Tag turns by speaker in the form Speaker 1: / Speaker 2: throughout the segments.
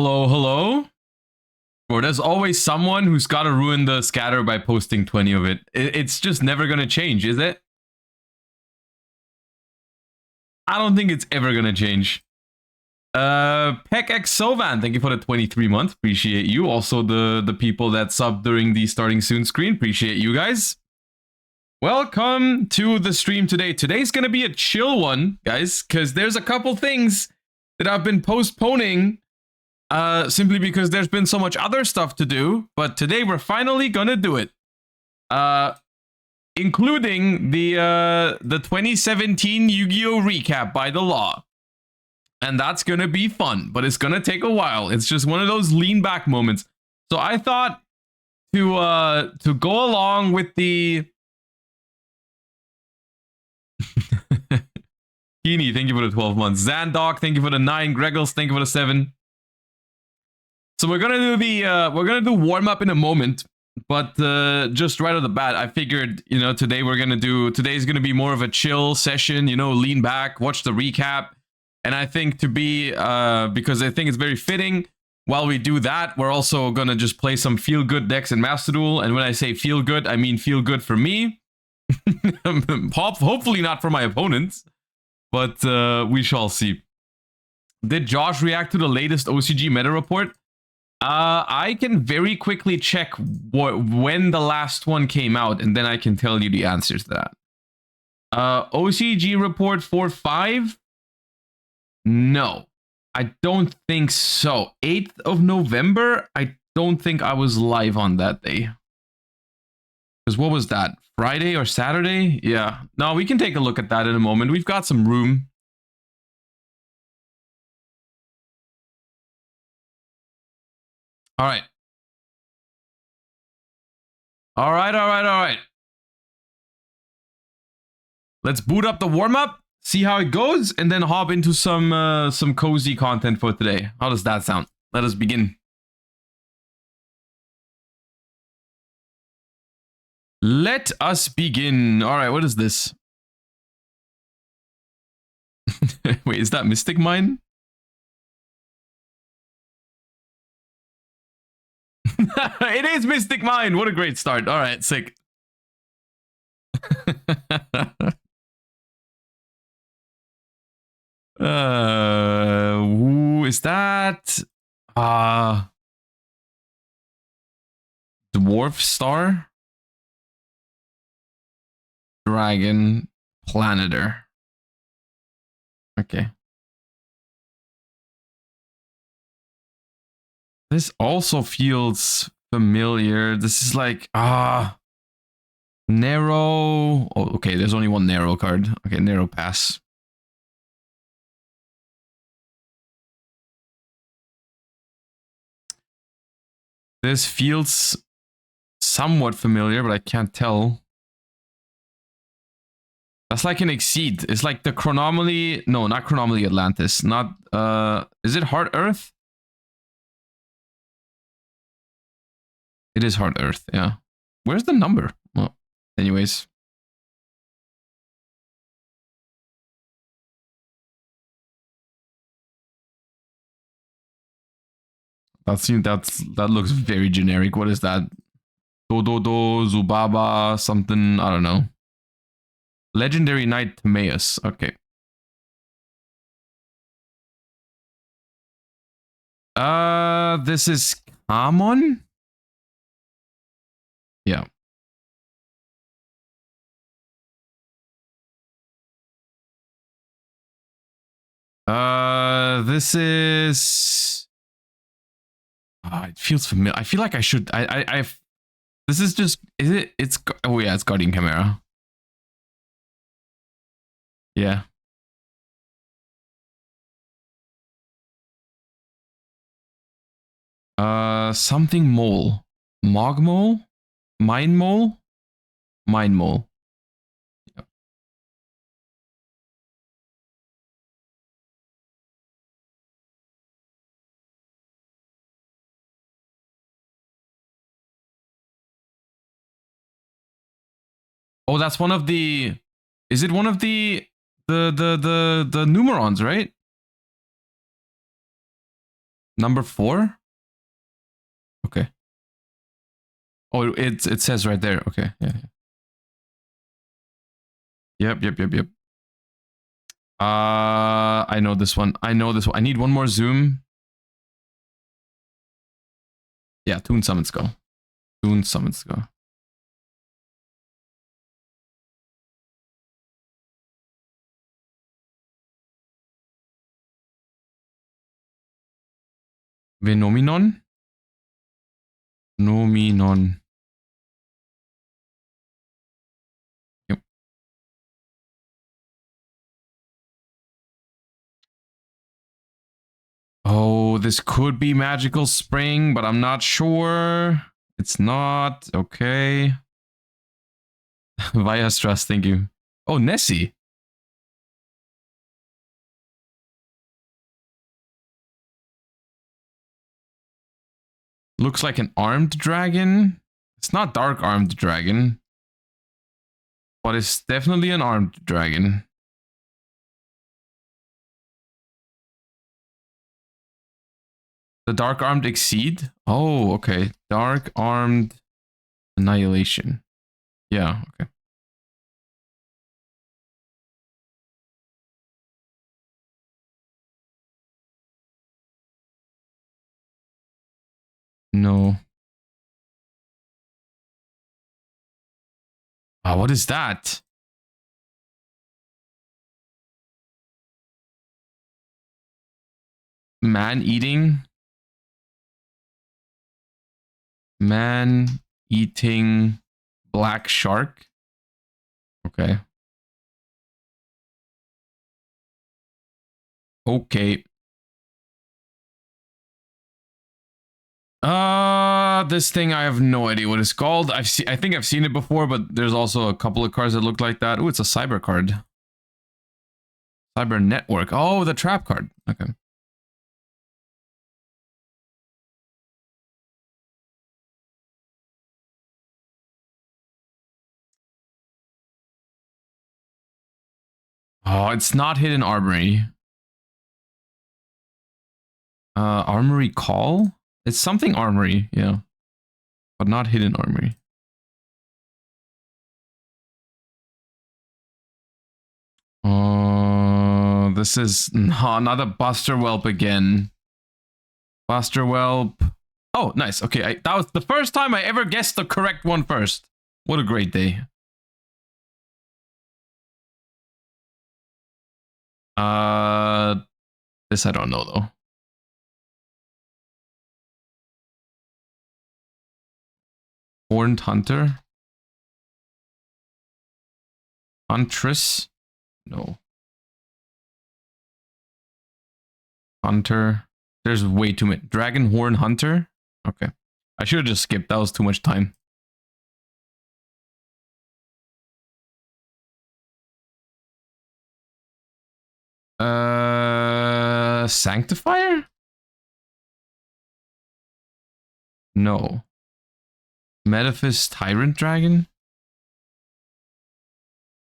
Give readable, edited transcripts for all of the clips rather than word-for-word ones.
Speaker 1: Hello, hello. Or there's always someone who's got to ruin the scatter by posting 20 of it. It's just never going to change, is it? I don't think it's ever going to change. PeckX Sovan, thank you for the 23 month. Appreciate you. Also the people that subbed during the starting soon screen. Appreciate you guys. Welcome to the stream today. Today's going to be a chill one, guys, because there's a couple things that I've been postponing simply because there's been so much other stuff to do. But today we're finally going to do it. Including the 2017 Yu-Gi-Oh! Recap by the law. And that's going to be fun, but it's going to take a while. It's just one of those lean back moments. So I thought to go along with the... Keeney, thank you for the 12 months. Zandog, thank you for the 9. Greggles, thank you for the 7. So we're going to do the warm-up in a moment. But just right off the bat, I figured, you know, today's gonna be more of a chill session, you know, lean back, watch the recap. And I think because I think it's very fitting, while we do that, we're also gonna just play some feel-good decks in Master Duel. And when I say feel-good, I mean feel-good for me. Hopefully not for my opponents, but we shall see. Did Josh react to the latest OCG Meta Report? I can very quickly check when the last one came out, and then I can tell you the answers to that. OCG Report 4.5? No, I don't think so. 8th of November? I don't think I was live on that day. Because what was that? Friday or Saturday? Yeah. No, we can take a look at that in a moment. We've got some room. All right. All right. Let's boot up the warm-up, see how it goes, and then hop into some cozy content for today. How does that sound? Let us begin. Let us begin. All right, what is this? Wait, is that Mystic Mine? It is Mystic Mine. What a great start. All right, sick. Who is that? Dwarf Star? Dragon Planeter. Okay. This also feels familiar. This is like, narrow. Oh, okay, there's only one narrow card. Okay, narrow pass. This feels somewhat familiar, but I can't tell. That's like an Exceed. It's like the Chronomaly. No, not Chronomaly Atlantis. Not, is it Heart Earth? It is Heart Earth, yeah. Where's the number? Well, anyways. That looks very generic. What is that? Dododo, Zubaba, something, I don't know. Legendary Knight Timaeus. Okay. This is common? Yeah. This is... it feels familiar. I feel like I should... This is just... Is it? It's... Oh yeah, it's Guardian Chimera. Yeah. Something mole. Mog mole? Mine mole? Mine mole. Yep. Oh, that's one of the... Is it one of the Numerons, right? Number 4? Okay. Oh, it says right there. Okay. Yeah. Yep. I know this one. I I need one more zoom. Yeah, Toon Summon Skull. Toon Summon Skull. Venominon? Nominon. Yep. Oh, this could be Magical Spring, but I'm not sure. It's not. Okay. Via Stress, thank you. Oh, Nessie. Looks like an armed dragon. It's not Dark Armed Dragon, but it's definitely an armed dragon. The Dark Armed Exceed? Oh, okay. Dark Armed Annihilation. Yeah, okay. No. Ah, what is that? Man eating? Man eating black shark? Okay. Okay. This thing I have no idea what it's called. I think I've seen it before, but there's also a couple of cards that look like that. Oh, it's a cyber card. Cyber network. Oh, the trap card. Okay. Oh, it's not Hidden Armory. Armory Call? It's something Armory, yeah. But not Hidden Armory. This is not a Buster Whelp again. Buster Whelp. Oh, nice. Okay, that was the first time I ever guessed the correct one first. What a great day. This I don't know though. Horned Hunter? Huntress? No. Hunter. There's way too many. Dragon Horn Hunter? Okay. I should have just skipped. That was too much time. Sanctifier? No. Metaphys Tyrant Dragon?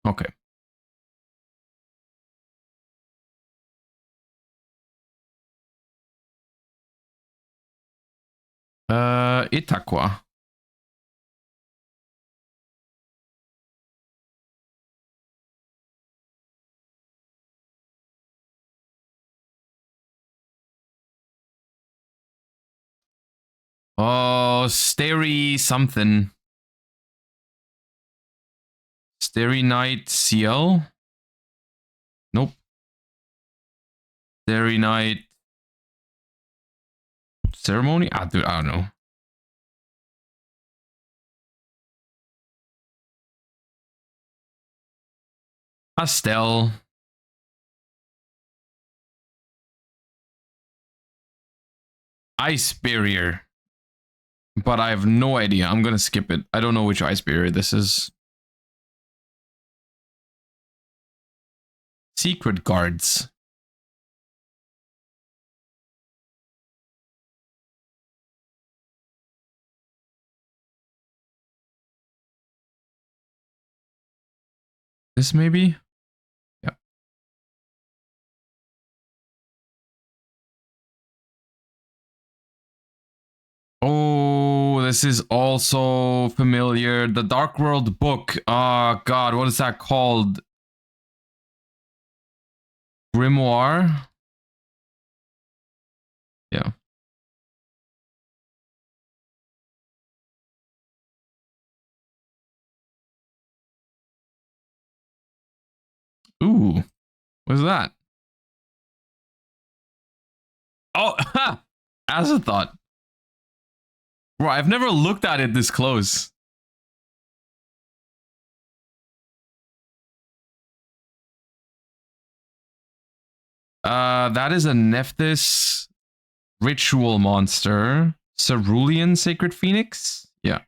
Speaker 1: Okay. Itaqua. Oh, Starry something. Starry Night CL? Nope. Starry Night Ceremony? Ah, dude, I don't know. Astel. Ice Barrier. But I have no idea. I'm gonna skip it. I don't know which Ice Barrier this is. Secret Guards. This maybe? Yeah. this is also familiar. The Dark World book. Oh, God, what is that called? Grimoire? Yeah. Ooh, what's that? Oh, ha! As a thought. Bro, I've never looked at it this close. That is a Nephthys ritual monster. Cerulean Sacred Phoenix? Yeah.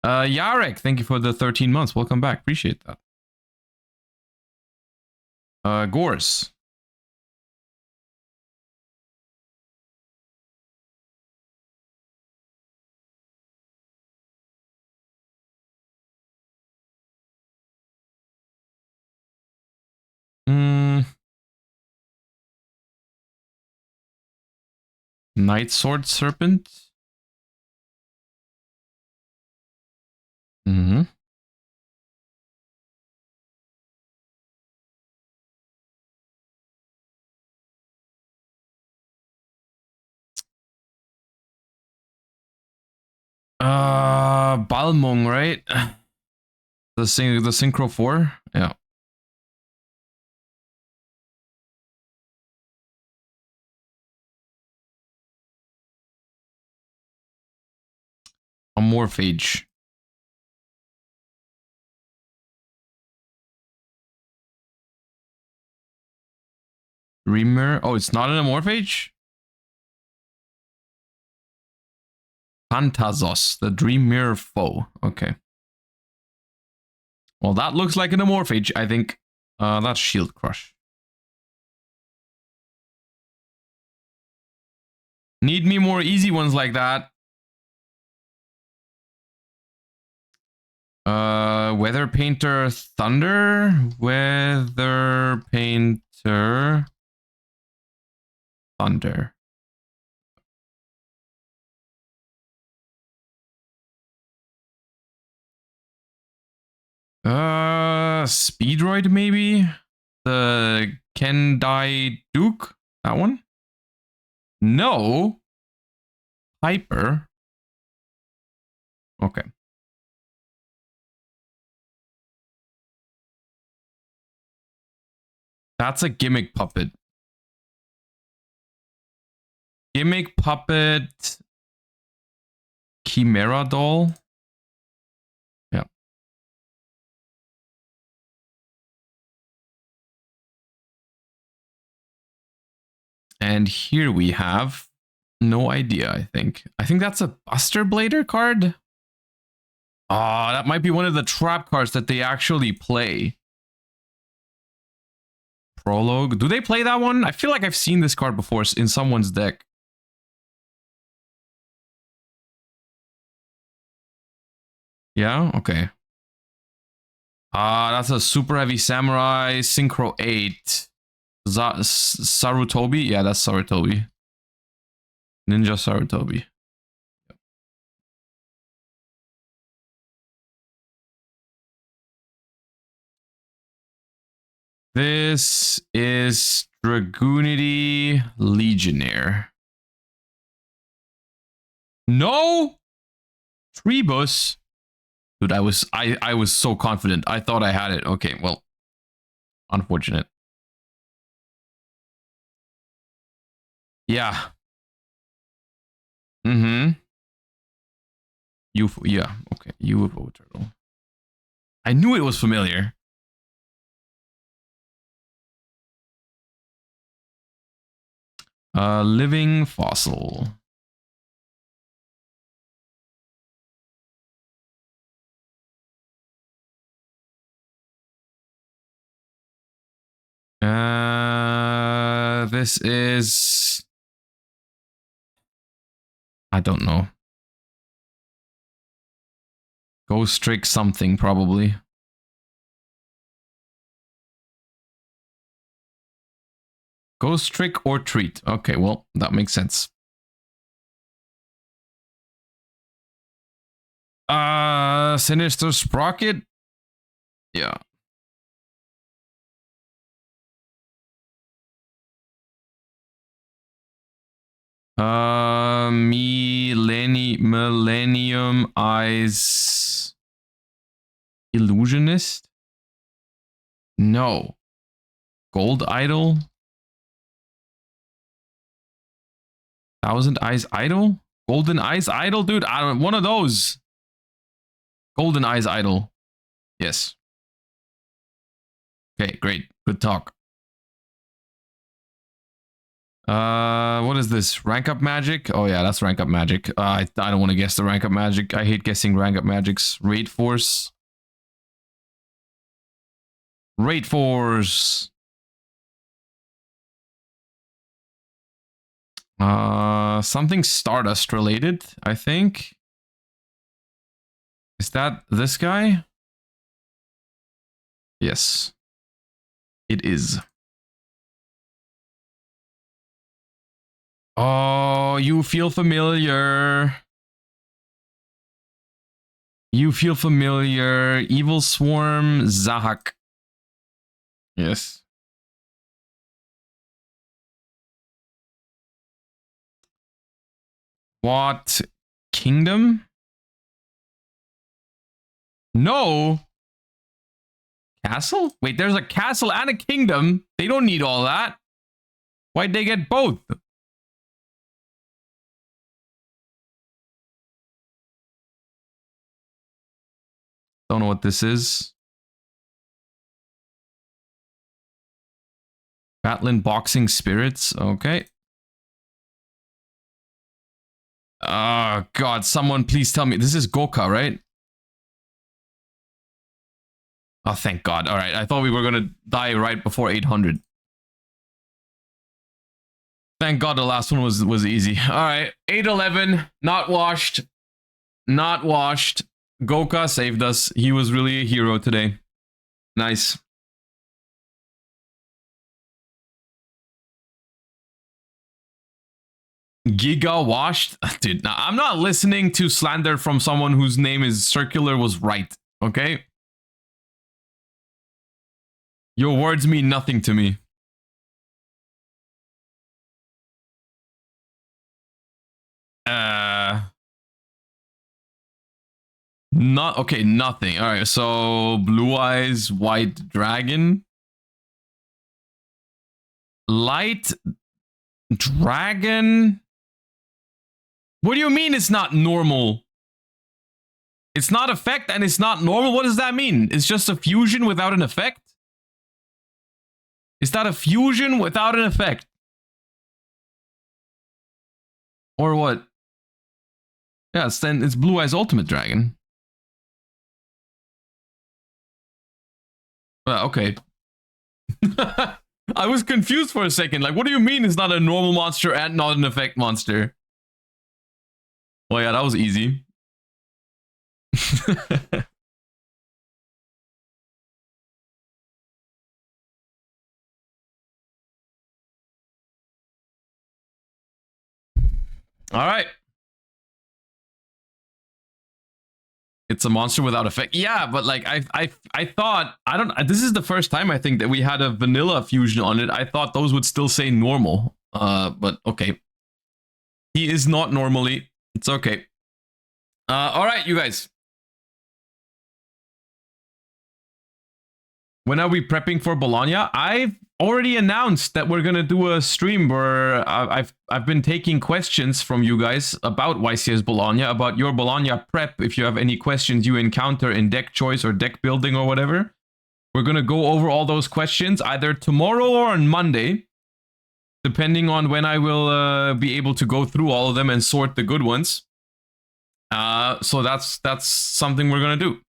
Speaker 1: Yarek, thank you for the 13 months. Welcome back. Appreciate that. Gores. Night Sword Serpent. Mm-hmm. Balmung, right? The Synchro 4? Yeah. A Morphage. Dreamer. Oh, it's not an Amorphage? Phantazos, the Dream Mirror foe. Okay. Well, that looks like an Amorphage, I think. That's Shield Crush. Need me more easy ones like that. Weather Painter Thunder? Weather Painter Thunder. Speedroid maybe? The Kendai Duke? That one? No. Hyper. Okay. That's a Gimmick Puppet. Gimmick Puppet. Chimera Doll. Yeah. And here we have no idea, I think. I think that's a Buster Blader card. Oh, that might be one of the trap cards that they actually play. Prologue. Do they play that one? I feel like I've seen this card before in someone's deck. Yeah? Okay. That's a Super Heavy Samurai Synchro 8. Sarutobi? Yeah, that's Sarutobi. Ninja Sarutobi. This is Dragoonity Legionnaire. No! Trebus. Dude, I was so confident. I thought I had it. Okay, well. Unfortunate. Yeah. Mm-hmm. UFO, yeah, okay. UFO turtle. I knew it was familiar. Living fossil. This is... I don't know. Ghost Trick something, probably. Ghost Trick or Treat. Okay, well, that makes sense. Sinister Sprocket? Yeah. Millennium Eyes Illusionist? No. Gold Idol? Thousand Eyes Idol? Golden Eyes Idol? Dude, I don't, one of those. Golden Eyes Idol. Yes. Okay, great. Good talk. What is this? Rank up magic? Oh yeah, that's rank up magic. I don't want to guess the rank up magic. I hate guessing rank up magics. Raid Force. Raid Force. Something Stardust related, I think. Is that this guy? Yes. It is. Oh, you feel familiar. You feel familiar. Evil Swarm, Zahak. Yes. What kingdom? No. Castle? Wait, there's a castle and a kingdom. They don't need all that. Why'd they get both? Don't know what this is. Battling Boxing Spirits. Okay. Oh, God. Someone please tell me. This is Goka, right? Oh, thank God. All right. I thought we were going to die right before 800. Thank God the last one was easy. All right. 811. Not washed. Not washed. Goka saved us. He was really a hero today. Nice. Giga washed? Dude, nah, I'm not listening to slander from someone whose name is Circular was right, okay? Your words mean nothing to me. Not okay, nothing. All right, so Blue Eyes White Dragon. Light Dragon. What do you mean it's not normal? It's not effect and it's not normal. What does that mean? It's just a fusion without an effect? Is that a fusion without an effect? Or what? Yeah, then it's Blue Eyes Ultimate Dragon. Okay. I was confused for a second. Like, what do you mean it's not a normal monster and not an effect monster? Well, yeah, that was easy. All right. It's a monster without effect. Yeah, but like I thought, I don't, this is the first time I think that we had a vanilla fusion on it. I thought those would still say normal. But okay. He is not normally. It's okay. All right, you guys. When are we prepping for Bologna? I've already announced that we're gonna do a stream where I've been taking questions from you guys about YCS Bologna, about your Bologna prep. If you have any questions you encounter in deck choice or deck building or whatever, we're gonna go over all those questions either tomorrow or on Monday, depending on when I will be able to go through all of them and sort the good ones. So that's something we're gonna do.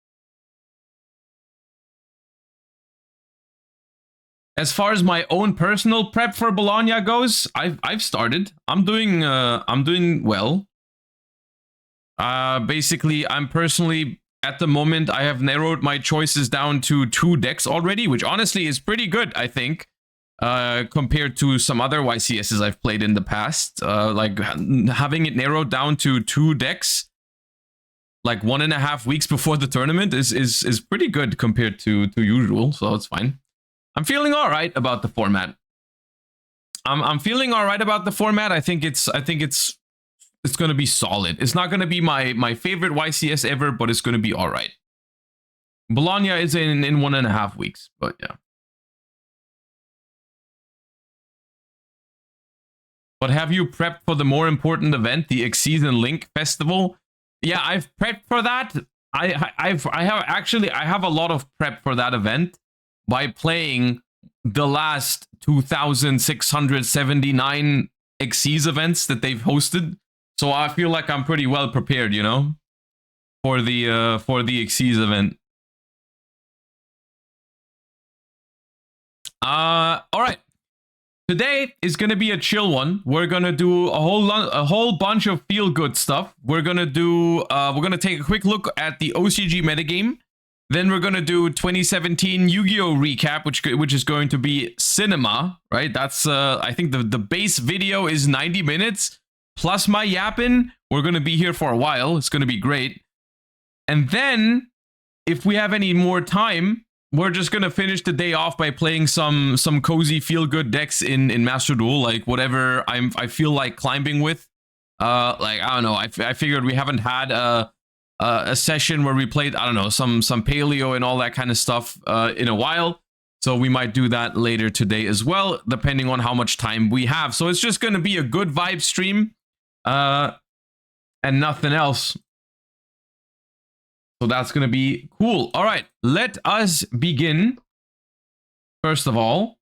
Speaker 1: As far as my own personal prep for Bologna goes, I've started. I'm doing well. Basically, I'm personally at the moment I have narrowed my choices down to 2 decks already, which honestly is pretty good, I think. compared to some other YCSs I've played in the past. Like having it narrowed down to 2 decks, like 1.5 weeks before the tournament is pretty good compared to usual, so it's fine. I'm feeling all right about the format. I'm feeling all right about the format. I think it's going to be solid. It's not going to be my favorite YCS ever, but it's going to be all right. Bologna is in 1.5 weeks, but yeah. But have you prepped for the more important event, the X-Season Link Festival? Yeah, I've prepped for that. I have a lot of prep for that event by playing the last 2,679 Xyz events that they've hosted. So I feel like I'm pretty well prepared, you know, for the Xyz event. All right. Today is going to be a chill one. We're going to do a whole bunch of feel-good stuff. We're going to take a quick look at the OCG metagame. Then we're going to do 2017 Yu-Gi-Oh recap, which is going to be cinema, right? That's I think the base video is 90 minutes plus my yapping. We're going to be here for a while. It's going to be great. And then if we have any more time, we're just gonna finish the day off by playing some cozy feel-good decks in Master Duel, like whatever I feel like climbing with. Like I don't know. I figured we haven't had a session where we played, I don't know, some Paleo and all that kind of stuff in a while. So we might do that later today as well, depending on how much time we have. So it's just gonna be a good vibe stream, and nothing else. So that's going to be cool. All right, let us begin, first of all,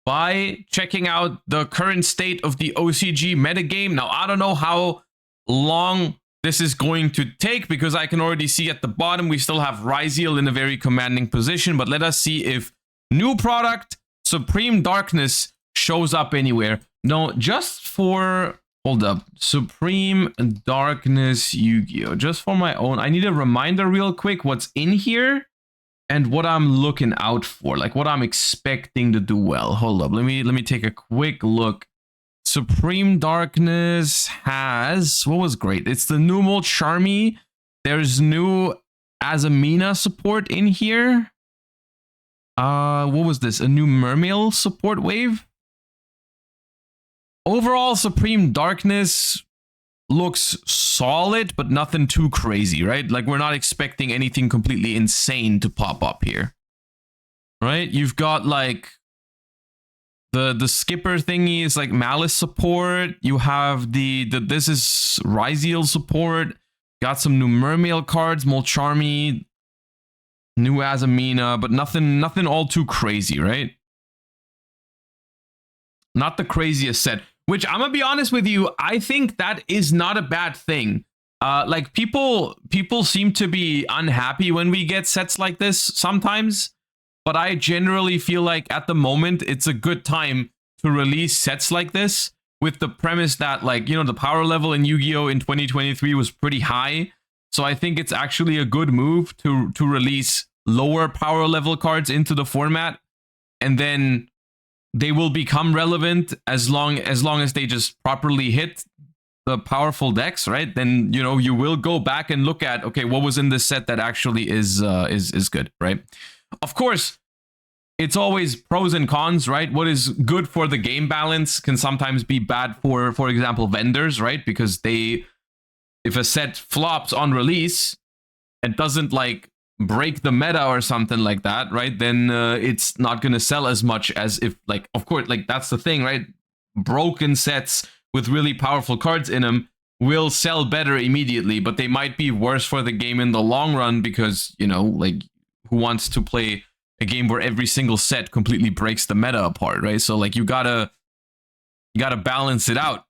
Speaker 1: by checking out the current state of the OCG metagame. Now, I don't know how long this is going to take because I can already see at the bottom we still have Ryziel in a very commanding position, but let us see if new product Supreme Darkness shows up anywhere. No, just for... Hold up. Supreme Darkness Yu-Gi-Oh! Just for my own. I need a reminder real quick what's in here and what I'm looking out for. Like what I'm expecting to do well. Hold up. Let me take a quick look. Supreme Darkness has... What was great? It's the new Molt Charmy. There's new Azamina support in here. What was this? A new Mermail support wave? Overall, Supreme Darkness looks solid, but nothing too crazy, right? Like, we're not expecting anything completely insane to pop up here. Right? You've got, like, the skipper thingy is, like, Malice support. You have this is Ryziel support. Got some new Mermail cards, Molt Charmy, new Azamina, but nothing all too crazy, right? Not the craziest set. Which, I'm gonna be honest with you, I think that is not a bad thing. Like, people seem to be unhappy when we get sets like this sometimes. But I generally feel like, at the moment, it's a good time to release sets like this. With the premise that, like, you know, the power level in Yu-Gi-Oh! In 2023 was pretty high. So I think it's actually a good move to release lower power level cards into the format. And then... they will become relevant as long as they just properly hit the powerful decks, right? Then, you know, you will go back and look at, okay, what was in this set that actually is good, right? Of course, it's always pros and cons, right? What is good for the game balance can sometimes be bad for example, vendors, right? Because if a set flops on release and doesn't, like, break the meta or something like that, right? Then it's not going to sell as much as if, like, of course, like, that's the thing, right? Broken sets with really powerful cards in them will sell better immediately, but they might be worse for the game in the long run because, you know, like, who wants to play a game where every single set completely breaks the meta apart, right? So, like, you gotta balance it out.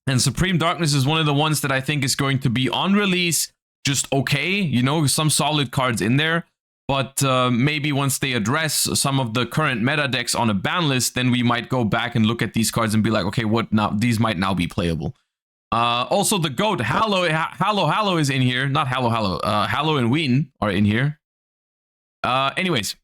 Speaker 1: And Supreme Darkness is one of the ones that I think is going to be on release just okay, you know, some solid cards in there, but maybe once they address some of the current meta decks on a ban list, then we might go back and look at these cards and be like, okay, what now? These might now be playable. Also, the GOAT, Hallow is in here. Not Hallow and Ween are in here. Anyways,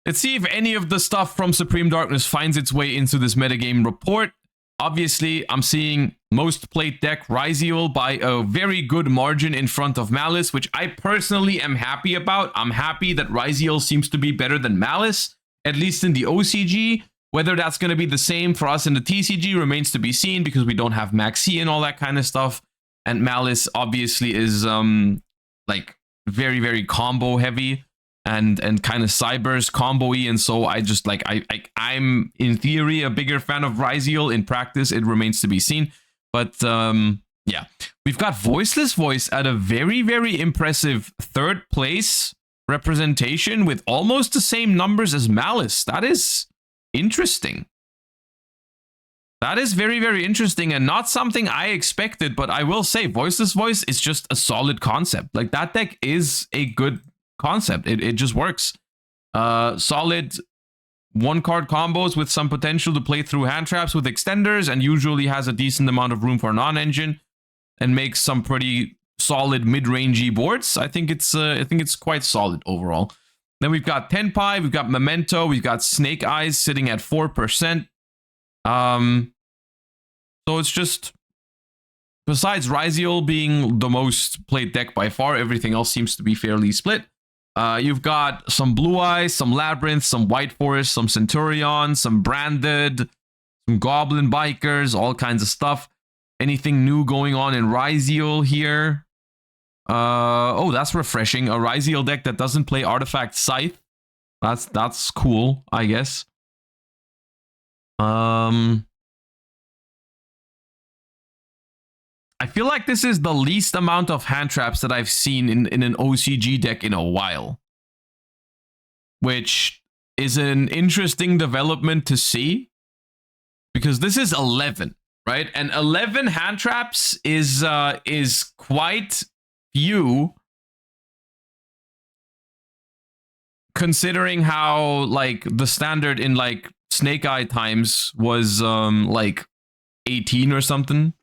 Speaker 1: Let's see if any of the stuff from Supreme Darkness finds its way into this metagame report. Obviously, I'm seeing most played deck Ryziel by a very good margin in front of Malice, which I personally am happy about. I'm happy that Ryziel seems to be better than Malice, at least in the OCG. Whether that's going to be the same for us in the TCG remains to be seen, because we don't have Maxi and all that kind of stuff. And Malice obviously is like very, very combo heavy and kind of Cybers combo-y, and so I just like I'm in theory a bigger fan of Ryziel. In practice, it remains to be seen. But yeah, we've got Voiceless Voice at a very, very impressive 3rd place representation with almost the same numbers as Malice. That is interesting. That is very, very interesting, and not something I expected, but I will say Voiceless Voice is just a solid concept. Like, that deck is a good concept. It just works. Solid 1-card combos with some potential to play through hand traps with extenders, and usually has a decent amount of room for non-engine and makes some pretty solid mid-rangey boards. I think it's quite solid overall. Then we've got Tenpai, we've got Memento, we've got Snake Eyes sitting at 4%. So it's just, besides Ryziel being the most played deck by far, everything else seems to be fairly split. You've got some Blue Eyes, some Labyrinth, some White Forest, some Centurion, some Branded, some Goblin Bikers, all kinds of stuff. Anything new going on in Ryziel here? Oh, that's refreshing. A Ryziel deck that doesn't play Artifact Scythe. That's cool, I guess. I feel like this is the least amount of hand traps that I've seen in an OCG deck in a while, which is an interesting development to see, because this is 11, right? And 11 hand traps is quite few, considering how like the standard in like Snake Eye times was like 18 or something.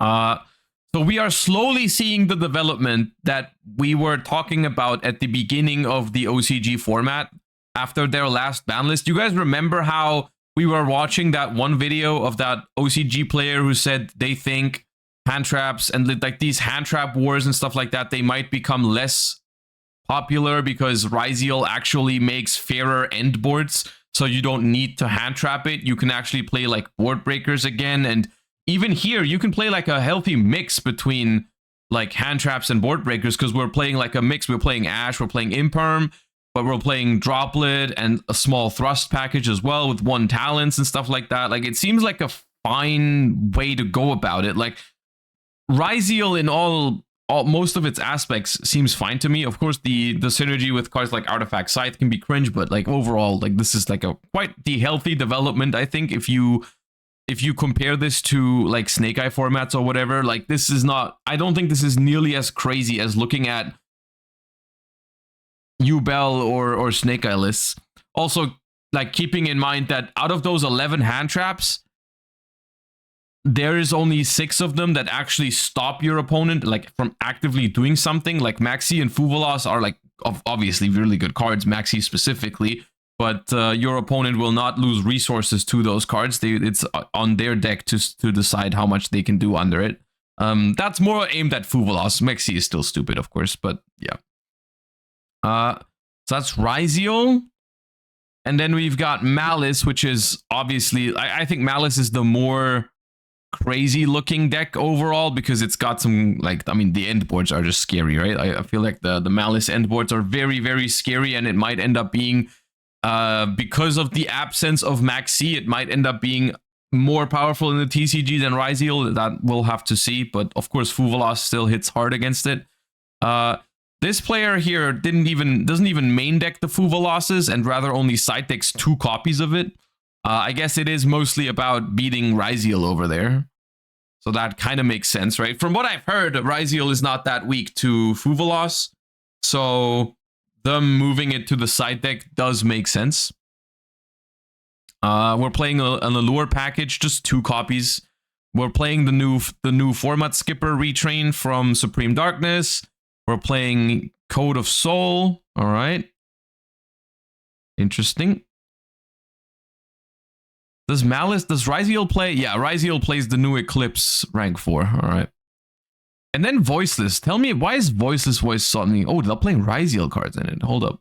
Speaker 1: So we are slowly seeing the development that we were talking about at the beginning of the OCG format after their last ban list. You guys remember how we were watching that one video of that OCG player who said they think hand traps and like these hand trap wars and stuff like that, they might become less popular because Ryziel actually makes fairer end boards, so you don't need to hand trap it. You can actually play like board breakers again, and even here, you can play like a healthy mix between like hand traps and board breakers, because we're playing like a mix. We're playing Ash, we're playing Imperm, but we're playing Droplet and a small Thrust package as well with 1 talents and stuff like that. Like, it seems like a fine way to go about it. Like, Ryziel in all most of its aspects seems fine to me. Of course, the synergy with cards like Artifact Scythe can be cringe, but like overall, like this is like a quite the healthy development, I think, if you compare this to like Snake Eye formats or whatever. Like, this is not, I don't think this is nearly as crazy as looking at Ubel or Snake Eye lists. Also, like, keeping in mind that out of those 11 hand traps, there is only 6 of them that actually stop your opponent like from actively doing something. Like Maxi and Fuvolas are like obviously really good cards, Maxi specifically, but your opponent will not lose resources to those cards. It's on their deck to decide how much they can do under it. That's more aimed at Fuvolas. Maxi is still stupid, of course, but yeah. So that's Ryziel. And then we've got Malice, which is obviously, I think Malice is the more crazy looking deck overall, because it's got some, like, I mean, the end boards are just scary, right? I feel like the Malice end boards are very, very scary, and it might end up being, because of the absence of Maxi, it might end up being more powerful in the TCG than Ryziel. That we'll have to see, but of course Fuvolas still hits hard against it. This player here doesn't even main deck the Fuvolases, and rather only side decks 2 copies of it. I guess it is mostly about beating Ryziel over there. So that kind of makes sense, right? From what I've heard, Ryziel is not that weak to Fuvolas, so them moving it to the side deck does make sense. We're playing an Allure package, just 2 copies. We're playing the new Format Skipper retrain from Supreme Darkness. We're playing Code of Soul. All right. Interesting. Does Ryziel play? Yeah, Ryziel plays the new Eclipse rank 4. All right. And then Voiceless. Tell me, why is Voiceless Voice suddenly... Oh, they're playing Ryziel cards in it. Hold up.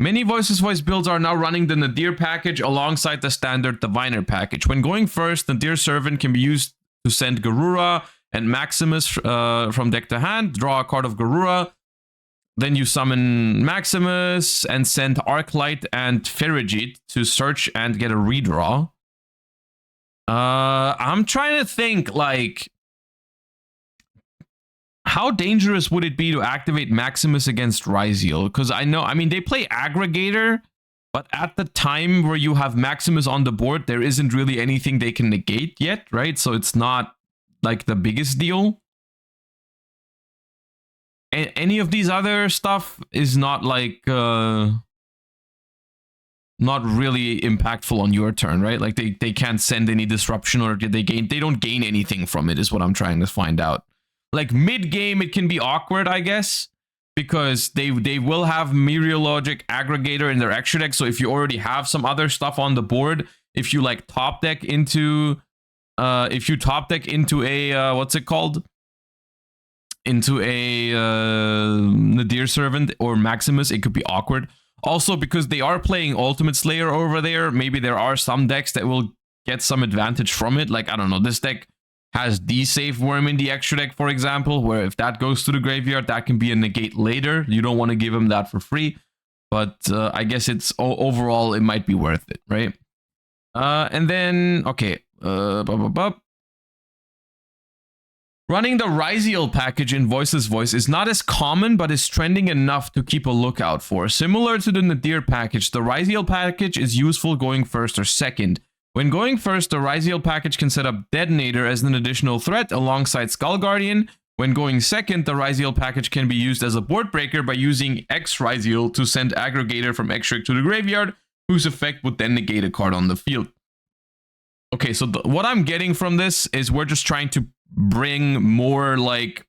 Speaker 1: Many Voiceless Voice builds are now running the Nadir package alongside the standard Diviner package. When going first, Nadir Servant can be used to send Garura and Maximus from deck to hand. Draw a card of Garura. Then you summon Maximus and send Arclight and Ferrigit to search and get a redraw. I'm trying to think, like, how dangerous would it be to activate Maximus against Ryziel? Because I mean, they play Aggregator, but at the time where you have Maximus on the board, there isn't really anything they can negate yet, right? So it's not like the biggest deal. Any of these other stuff is not like not really impactful on your turn, right? Like they can't send any disruption, or they don't gain anything from it, is what I'm trying to find out. Like mid game it can be awkward, I guess, because they will have Meteorologic Aggregator in their extra deck. So if you already have some other stuff on the board, if you like top deck into a what's it called? Into a Nadir Servant or Maximus, it could be awkward. Also, because they are playing Ultimate Slayer over there, maybe there are some decks that will get some advantage from it. Like, I don't know, this deck has D-Safe Worm in the extra deck, for example, where if that goes to the graveyard, that can be a negate later. You don't want to give him that for free. But I guess it's overall, it might be worth it, right? And then, okay. Running the Ryziel package in Voiceless Voice is not as common, but is trending enough to keep a lookout for. Similar to the Nadir package, the Ryziel package is useful going first or second. When going first, the Ryziel package can set up Detonator as an additional threat alongside Skull Guardian. When going second, the Ryziel package can be used as a board breaker by using X Ryziel to send Aggregator from X-Trick to the graveyard, whose effect would then negate a card on the field. Okay, so what I'm getting from this is we're just trying to bring more, like,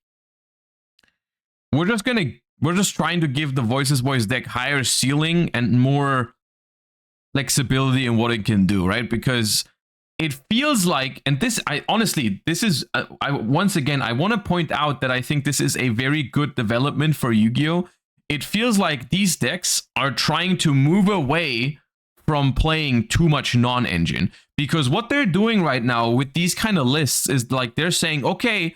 Speaker 1: we're just trying to give the Voiceless Voice deck higher ceiling and more flexibility in what it can do, right? Because it feels like, and this, this is, once again, I want to point out that I think this is a very good development for Yu-Gi-Oh! It feels like these decks are trying to move away from playing too much non-engine, because what they're doing right now with these kind of lists is like they're saying, okay,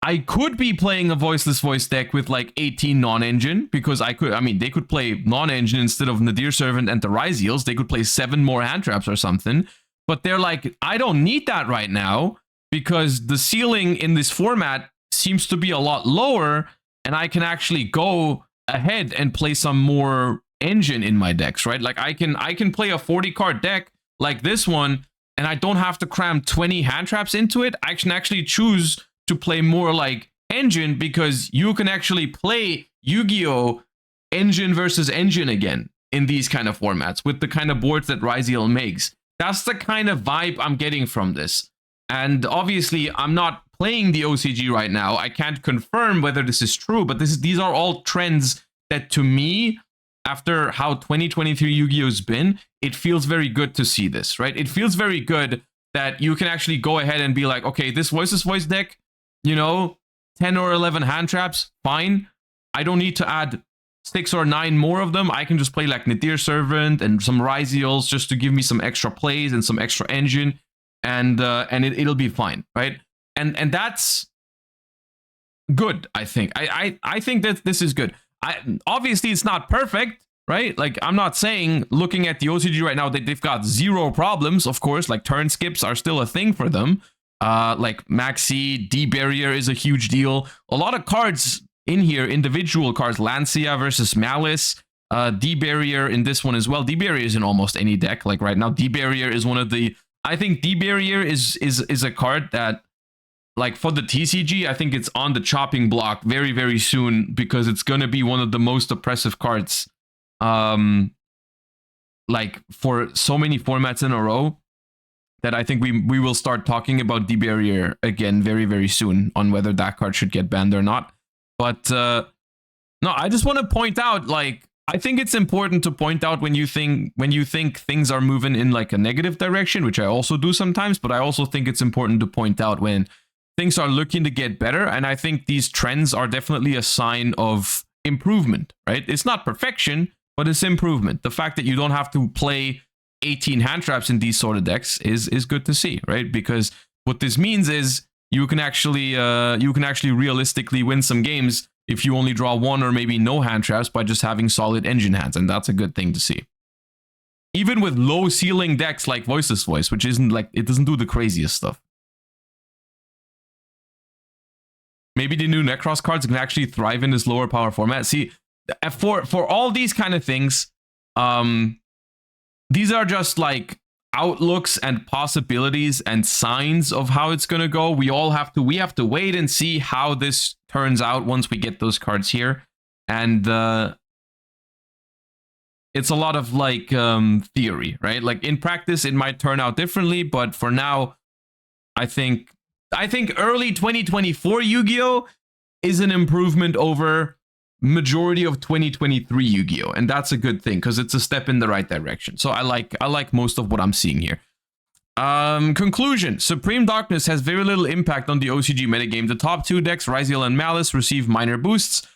Speaker 1: I could be playing a Voiceless Voice deck with like 18 non-engine, because they could play non-engine instead of Nadir Servant and the Ryziels. They could play 7 more hand traps or something, but they're like, I don't need that right now because the ceiling in this format seems to be a lot lower, and I can actually go ahead and play some more engine in my decks, right? Like I can play a 40 card deck like this one, and I don't have to cram 20 hand traps into it. I can actually choose to play more like engine, because you can actually play Yu-Gi-Oh! Engine versus engine again in these kind of formats with the kind of boards that Ryziel makes. That's the kind of vibe I'm getting from this. And obviously I'm not playing the OCG right now. I can't confirm whether this is true, but these are all trends that, to me, after how 2023 Yu-Gi-Oh! Has been, it feels very good to see this, right? It feels very good that you can actually go ahead and be like, okay, this Voiceless Voice deck, you know, 10 or 11 hand traps, fine. I don't need to add 6 or 9 more of them. I can just play like Nadir Servant and some Ryziels just to give me some extra plays and some extra engine, and it'll be fine, right? And that's good, I think. I think that this is good. Obviously it's not perfect, right? Like, I'm not saying, looking at the OCG right now, that they've got 0 problems. Of course, like turn skips are still a thing for them. Like Maxi, D-Barrier is a huge deal. A lot of cards in here, individual cards, Lancia versus Malice, D-Barrier in this one as well. D-Barrier is in almost any deck. Like right now, D-Barrier is one of the, I think D-Barrier is a card that, like, for the TCG, I think it's on the chopping block very, very soon, because it's going to be one of the most oppressive cards, like, for so many formats in a row, that I think we will start talking about D-Barrier again very, very soon on whether that card should get banned or not. But no, I just want to point out, like, I think it's important to point out when you think things are moving in like a negative direction, which I also do sometimes, but I also think it's important to point out when things are looking to get better. And I think these trends are definitely a sign of improvement, right? It's not perfection, but it's improvement. The fact that you don't have to play 18 hand traps in these sort of decks is good to see, right? Because what this means is you can actually realistically win some games if you only draw one or maybe no hand traps by just having solid engine hands, and that's a good thing to see. Even with low ceiling decks like Voiceless Voice, which isn't like, it doesn't do the craziest stuff. Maybe the new Necros cards can actually thrive in this lower power format. See, for all these kind of things, these are just like outlooks and possibilities and signs of how it's going to go. We have to wait and see how this turns out once we get those cards here. And it's a lot of like theory, right? Like in practice, it might turn out differently, but for now, I think early 2024 Yu-Gi-Oh! Is an improvement over majority of 2023 Yu-Gi-Oh! And that's a good thing because it's a step in the right direction. So I like most of what I'm seeing here. Conclusion. Supreme Darkness has very little impact on the OCG metagame. The top two decks, Ryziel and Malice, receive minor boosts.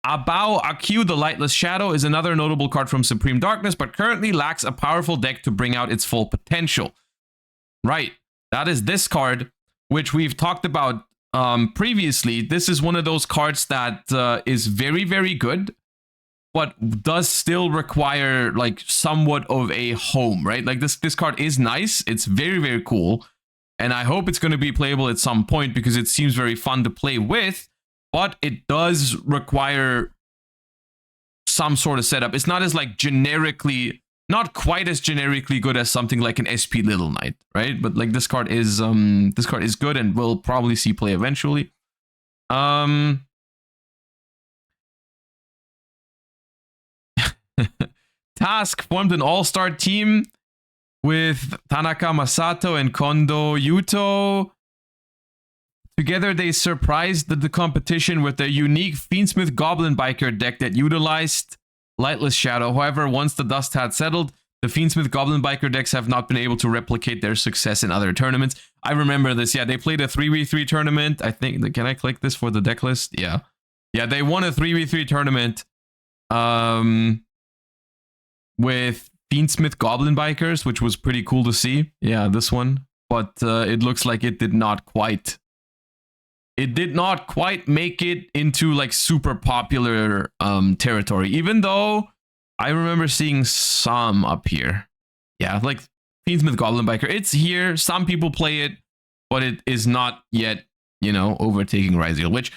Speaker 1: Abao Akyu, the Lightless Shadow, is another notable card from Supreme Darkness, but currently lacks a powerful deck to bring out its full potential. Right. That is this card, which we've talked about previously. This is one of those cards that is very, very good, but does still require like somewhat of a home, right? Like this card is nice. It's very, very cool. And I hope it's going to be playable at some point because it seems very fun to play with, but it does require some sort of setup. It's not as like generically, not quite as generically good as something like an SP Little Knight, right? But like this card is good and we'll probably see play eventually. Task formed an all-star team with Tanaka Masato and Kondo Yuto. Together, they surprised the competition with their unique Fiendsmith Goblin Biker deck that utilized Lightless Shadow. However, once the dust had settled, the Fiendsmith Goblin Biker decks have not been able to replicate their success in other tournaments. I remember this. Yeah, they played a 3v3 tournament. I think, can I click this for the deck list? Yeah. Yeah, they won a 3v3 tournament with Fiendsmith Goblin Bikers, which was pretty cool to see. Yeah, this one. But it looks like it did not quite make it into like super popular territory, even though I remember seeing some up here. Yeah, like Fiendsmith Goblin Biker. It's here. Some people play it, but it is not yet, you know, overtaking Ryziel, which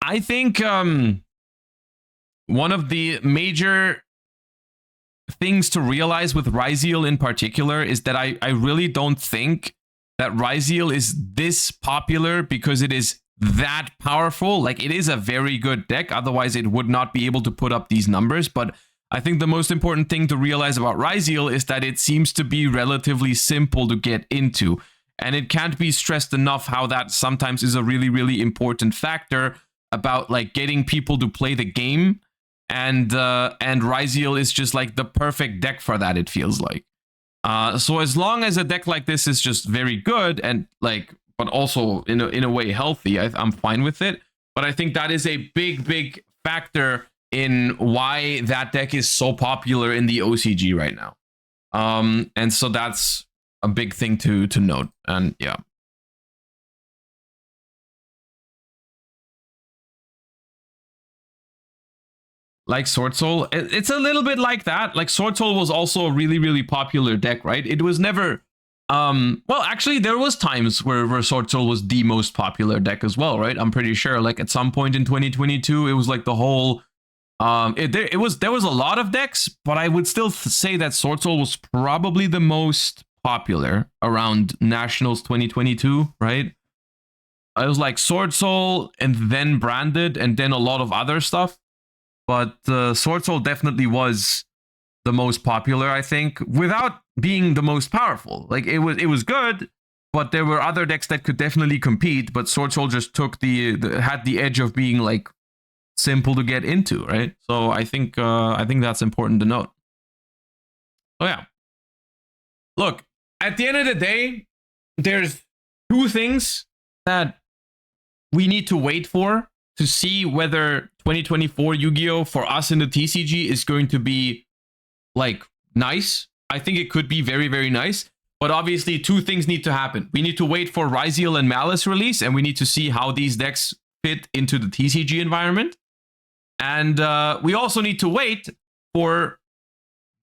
Speaker 1: I think one of the major things to realize with Ryziel in particular is that I really don't think that Ryziel is this popular because it is that powerful. Like, it is a very good deck, otherwise it would not be able to put up these numbers. But I think the most important thing to realize about Ryziel is that it seems to be relatively simple to get into. And it can't be stressed enough how that sometimes is a really, really important factor about like getting people to play the game. And Ryziel is just like the perfect deck for that, it feels like. So as long as a deck like this is just very good and like, but also in a way healthy, I'm fine with it. But I think that is a big factor in why that deck is so popular in the OCG right now. And so that's a big thing to note. And yeah. Like Sword Soul, it's a little bit like that. Like Sword Soul was also a really, really popular deck, right? It was never, well, actually there was times where Sword Soul was the most popular deck as well, right? I'm pretty sure like at some point in 2022, it was like the whole, there was a lot of decks, but I would still say that Sword Soul was probably the most popular around Nationals 2022, right? It was like Sword Soul and then Branded and then a lot of other stuff. But Sword Soul definitely was the most popular, I think, without being the most powerful. Like it was good, but there were other decks that could definitely compete. But Sword Soul just took had the edge of being like simple to get into, right? So I think that's important to note. Oh yeah. Look, at the end of the day, there's two things that we need to wait for to see whether 2024 Yu-Gi-Oh! For us in the TCG is going to be, like, nice. I think it could be very, very nice. But obviously, two things need to happen. We need to wait for Ryziel and Malice release, and we need to see how these decks fit into the TCG environment. And we also need to wait for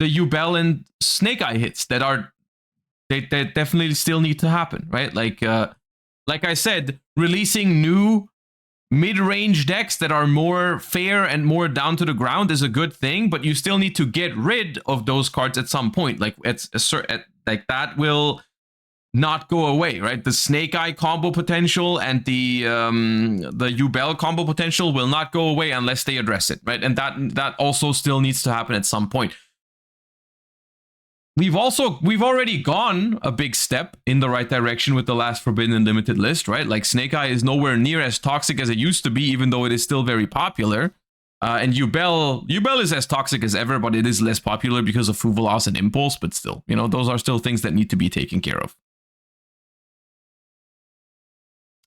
Speaker 1: the Yubel and Snake Eye hits that are... They definitely still need to happen, right? Like I said, releasing new mid-range decks that are more fair and more down to the ground is a good thing, but you still need to get rid of those cards at some point. Like like that will not go away, right? The Snake Eye combo potential and the Yubel combo potential will not go away unless they address it, right? And that also still needs to happen at some point. We've already gone a big step in the right direction with the last Forbidden and Limited list, right? Like Snake Eye is nowhere near as toxic as it used to be, even though it is still very popular. And Yubel is as toxic as ever, but it is less popular because of Fuvalas and Impulse, but still, you know, those are still things that need to be taken care of.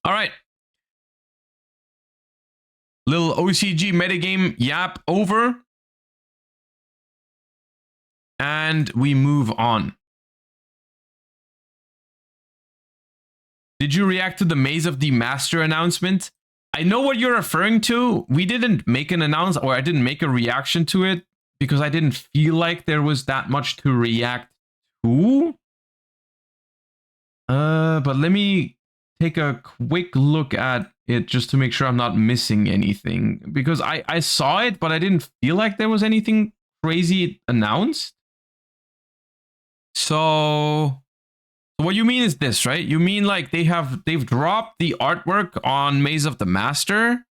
Speaker 1: All right. Little OCG metagame yap over. And we move on. Did you react to the Maze of the Master announcement? I know what you're referring to. We didn't make an announcement, or I didn't make a reaction to it because I didn't feel like there was that much to react to. But let me take a quick look at it just to make sure I'm not missing anything, because I saw it, but I didn't feel like there was anything crazy announced. So what you mean is this, right? You mean like they've dropped the artwork on Maze of the Master.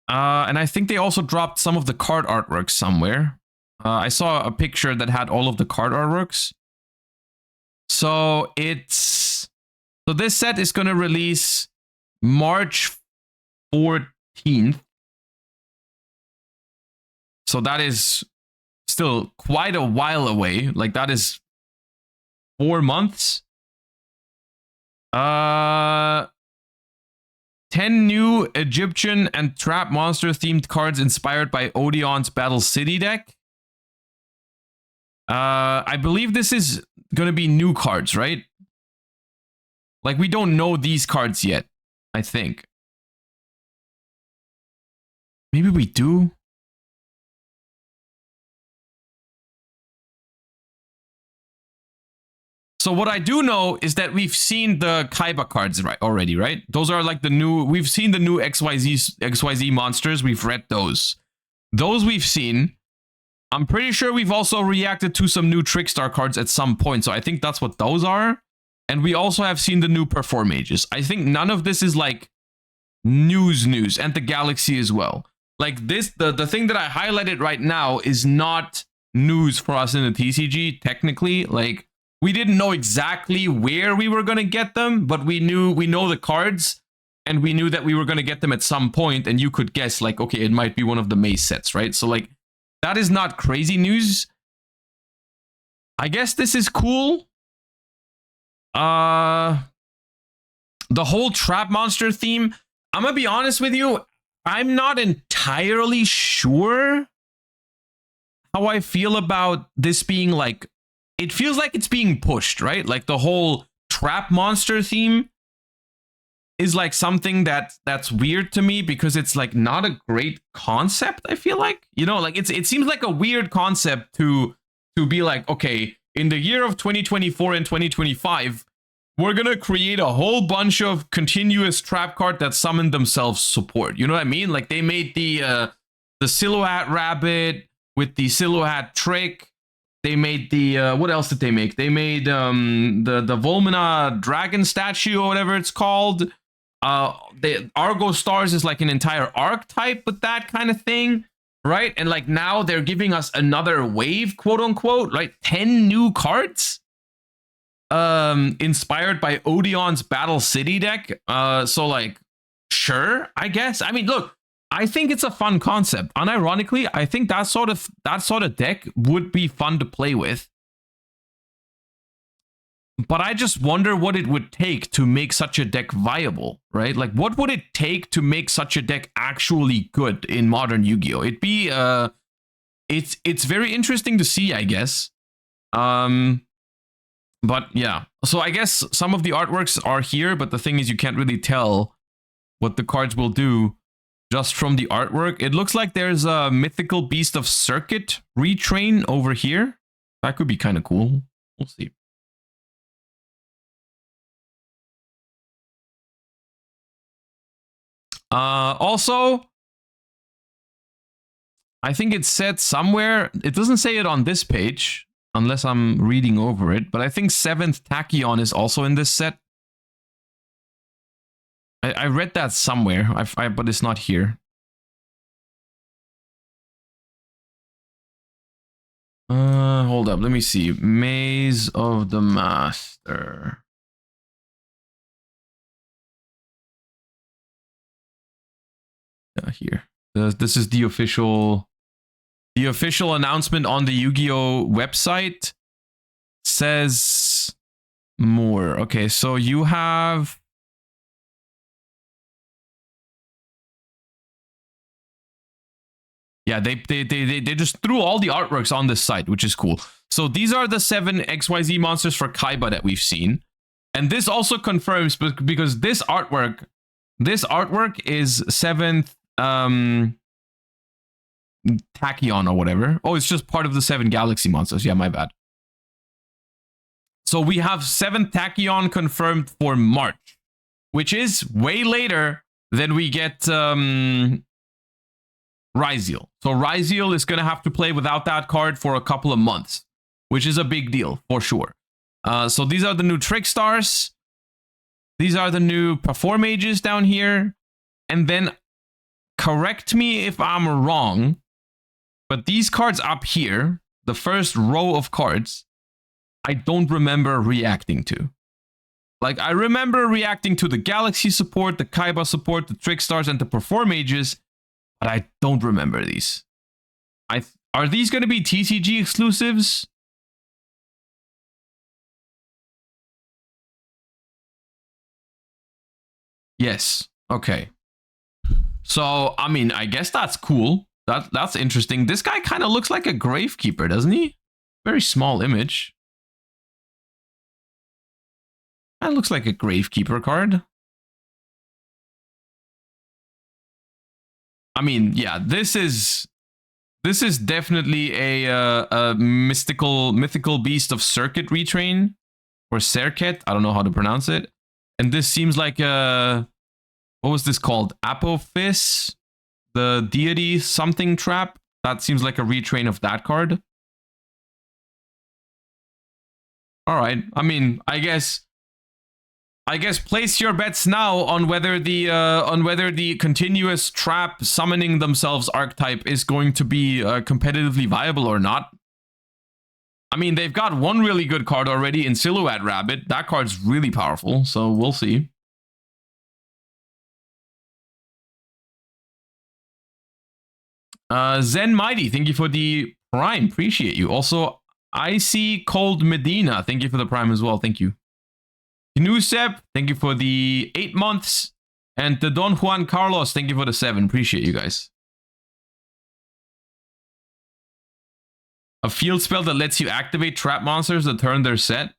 Speaker 1: And I think they also dropped some of the card artworks somewhere. I saw a picture that had all of the card artworks. So this set is going to release March 14th. So that is still quite a while away. Like that is 4 months. 10 new Egyptian and Trap Monster themed cards inspired by Odeon's Battle City deck. I believe this is going to be new cards, right? Like we don't know these cards yet, I think. Maybe we do. So what I do know is that we've seen the Kaiba cards already, right? Those are like the new... We've seen the new XYZ monsters. We've read those. Those we've seen. I'm pretty sure we've also reacted to some new Trickstar cards at some point. So I think that's what those are. And we also have seen the new Perform Mages. I think none of this is like news. And the Galaxy as well. Like this, the thing that I highlighted right now is not news for us in the TCG, technically. Like... We didn't know exactly where we were going to get them, but we know the cards, and we knew that we were going to get them at some point, and you could guess, like, okay, it might be one of the Maze sets, right? So, like, that is not crazy news. I guess this is cool. The whole Trap Monster theme, I'm going to be honest with you, I'm not entirely sure how I feel about this being, like, it feels like it's being pushed, right? Like the whole Trap Monster theme is like something that's weird to me because it's like not a great concept, I feel like. You know, like it seems like a weird concept to be like, okay, in the year of 2024 and 2025, we're going to create a whole bunch of continuous trap card that summon themselves support. You know what I mean? Like they made the Silhouette Rabbit with the Silhouette Trick. They made the, what else did they make? They made the Volmina Dragon statue or whatever it's called. The Argo Stars is like an entire archetype with that kind of thing, right? And like now they're giving us another wave, quote unquote, right? 10 new cards inspired by Odeon's Battle City deck. So like, sure, I guess. I mean, look, I think it's a fun concept. Unironically, I think that sort of deck would be fun to play with. But I just wonder what it would take to make such a deck viable, right? Like, what would it take to make such a deck actually good in modern Yu-Gi-Oh? It'd be it's very interesting to see, I guess. But yeah, so I guess some of the artworks are here, but the thing is, you can't really tell what the cards will do just from the artwork. It looks like there's a Mythical Beast of Circuit retrain over here. That could be kind of cool. We'll see. Also, I think it said somewhere, it doesn't say it on this page, unless I'm reading over it, but I think 7th Tachyon is also in this set. I read that somewhere, but it's not here. Hold up, let me see. Maze of the Master. Here. This is the official announcement on the Yu-Gi-Oh website. Says more. Okay, so you have yeah, they just threw all the artworks on this site, which is cool. So these are the 7 XYZ monsters for Kaiba that we've seen. And this also confirms, because this artwork is 7th Tachyon or whatever. Oh, it's just part of the 7 Galaxy monsters. Yeah, my bad. So we have 7th Tachyon confirmed for March, which is way later than we get Ryziel. So Ryziel is going to have to play without that card for a couple of months, which is a big deal for sure. So these are the new Trick Stars. These are the new Perform Mages down here. And then, correct me if I'm wrong, but these cards up here, the first row of cards, I don't remember reacting to. Like, I remember reacting to the Galaxy support, the Kaiba support, the Trick Stars, and the Perform Mages, but I don't remember these. Are these going to be TCG exclusives? Yes. Okay. So, I mean, I guess that's cool. That's interesting. This guy kind of looks like a Gravekeeper, doesn't he? Very small image. That looks like a Gravekeeper card. I mean, yeah, this is definitely a mythical beast of circuit retrain, or Serket. I don't know how to pronounce it. And this seems like a, what was this called? Apophis, the deity something trap. That seems like a retrain of that card. All right. I mean, I guess place your bets now on whether the continuous trap summoning themselves archetype is going to be competitively viable or not. I mean, they've got one really good card already in Silhouette Rabbit. That card's really powerful, so we'll see. Zen Mighty, thank you for the Prime. Appreciate you. Also, Icy Cold Medina, thank you for the Prime as well. Thank you. Knusep, thank you for the 8 months. And the Don Juan Carlos, thank you for the 7. Appreciate you guys. A field spell that lets you activate trap monsters that turn their set.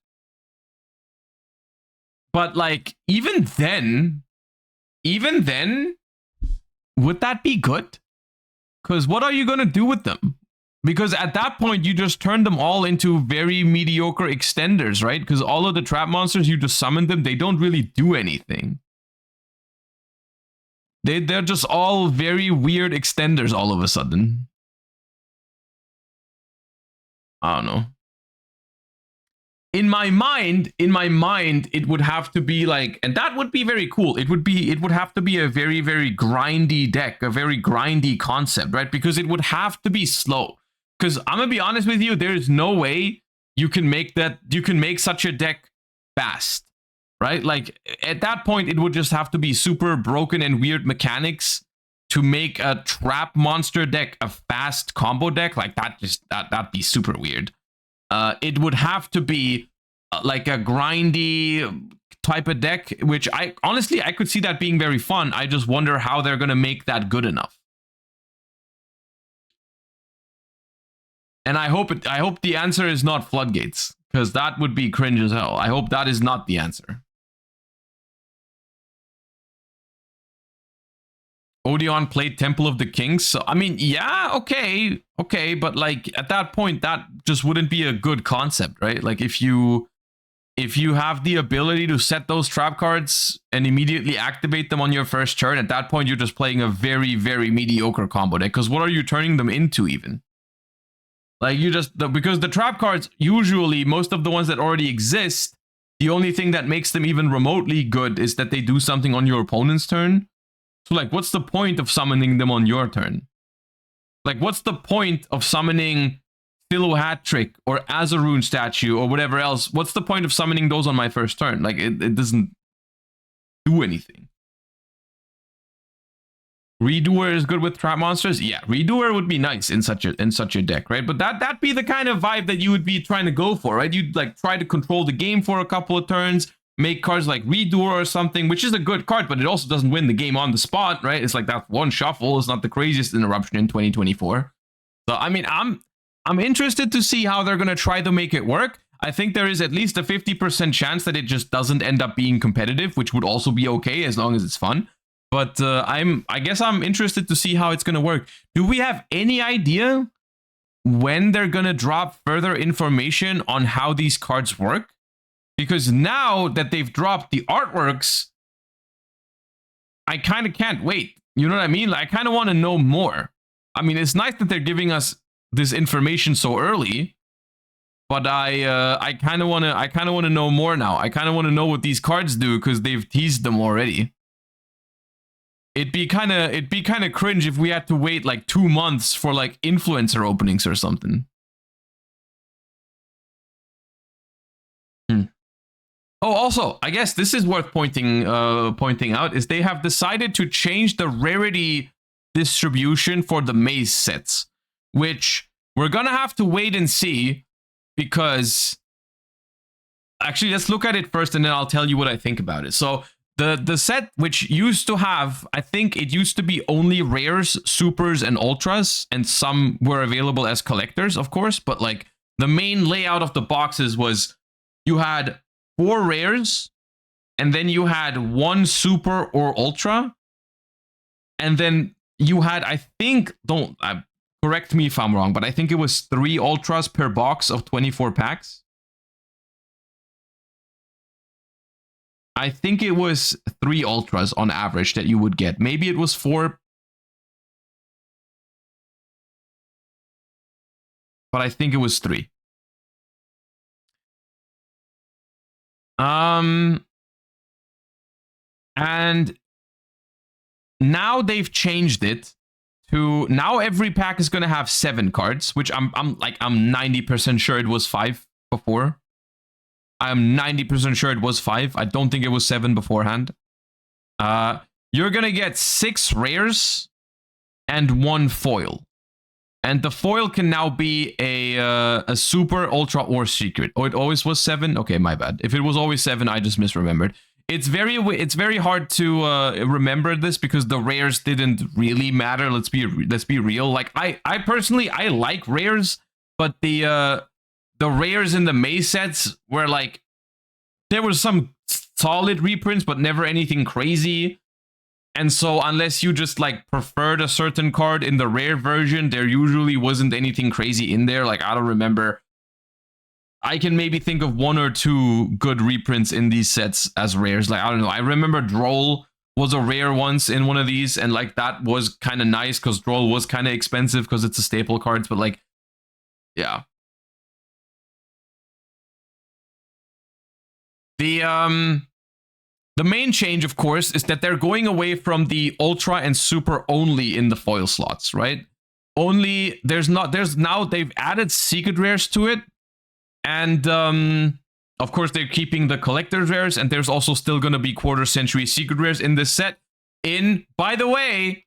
Speaker 1: But like, even then, would that be good? Because what are you going to do with them? Because at that point, you just turn them all into very mediocre extenders, right? Because all of the trap monsters, you just summon them, they don't really do anything. They're just all very weird extenders all of a sudden. I don't know. In my mind, it would have to be like, and that would be very cool. It would have to be a very, very grindy deck, a very grindy concept, right? Because it would have to be slow. Because I'm gonna be honest with you, there's no way you can make such a deck fast. right? Like at that point, it would just have to be super broken and weird mechanics to make a trap monster deck a fast combo deck. Like that'd be super weird. It would have to be like a grindy type of deck, which I could see that being very fun. I just wonder how they're gonna make that good enough. And I hope the answer is not floodgates, because that would be cringe as hell. I hope that is not the answer. Odeon played Temple of the Kings. So I mean, yeah, okay, but like at that point, that just wouldn't be a good concept, right? Like if you have the ability to set those trap cards and immediately activate them on your first turn, at that point you're just playing a very, very mediocre combo deck. Because what are you turning them into even? Like because the trap cards, usually most of the ones that already exist, the only thing that makes them even remotely good is that they do something on your opponent's turn. So like, what's the point of summoning them on your turn? Like, what's the point of summoning Philo Hat Trick or Azarune statue or whatever else? What's the point of summoning those on my first turn? Like, it doesn't do anything. Redoer is good with trap monsters. Yeah, Redoer would be nice in such a deck, right? But that'd be the kind of vibe that you would be trying to go for, right? You'd like try to control the game for a couple of turns, make cards like Redoer or something, which is a good card, but it also doesn't win the game on the spot, right? It's like that one shuffle is not the craziest interruption in 2024. So I mean, I'm interested to see how they're gonna try to make it work. I think there is at least a 50% chance that it just doesn't end up being competitive, which would also be okay as long as it's fun. But I guess I'm interested to see how it's gonna work. Do we have any idea when they're gonna drop further information on how these cards work? Because now that they've dropped the artworks, I kind of can't wait. You know what I mean? Like, I kind of want to know more. I mean, it's nice that they're giving us this information so early, but I kind of want to know more now. I kind of want to know what these cards do because they've teased them already. It'd be kind of cringe if we had to wait like 2 months for like influencer openings or something. Oh, also, I guess this is worth pointing out is they have decided to change the rarity distribution for the maze sets, which we're gonna have to wait and see, because actually let's look at it first and then I'll tell you what I think about it. So the set, which used to have, I think it used to be only rares, supers, and ultras, and some were available as collectors, of course, but like the main layout of the boxes was you had 4 rares, and then you had 1 super or ultra, and then you had, I think, correct me if I'm wrong, but I think it was 3 ultras per box of 24 packs. I think it was 3 ultras on average that you would get. Maybe it was 4. But I think it was 3. And now they've changed it to, now every pack is going to have 7 cards, which I'm 90% sure it was 5 before. I'm 90% sure it was 5. I don't think it was 7 beforehand. You're going to get 6 rares and 1 foil. And the foil can now be a super, ultra, or secret. Oh, it always was 7? Okay, my bad. If it was always 7, I just misremembered. It's very hard to remember this because the rares didn't really matter. Let's be real. Like I personally like rares, but the rares in the maze sets were like, there was some solid reprints, but never anything crazy. And so unless you just like preferred a certain card in the rare version, there usually wasn't anything crazy in there. Like, I don't remember. I can maybe think of 1 or 2 good reprints in these sets as rares. Like, I don't know. I remember Droll was a rare once in one of these, and like that was kind of nice because Droll was kind of expensive because it's a staple cards, but like, yeah. The main change, of course, is that they're going away from the ultra and super only in the foil slots, right? Only there's now they've added secret rares to it, and Of course, they're keeping the collector's rares, and there's also still going to be quarter-century secret rares in this set. By the way,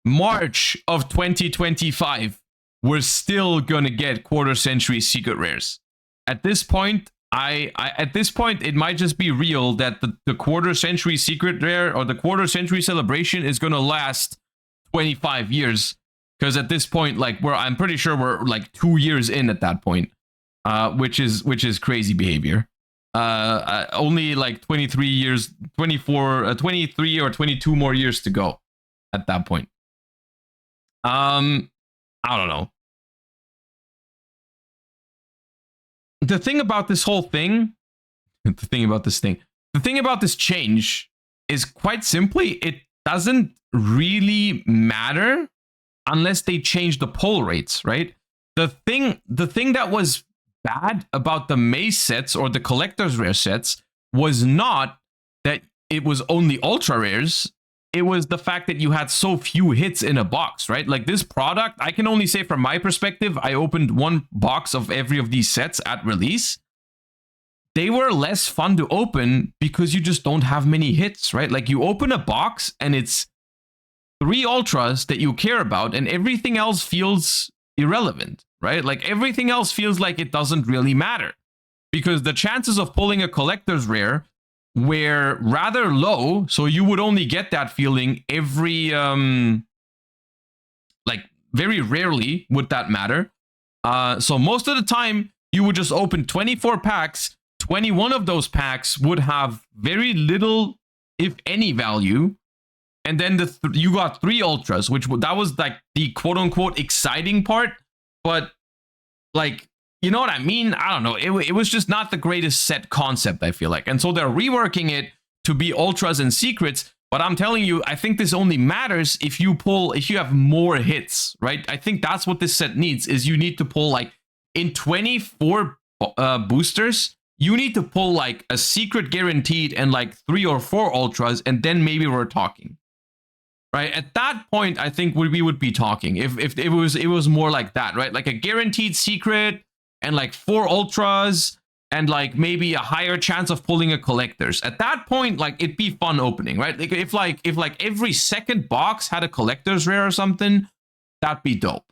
Speaker 1: March of 2025, we're still going to get quarter-century secret rares. At this point, at this point, it might just be real that the quarter-century secret rare or the quarter-century celebration is going to last 25 years. Because at this point, like, I'm pretty sure we're like 2 years in at that point. Which is crazy behavior. Only like 23 years, 23 or 22 more years to go at that point. I don't know. The thing about this whole thing, the thing about this change is quite simply, it doesn't really matter unless they change the pull rates, right? The thing that was bad about the maze sets or the collector's rare sets was not that it was only ultra rares. It was the fact that you had so few hits in a box, right? Like this product, I can only say from my perspective, I opened one box of every of these sets at release. They were less fun to open because you just don't have many hits, right? Like you open a box and it's 3 ultras that you care about and everything else feels irrelevant, right? Like everything else feels like it doesn't really matter because the chances of pulling a collector's rare were rather low, so you would only get that feeling every like very rarely would that matter. So most of the time you would just open 24 packs. 21 of those packs would have very little, if any, value. And then you got 3 ultras, which that was like the quote unquote exciting part. But like, you know what I mean? I don't know. It was just not the greatest set concept, I feel like. And so they're reworking it to be ultras and secrets. But I'm telling you, I think this only matters if you have more hits, right? I think that's what this set needs, is you need to pull like in 24 boosters, you need to pull like a secret guaranteed and like 3 or 4 ultras, and then maybe we're talking. Right? At that point, I think we would be talking if it was more like that, right? Like a guaranteed secret and like 4 ultras and like maybe a higher chance of pulling a collector's. At that point, like it'd be fun opening, right? Like if every second box had a collector's rare or something, that'd be dope.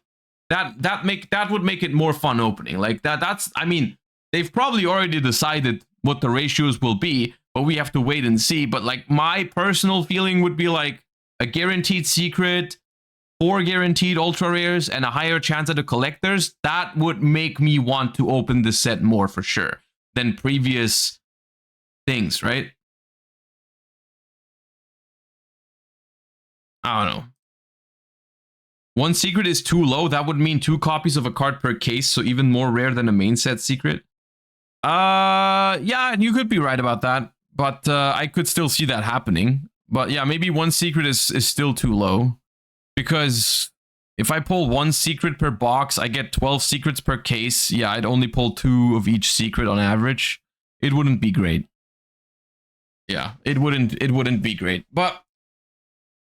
Speaker 1: That would make it more fun opening. Like that's I mean, they've probably already decided what the ratios will be, but we have to wait and see. But like my personal feeling would be like a guaranteed secret, 4 guaranteed ultra rares, and a higher chance at the collectors. That would make me want to open this set more for sure than previous things, right? I don't know. 1 secret is too low. That would mean 2 copies of a card per case, so even more rare than a main set secret. Yeah, you could be right about that, but I could still see that happening. But yeah, maybe 1 secret is still too low, because if I pull 1 secret per box, I get 12 secrets per case. Yeah, I'd only pull 2 of each secret on average. It wouldn't be great. Yeah, it wouldn't be great. But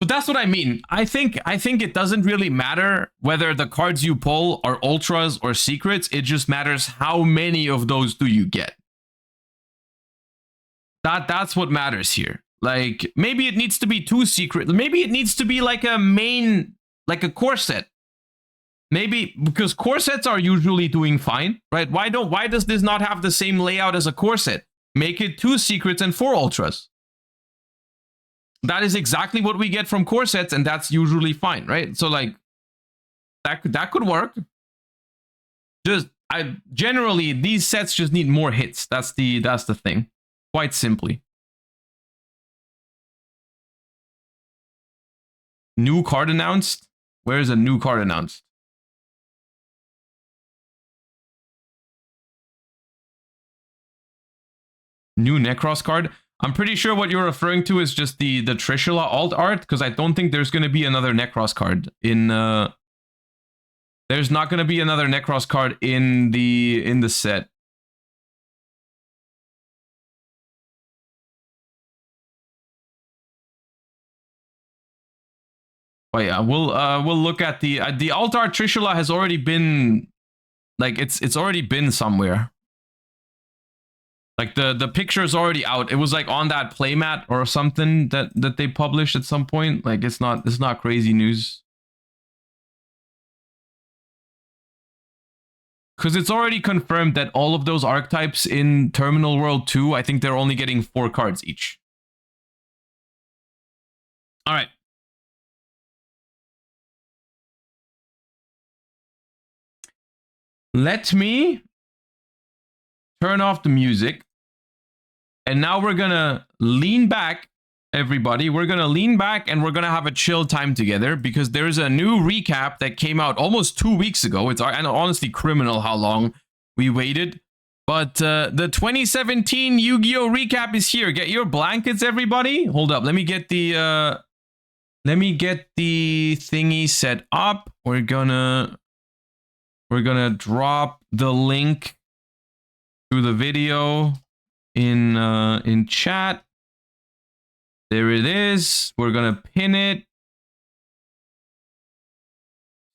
Speaker 1: that's what I mean. I think it doesn't really matter whether the cards you pull are ultras or secrets. It just matters how many of those do you get. That's what matters here. Like, maybe it needs to be 2 secret. Maybe it needs to be like a main, like a core set. Maybe because core sets are usually doing fine, right? Why does this not have the same layout as a core set? Make it 2 secrets and 4 ultras. That is exactly what we get from core sets, and that's usually fine, right? So like, that could work. Generally these sets just need more hits. That's the thing, quite simply. New card announced? Where is a new card announced? New Necros card? I'm pretty sure what you're referring to is just the Trishula alt art, because I don't think there's going to be another Necros card in there's not going to be another Necros card in the set. Oh yeah, we'll look at the alt art. Trishula has already been, like, it's already been somewhere. Like the picture is already out. It was like on that playmat or something that they published at some point. Like it's not crazy news. Because it's already confirmed that all of those archetypes in Terminal World 2, I think they're only getting 4 cards each. All right. Let me turn off the music. And now we're going to lean back, everybody. We're going to lean back and we're going to have a chill time together because there's a new recap that came out almost 2 weeks ago. It's honestly criminal how long we waited. But the 2017 Yu-Gi-Oh! Recap is here. Get your blankets, everybody. Hold up. Let me get the thingy set up. We're gonna drop the link to the video in chat. There it is. We're gonna pin it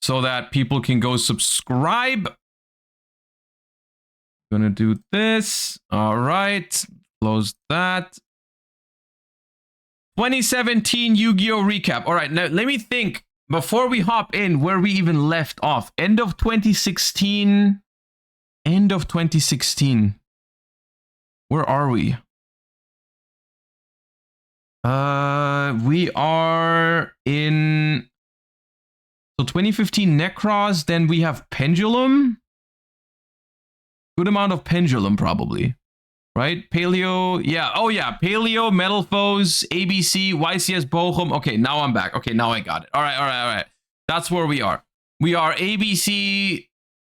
Speaker 1: so that people can go subscribe. Gonna do this. All right, close that. 2017 Yu-Gi-Oh! Recap. All right, now let me think before we hop in where we even left off. End of 2016. End of 2016. Where are we? We are in... So 2015 Necros, then we have Pendulum. Good amount of Pendulum, probably. Right? Paleo, yeah. Oh, yeah. Paleo, Metal Foes, ABC, YCS Bochum. Okay, now I'm back. Okay, now I got it. All right. That's where we are. We are ABC,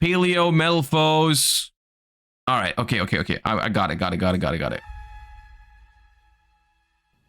Speaker 1: Paleo, Metal Foes. All right. Okay. I got it.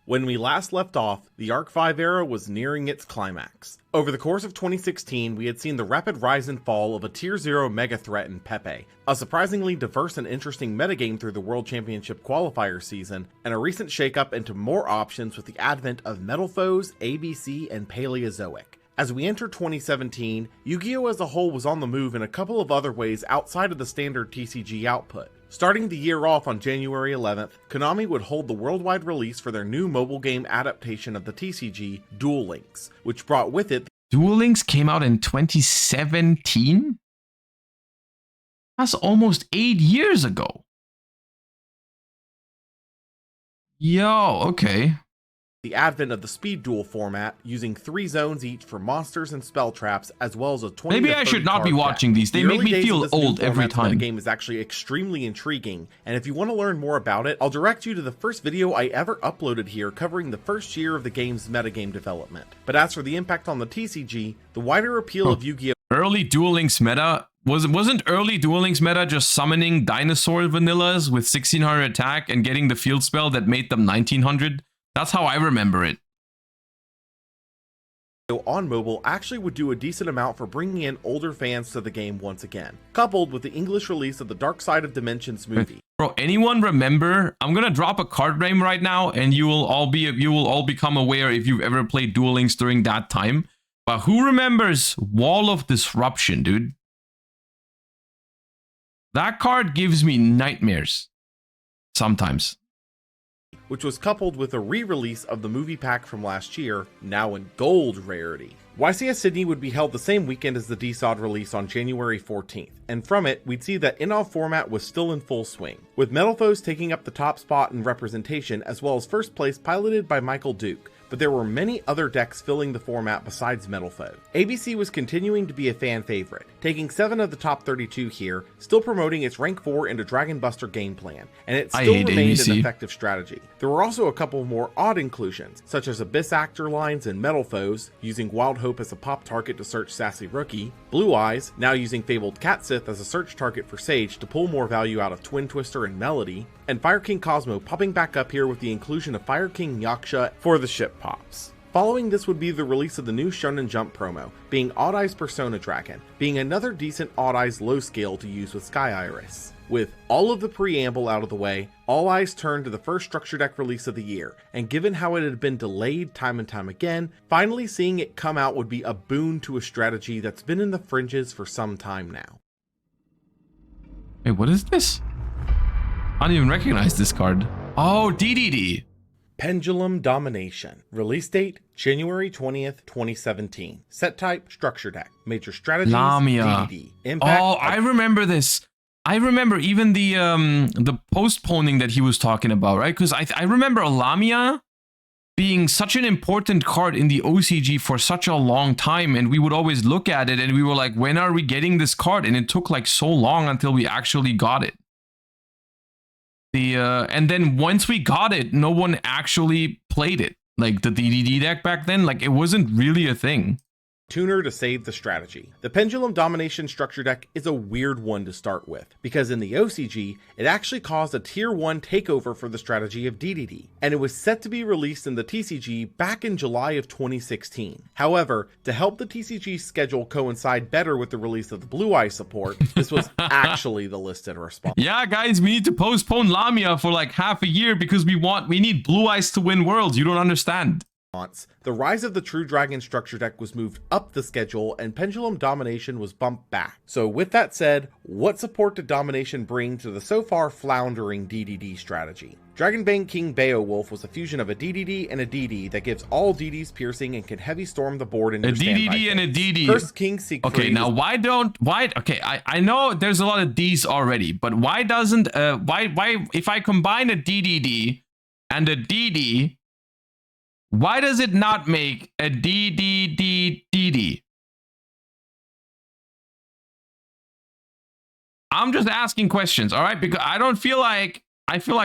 Speaker 2: When we last left off, the Arc 5 era was nearing its climax. Over the course of 2016, we had seen the rapid rise and fall of a Tier 0 mega threat in Pepe, a surprisingly diverse and interesting metagame through the World Championship qualifier season, and a recent shakeup into more options with the advent of Metal Foes, ABC, and Paleozoic. As we enter 2017, Yu-Gi-Oh! As a whole was on the move in a couple of other ways outside of the standard TCG output. Starting the year off on January 11th, Konami would hold the worldwide release for their new mobile game adaptation of the TCG, Duel Links, which brought with it...
Speaker 1: Duel Links came out in 2017? That's almost 8 years ago. Yo, okay.
Speaker 2: The advent of the speed duel format, using 3 zones each for monsters and spell traps, as well as a 20
Speaker 1: Maybe I should not be watching these. They make me feel old every time.
Speaker 2: The game is actually extremely intriguing, and if you want to learn more about it, I'll direct you to the first video I ever uploaded here covering the first year of the game's metagame development. But as for the impact on the TCG, the wider appeal of Yu-Gi-Oh!
Speaker 1: Early Duel Links meta wasn't early Duel Links meta just summoning dinosaur vanillas with 1600 attack and getting the field spell that made them 1900? That's how I remember it.
Speaker 2: On mobile actually would do a decent amount for bringing in older fans to the game once again, coupled with the English release of the Dark Side of Dimensions movie.
Speaker 1: Bro, anyone remember? I'm gonna drop a card name right now, and you will all become aware if you've ever played Duel Links during that time. But who remembers Wall of Disruption, dude? That card gives me nightmares sometimes.
Speaker 2: Which was coupled with a re-release of the movie pack from last year, now in gold rarity. YCS Sydney would be held the same weekend as the DSOD release on January 14th, and from it, we'd see that in-off format was still in full swing, with Metal Foes taking up the top spot in representation as well as first place piloted by Michael Duke, but there were many other decks filling the format besides Metal Foe. ABC was continuing to be a fan favorite, taking 7 of the top 32 here, still promoting its rank 4 into Dragon Buster game plan, and it still remained an effective strategy. There were also a couple more odd inclusions, such as Abyss Actor lines and Metal Foes, using Wild Hope as a pop target to search Sassy Rookie, Blue Eyes, now using Fabled Catsith as a search target for Sage to pull more value out of Twin Twister and Melody, and Fire King Cosmo popping back up here with the inclusion of Fire King Yaksha for the ship pops. Following this would be the release of the new Shonen Jump promo, being Odd Eyes Persona Dragon, being another decent Odd Eyes low scale to use with Sky Iris. With all of the preamble out of the way, all eyes turned to the first structure deck release of the year, and given how it had been delayed time and time again, finally seeing it come out would be a boon to a strategy that's been in the fringes for some time now.
Speaker 1: Wait, what is this? I don't even recognize this card. Oh, DDD.
Speaker 2: Pendulum Domination. Release date, January 20th, 2017. Set type, Structure Deck. Major strategies,
Speaker 1: Lamia.
Speaker 2: DDD. Impact.
Speaker 1: Oh, I remember this. I remember even the postponing that he was talking about, right? Because I remember Lamia being such an important card in the OCG for such a long time, and we would always look at it and we were like, when are we getting this card? And it took like so long until we actually got it. And then once we got it, no one actually played it. Like the DDD deck back then, like it wasn't really a thing.
Speaker 2: Tuner to save the strategy. The Pendulum Domination Structure Deck is a weird one to start with, because in the OCG, it actually caused a Tier 1 takeover for the strategy of DDD, and it was set to be released in the TCG back in July of 2016. However, to help the TCG schedule coincide better with the release of the Blue Eye support, this was actually the listed response.
Speaker 1: Yeah, guys, we need to postpone Lamia for like half a year because we need Blue Eyes to win Worlds. You don't understand.
Speaker 2: The Rise of the True Dragon structure deck was moved up the schedule and Pendulum Domination was bumped back. So with that said, what support did Domination bring to the so far floundering DDD strategy? Dragonbane King Beowulf was a fusion of a DDD and a DD that gives all DDs piercing and can heavy storm the board into
Speaker 1: a DDD and a DD.
Speaker 2: First King Siegfried.
Speaker 1: Okay, now okay, I know there's a lot of Ds already, but why doesn't why if I combine a DDD and a DD, why does it not make a DDD? I'm just asking questions, all right? Because I feel like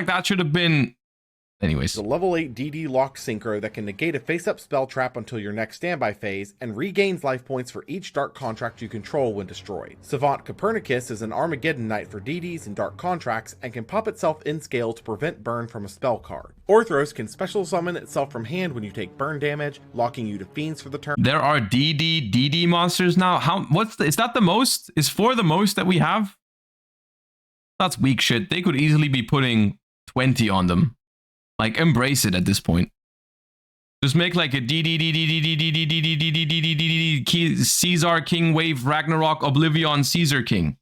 Speaker 1: that should have been. Anyways.
Speaker 2: The level 8 DD lock synchro that can negate a face-up spell trap until your next standby phase and regains life points for each dark contract you control when destroyed. Savant Copernicus is an Armageddon Knight for DDs and dark contracts and can pop itself in scale to prevent burn from a spell card. Orthros can special summon itself from hand when you take burn damage, locking you to fiends for the turn.
Speaker 1: There are DD monsters now. Is that the most? Is 4 the most that we have? That's weak shit. They could easily be putting 20 on them. Like, embrace it at this point. Just make like a Caesar King Wave Ragnarok Oblivion Caesar King.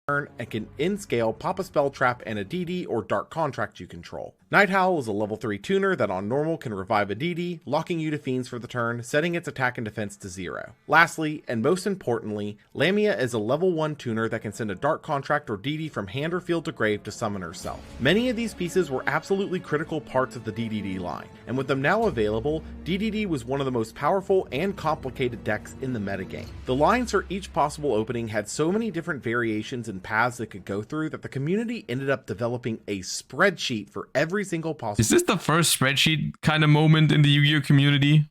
Speaker 2: And can in-scale pop a spell trap and a DD or dark contract you control. Night Howl is a level 3 tuner that on normal can revive a DD, locking you to fiends for the turn, setting its attack and defense to 0. Lastly, and most importantly, Lamia is a level 1 tuner that can send a dark contract or DD from hand or field to grave to summon herself. Many of these pieces were absolutely critical parts of the DDD line, and with them now available, DDD was one of the most powerful and complicated decks in the metagame. The lines for each possible opening had so many different variations and paths it could go through that the community ended up developing a spreadsheet for every single possible.
Speaker 1: Is this the first spreadsheet kind of moment in the Yu-Gi-Oh community?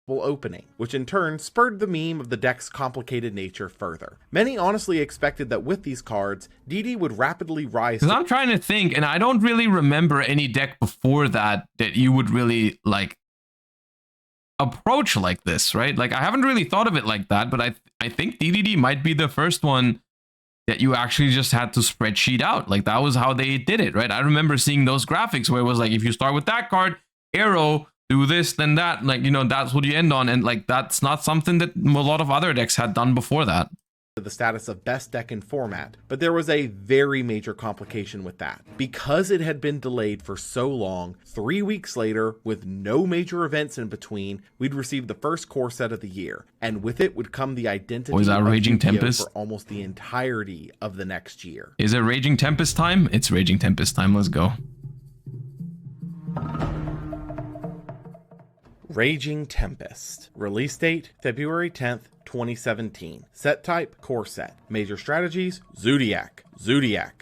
Speaker 2: Opening, which in turn spurred the meme of the deck's complicated nature further. Many honestly expected that with these cards, DD would rapidly rise.
Speaker 1: Because I'm trying to think, and I don't really remember any deck before that you would really like approach like this, right? Like, I haven't really thought of it like that, but I think DDD might be the first one that you actually just had to spreadsheet out. Like, that was how they did it, right? I remember seeing those graphics where it was like, if you start with that card, arrow, do this, then that, like, you know, that's what you end on. And like, that's not something that a lot of other decks had done before that.
Speaker 2: The status of best deck in format, but there was a very major complication with that. Because it had been delayed for so long, 3 weeks later, with no major events in between, we'd received the first core set of the year, and with it would come the identity
Speaker 1: is that
Speaker 2: of
Speaker 1: Raging
Speaker 2: Yu-Gi-Oh!
Speaker 1: Tempest?
Speaker 2: For almost the entirety of the next year.
Speaker 1: Is it Raging Tempest time? It's Raging Tempest time. Let's go.
Speaker 2: Raging Tempest. Release date, February 10th, 2017. Set type, core set. Major strategies, Zodiac. Impact,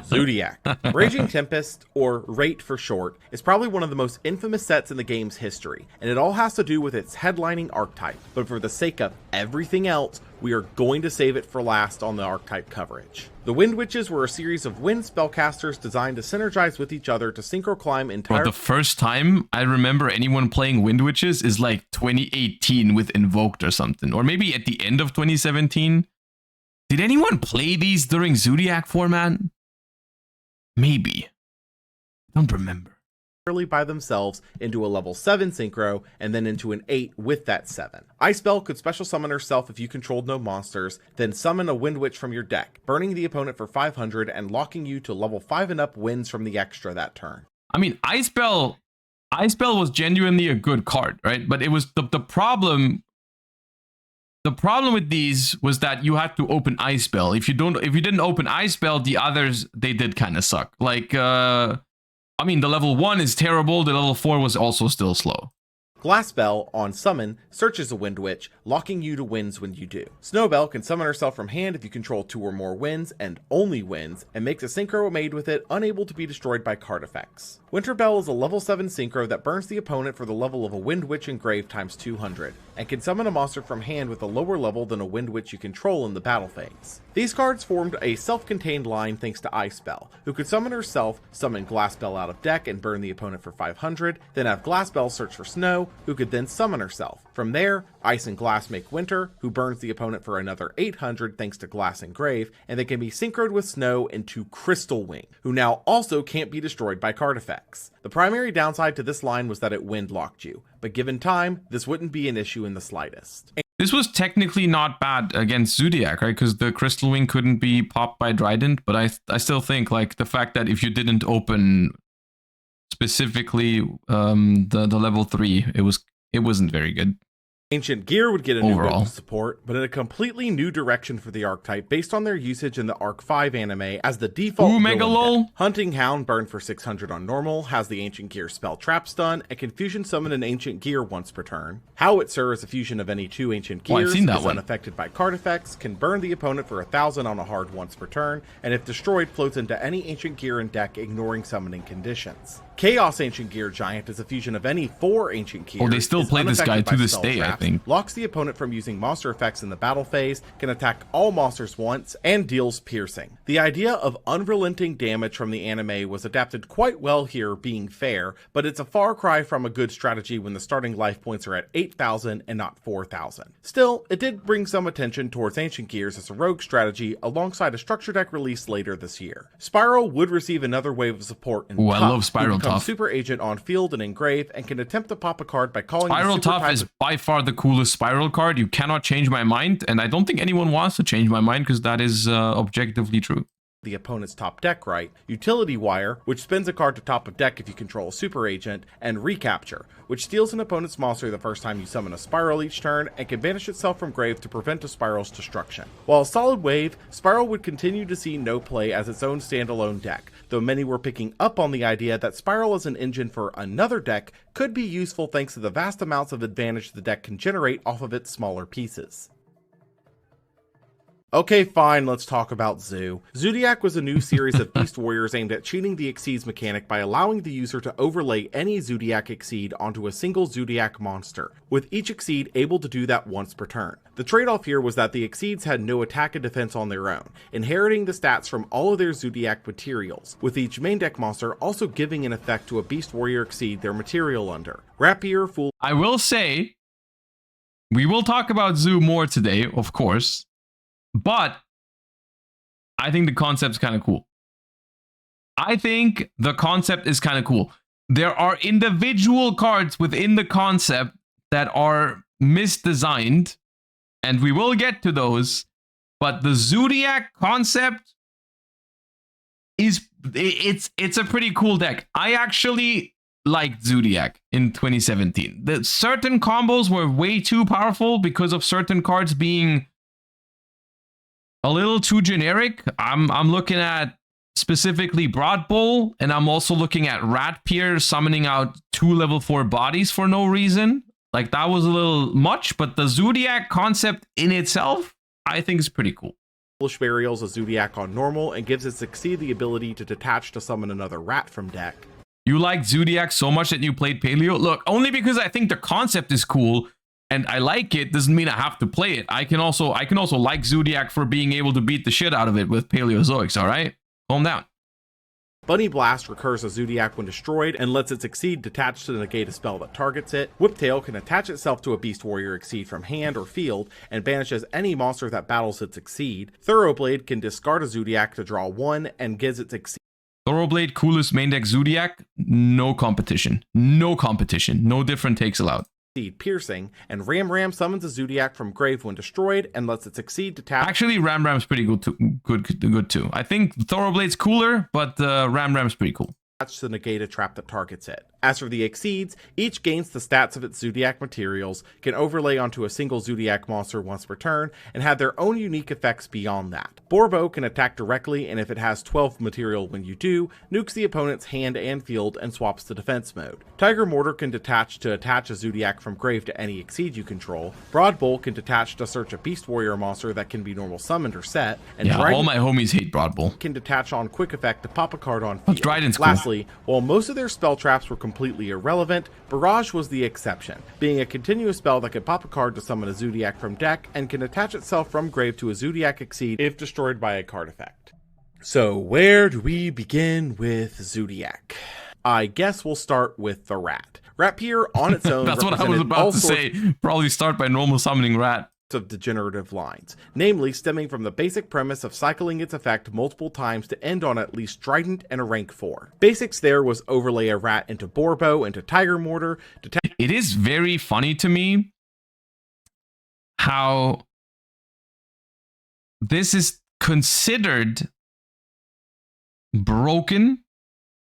Speaker 2: Zodiac. Raging Tempest, or Rate for short, is probably one of the most infamous sets in the game's history, and it all has to do with its headlining archetype, but for the sake of everything else, we are going to save it for last on the archetype coverage. The Wind Witches were a series of wind spellcasters designed to synergize with each other to synchro climb entire—
Speaker 1: But the first time I remember anyone playing Wind Witches is like 2018 with Invoked or something, or maybe at the end of 2017. Did anyone play these during Zodiac format? Maybe. I don't remember.
Speaker 2: by themselves into a level 7 synchro and then into an 8 with that 7. Ice Bell could special summon herself if you controlled no monsters, then summon a Wind Witch from your deck, burning the opponent for 500 and locking you to level 5 and up wins from the extra that turn.
Speaker 1: I mean, Ice Bell was genuinely a good card, right? But it was the problem. The problem with these was that you had to open Ice Bell. If you didn't open Ice Bell, the others, they did kind of suck. Like, I mean, the level 1 is terrible. The level 4 was also still slow.
Speaker 2: Glass Bell, on summon, searches a Wind Witch, locking you to wins when you do. Snowbell can summon herself from hand if you control 2 or more winds, and only wins, and makes a synchro made with it unable to be destroyed by card effects. Winterbell is a level 7 synchro that burns the opponent for the level of a Wind Witch engraved times 200, and can summon a monster from hand with a lower level than a Wind Witch you control in the battle phase. These cards formed a self-contained line thanks to Ice Bell, who could summon herself, summon Glass Bell out of deck and burn the opponent for 500, then have Glass Bell search for Snow, who could then summon herself. From there, Ice and Glass make Winter, who burns the opponent for another 800 thanks to Glass Engrave, and they can be synchroed with Snow into Crystal Wing, who now also can't be destroyed by card effects. The primary downside to this line was that it wind locked you, but given time, this wouldn't be an issue in the slightest.
Speaker 1: This was technically not bad against Zodiac, right? Because the Crystal Wing couldn't be popped by Trident, but I still think like the fact that if you didn't open specifically the level 3, it wasn't very good.
Speaker 2: Ancient Gear would get a new
Speaker 1: overall
Speaker 2: wave of support, but in a completely new direction for the archetype based on their usage in the Arc 5 anime as the default
Speaker 1: Megalol.
Speaker 2: deck. Hunting Hound, burned for 600 on normal, has the Ancient Gear spell Trap Stun, and can fusion summon an Ancient Gear once per turn. Howitzer is a fusion of any 2 Ancient Gears,
Speaker 1: I've seen that
Speaker 2: is
Speaker 1: one.
Speaker 2: unaffected by card effects, can burn the opponent for 1000 on a hard once per turn, and if destroyed floats into any Ancient Gear in deck ignoring summoning conditions. Chaos Ancient Gear Giant is a fusion of any 4 Ancient Gears.
Speaker 1: Oh, they still play this guy to this day, I think.
Speaker 2: Locks the opponent from using monster effects in the battle phase, can attack all monsters once, and deals piercing. The idea of unrelenting damage from the anime was adapted quite well here, being fair, but it's a far cry from a good strategy when the starting life points are at 8,000 and not 4,000. Still, it did bring some attention towards Ancient Gears as a rogue strategy alongside a structure deck release later this year. Spiral would receive another wave of support in
Speaker 1: I love Spiral Tough.
Speaker 2: Super Agent on field and engrave, and can attempt to pop a card by calling
Speaker 1: Spiral Tough is by far the coolest Spiral card. You cannot change my mind, and I don't think anyone wants to change my mind because that is objectively true.
Speaker 2: The opponent's top deck right, Utility Wire, which spins a card to top of deck if you control a Super Agent, and Recapture, which steals an opponent's monster the first time you summon a Spiral each turn and can banish itself from grave to prevent a Spiral's destruction. While a solid wave, Spiral would continue to see no play as its own standalone deck, though many were picking up on the idea that Spiral as an engine for another deck could be useful thanks to the vast amounts of advantage the deck can generate off of its smaller pieces. Okay, fine, let's talk about Zoo. Zodiac was a new series of Beast Warriors aimed at cheating the Exceeds mechanic by allowing the user to overlay any Zodiac Exceed onto a single Zodiac monster, with each Exceed able to do that once per turn. The trade-off here was that the Exceeds had no attack and defense on their own, inheriting the stats from all of their Zodiac materials, with each main deck monster also giving an effect to a Beast Warrior Exceed their material under. Rapier, Fool...
Speaker 1: I will say, we will talk about Zoo more today, of course. But I think the concept's kind of cool. I think the concept is kind of cool. There are individual cards within the concept that are misdesigned, and we will get to those. But the Zodiac concept is it's a pretty cool deck. I actually liked Zodiac in 2017. The certain combos were way too powerful because of certain cards being a little too generic. I'm looking at specifically Broad Bull, and I'm also looking at Ratpier summoning out 2 level 4 bodies for no reason. Like, that was a little much, but the Zodiac concept in itself, I think is pretty cool.
Speaker 2: Burial's a Zodiac on normal and gives its Exceed the ability to detach to summon another rat from deck.
Speaker 1: You liked Zodiac so much that you played Paleo? Look, only because I think the concept is cool and I like it doesn't mean I have to play it. I can also like Zodiac for being able to beat the shit out of it with Paleozoics, all right? Calm down.
Speaker 2: Bunny Blast recurs a Zodiac when destroyed and lets its Exceed detach to negate a spell that targets it. Whiptail can attach itself to a Beast Warrior Exceed from hand or field and banishes any monster that battles its Exceed. Thoroughblade can discard a Zodiac to draw 1 and gives its Exceed
Speaker 1: Thoroughblade, coolest main deck Zodiac, no competition. No competition. No different takes allowed.
Speaker 2: Piercing, and Ram summons a Zodiac from grave when destroyed and lets it succeed to tap.
Speaker 1: Actually, Ram's pretty good too. Good too. I think Thoroughblade's cooler, but Ram's pretty cool.
Speaker 2: To negate a trap that targets it. As for the Exceeds, each gains the stats of its Zodiac materials, can overlay onto a single Zodiac monster once per turn, and have their own unique effects beyond that. Borbo can attack directly, and if it has 12 material when you do, nukes the opponent's hand and field and swaps to defense mode. Tiger Mortar can detach to attach a Zodiac from grave to any Exceed you control. Broad Bull can detach to search a Beast Warrior monster that can be normal summoned or set, and
Speaker 1: yeah,
Speaker 2: Dryden
Speaker 1: all my homies hate Broad Bull.
Speaker 2: Can detach on quick effect to pop a card on field.
Speaker 1: Dryden's cool.
Speaker 2: Lastly, while most of their spell traps were completely irrelevant, Barrage was the exception, being a continuous spell that can pop a card to summon a Zodiac from deck and can attach itself from grave to a Zodiac Exceed if destroyed by a card effect. So where do we begin with Zodiac? I guess we'll start with the Rat. Rapier on its own
Speaker 1: That's what I was about to say. Probably start by normal summoning Rat.
Speaker 2: Of degenerative lines, namely stemming from the basic premise of cycling its effect multiple times to end on at least Trident and a rank 4. Basics there was overlay a Rat into Borbo, into Tiger Mortar.
Speaker 1: It is very funny to me how this is considered broken,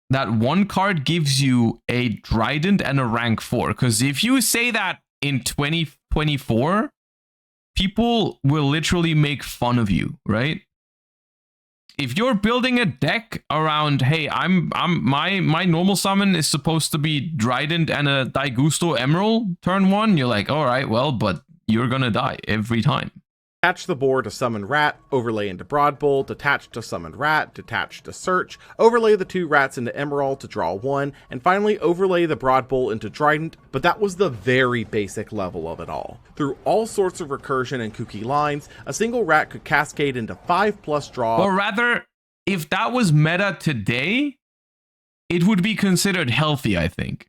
Speaker 1: that one card gives you a Trident and a rank 4. Because if you say that in 2024, people will literally make fun of you, right? If you're building a deck around, hey, my normal summon is supposed to be Trident and a Daigusto Emerald turn 1, you're like, all right, well, but you're gonna die every time.
Speaker 2: Detach the board to summon Rat, overlay into Broad Bull, detach to summon Rat, detach to search, overlay the 2 Rats into Emerald to draw 1, and finally overlay the Broad Bull into Trident, but that was the very basic level of it all. Through all sorts of recursion and kooky lines, a single Rat could cascade into 5+ draw.
Speaker 1: Or rather, if that was meta today, it would be considered healthy, I think.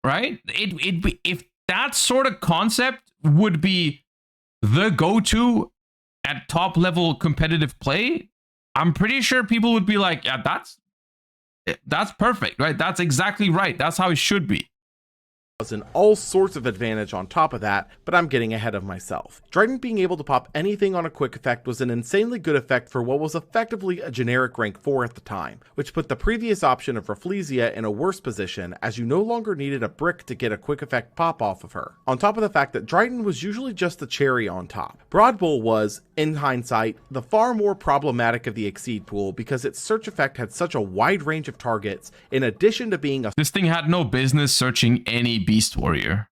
Speaker 1: Right? If that sort of concept would be the go-to at top level competitive play, I'm pretty sure people would be like, yeah, that's perfect, right? That's exactly right. That's how it should be.
Speaker 2: And all sorts of advantage on top of that, but I'm getting ahead of myself. Trident being able to pop anything on a quick effect was an insanely good effect for what was effectively a generic rank 4 at the time, which put the previous option of Rafflesia in a worse position as you no longer needed a brick to get a quick effect pop off of her. On top of the fact that Trident was usually just the cherry on top. Broad Bull was, in hindsight, the far more problematic of the Exceed pool because its search effect had such a wide range of targets, in addition to being a...
Speaker 1: This thing had no business searching any Beast Warrior.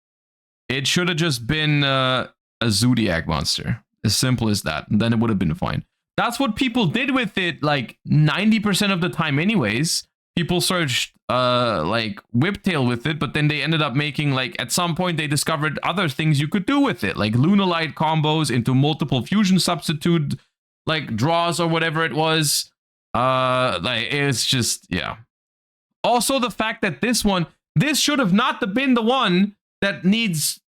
Speaker 1: It should have just been a Zodiac monster. As simple as that. And then it would have been fine. That's what people did with it like 90% of the time anyways. People searched like Whiptail with it, but then they ended up making, like, at some point they discovered other things you could do with it, like Lunalight combos into multiple fusion substitute like draws or whatever it was. Like, it's just, yeah. Also the fact that this should have not been the one that needs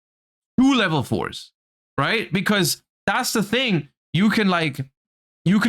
Speaker 1: 2 level 4s, right? Because that's the thing. You can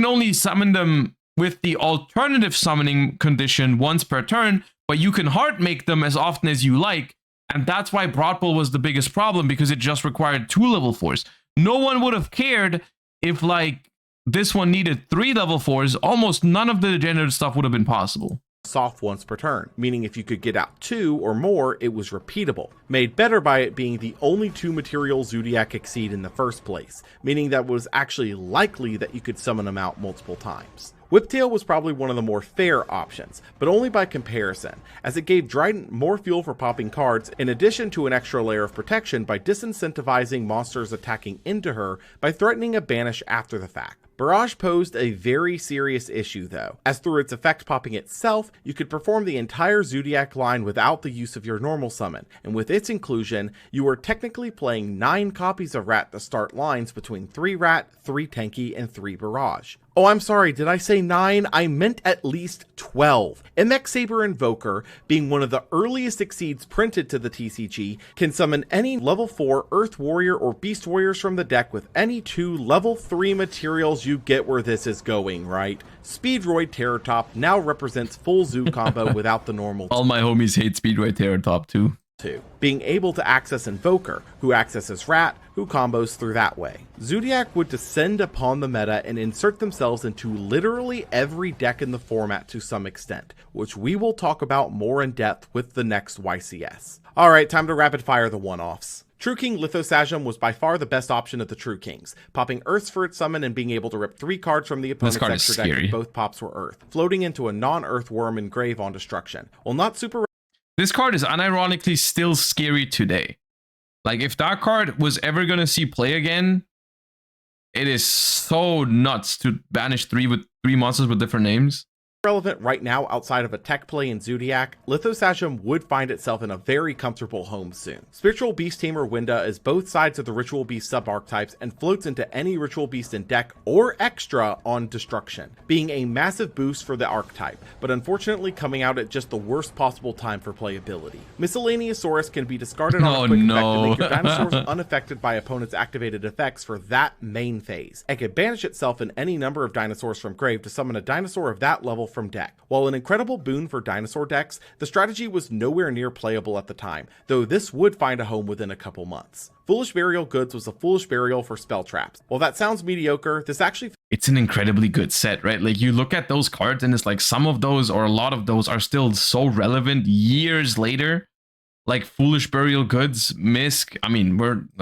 Speaker 1: only summon them with the alternative summoning condition once per turn, but you can hard make them as often as you like. And that's why Broad Bull was the biggest problem, because it just required 2 level 4s. No one would have cared if, like, this one needed 3 level 4s. Almost none of the degenerate stuff would have been possible.
Speaker 2: Soft once per turn, meaning if you could get out 2 or more, it was repeatable, made better by it being the only 2 material Zodiac Exceed in the first place, meaning that it was actually likely that you could summon them out multiple times. Whiptail was probably one of the more fair options, but only by comparison, as it gave Trident more fuel for popping cards in addition to an extra layer of protection by disincentivizing monsters attacking into her by threatening a banish after the fact. Barrage posed a very serious issue though, as through its effect popping itself, you could perform the entire Zodiac line without the use of your normal summon, and with its inclusion, you were technically playing 9 copies of Rat to start lines between 3 Rat, 3 Tanky, and 3 Barrage. Oh, I'm sorry, did I say 9? I meant at least 12. MX Saber Invoker, being one of the earliest Exceeds printed to the TCG, can summon any level 4 Earth Warrior or Beast Warriors from the deck with any 2 level 3 materials. You get where this is going, right? Speedroid Terratop now represents full zoo combo without the normal.
Speaker 1: All my homies hate Speedroid Terratop too.
Speaker 2: Being able to access Invoker, who accesses Rat, who combos through that way. Zodiac would descend upon the meta and insert themselves into literally every deck in the format to some extent, which we will talk about more in depth with the next YCS. Alright, time to rapid fire the one-offs. True King Lithosagem was by far the best option of the True Kings, popping Earths for its summon and being able to rip 3 cards from the opponent's extra deck if both pops were Earth, floating into a non-Earth Worm Engrave on destruction. While not super.
Speaker 1: This card is unironically still scary today. Like, if that card was ever going to see play again, it is so nuts to banish 3 monsters with different names.
Speaker 2: Relevant right now outside of a tech play in Zodiac, Lithosagem would find itself in a very comfortable home soon. Spiritual Beast Tamer Winda is both sides of the Ritual Beast sub-archetypes and floats into any Ritual Beast in deck or extra on destruction, being a massive boost for the archetype, but unfortunately coming out at just the worst possible time for playability. Miscellaneousaurus can be discarded on a quick effect to make your dinosaurs unaffected by opponent's activated effects for that main phase, and can banish itself in any number of dinosaurs from grave to summon a dinosaur of that level from deck. While an incredible boon for dinosaur decks, the strategy was nowhere near playable at the time, though this would find a home within a couple months. Foolish Burial Goods was a foolish burial for spell traps. While that sounds mediocre, this actually...
Speaker 1: It's an incredibly good set, right? Like, you look at those cards and it's like some of those or a lot of those are still so relevant years later. Like Foolish Burial Goods, Misk. I mean,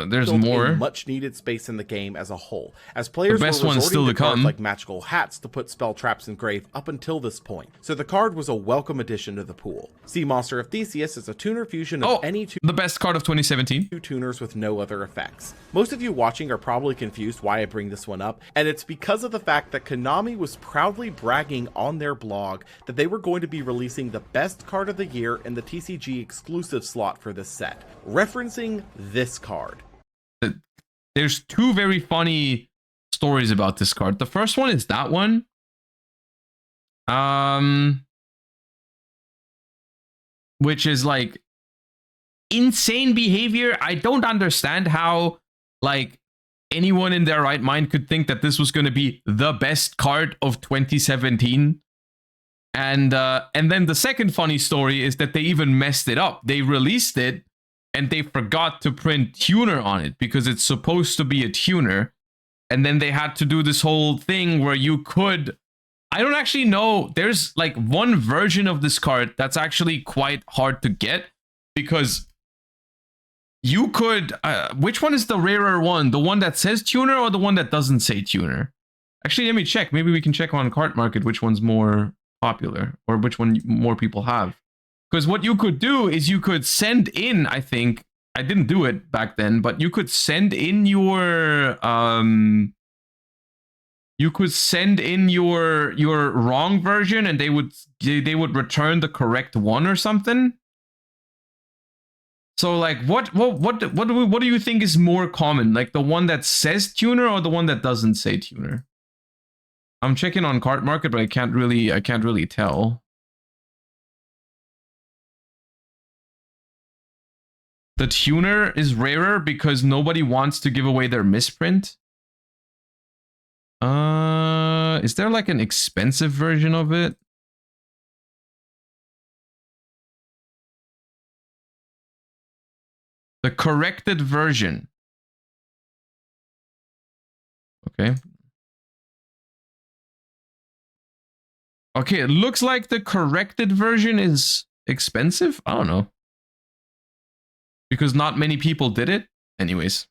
Speaker 1: there's more.
Speaker 2: Much needed space in the game as a whole, as players
Speaker 1: the best
Speaker 2: were
Speaker 1: one's still
Speaker 2: resorting
Speaker 1: to
Speaker 2: to cards
Speaker 1: come.
Speaker 2: like Magical Hats to put spell traps in grave up until this point. So the card was a welcome addition to the pool. Sea Monster of Theseus is a tuner fusion of any two.
Speaker 1: The best card of 2017.
Speaker 2: Two tuners with no other effects. Most of you watching are probably confused why I bring this one up, and it's because of the fact that Konami was proudly bragging on their blog that they were going to be releasing the best card of the year in the TCG exclusive slot for this set, referencing this card.
Speaker 1: There's 2 very funny stories about this card. The first one is that one. Which is like insane behavior. I don't understand how like anyone in their right mind could think that this was going to be the best card of 2017. And then the second funny story is that they even messed it up. They released it and they forgot to print tuner on it because it's supposed to be a tuner. And then they had to do this whole thing where you could, I don't actually know. There's like one version of this card that's actually quite hard to get because you could, which one is the rarer one? The one that says tuner or the one that doesn't say tuner? Actually, let me check. Maybe we can check on Card Market which one's more popular or which one more people have. Because what you could do is you could send in, I think, I didn't do it back then, but you could send in your wrong version and they would return the correct one or something. So like what do you think is more common? Like the one that says tuner or the one that doesn't say tuner? I'm checking on Card Market, but I can't really tell. The tuner is rarer because nobody wants to give away their misprint. Is there like an expensive version of it? The corrected version. Okay. Okay, it looks like the corrected version is expensive. I don't know. Because not many people did it. Anyways.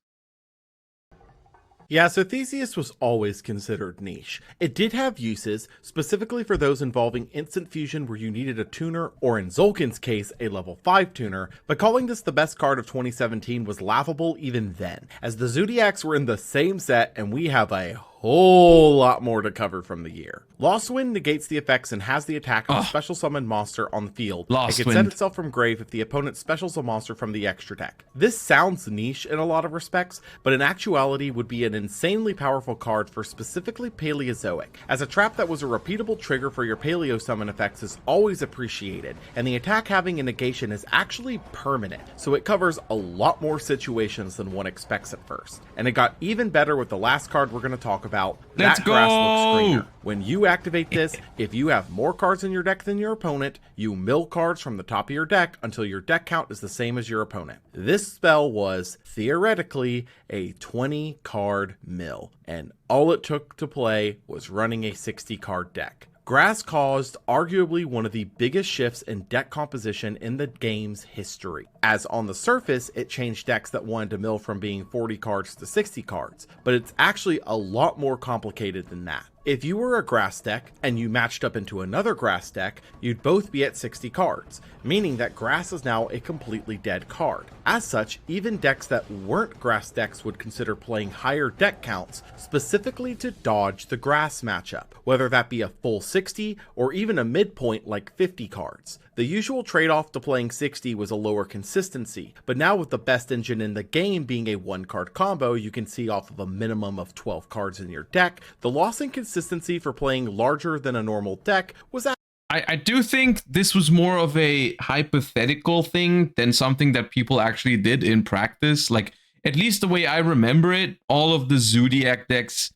Speaker 2: Yeah, so Theseus was always considered niche. It did have uses, specifically for those involving instant fusion where you needed a tuner, or in Zolkin's case, a level 5 tuner, but calling this the best card of 2017 was laughable even then, as the Zodiacs were in the same set and we have a whole lot more to cover from the year. Lost Wind negates the effects and has the attack of a special summoned monster on the field.
Speaker 1: Lost
Speaker 2: It can
Speaker 1: Wind.
Speaker 2: set itself from grave if the opponent specials a monster from the extra deck. This sounds niche in a lot of respects, but in actuality would be an insanely powerful card for specifically Paleozoic, as a trap that was a repeatable trigger for your Paleo summon effects is always appreciated, and the attack having a negation is actually permanent, so it covers a lot more situations than one expects at first. And it got even better with the last card we're going to talk about.
Speaker 1: Let's
Speaker 2: That Grass
Speaker 1: go!
Speaker 2: Looks Greener. When you activate this, if you have more cards in your deck than your opponent, you mill cards from the top of your deck until your deck count is the same as your opponent. This spell was, theoretically, a 20 card mill, and all it took to play was running a 60 card deck. Grass caused arguably one of the biggest shifts in deck composition in the game's history, as on the surface it changed decks that wanted to mill from being 40 cards to 60 cards, but it's actually a lot more complicated than that. If you were a grass deck and you matched up into another grass deck, you'd both be at 60 cards, meaning that grass is now a completely dead card. As such, even decks that weren't grass decks would consider playing higher deck counts specifically to dodge the grass matchup, whether that be a full 60 or even a midpoint like 50 cards. The usual trade-off to playing 60 was a lower consistency, but now with the best engine in the game being a 1-card combo you can see off of a minimum of 12 cards in your deck, the loss in consistency for playing larger than a normal deck was
Speaker 1: I do think this was more of a hypothetical thing than something that people actually did in practice. Like, at least the way I remember it, all of the Zodiac decks,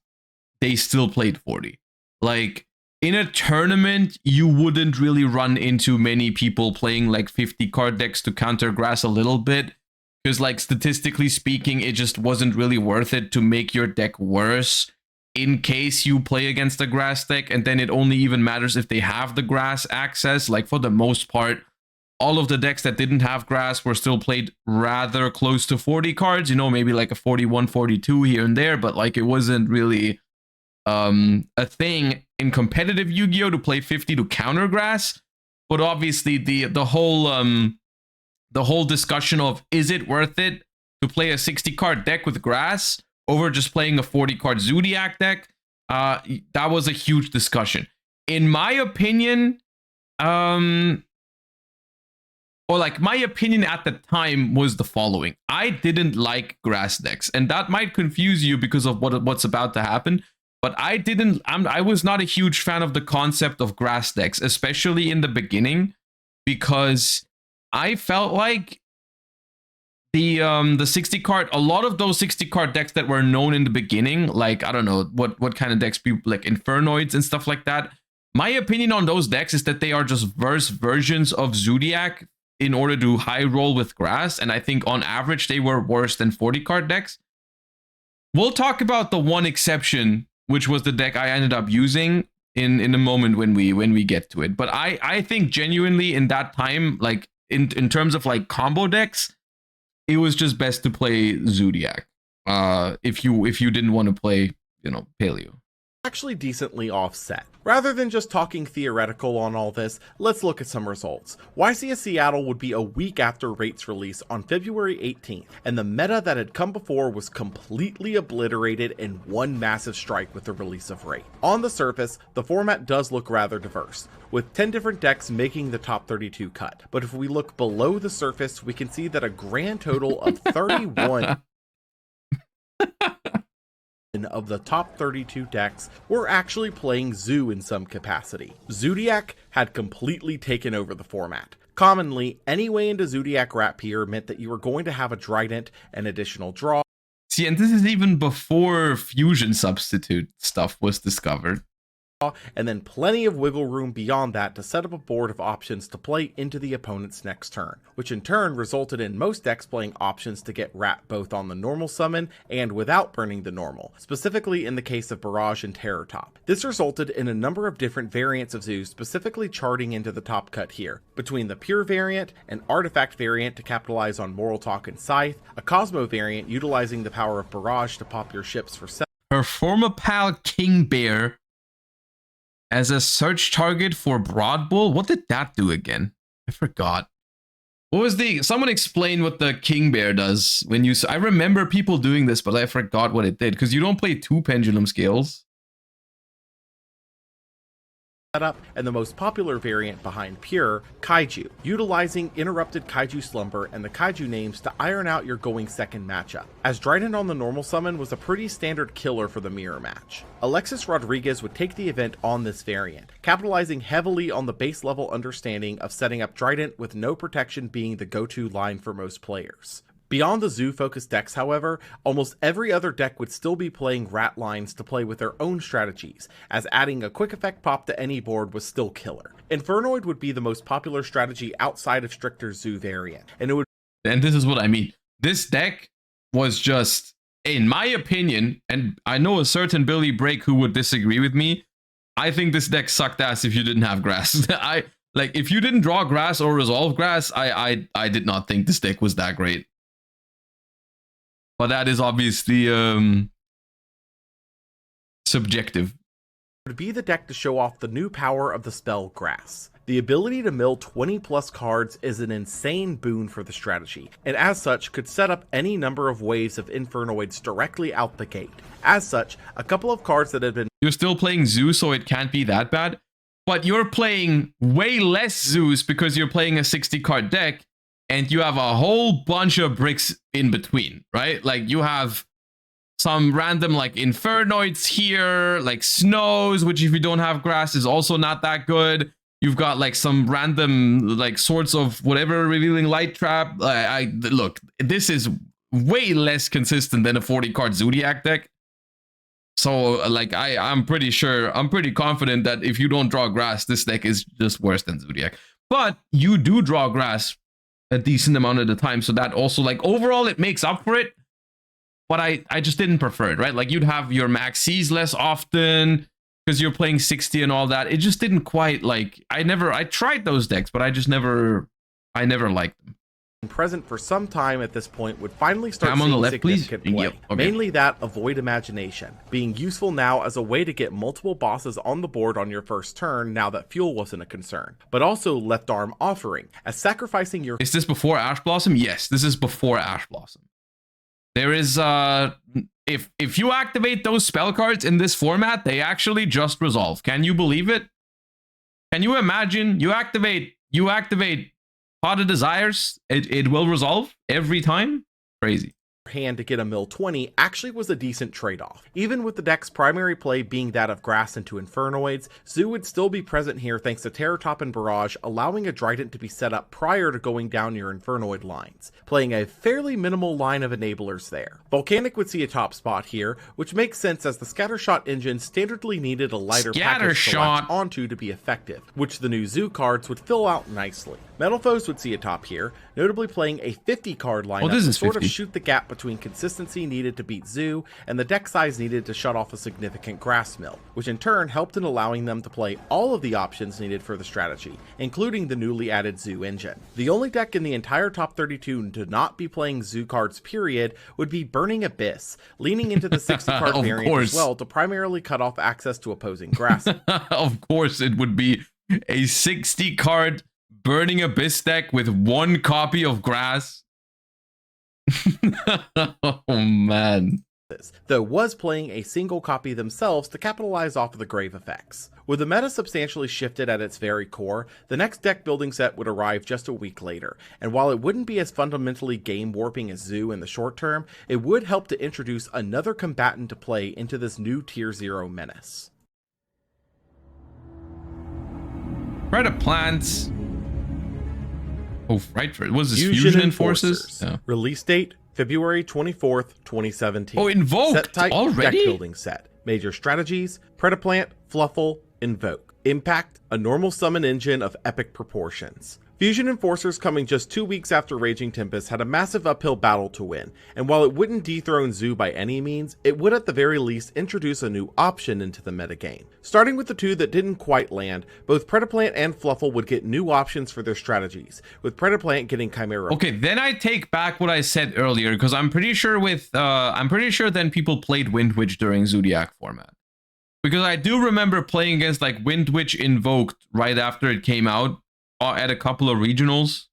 Speaker 1: they still played 40. Like, in a tournament, you wouldn't really run into many people playing like 50 card decks to counter grass a little bit. Because, like, statistically speaking, it just wasn't really worth it to make your deck worse in case you play against a grass deck, and then it only even matters if they have the grass access. Like, for the most part, all of the decks that didn't have grass were still played rather close to 40 cards, you know, maybe like a 41, 42 here and there, but like it wasn't really a thing in competitive Yu-Gi-Oh to play 50 to counter grass. But obviously the whole discussion of, is it worth it to play a 60 card deck with grass over just playing a 40 card Zodiac deck, that was a huge discussion. In my opinion, my opinion at the time was the following. I didn't like grass decks, and that might confuse you because of what's about to happen, but I was not a huge fan of the concept of grass decks, especially in the beginning, because I felt like the 60 card, a lot of those 60 card decks that were known in the beginning, like, I don't know what kind of decks people like, Infernoids and stuff like that. My opinion on those decks is that they are just worse versions of Zodiac in order to high roll with grass, and I think on average they were worse than 40 card decks. We'll talk about the one exception, which was the deck I ended up using in a moment when we get to it. But I think genuinely in that time, like in terms of like combo decks, it was just best to play Zodiac if you didn't want to play, you know, Paleo.
Speaker 2: actually decently offset. Rather than just talking theoretical on all this, let's look at some results. YCS Seattle would be a week after Rate's release on February 18th, and the meta that had come before was completely obliterated in one massive strike with the release of Rate. On the surface, the format does look rather diverse, with 10 different decks making the top 32 cut, but if we look below the surface, we can see that a grand total of 31 of the top 32 decks were actually playing Zoo in some capacity. Zodiac had completely taken over the format. Commonly, any way into Zodiac Rapier meant that you were going to have a Trident, an additional draw.
Speaker 1: See, and this is even before fusion substitute stuff was discovered.
Speaker 2: And then plenty of wiggle room beyond that to set up a board of options to play into the opponent's next turn, which in turn resulted in most decks playing options to get Rat both on the normal summon and without burning the normal, specifically in the case of Barrage and Terror Top. This resulted in a number of different variants of Zoo specifically charting into the top cut here, between the Pure variant, an Artifact variant to capitalize on Moral Talk and Scythe, a Cosmo variant utilizing the power of Barrage to pop your ships for 7.
Speaker 1: Performapal King Bear as a search target for Broad Bull? What did that do again? I forgot. What was the... Someone explain what the King Bear does when you... I remember people doing this, but I forgot what it did. Because you don't play 2 pendulum scales.
Speaker 2: Setup, and the most popular variant behind Pure, Kaiju, utilizing Interrupted Kaiju Slumber and the Kaiju names to iron out your going second matchup, as Dryden on the normal summon was a pretty standard killer for the mirror match. Alexis Rodriguez would take the event on this variant, capitalizing heavily on the base level understanding of setting up Dryden with no protection being the go-to line for most players. Beyond the zoo-focused decks, however, almost every other deck would still be playing rat lines to play with their own strategies, as adding a quick effect pop to any board was still killer. Infernoid would be the most popular strategy outside of stricter zoo variant, and it would...
Speaker 1: And this is what I mean. This deck was just, in my opinion, and I know a certain Billy Break who would disagree with me, I think this deck sucked ass if you didn't have grass. If you didn't draw grass or resolve grass, I did not think this deck was that great. But that is obviously subjective.
Speaker 2: Would be the deck to show off the new power of the spell Grass. The ability to mill 20 plus cards is an insane boon for the strategy, and as such could set up any number of waves of Infernoids directly out the gate. As such, a couple of cards that have been...
Speaker 1: You're still playing Zoo, so it can't be that bad, but you're playing way less Zoos because you're playing a 60 card deck, and you have a whole bunch of bricks in between, right? Like you have some random like Infernoids here, like Snows, which if you don't have grass is also not that good. You've got like some random like sorts of whatever Revealing Light Trap. Look, this is way less consistent than a 40 card Zodiac deck. So like I'm pretty confident that if you don't draw grass, this deck is just worse than Zodiac. But you do draw grass a decent amount of the time, so that also like overall it makes up for it, but I just didn't prefer it, right? Like you'd have your maxis less often because you're playing 60 and all that. It just didn't quite like... I tried those decks, but I never liked them.
Speaker 2: Present for some time at this point would finally start
Speaker 1: on the
Speaker 2: seeing
Speaker 1: left,
Speaker 2: significant
Speaker 1: please.
Speaker 2: play.
Speaker 1: Yep, okay.
Speaker 2: Mainly that of Void Imagination, being useful now as a way to get multiple bosses on the board on your first turn now that fuel wasn't a concern, but also Left Arm Offering, as sacrificing your...
Speaker 1: Is this before Ash Blossom? Yes, this is before Ash Blossom. There is if you activate those spell cards in this format, they actually just resolve. Can you believe it? Can you imagine you activate Pot of Desires, it will resolve every time? Crazy.
Speaker 2: Hand to get a mill 20 actually was a decent trade-off. Even with the deck's primary play being that of grass into Infernoids, Zoo would still be present here thanks to Terratop and Barrage, allowing a Trident to be set up prior to going down your Infernoid lines, playing a fairly minimal line of enablers there. Volcanic would see a top spot here, which makes sense as the Scattershot engine standardly needed a lighter package to latch onto to be effective, which the new Zoo cards would fill out nicely. Metal Foes would see a top here, notably playing a 50 card lineup to sort of shoot the gap between consistency needed to beat Zoo and the deck size needed to shut off a significant grass mill, which in turn helped in allowing them to play all of the options needed for the strategy, including the newly added Zoo engine. The only deck in the entire top 32 to not be playing Zoo cards period would be Burning Abyss, leaning into the 60 card variant as well to primarily cut off access to opposing grass.
Speaker 1: Of course it would be a 60 card Burning Abyss deck with one copy of grass. Oh man.
Speaker 2: Though was playing a single copy themselves to capitalize off of the grave effects. With the meta substantially shifted at its very core, the next deck building set would arrive just a week later, and while it wouldn't be as fundamentally game warping as Zoo in the short term, it would help to introduce another combatant to play into this new Tier 0 menace.
Speaker 1: Try to plant... Oh, right, it was this Fusion Enforcers? Yeah.
Speaker 2: Release date, February 24th, 2017.
Speaker 1: Oh, invoked
Speaker 2: set type,
Speaker 1: already?
Speaker 2: Deck building set. Major strategies, Predaplant, Fluffle, Invoke. Impact, a normal summon engine of epic proportions. Fusion Enforcers, coming just 2 weeks after Raging Tempest, had a massive uphill battle to win, and while it wouldn't dethrone Zoo by any means, it would at the very least introduce a new option into the metagame. Starting with the two that didn't quite land, both Predaplant and Fluffle would get new options for their strategies, with Predaplant getting Chimera.
Speaker 1: Okay, then I take back what I said earlier, because I'm pretty sure then people played Wind Witch during Zodiac format. Because I do remember playing against like Wind Witch Invoked right after it came out, at a couple of regionals.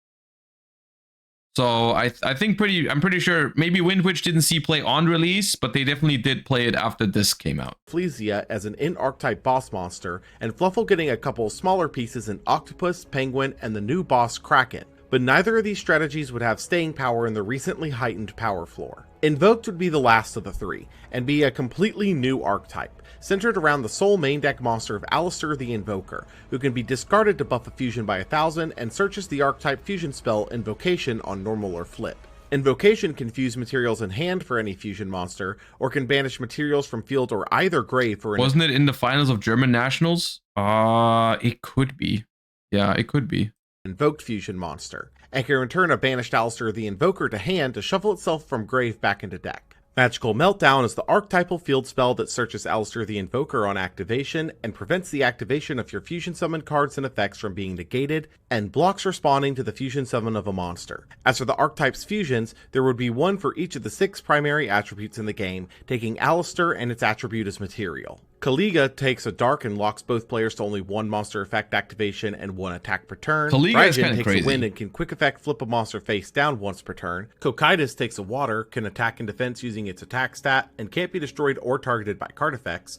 Speaker 1: So I think I'm pretty sure maybe Wind Witch didn't see play on release, but they definitely did play it after this came out.
Speaker 2: Flesia as an in-archetype boss monster, and Fluffle getting a couple smaller pieces in Octopus, Penguin, and the new boss Kraken. But neither of these strategies would have staying power in the recently heightened power floor. Invoked would be the last of the three, and be a completely new archetype, centered around the sole main deck monster of Alistair the Invoker, who can be discarded to buff a fusion by 1000 and searches the archetype fusion spell Invocation on normal or flip. Invocation can fuse materials in hand for any fusion monster, or can banish materials from field or either grave for any—
Speaker 1: Wasn't it in the finals of German Nationals? It could be. Yeah, it could be.
Speaker 2: Invoked fusion monster, and can return a banished Alistair the Invoker to hand to shuffle itself from grave back into deck. Magical Meltdown is the archetypal field spell that searches Alistair the Invoker on activation and prevents the activation of your fusion summon cards and effects from being negated, and blocks responding to the fusion summon of a monster. As for the archetype's fusions, there would be one for each of the 6 primary attributes in the game, taking Alistair and its attribute as material. Kaliga takes a dark and locks both players to only 1 monster effect activation and 1 attack per turn.
Speaker 1: Kaliga is kind of
Speaker 2: takes
Speaker 1: crazy.
Speaker 2: a wind and can quick effect flip a monster face down once per turn. Cocytus takes a water, can attack and defense using its attack stat, and can't be destroyed or targeted by card effects.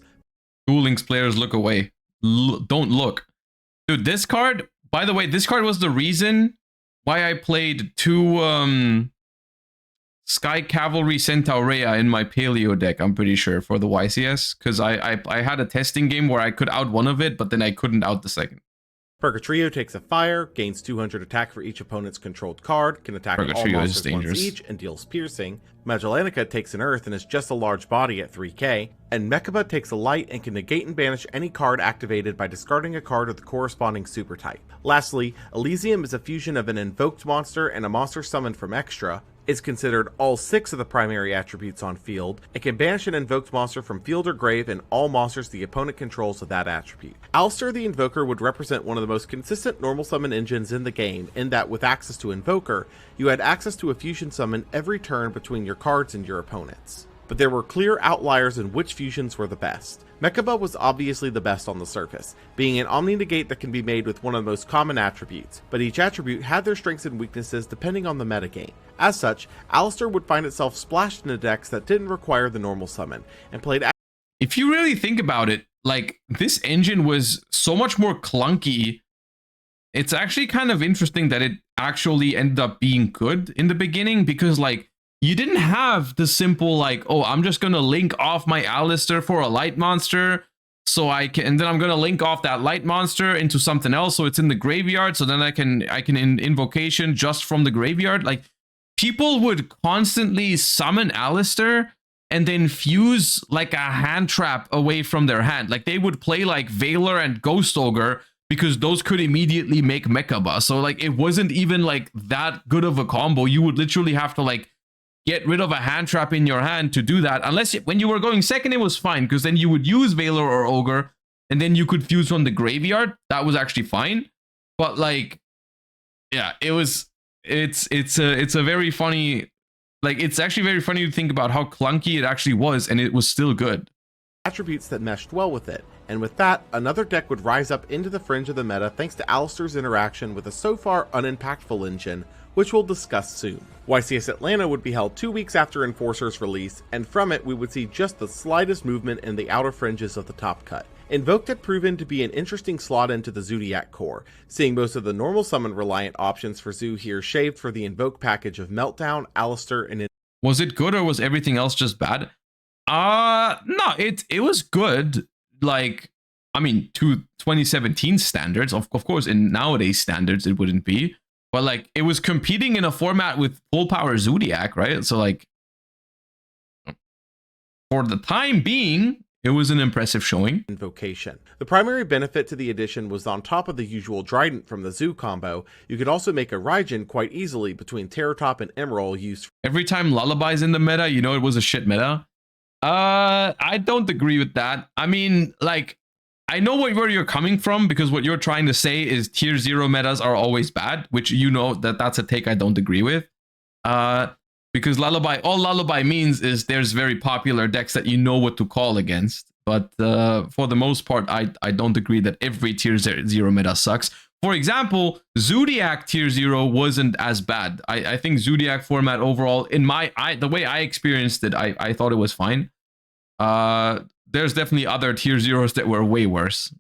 Speaker 1: Duel Links players look away. Don't look. Dude, this card, by the way, this card was the reason why I played 2 Sky Cavalry Centaurea in my Paleo deck, I'm pretty sure, for the YCS, because I had a testing game where I could out one of it, but then I couldn't out the second.
Speaker 2: Purgatrio takes a fire, gains 200 attack for each opponent's controlled card, can attack all monsters once each, and deals piercing. Magellanica takes an earth and is just a large body at 3k, and Mechaba takes a light and can negate and banish any card activated by discarding a card of the corresponding super type. Lastly, Elysium is a fusion of an invoked monster and a monster summoned from extra, is considered all 6 of the primary attributes on field, and can banish an invoked monster from field or grave and all monsters the opponent controls of that attribute. Alistair the Invoker would represent one of the most consistent normal summon engines in the game, in that with access to Invoker, you had access to a fusion summon every turn between your cards and your opponents. But there were clear outliers in which fusions were the best. Mechaba was obviously the best on the surface, being an omni-negate that can be made with one of the most common attributes, but each attribute had their strengths and weaknesses depending on the metagame. As such, Alistair would find itself splashed into decks that didn't require the normal summon, and played—
Speaker 1: If you really think about it, like, this engine was so much more clunky. It's actually kind of interesting that it actually ended up being good in the beginning, because, like, you didn't have the simple, like, oh, I'm just gonna link off my Alistair for a light monster, so I can, and then I'm gonna link off that light monster into something else, so it's in the graveyard, so then I can invocation just from the graveyard. Like, people would constantly summon Alistair and then fuse like a hand trap away from their hand. Like, they would play like Valor and Ghost Ogre because those could immediately make Mechaba. So, like, it wasn't even like that good of a combo. You would literally have to, like, get rid of a hand trap in your hand to do that. Unless when you were going second, it was fine, because then you would use Valor or Ogre, and then you could fuse from the graveyard. That was actually fine. But, like, yeah, it's a very funny, like, it's actually very funny to think about how clunky it actually was, and it was still good.
Speaker 2: Attributes that meshed well with it, and with that, another deck would rise up into the fringe of the meta thanks to Alistair's interaction with a so far unimpactful engine, which we'll discuss soon. YCS Atlanta would be held 2 weeks after Enforcer's release, and from it we would see just the slightest movement in the outer fringes of the top cut. Invoked had proven to be an interesting slot into the Zodiac core, seeing most of the normal summon reliant options for Zoo here shaved for the Invoke package of Meltdown, Alistair, and...
Speaker 1: Was it good, or was everything else just bad? No, it was good. Like, I mean, to 2017 standards, of course, in nowadays standards, it wouldn't be. But, like, it was competing in a format with full power Zodiac, right? So, like, for the time being, it was an impressive showing.
Speaker 2: Invocation. The primary benefit to the edition was on top of the usual Trident from the Zoo combo, you could also make a Raijin quite easily between Terratop and Emerald used.
Speaker 1: Every time Lullaby's in the meta, you know it was a shit meta. I don't agree with that. I mean, like, I know where you're coming from, because what you're trying to say is tier 0 metas are always bad, which, you know, that's a take I don't agree with. Because Lullaby, all Lullaby means is there's very popular decks that you know what to call against. But for the most part, I don't agree that every tier 0 meta sucks. For example, Zodiac tier 0 wasn't as bad. I think Zodiac format overall, in the way I experienced it, I thought it was fine. There's definitely other tier 0s that were way worse.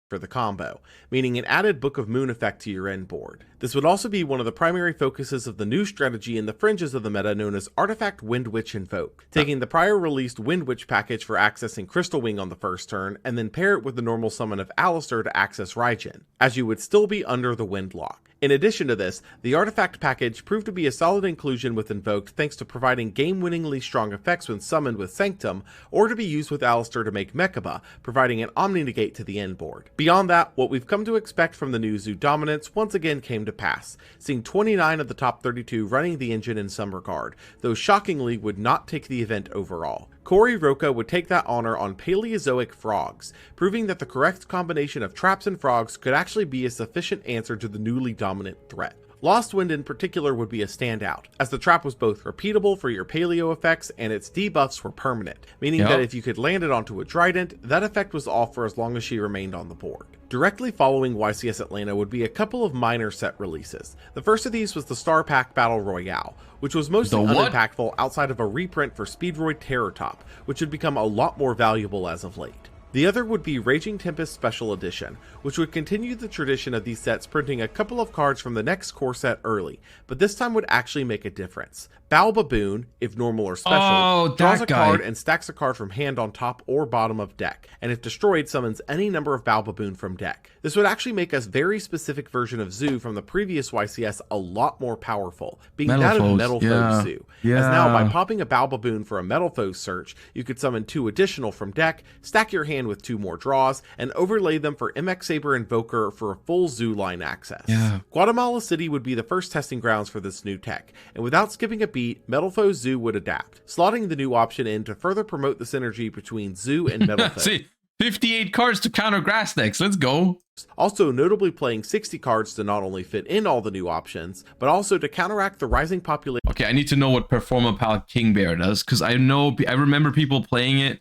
Speaker 2: For the combo, meaning an added Book of Moon effect to your end board. This would also be one of the primary focuses of the new strategy in the fringes of the meta known as Artifact Wind Witch Invoke, taking the prior released Wind Witch package for accessing Crystal Wing on the first turn, and then pair it with the normal summon of Alistair to access Raijin, as you would still be under the Wind Lock. In addition to this, the Artifact package proved to be a solid inclusion with Invoked thanks to providing game-winningly strong effects when summoned with Sanctum, or to be used with Alistair to make Mechaba, providing an Omni-Negate to the end board. Beyond that, what we've come to expect from the new Zoo dominance once again came to pass, seeing 29 of the top 32 running the engine in some regard, though shockingly would not take the event overall. Cory Roca would take that honor on Paleozoic Frogs, proving that the correct combination of traps and frogs could actually be a sufficient answer to the newly dominant threat. Lost Wind in particular would be a standout, as the trap was both repeatable for your paleo effects and its debuffs were permanent, meaning that if you could land it onto a Trident, that effect was off for as long as she remained on the board. Directly following YCS Atlanta would be a couple of minor set releases. The first of these was the Star Pack Battle Royale, which was mostly unimpactful outside of a reprint for Speedroid Terror Top, which had become a lot more valuable as of late. The other would be Raging Tempest Special Edition, which would continue the tradition of these sets printing a couple of cards from the next core set early, but this time would actually make a difference. Bow Baboon, if normal or special, draws a card and stacks a card from hand on top or bottom of deck, and if destroyed summons any number of Bow Baboon from deck. This would actually make a very specific version of Zoo from the previous YCS a lot more powerful, being that of Metal Foe Zoo. As now, by popping a Bow Baboon for a Metal Foe search, you could summon 2 additional from deck, stack your hand with 2 more draws, and overlay them for MX Saber Invoker for a full Zoo line access. Guatemala City would be the first testing grounds for this new tech, and without skipping a beat, Metal Foe Zoo would adapt, slotting the new option in to further promote the synergy between Zoo and Metal Foe.
Speaker 1: See, 58 cards to counter grass decks, let's go.
Speaker 2: Also notably playing 60 cards to not only fit in all the new options, but also to counteract the rising population.
Speaker 1: Okay, I need to know what Performapal King Bear does, because I remember people playing it,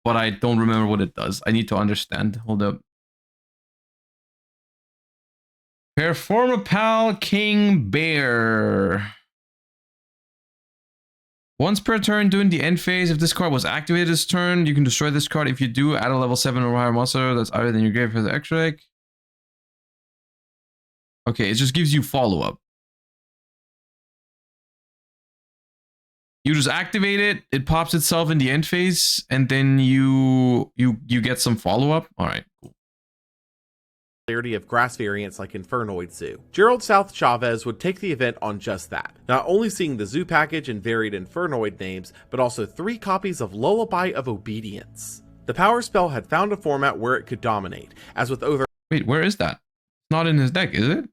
Speaker 1: but I don't remember what it does. I need to understand. Hold up. Performapal King Bear. Once per turn during the end phase, if this card was activated this turn, you can destroy this card. If you do, add a level 7 or higher monster that's other than your grave for the extra deck. Okay, it just gives you follow-up. You just activate it, it pops itself in the end phase, and then you get some follow-up. All right, cool.
Speaker 2: Of grass variants like Infernoid Zoo. Gerald South Chavez would take the event on just that, not only seeing the Zoo package and varied Infernoid names, but also 3 copies of Lullaby of Obedience. The power spell had found a format where it could dominate, as with over—
Speaker 1: Wait, where is that? It's not in his deck, is it?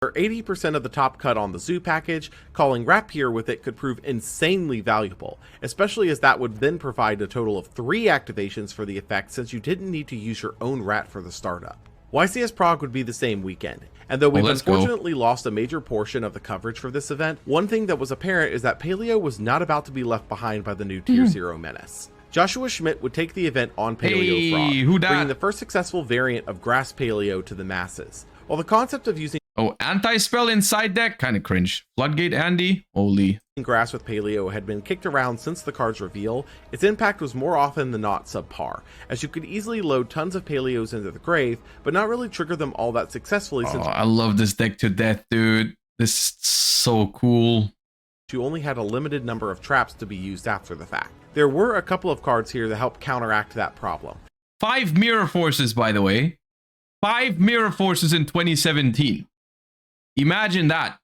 Speaker 2: 80% of the top cut on the Zoo package, calling Rapier with it could prove insanely valuable, especially as that would then provide a total of 3 activations for the effect since you didn't need to use your own rat for the startup. YCS Prague would be the same weekend, and though we've unfortunately lost a major portion of the coverage for this event, one thing that was apparent is that Paleo was not about to be left behind by the new Tier 0 menace. Joshua Schmidt would take the event on Paleo Frog, bringing the first successful variant of Grass Paleo to the masses. While the concept of using
Speaker 1: anti-spell inside deck? Kind of cringe. Floodgate Andy? Holy.
Speaker 2: Grass with Paleo had been kicked around since the card's reveal, its impact was more often than not subpar, as you could easily load tons of Paleos into the grave, but not really trigger them all that successfully since
Speaker 1: I love this deck to death, dude. This is so cool.
Speaker 2: You only had a limited number of traps to be used after the fact. There were a couple of cards here that help counteract that problem.
Speaker 1: 5 Mirror Forces, by the way. 5 Mirror Forces in 2017. Imagine that.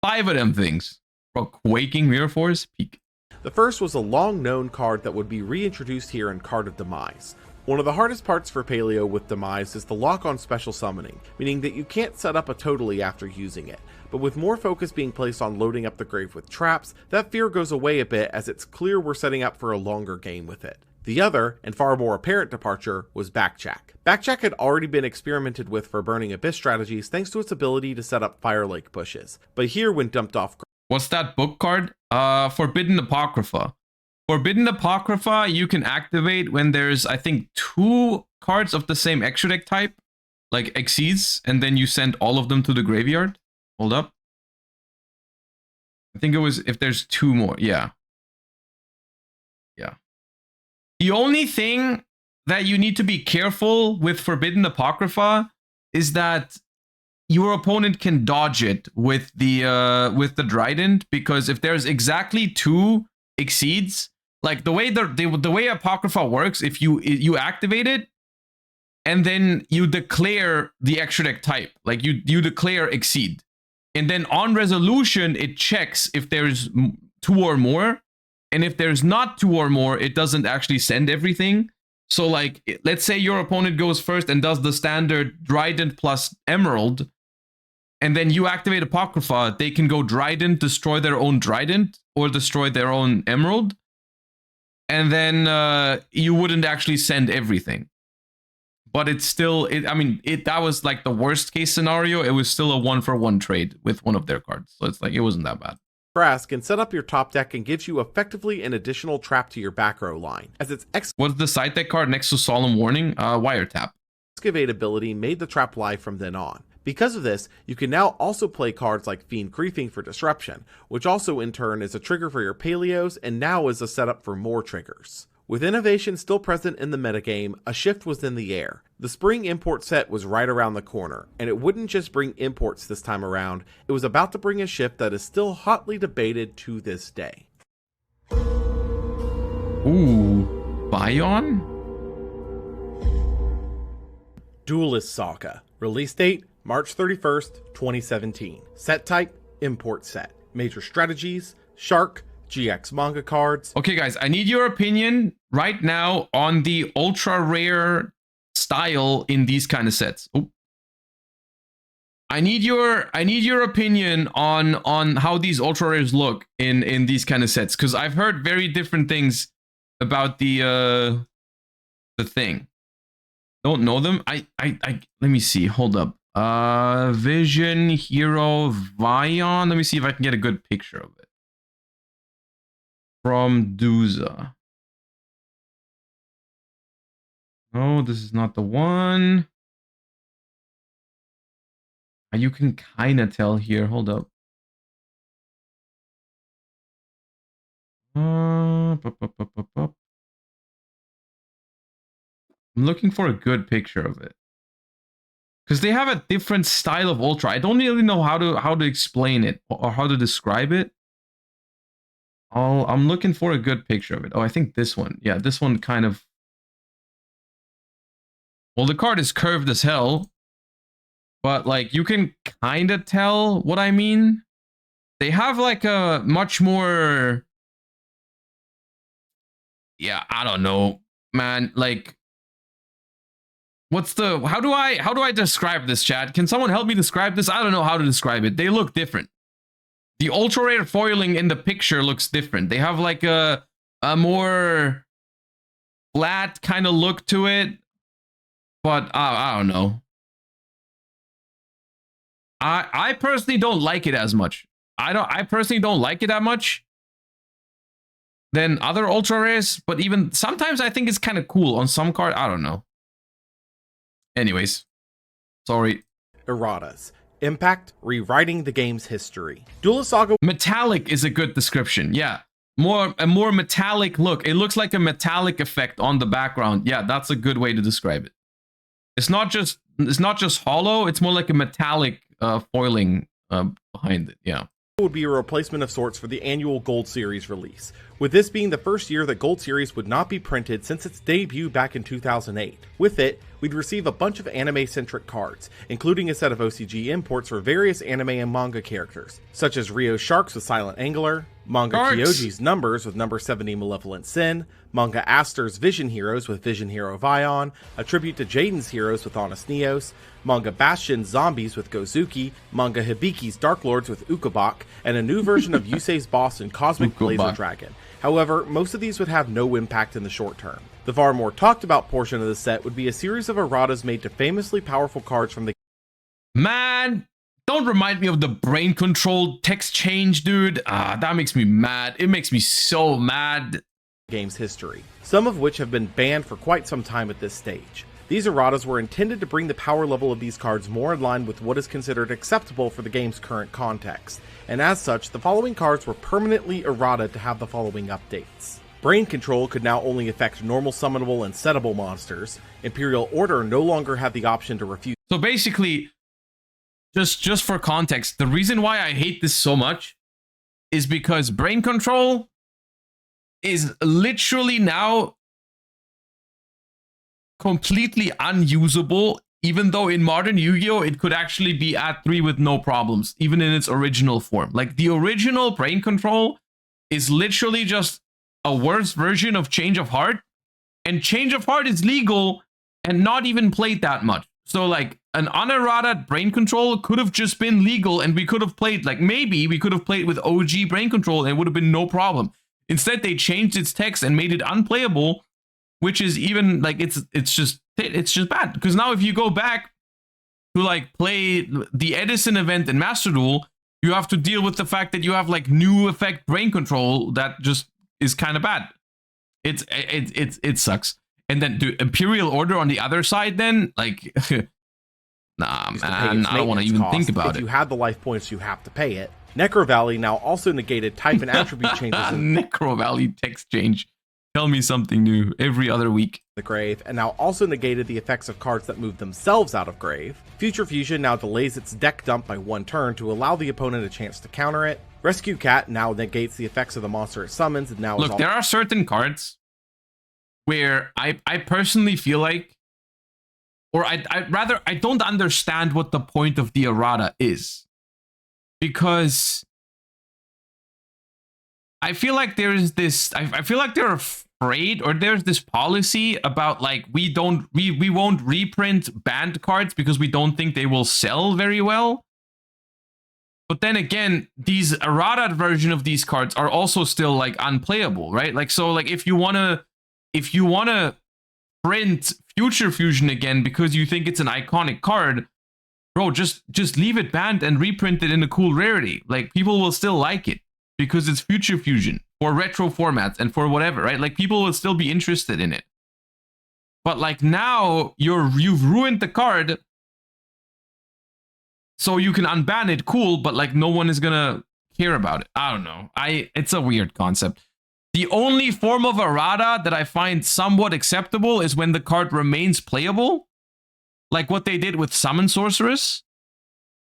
Speaker 1: 5 of them things. Bro, Quaking Mirror Force? Peak.
Speaker 2: The first was a long-known card that would be reintroduced here in Card of Demise. One of the hardest parts for Paleo with Demise is the lock on special summoning, meaning that you can't set up a totally after using it. But with more focus being placed on loading up the grave with traps, that fear goes away a bit as it's clear we're setting up for a longer game with it. The other, and far more apparent departure, was Backjack. Backjack had already been experimented with for Burning Abyss strategies thanks to its ability to set up Fire Lake pushes, but here when dumped off—
Speaker 1: What's that book card? Forbidden Apocrypha. Forbidden Apocrypha you can activate when there's, I think, 2 cards of the same extra deck type, like exceeds, and then you send all of them to the graveyard. Hold up. I think it was if there's 2 more. Yeah. Yeah. The only thing that you need to be careful with Forbidden Apocrypha is that your opponent can dodge it with the Trident, because if there's exactly 2 exceeds, like the way Apocrypha works, if you activate it and then you declare the extra deck type, like you declare exceed, and then on resolution it checks if there's 2 or more, and if there's not 2 or more, it doesn't actually send everything. So like, let's say your opponent goes first and does the standard Trident plus Emerald, and then you activate Apocrypha, they can go Trident, destroy their own Trident, or destroy their own Emerald, and then you wouldn't actually send everything. But it's still, that was like the worst case scenario. It was still a 1-for-1 trade with one of their cards. So it's like, it wasn't that bad.
Speaker 2: Brass can set up your top deck and gives you effectively an additional trap to your back row line, as its
Speaker 1: What's the side deck card next to Solemn Warning? Wiretap.
Speaker 2: Excavate ability made the trap live from then on. Because of this, you can now also play cards like Fiend Griefing for Disruption, which also in turn is a trigger for your Paleos and now is a setup for more triggers. With innovation still present in the metagame, a shift was in the air. The spring import set was right around the corner, and it wouldn't just bring imports this time around, it was about to bring a shift that is still hotly debated to this day.
Speaker 1: Ooh, Bion?
Speaker 2: Duelist Saga. Release date, March 31st, 2017. Set type, import set. Major strategies, Shark, GX manga cards.
Speaker 1: Okay, guys, I need your opinion right now on the ultra rare style in these kind of sets. Oh. I need your opinion on how these ultra rares look in these kind of sets, because I've heard very different things about the thing. Don't know them. I let me see. Hold up. Vision Hero Vion. Let me see if I can get a good picture of it. From Duza. No, this is not the one. You can kind of tell here. Hold up. I'm looking for a good picture of it, because they have a different style of ultra. I don't really know how to explain it or how to describe it. I'm looking for a good picture of it. Oh, I think this one. Yeah, this one kind of. Well, the card is curved as hell, but like you can kind of tell what I mean. They have like a much more. Yeah, I don't know, man. Like, what's the? How do I describe this, chat? Can someone help me describe this? I don't know how to describe it. They look different. The ultra rare foiling in the picture looks different. They have like a more flat kind of look to it, but I don't know. I personally don't like it as much. I personally don't like it that much than other ultra rares, but even sometimes I think it's kind of cool on some card. I don't know. Anyways, sorry.
Speaker 2: Erratas. Impact, rewriting the game's history. Duelist Saga.
Speaker 1: Metallic is a good description. Yeah. A more metallic look. It looks like a metallic effect on the background. Yeah, that's a good way to describe it. It's not just hollow, it's more like a metallic foiling behind it. Yeah.
Speaker 2: Would be a replacement of sorts for the annual Gold Series release, with this being the first year that Gold Series would not be printed since its debut back in 2008. With it, we'd receive a bunch of anime-centric cards, including a set of OCG imports for various anime and manga characters, such as Ryo's Sharks with Silent Angler, Manga Kyoji's Numbers with number 70 Malevolent Sin, Manga Aster's Vision Heroes with Vision Hero Vion, a tribute to Jaden's Heroes with Honest Neos, Manga Bastion's Zombies with Gozuki, Manga Hibiki's Dark Lords with Ukobak, and a new version of Yusei's boss in Cosmic Blazer Dragon. However, most of these would have no impact in the short term. The far more talked about portion of the set would be a series of erratas made to famously powerful cards from the.
Speaker 1: Man, don't remind me of the brain controlled text change, dude. That makes me mad. It makes me so mad.
Speaker 2: game's history, some of which have been banned for quite some time at this stage. These erratas were intended to bring the power level of these cards more in line with what is considered acceptable for the game's current context, and as such, the following cards were permanently errata to have the following updates. Brain Control could now only affect normal summonable and settable monsters. Imperial Order no longer had the option to refuse.
Speaker 1: So basically, just for context, the reason why I hate this so much is because Brain Control is literally now completely unusable, even though in modern Yu-Gi-Oh! It could actually be at 3 with no problems, even in its original form. Like, the original Brain Control is literally just a worse version of Change of Heart, and Change of Heart is legal and not even played that much. So, like, an unerrata Brain Control could have just been legal, and we could have played, like, maybe we could have played with OG Brain Control, and it would have been no problem. Instead, they changed its text and made it unplayable, which is even like it's just bad. Because now if you go back to like play the Edison event in Master Duel, you have to deal with the fact that you have like new effect Brain Control that just is kind of bad. It sucks. And then the Imperial Order on the other side, then like nah, man, I don't want to even think about it.
Speaker 2: If you had the life points, you have to pay it. Necro Valley now also negated type and attribute changes.
Speaker 1: Necro Valley text change. Tell me something new every other week.
Speaker 2: The grave, and now also negated the effects of cards that move themselves out of grave. Future Fusion now delays its deck dump by 1 turn to allow the opponent a chance to counter it. Rescue Cat now negates the effects of the monster it summons, and now
Speaker 1: look, there are certain cards where I personally feel like, or I don't understand what the point of the errata is, because I feel like there is this, I feel like they're afraid, or there's this policy about like, we won't reprint banned cards because we don't think they will sell very well. But then again, these errata version of these cards are also still like unplayable, right? Like, so like if you wanna print Future Fusion again because you think it's an iconic card, bro, just leave it banned and reprint it in a cool rarity. Like, people will still like it because it's Future Fusion for retro formats and for whatever, right? Like, people will still be interested in it. But like now you've ruined the card, so you can unban it, cool, but like no one is gonna care about it. I don't know. It's a weird concept. The only form of errata that I find somewhat acceptable is when the card remains playable, like what they did with Summon Sorceress.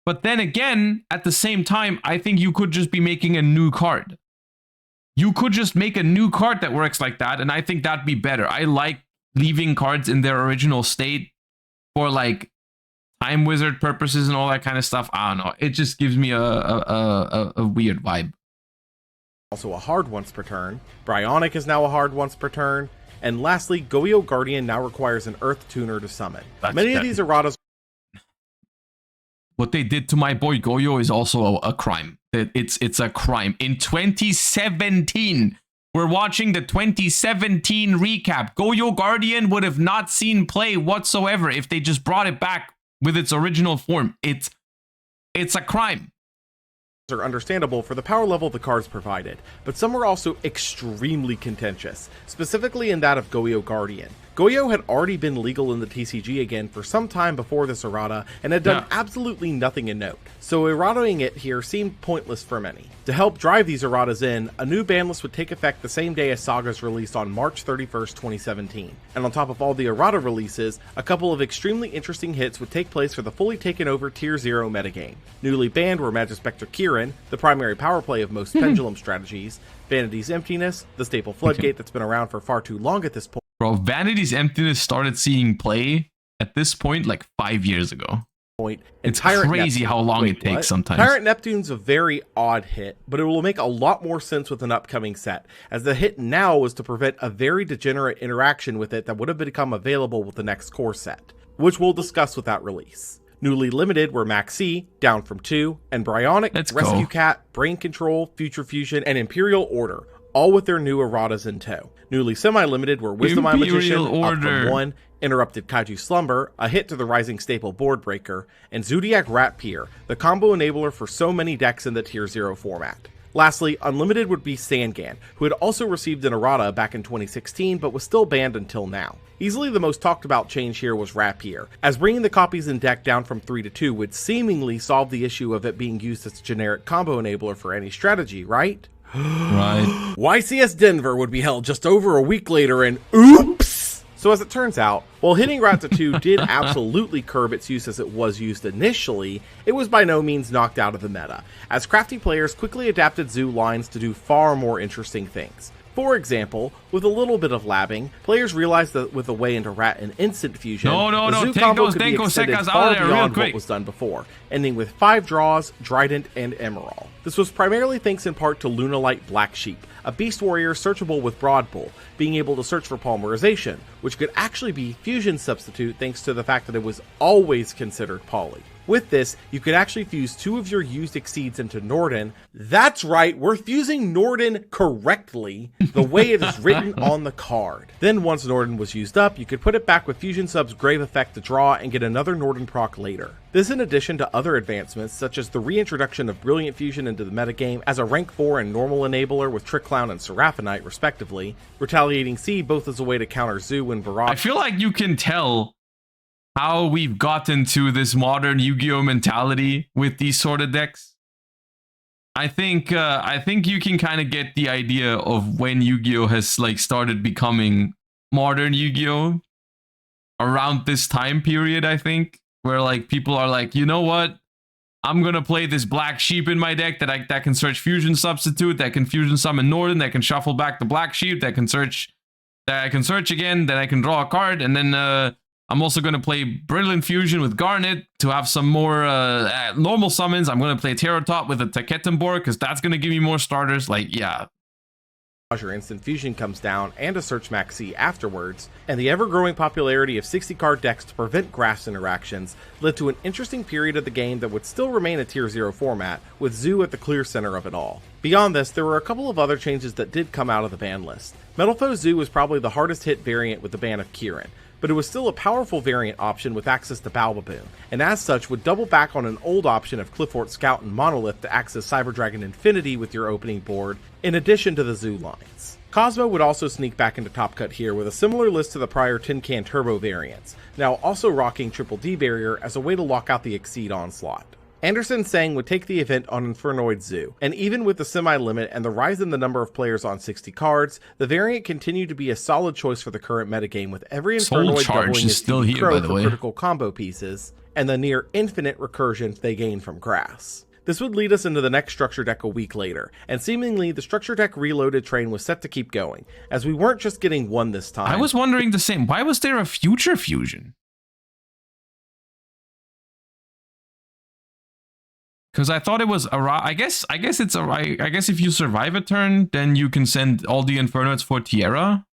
Speaker 1: But then again, at the same time, I think you could just be making a new card. You could just make a new card that works like that, and I think that'd be better. I like leaving cards in their original state for like Time Wizard purposes and all that kind of stuff. I don't know. It just gives me a weird vibe.
Speaker 2: Also a hard once per turn. Bryonic is now a hard once per turn. And lastly, Yugioh Guardian now requires an Earth Tuner to summon. Many of these erratas...
Speaker 1: What they did to my boy Yugioh is also a crime. It's a crime. In 2017, we're watching the 2017 recap. Yugioh Guardian would have not seen play whatsoever if they just brought it back with its original form. It's a crime.
Speaker 2: Are understandable for the power level the cards provided, but some were also extremely contentious, specifically in that of Yugioh Guardian. Yugioh had already been legal in the TCG again for some time before this errata, and had done absolutely nothing in note, so errataing it here seemed pointless for many. To help drive these erratas in, a new ban list would take effect the same day as Saga's released on March 31st, 2017. And on top of all the errata releases, a couple of extremely interesting hits would take place for the fully taken over Tier 0 metagame. Newly banned were Magispector Kirin, the primary power play of most Pendulum strategies, Vanity's Emptiness, the staple floodgate that's been around for far too long at this point.
Speaker 1: Bro, Vanity's Emptiness started seeing play at this point like 5 years ago. It's crazy how long it takes sometimes.
Speaker 2: Tyrant Neptune's a very odd hit, but it will make a lot more sense with an upcoming set, as the hit now was to prevent a very degenerate interaction with it that would have become available with the next core set, which we'll discuss with that release. Newly limited were Maxi, down from 2, and Bryonic, Rescue Cat, Brain Control, Future Fusion, and Imperial Order, all with their new erratas in tow. Newly semi-limited were Wisdom Eye Magician, up from 1, Interrupted Kaiju Slumber, a hit to the Rising Staple Board Breaker, and Zodiac Rat Pier, the combo enabler for so many decks in the Tier 0 format. Lastly, Unlimited would be Sangan, who had also received an errata back in 2016 but was still banned until now. Easily the most talked about change here was Rapier, as bringing the copies in deck down from 3 to 2 would seemingly solve the issue of it being used as a generic combo enabler for any strategy, right?
Speaker 1: Right.
Speaker 2: YCS Denver would be held just over a week later and oops! So as it turns out, while hitting Ratza 2 did absolutely curb its use as it was used initially, it was by no means knocked out of the meta, as crafty players quickly adapted Zoo lines to do far more interesting things. For example, with a little bit of labbing, players realized that with a way into Rat and Instant Fusion, the Zoo combo could be extended far beyond what was done before, ending with 5 draws, Trident, and Emerald. This was primarily thanks in part to Lunalight Black Sheep, a beast warrior searchable with Broad Bull, being able to search for polymerization, which could actually be fusion substitute thanks to the fact that it was always considered poly. With this, you could actually fuse 2 of your used Exceeds into Norden. That's right, we're fusing Norden correctly, the way it is written on the card. Then once Norden was used up, you could put it back with Fusion Sub's Grave Effect to draw and get another Norden proc later. This in addition to other advancements, such as the reintroduction of Brilliant Fusion into the metagame as a rank 4 and normal enabler with Trick Clown and Seraphinite respectively, Retaliating Seed both as a way to counter Zoo and Barrage.
Speaker 1: I feel like you can tell how we've gotten to this modern Yu-Gi-Oh mentality with these sort of decks. I think you can kind of get the idea of when Yu-Gi-Oh has like started becoming modern Yu-Gi-Oh around this time period, I think, where like people are like, you know what? I'm gonna play this Black Sheep in my deck that can search Fusion Substitute, that can Fusion Summon Norden, that can shuffle back the Black Sheep, that I can search again, then I can draw a card, and then I'm also going to play Brilliant Fusion with Garnet to have some more normal summons. I'm going to play Tarot Top with a Taketenbor because that's going to give me more starters. Like, yeah.
Speaker 2: Your Instant Fusion comes down and a Search Maxi afterwards, and the ever-growing popularity of 60-card decks to prevent grass interactions led to an interesting period of the game that would still remain a Tier 0 format, with Zoo at the clear center of it all. Beyond this, there were a couple of other changes that did come out of the ban list. Metal Foe Zoo was probably the hardest hit variant with the ban of Kieran, but it was still a powerful variant option with access to Balbaboon, and as such would double back on an old option of Cliffort Scout and Monolith to access Cyber Dragon Infinity with your opening board, in addition to the Zoo lines. Cosmo would also sneak back into Top Cut here with a similar list to the prior Tin Can Turbo variants, now also rocking Triple D Barrier as a way to lock out the Exceed onslaught. Anderson Sang would take the event on Infernoid Zoo, and even with the semi-limit and the rise in the number of players on 60 cards, the variant continued to be a solid choice for the current metagame, with every Infernoid doubling its pro for critical combo pieces, and the near infinite recursion they gain from grass. This would lead us into the next structure deck a week later, and seemingly the structure deck reloaded train was set to keep going, as we weren't just getting one this time.
Speaker 1: I was wondering the same, why was there a Future Fusion? Because I thought it was I guess it's I guess if you survive a turn, then you can send all the Infernoids for Tierra.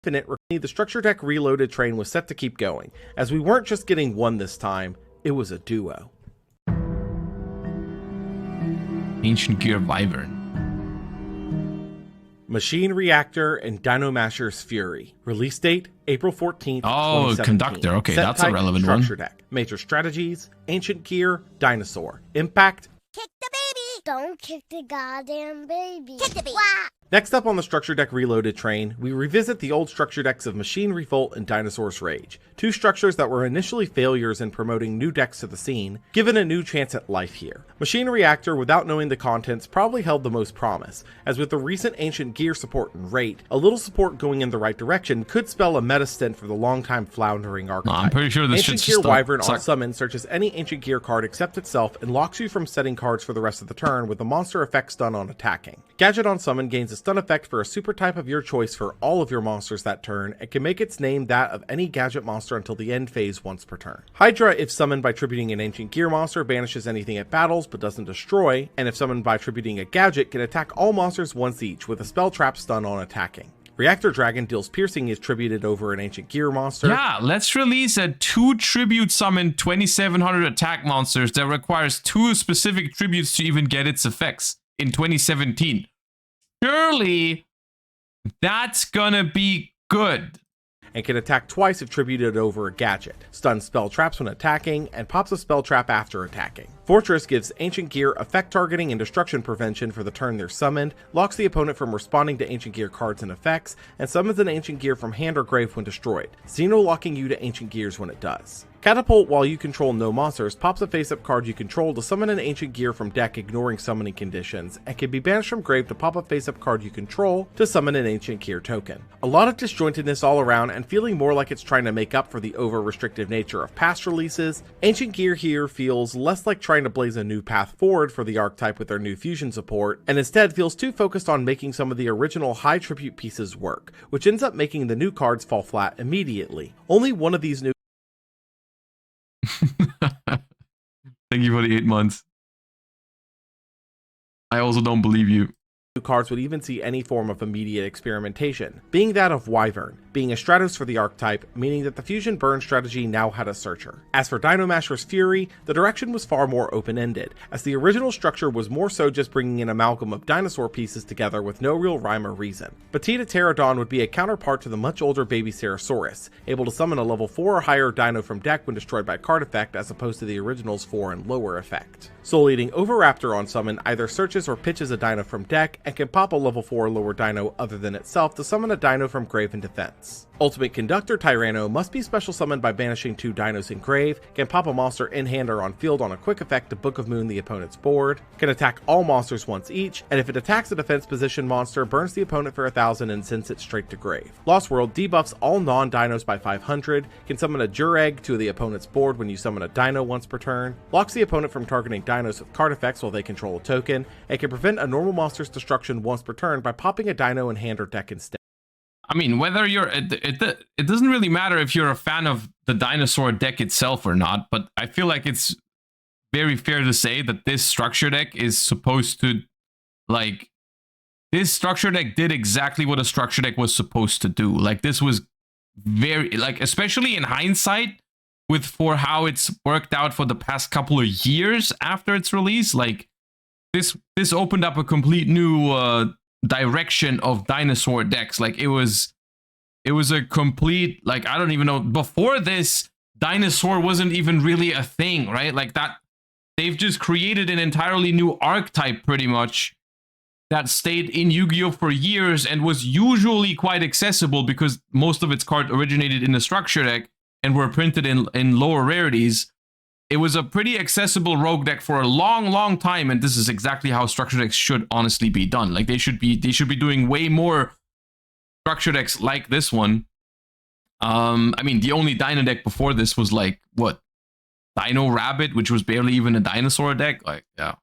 Speaker 2: The structure deck reloaded train was set to keep going, as we weren't just getting one this time, it was a duo.
Speaker 1: Ancient Gear Wyvern.
Speaker 2: Machine Reactor and Dino Masher's Fury. Release date, April 14th,
Speaker 1: Oh, Conductor. Okay,
Speaker 2: Set
Speaker 1: that's
Speaker 2: type,
Speaker 1: a relevant
Speaker 2: structure
Speaker 1: one.
Speaker 2: deck. Major strategies, Ancient Gear, Dinosaur. Impact,
Speaker 3: kick the baby! Don't kick the goddamn baby. Kick the baby! Wah!
Speaker 2: Next up on the Structure Deck Reloaded train, we revisit the old structure decks of Machine Revolt and Dinosaur's Rage, two structures that were initially failures in promoting new decks to the scene, given a new chance at life here. Machine Reactor, without knowing the contents, probably held the most promise, as with the recent Ancient Gear support and rate, a little support going in the right direction could spell a meta stint for the longtime floundering archetype.
Speaker 1: I'm pretty sure this
Speaker 2: Ancient
Speaker 1: shit's
Speaker 2: Gear Wyvern on summon searches any Ancient Gear card except itself and locks you from setting cards for the rest of the turn with the monster effect stun on attacking. Gadget on summon gains a stun effect for a super type of your choice for all of your monsters that turn, and can make its name that of any gadget monster until the end phase once per turn. Hydra, if summoned by tributing an Ancient Gear monster, banishes anything it battles but doesn't destroy, and if summoned by tributing a gadget, can attack all monsters once each with a spell trap stun on attacking. Reactor Dragon deals piercing if tributed over an Ancient Gear monster.
Speaker 1: Yeah, let's release a 2 tribute summon 2700 attack monsters that requires 2 specific tributes to even get its effects in 2017. Surely that's gonna be good.
Speaker 2: and can attack twice if tributed over a gadget, stuns spell traps when attacking, and pops a spell trap after attacking. Fortress gives Ancient Gear effect targeting and destruction prevention for the turn they're summoned, locks the opponent from responding to Ancient Gear cards and effects, and summons an Ancient Gear from hand or grave when destroyed, Xeno locking you to Ancient Gears when it does. Catapult, while you control no monsters, pops a face-up card you control to summon an Ancient Gear from deck ignoring summoning conditions, and can be banished from grave to pop a face-up card you control to summon an Ancient Gear token. A lot of disjointedness all around, and feeling more like it's trying to make up for the over-restrictive nature of past releases, Ancient Gear here feels less like trying to blaze a new path forward for the archetype with their new fusion support, and instead feels too focused on making some of the original high tribute pieces work, which ends up making the new cards fall flat immediately. Only one of these new
Speaker 1: Thank you for the 8 months. I also don't believe you.
Speaker 2: cards would even see any form of immediate experimentation, being that of Wyvern, being a Stratos for the archetype, meaning that the Fusion Burn strategy now had a searcher. As for Dinomasher's Fury, the direction was far more open-ended, as the original structure was more so just bringing an amalgam of dinosaur pieces together with no real rhyme or reason. Petita Pterodon would be a counterpart to the much older Baby Ceratosaurus, able to summon a level 4 or higher dino from deck when destroyed by card effect as opposed to the original's 4 and lower effect. Soul Eating Oviraptor on summon either searches or pitches a dino from deck, and can pop a level 4 lower dino other than itself to summon a dino from grave and defense. Ultimate Conductor Tyranno must be special summoned by banishing 2 dinos in grave, can pop a monster in hand or on field on a quick effect to Book of Moon the opponent's board, can attack all monsters once each, and if it attacks a defense position monster, burns the opponent for 1000 and sends it straight to grave. Lost World debuffs all non-dinos by 500, can summon a Jureg to the opponent's board when you summon a dino once per turn, locks the opponent from targeting dinos with card effects while they control a token, and can prevent a normal monster's destruction once per turn by popping a dino in hand or deck instead.
Speaker 1: I mean, whether you're it doesn't really matter if you're a fan of the dinosaur deck itself or not, but I feel like it's very fair to say that this structure deck is supposed to, like, this structure deck did exactly what a structure deck was supposed to do. Like, this was very, like, especially in hindsight, for how it's worked out for the past couple of years after its release, like, this opened up a complete new direction of dinosaur decks. Like, it was a complete, like, I don't even know, before this, dinosaur wasn't even really a thing, right? Like, that they've just created an entirely new archetype pretty much that stayed in Yu-Gi-Oh for years and was usually quite accessible because most of its cards originated in the structure deck and were printed in lower rarities. It was a pretty accessible rogue deck for a long time, and this is exactly how structure decks should honestly be done. Like, they should be doing way more structure decks like this one. I mean, the only dino deck before this was, like, what, Dino Rabbit, which was barely even a dinosaur deck. Like, yeah.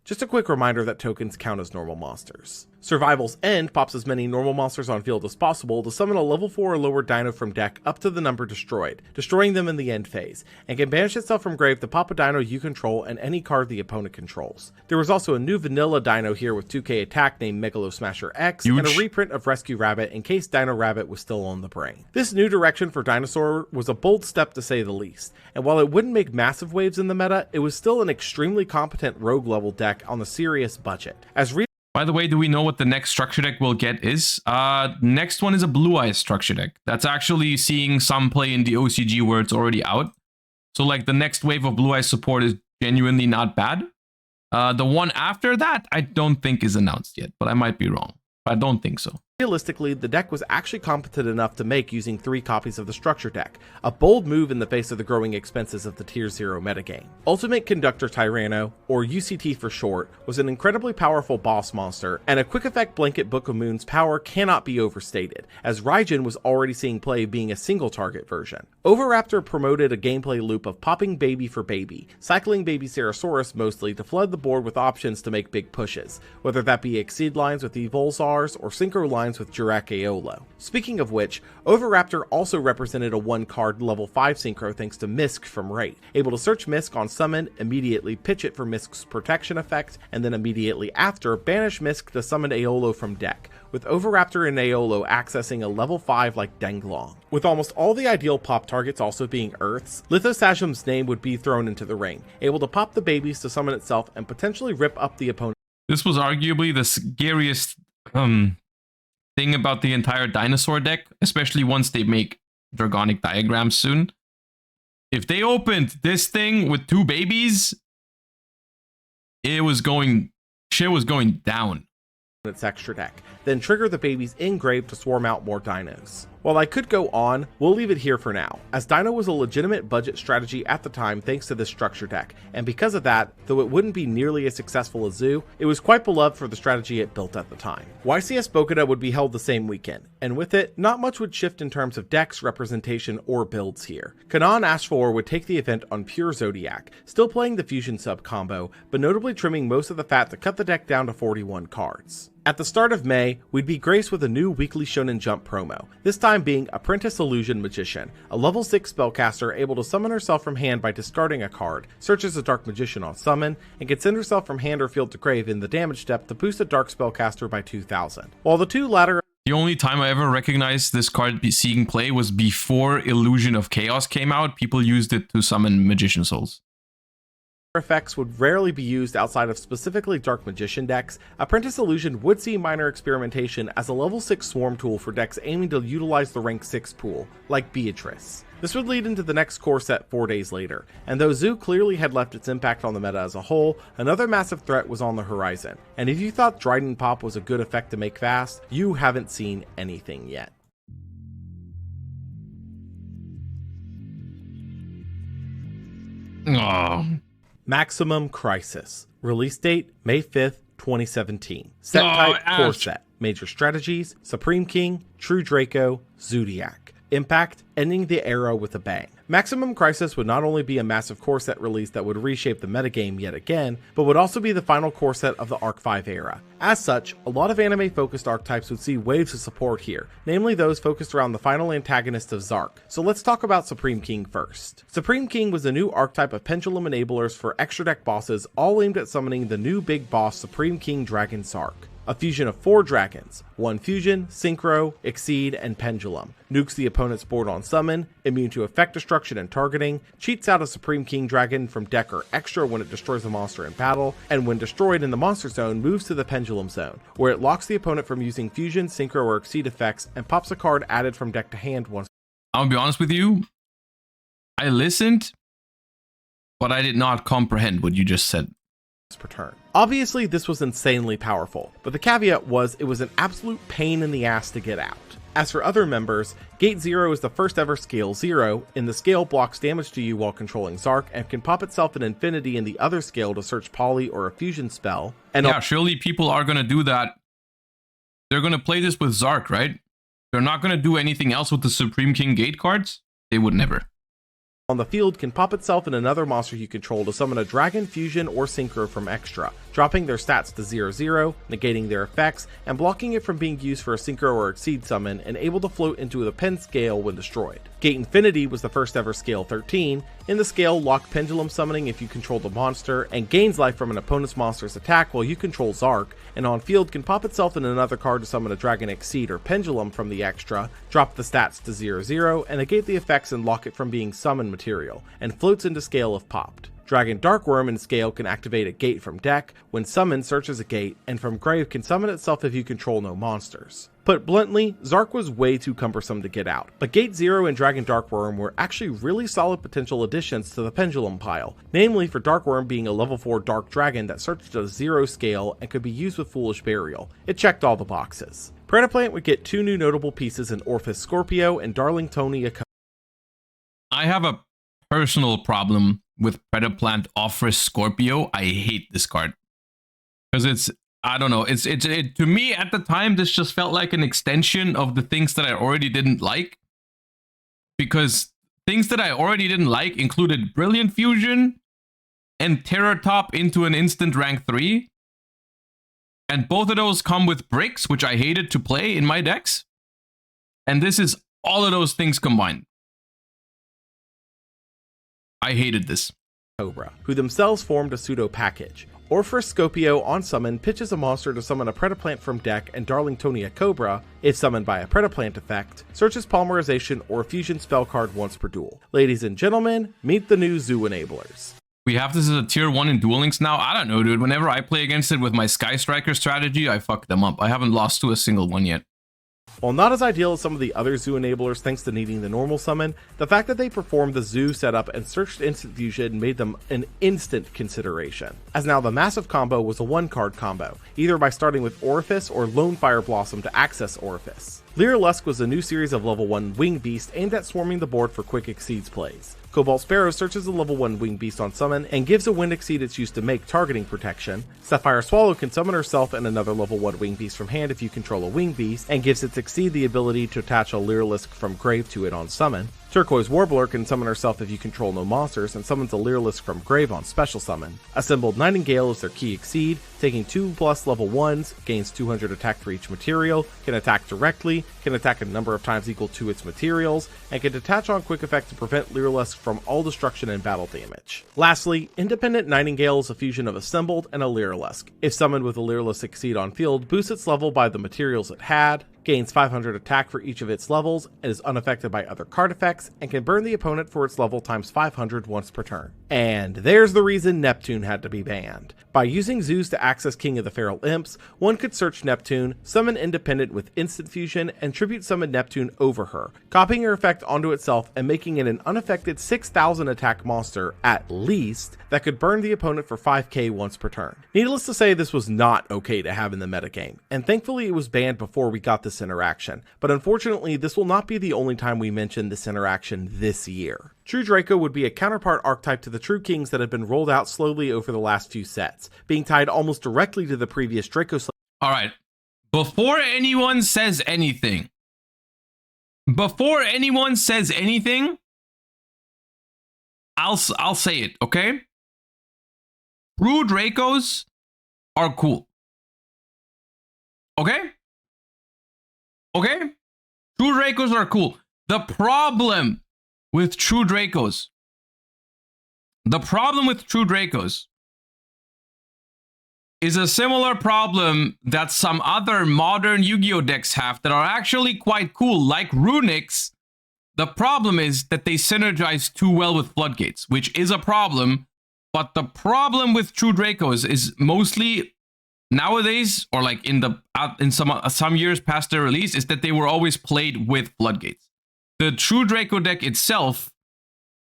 Speaker 2: Just a quick reminder that tokens count as normal monsters. Survival's End pops as many normal monsters on field as possible to summon a level 4 or lower dino from deck up to the number destroyed, destroying them in the end phase, and can banish itself from grave to pop a dino you control and any card the opponent controls. There was also a new vanilla dino here with 2k attack named Megalo Smasher X, and a reprint of Rescue Rabbit in case Dino Rabbit was still on the brain. This new direction for Dinosaur was a bold step to say the least, and while it wouldn't make massive waves in the meta, it was still an extremely competent rogue level deck on the serious budget.
Speaker 1: By the way, do we know what the next structure deck we'll get is? Next one is a Blue Eyes structure deck. That's actually seeing some play in the OCG where it's already out. So, like, the next wave of Blue Eyes support is genuinely not bad. The one after that, I don't think is announced yet, but I might be wrong. I don't think so.
Speaker 2: Realistically, the deck was actually competent enough to make using 3 copies of the structure deck, a bold move in the face of the growing expenses of the Tier 0 metagame. Ultimate Conductor Tyranno, or UCT for short, was an incredibly powerful boss monster, and a quick effect blanket Book of Moon's power cannot be overstated, as Raijin was already seeing play being a single target version. Oviraptor promoted a gameplay loop of popping baby for baby, cycling Baby Ceratosaurus mostly to flood the board with options to make big pushes, whether that be Exceed lines with Evolzars or Synchro lines with Jirac-Aolo. Speaking of which, Oviraptor also represented a 1-card level 5 synchro thanks to Misk from Wraith, able to search Misk on summon, immediately pitch it for Misk's protection effect, and then immediately after banish Misk to summon Aolo from deck, with Oviraptor and Aolo accessing a level 5 like Denglong. With almost all the ideal pop targets also being Earths, Lithosashum's name would be thrown into the ring, able to pop the babies to summon itself and potentially rip up the opponent.
Speaker 1: This was arguably the scariest thing about the entire dinosaur deck, especially once they make Dragonic Diagrams soon. If they opened this thing with 2 babies, shit was going down.
Speaker 2: Its extra deck, then trigger the babies in grave to swarm out more dinos. While I could go on, we'll leave it here for now, as Dino was a legitimate budget strategy at the time thanks to this structure deck, and because of that, though it wouldn't be nearly as successful as Zoo, it was quite beloved for the strategy it built at the time. YCS Bokura would be held the same weekend, and with it, not much would shift in terms of decks, representation, or builds here. Kanan Ashfar would take the event on pure Zodiac, still playing the Fusion sub combo, but notably trimming most of the fat to cut the deck down to 41 cards. At the start of May, we'd be graced with a new weekly Shonen Jump promo, this time being Apprentice Illusion Magician, a level 6 spellcaster able to summon herself from hand by discarding a card, searches a Dark Magician on summon, and can send herself from hand or field to grave in the damage step to boost a Dark spellcaster by 2000. While the two latter
Speaker 1: The only time I ever recognized this card seeing play was before Illusion of Chaos came out. People used it to summon Magician Souls.
Speaker 2: effects would rarely be used outside of specifically Dark Magician decks, Apprentice Illusion would see minor experimentation as a level 6 swarm tool for decks aiming to utilize the rank 6 pool, like Beatrice. This would lead into the next core set 4 days later, and though Zoo clearly had left its impact on the meta as a whole, another massive threat was on the horizon, and if you thought Dryden Pop was a good effect to make fast, you haven't seen anything yet.
Speaker 1: Oh.
Speaker 2: Maximum Crisis. Release date, May 5th, 2017. Set type, core set. Major strategies, Supreme King, True Draco, Zodiac. Impact, ending the era with a bang. Maximum Crisis would not only be a massive core set release that would reshape the metagame yet again, but would also be the final core set of the Arc 5 era. As such, a lot of anime-focused archetypes would see waves of support here, namely those focused around the final antagonist of Zark. So let's talk about Supreme King first. Supreme King was a new archetype of pendulum enablers for extra deck bosses, all aimed at summoning the new big boss Supreme King Dragon Zark. A fusion of 4 dragons, 1 fusion, synchro, exceed, and pendulum. Nukes the opponent's board on summon, immune to effect destruction and targeting, cheats out a Supreme King Dragon from deck or extra when it destroys a monster in battle, and when destroyed in the monster zone moves to the pendulum zone, where it locks the opponent from using fusion, synchro, or exceed effects, and pops a card added from deck to hand once.
Speaker 1: I'll be honest with you, I listened, but I did not comprehend what you just said.
Speaker 2: Per turn. Obviously this was insanely powerful, but the caveat was it was an absolute pain in the ass to get out. As for other members, Gate 0 is the first ever scale 0, and the scale blocks damage to you while controlling Zark and can pop itself an infinity in the other scale to search Poly or a fusion spell. And
Speaker 1: yeah, surely people are going to do that. They're going to play this with Zark, right? They're not going to do anything else with the Supreme King Gate cards? They would never.
Speaker 2: On the field can pop itself in another monster you control to summon a Dragon, Fusion, or Synchro from extra, dropping their stats to 0/0, negating their effects, and blocking it from being used for a Synchro or Exceed summon, and able to float into the Pen scale when destroyed. Gate Infinity was the first ever scale 13. In the scale, lock Pendulum summoning if you control the monster, and gains life from an opponent's monster's attack while you control Zark, and on field can pop itself in another card to summon a Dragon, Exceed, or Pendulum from the extra, drop the stats to 0/0, and negate the effects and lock it from being summoned material, and floats into scale if popped. Dragon Darkworm in scale can activate a gate from deck, when summoned searches a gate, and from grave can summon itself if you control no monsters. Put bluntly, Zark was way too cumbersome to get out, but Gate 0 and Dragon Darkworm were actually really solid potential additions to the Pendulum pile, namely for Darkworm being a level 4 Dark Dragon that searched a 0 scale and could be used with Foolish Burial. It checked all the boxes. Predaplant would get 2 new notable pieces in Orphis Scorpio and Darling Tony.
Speaker 1: I have a personal problem with Predaplant Orphis Scorpio. I hate this card. Because it's, I don't know, it to me at the time, this just felt like an extension of the things that I already didn't like. Because things that I already didn't like included Brilliant Fusion and Terror Top into an instant rank 3. And both of those come with bricks, which I hated to play in my decks. And this is all of those things combined. I hated this.
Speaker 2: Cobra, who themselves formed a pseudo package. Orphis Scorpio on summon pitches a monster to summon a Predaplant from deck, and Darling Tony Cobra, if summoned by a Predaplant effect, searches Polymerization or a fusion spell card once per duel. Ladies and gentlemen, meet the new Zoo enablers.
Speaker 1: We have this as a tier 1 in Duel Links now? I don't know, dude. Whenever I play against it with my Sky Striker strategy, I fuck them up. I haven't lost to a single one yet.
Speaker 2: While not as ideal as some of the other Zoo enablers thanks to needing the normal summon, the fact that they performed the Zoo setup and searched instant fusion made them an instant consideration, as now the massive combo was a 1-card combo, either by starting with Orifice or Lone Fire Blossom to access Orifice. Lyrilusk was a new series of level 1 Wing Beast aimed at swarming the board for quick Exceeds plays. Cobalt Sparrow searches a level 1 Wing Beast on summon and gives a Wind Exceed its use to make targeting protection. Sapphire Swallow can summon herself and another level 1 Wing Beast from hand if you control a Wing Beast, and gives its Exceed the ability to attach a Lyrilusk from grave to it on summon. Turquoise Warbler can summon herself if you control no monsters and summons a Lyrilusk from grave on special summon. Assembled Nightingale is their key Exceed, taking 2+ level 1s, gains 200 attack for each material, can attack directly, can attack a number of times equal to its materials, and can detach on quick effect to prevent Lyrilusk from all destruction and battle damage. Lastly, Independent Nightingale is a fusion of Assembled and a Lyrilusk. If summoned with a Lyrilusk Exceed on field, boosts its level by the materials it had, gains 500 attack for each of its levels, is unaffected by other card effects, and can burn the opponent for its level times 500 once per turn. And there's the reason Neptune had to be banned. By using Zoos to access King of the Feral Imps, one could search Neptune, summon Independent with Instant Fusion, and tribute summon Neptune over her, copying her effect onto itself and making it an unaffected 6,000 attack monster, at least, that could burn the opponent for 5k once per turn. Needless to say, this was not okay to have in the metagame, and thankfully it was banned before we got this interaction, but unfortunately this will not be the only time we mention this interaction this year. True Draco would be a counterpart archetype to the True Kings that have been rolled out slowly over the last few sets, being tied almost directly to the previous Draco.
Speaker 1: Alright, before anyone says anything, I'll say it, okay? True Dracos are cool. Okay? Okay? True Dracos are cool. The problem with True Dracos is a similar problem that some other modern Yu-Gi-Oh decks have that are actually quite cool, like Runick's. The problem is that they synergize too well with Floodgates, which is a problem, but the problem with True Dracos is mostly nowadays, or like in some years past their release, is that they were always played with Floodgates. The True Draco deck itself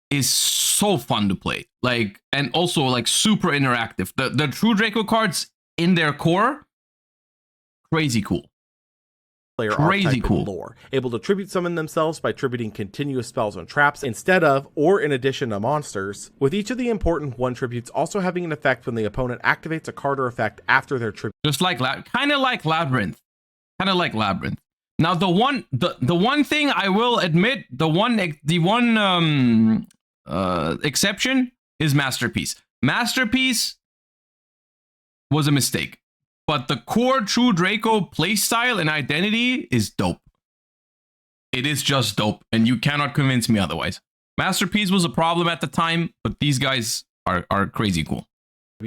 Speaker 1: is so fun to play, like, and also like super interactive. The True Draco cards in their core, crazy cool. Crazy cool.
Speaker 2: Lore, able to tribute summon themselves by tributing continuous spells and traps instead of or in addition to monsters, with each of the important one tributes also having an effect when the opponent activates a card or effect after their tribute.
Speaker 1: Just like kind of like Labyrinth. Now the one thing I will admit, the one exception is Masterpiece. Masterpiece was a mistake. But the core True Draco playstyle and identity is dope. It is just dope, and you cannot convince me otherwise. Masterpiece was a problem at the time, but these guys are crazy cool.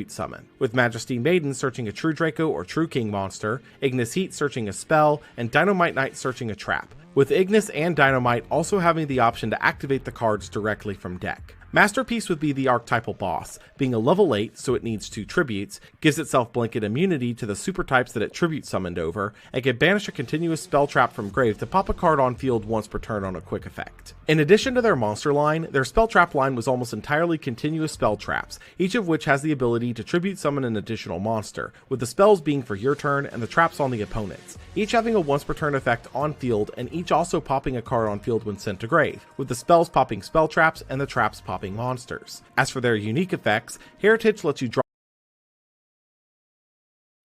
Speaker 2: Summon, with Majesty Maiden searching a True Draco or True King monster, Ignis Heat searching a spell, and Dynamite Knight searching a trap, with Ignis and Dynamite also having the option to activate the cards directly from deck. Masterpiece would be the archetypal boss, being a level 8, so it needs 2 tributes, gives itself blanket immunity to the super types that it tribute summoned over, and can banish a continuous spell trap from grave to pop a card on field once per turn on a quick effect. In addition to their monster line, their spell trap line was almost entirely continuous spell traps, each of which has the ability to tribute summon an additional monster, with the spells being for your turn and the traps on the opponent's, each having a once per turn effect on field and each also popping a card on field when sent to grave, with the spells popping spell traps and the traps popping monsters. As for their unique effects, Heritage lets you draw.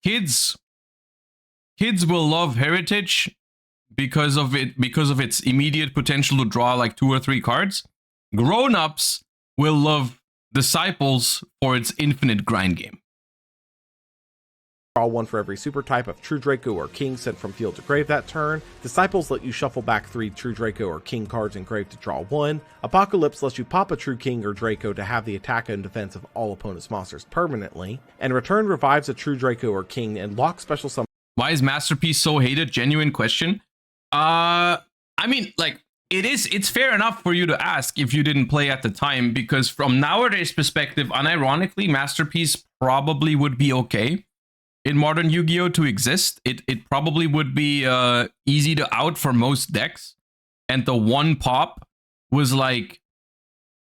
Speaker 1: Kids will love Heritage because of its immediate potential to draw like 2 or 3 cards. Grown-ups will love Disciples for its infinite grind game.
Speaker 2: Draw 1 for every super type of True Draco or King sent from field to grave that turn. Disciples let you shuffle back 3 True Draco or King cards in grave to draw 1. Apocalypse lets you pop a True King or Draco to have the attack and defense of all opponent's monsters permanently. And Return revives a True Draco or King and locks special summon.
Speaker 1: Why is Masterpiece so hated? Genuine question. I mean, like, it's fair enough for you to ask if you didn't play at the time, because from nowadays perspective, unironically, Masterpiece probably would be okay. in modern Yu-Gi-Oh to exist. It probably would be easy to out for most decks, and the one pop was like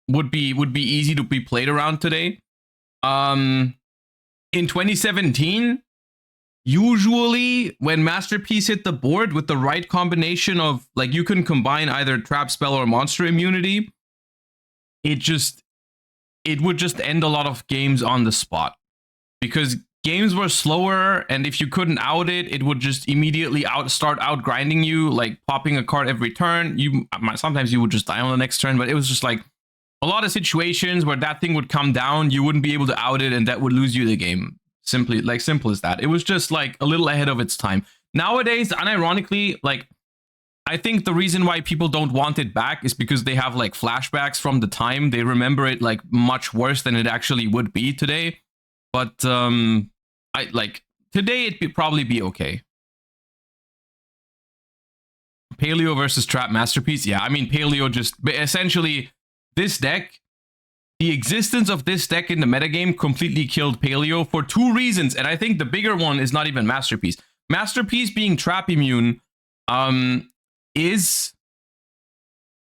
Speaker 1: would be easy to be played around today. In 2017, usually when Masterpiece hit the board with the right combination of, like, you can combine either trap spell or monster immunity, it would just end a lot of games on the spot, because games were slower, and if you couldn't out it, it would just immediately start out grinding you, like popping a card every turn. Sometimes you would just die on the next turn, but it was just like a lot of situations where that thing would come down, you wouldn't be able to out it, and that would lose you the game. Simple as that. It was just like a little ahead of its time. Nowadays, unironically, like, I think the reason why people don't want it back is because they have like flashbacks from the time. They remember it like much worse than it actually would be today. But today it'd probably be okay. Paleo versus Trap Masterpiece. Yeah, I mean, Paleo just essentially, this deck, the existence of this deck in the metagame completely killed Paleo for two reasons. And I think the bigger one is not even Masterpiece. Masterpiece being trap immune is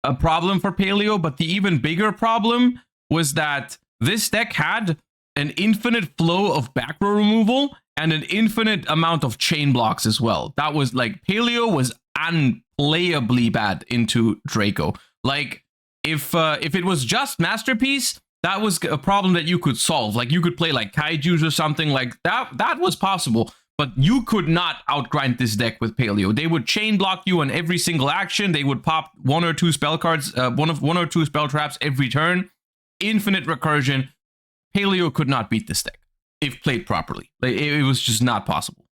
Speaker 1: a problem for Paleo, but the even bigger problem was that this deck had an infinite flow of back row removal and an infinite amount of chain blocks as well. That was like, Paleo was unplayably bad into Draco. Like, if it was just Masterpiece, that was a problem that you could solve. Like, you could play like Kaijus or something like that. That was possible, but you could not outgrind this deck with Paleo. They would chain block you on every single action. They would pop one or two spell cards, one or two spell traps every turn. Infinite recursion. Paleo could not beat this deck if played properly. Like, it was just not possible.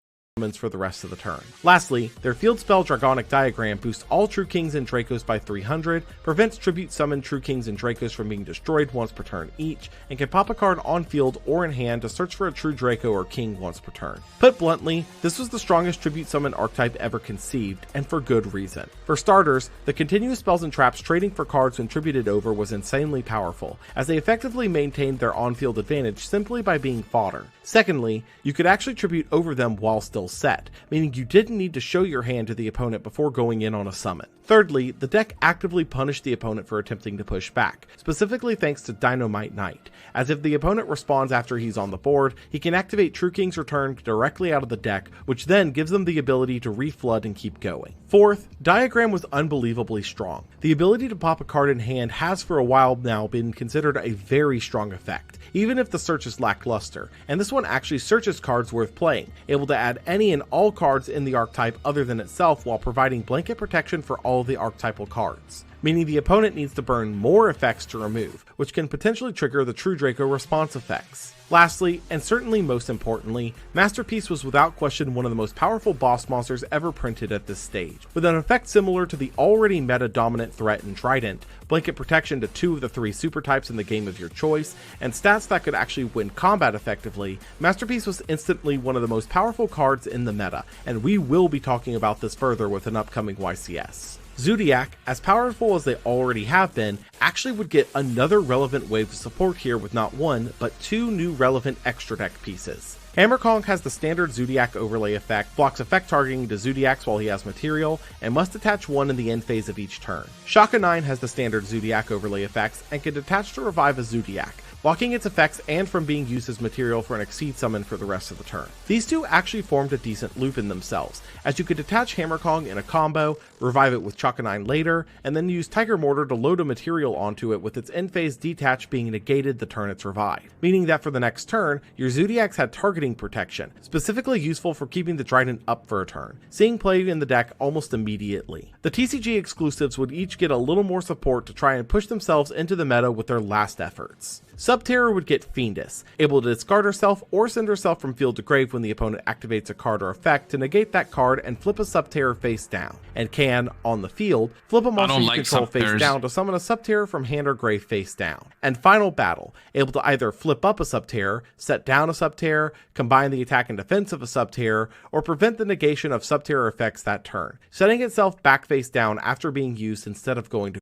Speaker 2: For the rest of the turn. Lastly, their field spell Dragonic Diagram boosts all True Kings and Dracos by 300, prevents tribute summon True Kings and Dracos from being destroyed once per turn each, and can pop a card on field or in hand to search for a True Draco or King once per turn. Put bluntly, this was the strongest tribute summon archetype ever conceived, and for good reason. For starters, the continuous spells and traps trading for cards when tributed over was insanely powerful, as they effectively maintained their on-field advantage simply by being fodder. Secondly, you could actually tribute over them while still set, meaning you didn't need to show your hand to the opponent before going in on a summon. Thirdly, the deck actively punished the opponent for attempting to push back, specifically thanks to Dynamite Knight, as if the opponent responds after he's on the board, he can activate True King's Return directly out of the deck, which then gives them the ability to reflood and keep going. Fourth, Diagram was unbelievably strong. The ability to pop a card in hand has for a while now been considered a very strong effect, even if the search is lackluster, and this one actually searches cards worth playing, able to add any and all cards in the archetype other than itself while providing blanket protection for all of the archetypal cards, meaning the opponent needs to burn more effects to remove, which can potentially trigger the True Draco response effects. Lastly, and certainly most importantly, Masterpiece was without question one of the most powerful boss monsters ever printed at this stage, with an effect similar to the already meta-dominant threat in Trident, blanket protection to 2 of the 3 super types in the game of your choice, and stats that could actually win combat effectively. Masterpiece was instantly one of the most powerful cards in the meta, and we will be talking about this further with an upcoming YCS. Zodiac, as powerful as they already have been, actually would get another relevant wave of support here with not one, but 2 new relevant extra deck pieces. Hammer Kong has the standard Zodiac overlay effect, blocks effect targeting to Zodiacs while he has material, and must attach 1 in the end phase of each turn. Shaka 9 has the standard Zodiac overlay effects, and can detach to revive a Zodiac, blocking its effects and from being used as material for an Exceed summon for the rest of the turn. These two actually formed a decent loop in themselves, as you could detach Hammer Kong in a combo, revive it with Chaka 9 later, and then use Tiger Mortar to load a material onto it with its end phase detach being negated the turn it's revived, meaning that for the next turn, your Zodiacs had targeting protection, specifically useful for keeping the Trident up for a turn, seeing played in the deck almost immediately. The TCG exclusives would each get a little more support to try and push themselves into the meta with their last efforts. Subterror would get Fiendus, able to discard herself or send herself from field to grave when the opponent activates a card or effect to negate that card and flip a Subterror face down, and can, on the field, flip a monster you control face down to summon a Subterror from hand or grave face down. And Final Battle, able to either flip up a Subterror, set down a Subterror, combine the attack and defense of a Subterror, or prevent the negation of Subterror effects that turn, setting itself back face down after being used instead of going to...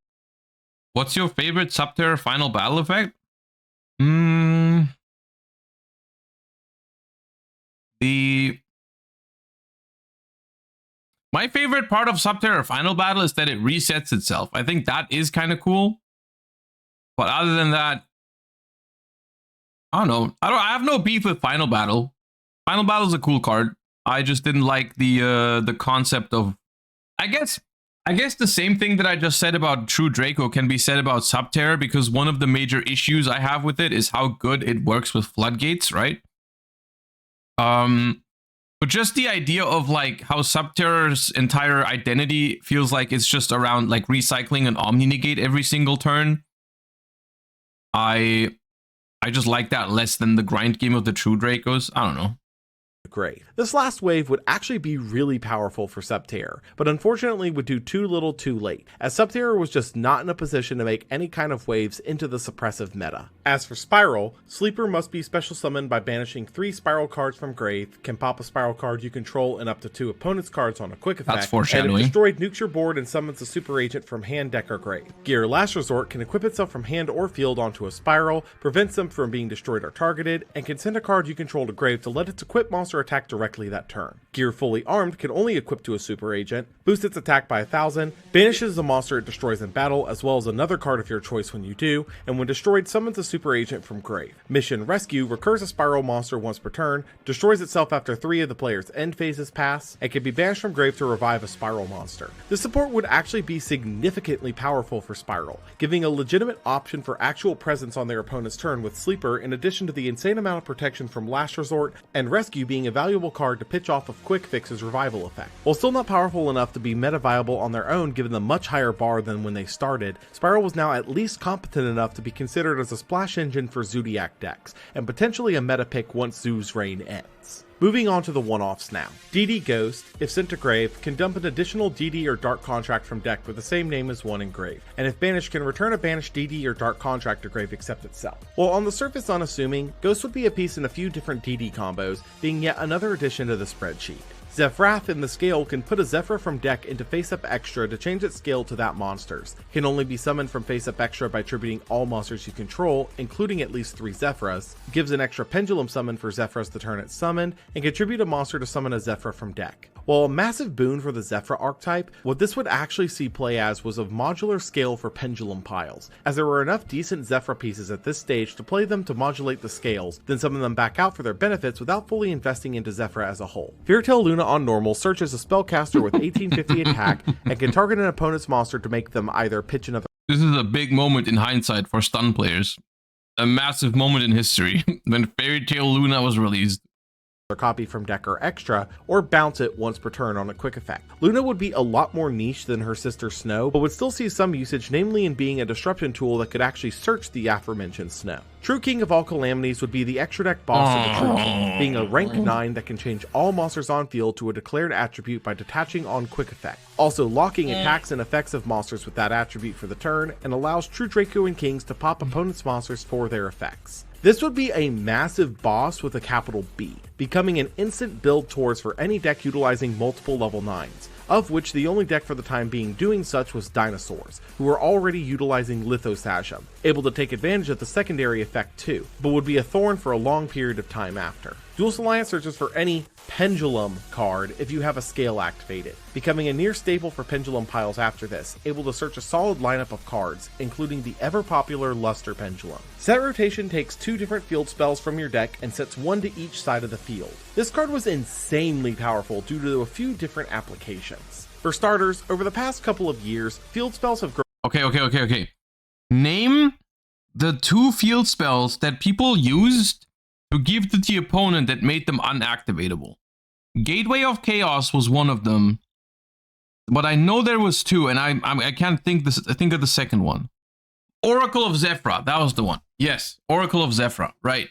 Speaker 1: What's your favorite Subterror Final Battle effect? The My favorite part of Subterra Final Battle is that it resets itself. I think that is kind of cool. But other than that, I don't know. I have no beef with Final Battle. Final Battle is a cool card. I just didn't like the concept of. I guess the same thing that I just said about True Draco can be said about Subterra, because one of the major issues I have with it is how good it works with floodgates, right? But just the idea of like how Subterra's entire identity feels like it's just around like recycling an Omni Negate every single turn. I just like that less than the grind game of the True Dracos. I don't know.
Speaker 2: Grave. This last wave would actually be really powerful for Subterra, but unfortunately would do too little too late, as Subterra was just not in a position to make any kind of waves into the suppressive meta. As for Spiral, Sleeper must be special summoned by banishing 3 Spiral cards from grave, can pop a Spiral card you control and up to 2 opponent's cards on a quick effect,
Speaker 1: that's foreshadowing.
Speaker 2: And if destroyed, nukes your board and summons a super agent from hand, deck, or grave. Gear Last Resort can equip itself from hand or field onto a Spiral, prevents them from being destroyed or targeted, and can send a card you control to grave to let its equipped monster attack directly that turn. Gear Fully Armed can only equip to a super agent, boosts its attack by 1000, banishes the monster it destroys in battle as well as another card of your choice when you do, and when destroyed summons a super agent from grave. Mission Rescue recurs a Spiral monster once per turn, destroys itself after 3 of the player's end phases pass, and can be banished from grave to revive a Spiral monster. This support would actually be significantly powerful for Spiral, giving a legitimate option for actual presence on their opponent's turn with Sleeper, in addition to the insane amount of protection from Last Resort, and Rescue being a valuable card to pitch off of Quick Fix's revival effect. While still not powerful enough to be meta viable on their own given the much higher bar than when they started, Spiral was now at least competent enough to be considered as a splash engine for Zodiac decks, and potentially a meta pick once Zoo's reign ends. Moving on to the one-offs now. DD Ghost, if sent to grave, can dump an additional DD or Dark Contract from deck with the same name as one in grave, and if banished can return a banished DD or Dark Contract to grave except itself. While on the surface unassuming, Ghost would be a piece in a few different DD combos, being yet another addition to the spreadsheet. Zephrath in the scale can put a Zephyr from deck into face-up extra to change its scale to that monster's. Can only be summoned from face-up extra by tributing all monsters you control, including at least 3 Zephyrs, gives an extra pendulum summon for Zephyrs the turn it's summoned, and contribute a monster to summon a Zephyr from deck. While a massive boon for the Zephyr archetype, what this would actually see play as was a modular scale for pendulum piles, as there were enough decent Zephyr pieces at this stage to play them to modulate the scales, then summon them back out for their benefits without fully investing into Zephyr as a whole. Fairytale Luna on normal searches a spellcaster with 1850 attack and can target an opponent's monster to make them either pitch another.
Speaker 1: This is a big moment in hindsight for stun players. A massive moment in history when Fairytale Luna was released.
Speaker 2: Copy from deck or extra, or bounce it once per turn on a quick effect. Luna would be a lot more niche than her sister Snow, but would still see some usage, namely in being a disruption tool that could actually search the aforementioned Snow. True King of all calamities would be the extra deck boss of the True King, being a rank 9 that can change all monsters on field to a declared attribute by detaching on quick effect. Also locking attacks and effects of monsters with that attribute for the turn, and allows True Draco and Kings to pop opponents' monsters for their effects. This would be a massive boss with a capital B, becoming an instant build towards for any deck utilizing multiple level 9s, of which the only deck for the time being doing such was Dinosaurs, who were already utilizing Lithosasham, able to take advantage of the secondary effect too, but would be a thorn for a long period of time after. Duelist Alliance searches for any Pendulum card if you have a scale activated, becoming a near staple for Pendulum piles after this, able to search a solid lineup of cards, including the ever-popular Luster Pendulum. Set Rotation takes 2 different field spells from your deck and sets 1 to each side of the field. This card was insanely powerful due to a few different applications. For starters, over the past couple of years, field spells have grown.
Speaker 1: Okay. Name the 2 field spells that people used to give to the opponent that made them unactivatable. Gateway of Chaos was one of them, but I know there was 2, and I can't think this. I think of the second one. Oracle of Zephyra, that was the one. Yes, Oracle of Zephyra, right.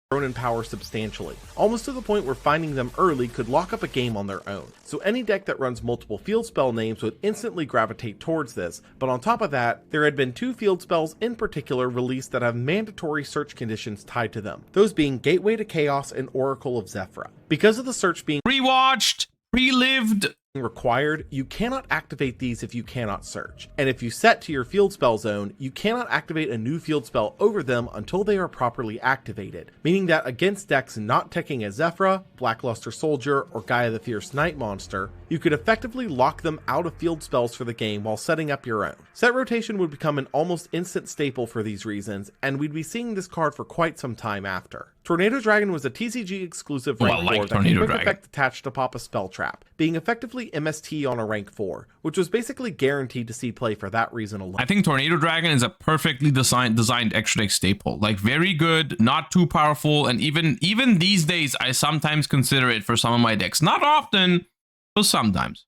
Speaker 2: Grown in power substantially, almost to the point where finding them early could lock up a game on their own. So any deck that runs multiple field spell names would instantly gravitate towards this, but on top of that, there had been 2 field spells in particular released that have mandatory search conditions tied to them, those being Gateway to Chaos and Oracle of Zephyra. Because of the search being
Speaker 1: pre-watched, pre-lived,
Speaker 2: required, you cannot activate these if you cannot search. And if you set to your field spell zone, you cannot activate a new field spell over them until they are properly activated, meaning that against decks not teching a Zephyra, Blackluster Soldier, or Gaia the Fierce Night Monster, you could effectively lock them out of field spells for the game while setting up your own. Set rotation would become an almost instant staple for these reasons, and we'd be seeing this card for quite some time after. Tornado Dragon was a TCG exclusive rank 4 that had quick effect attached to pop a spell trap, being effectively MST on a rank 4, which was basically guaranteed to see play for that reason alone.
Speaker 1: I think Tornado Dragon is a perfectly designed extra deck staple. Like, very good, not too powerful, and even these days I sometimes consider it for some of my decks. Not often, but sometimes.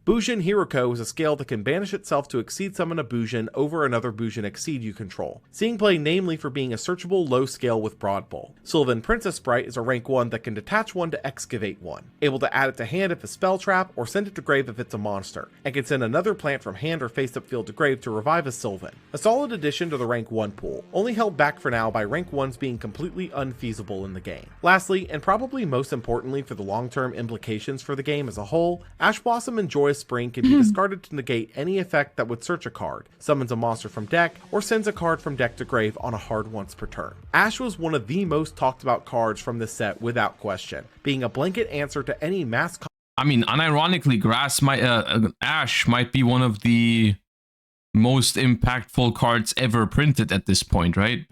Speaker 2: Bujin Hiroko is a scale that can banish itself to exceed summon a Bujin over another Bujin exceed you control, seeing play namely for being a searchable low scale with Broad Pull. Sylvan Princess Sprite is a rank 1 that can detach one to excavate one, able to add it to hand if a spell trap, or send it to grave if it's a monster, and can send another plant from hand or face up field to grave to revive a Sylvan. A solid addition to the rank 1 pool, only held back for now by rank 1s being completely unfeasible in the game. Lastly, and probably most importantly for the long-term implications for the game as a whole, Ash Blossom and Joyous Spring can be discarded to negate any effect that would search a card, summons a monster from deck, or sends a card from deck to grave on a hard once per turn. Ash was one of the most talked about cards from this set without question, being a blanket answer to any mass.
Speaker 1: I mean, unironically, Ash might be one of the most impactful cards ever printed at this point, right?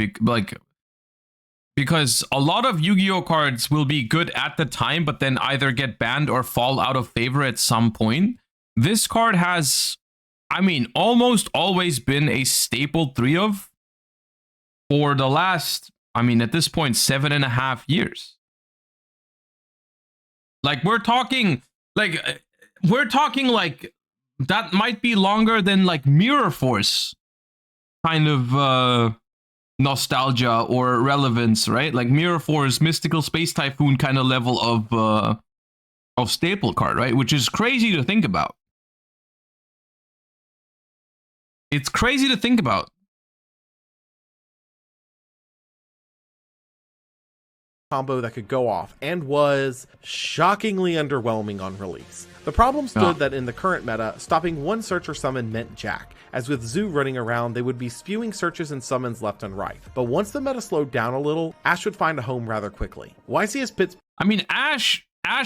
Speaker 1: Because a lot of Yu-Gi-Oh cards will be good at the time, but then either get banned or fall out of favor at some point. This card has, I mean, almost always been a staple 3 of for the last, I mean, at this point, 7.5 years. Like, we're talking like that might be longer than like Mirror Force kind of nostalgia or relevance, right? Like Mirror Force, Mystical Space Typhoon kind of level of staple card, right? Which is crazy to think about. It's crazy to think about.
Speaker 2: Combo that could go off and was shockingly underwhelming on release. The problem stood that in the current meta, stopping one search or summon meant jack, as with Zoo running around, they would be spewing searches and summons left and right. But once the meta slowed down a little, Ash would find a home rather quickly. YCS Pitts.
Speaker 1: I mean, Ash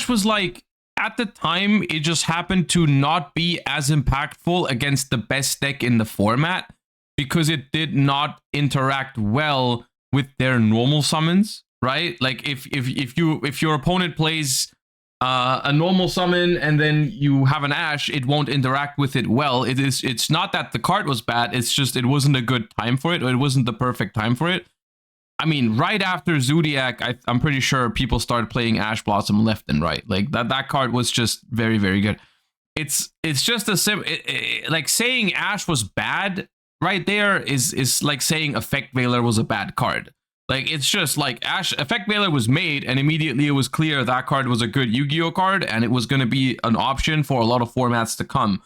Speaker 1: was like, at the time, it just happened to not be as impactful against the best deck in the format because it did not interact well with their normal summons, right? Like if your opponent plays a normal summon and then you have an Ash, it won't interact with it well. It's not that the card was bad, it's just it wasn't a good time for it, or it wasn't the perfect time for it. I mean, right after Zodiac, I'm pretty sure people started playing Ash Blossom left and right. Like that card was just very, very good. It's just like saying Ash was bad right there is like saying Effect Veiler was a bad card. Like, it's just like Effect Veiler was made and immediately it was clear that card was a good Yu-Gi-Oh card and it was going to be an option for a lot of formats to come.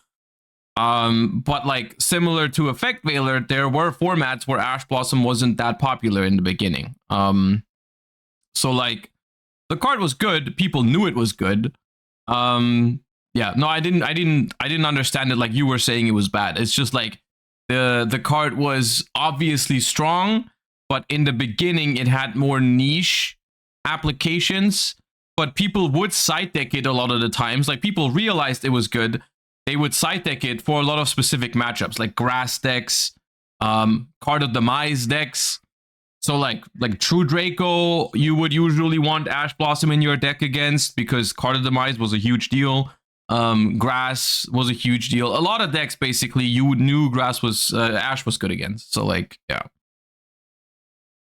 Speaker 1: But like similar to Effect Veiler, there were formats where Ash Blossom wasn't that popular in the beginning. So like the card was good, people knew it was good. Yeah, no, I didn't understand it like you were saying it was bad. It's just like the card was obviously strong, but in the beginning it had more niche applications, but people would side deck it a lot of the times. Like, people realized it was good. They would side deck it for a lot of specific matchups, like grass decks, Card of Demise decks. So like True Draco, you would usually want Ash Blossom in your deck against because Card of Demise was a huge deal. Grass was a huge deal. A lot of decks, basically, you knew Ash was good against. So like, yeah.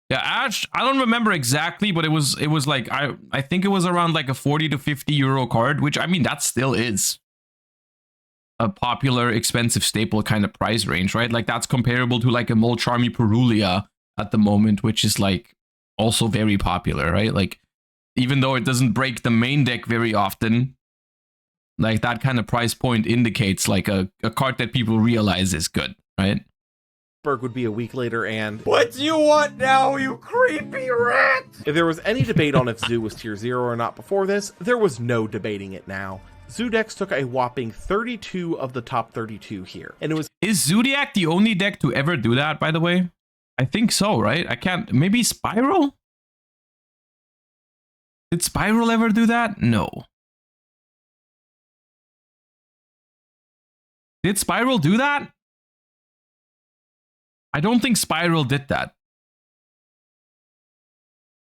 Speaker 1: Yeah, Ash, I don't remember exactly, but it was like, I think it was around like a 40 to 50 euro card, which, I mean, that still is a popular, expensive staple kind of price range, right? Like, that's comparable to like a Molcharmy Perulia at the moment, which is like also very popular, right? Like, even though it doesn't break the main deck very often, like that kind of price point indicates like a card that people realize is good, right?
Speaker 2: Would be a week later, and
Speaker 4: what do you want now, you creepy rat?
Speaker 2: If there was any debate on if Zoo was tier 0 or not before this, there was no debating it now. Zoo decks took a whopping 32 of the top 32 here, and it was...
Speaker 1: Is Zodiac the only deck to ever do that, by the way? I think so, right? I can't... Maybe Spiral? Did Spiral ever do that? No. Did Spiral do that? I don't think Spiral did that.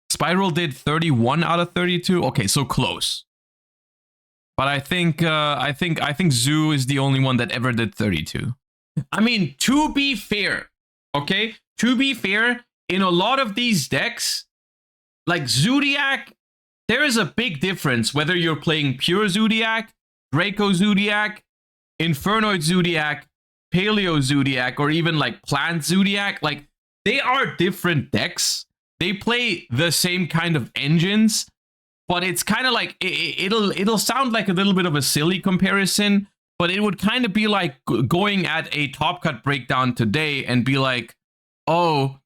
Speaker 1: Spiral did 31 out of 32. Okay, so close. But I think Zoo is the only one that ever did 32. I mean, to be fair, okay? To be fair, in a lot of these decks, like Zodiac, there is a big difference whether you're playing pure Zodiac, Draco Zodiac, Infernoid Zodiac, Paleo Zodiac, or even like Plant Zodiac. Like, they are different decks. They play the same kind of engines, but it's kind of like, it'll sound like a little bit of a silly comparison, but it would kind of be like going at a Top Cut breakdown today and be like, oh,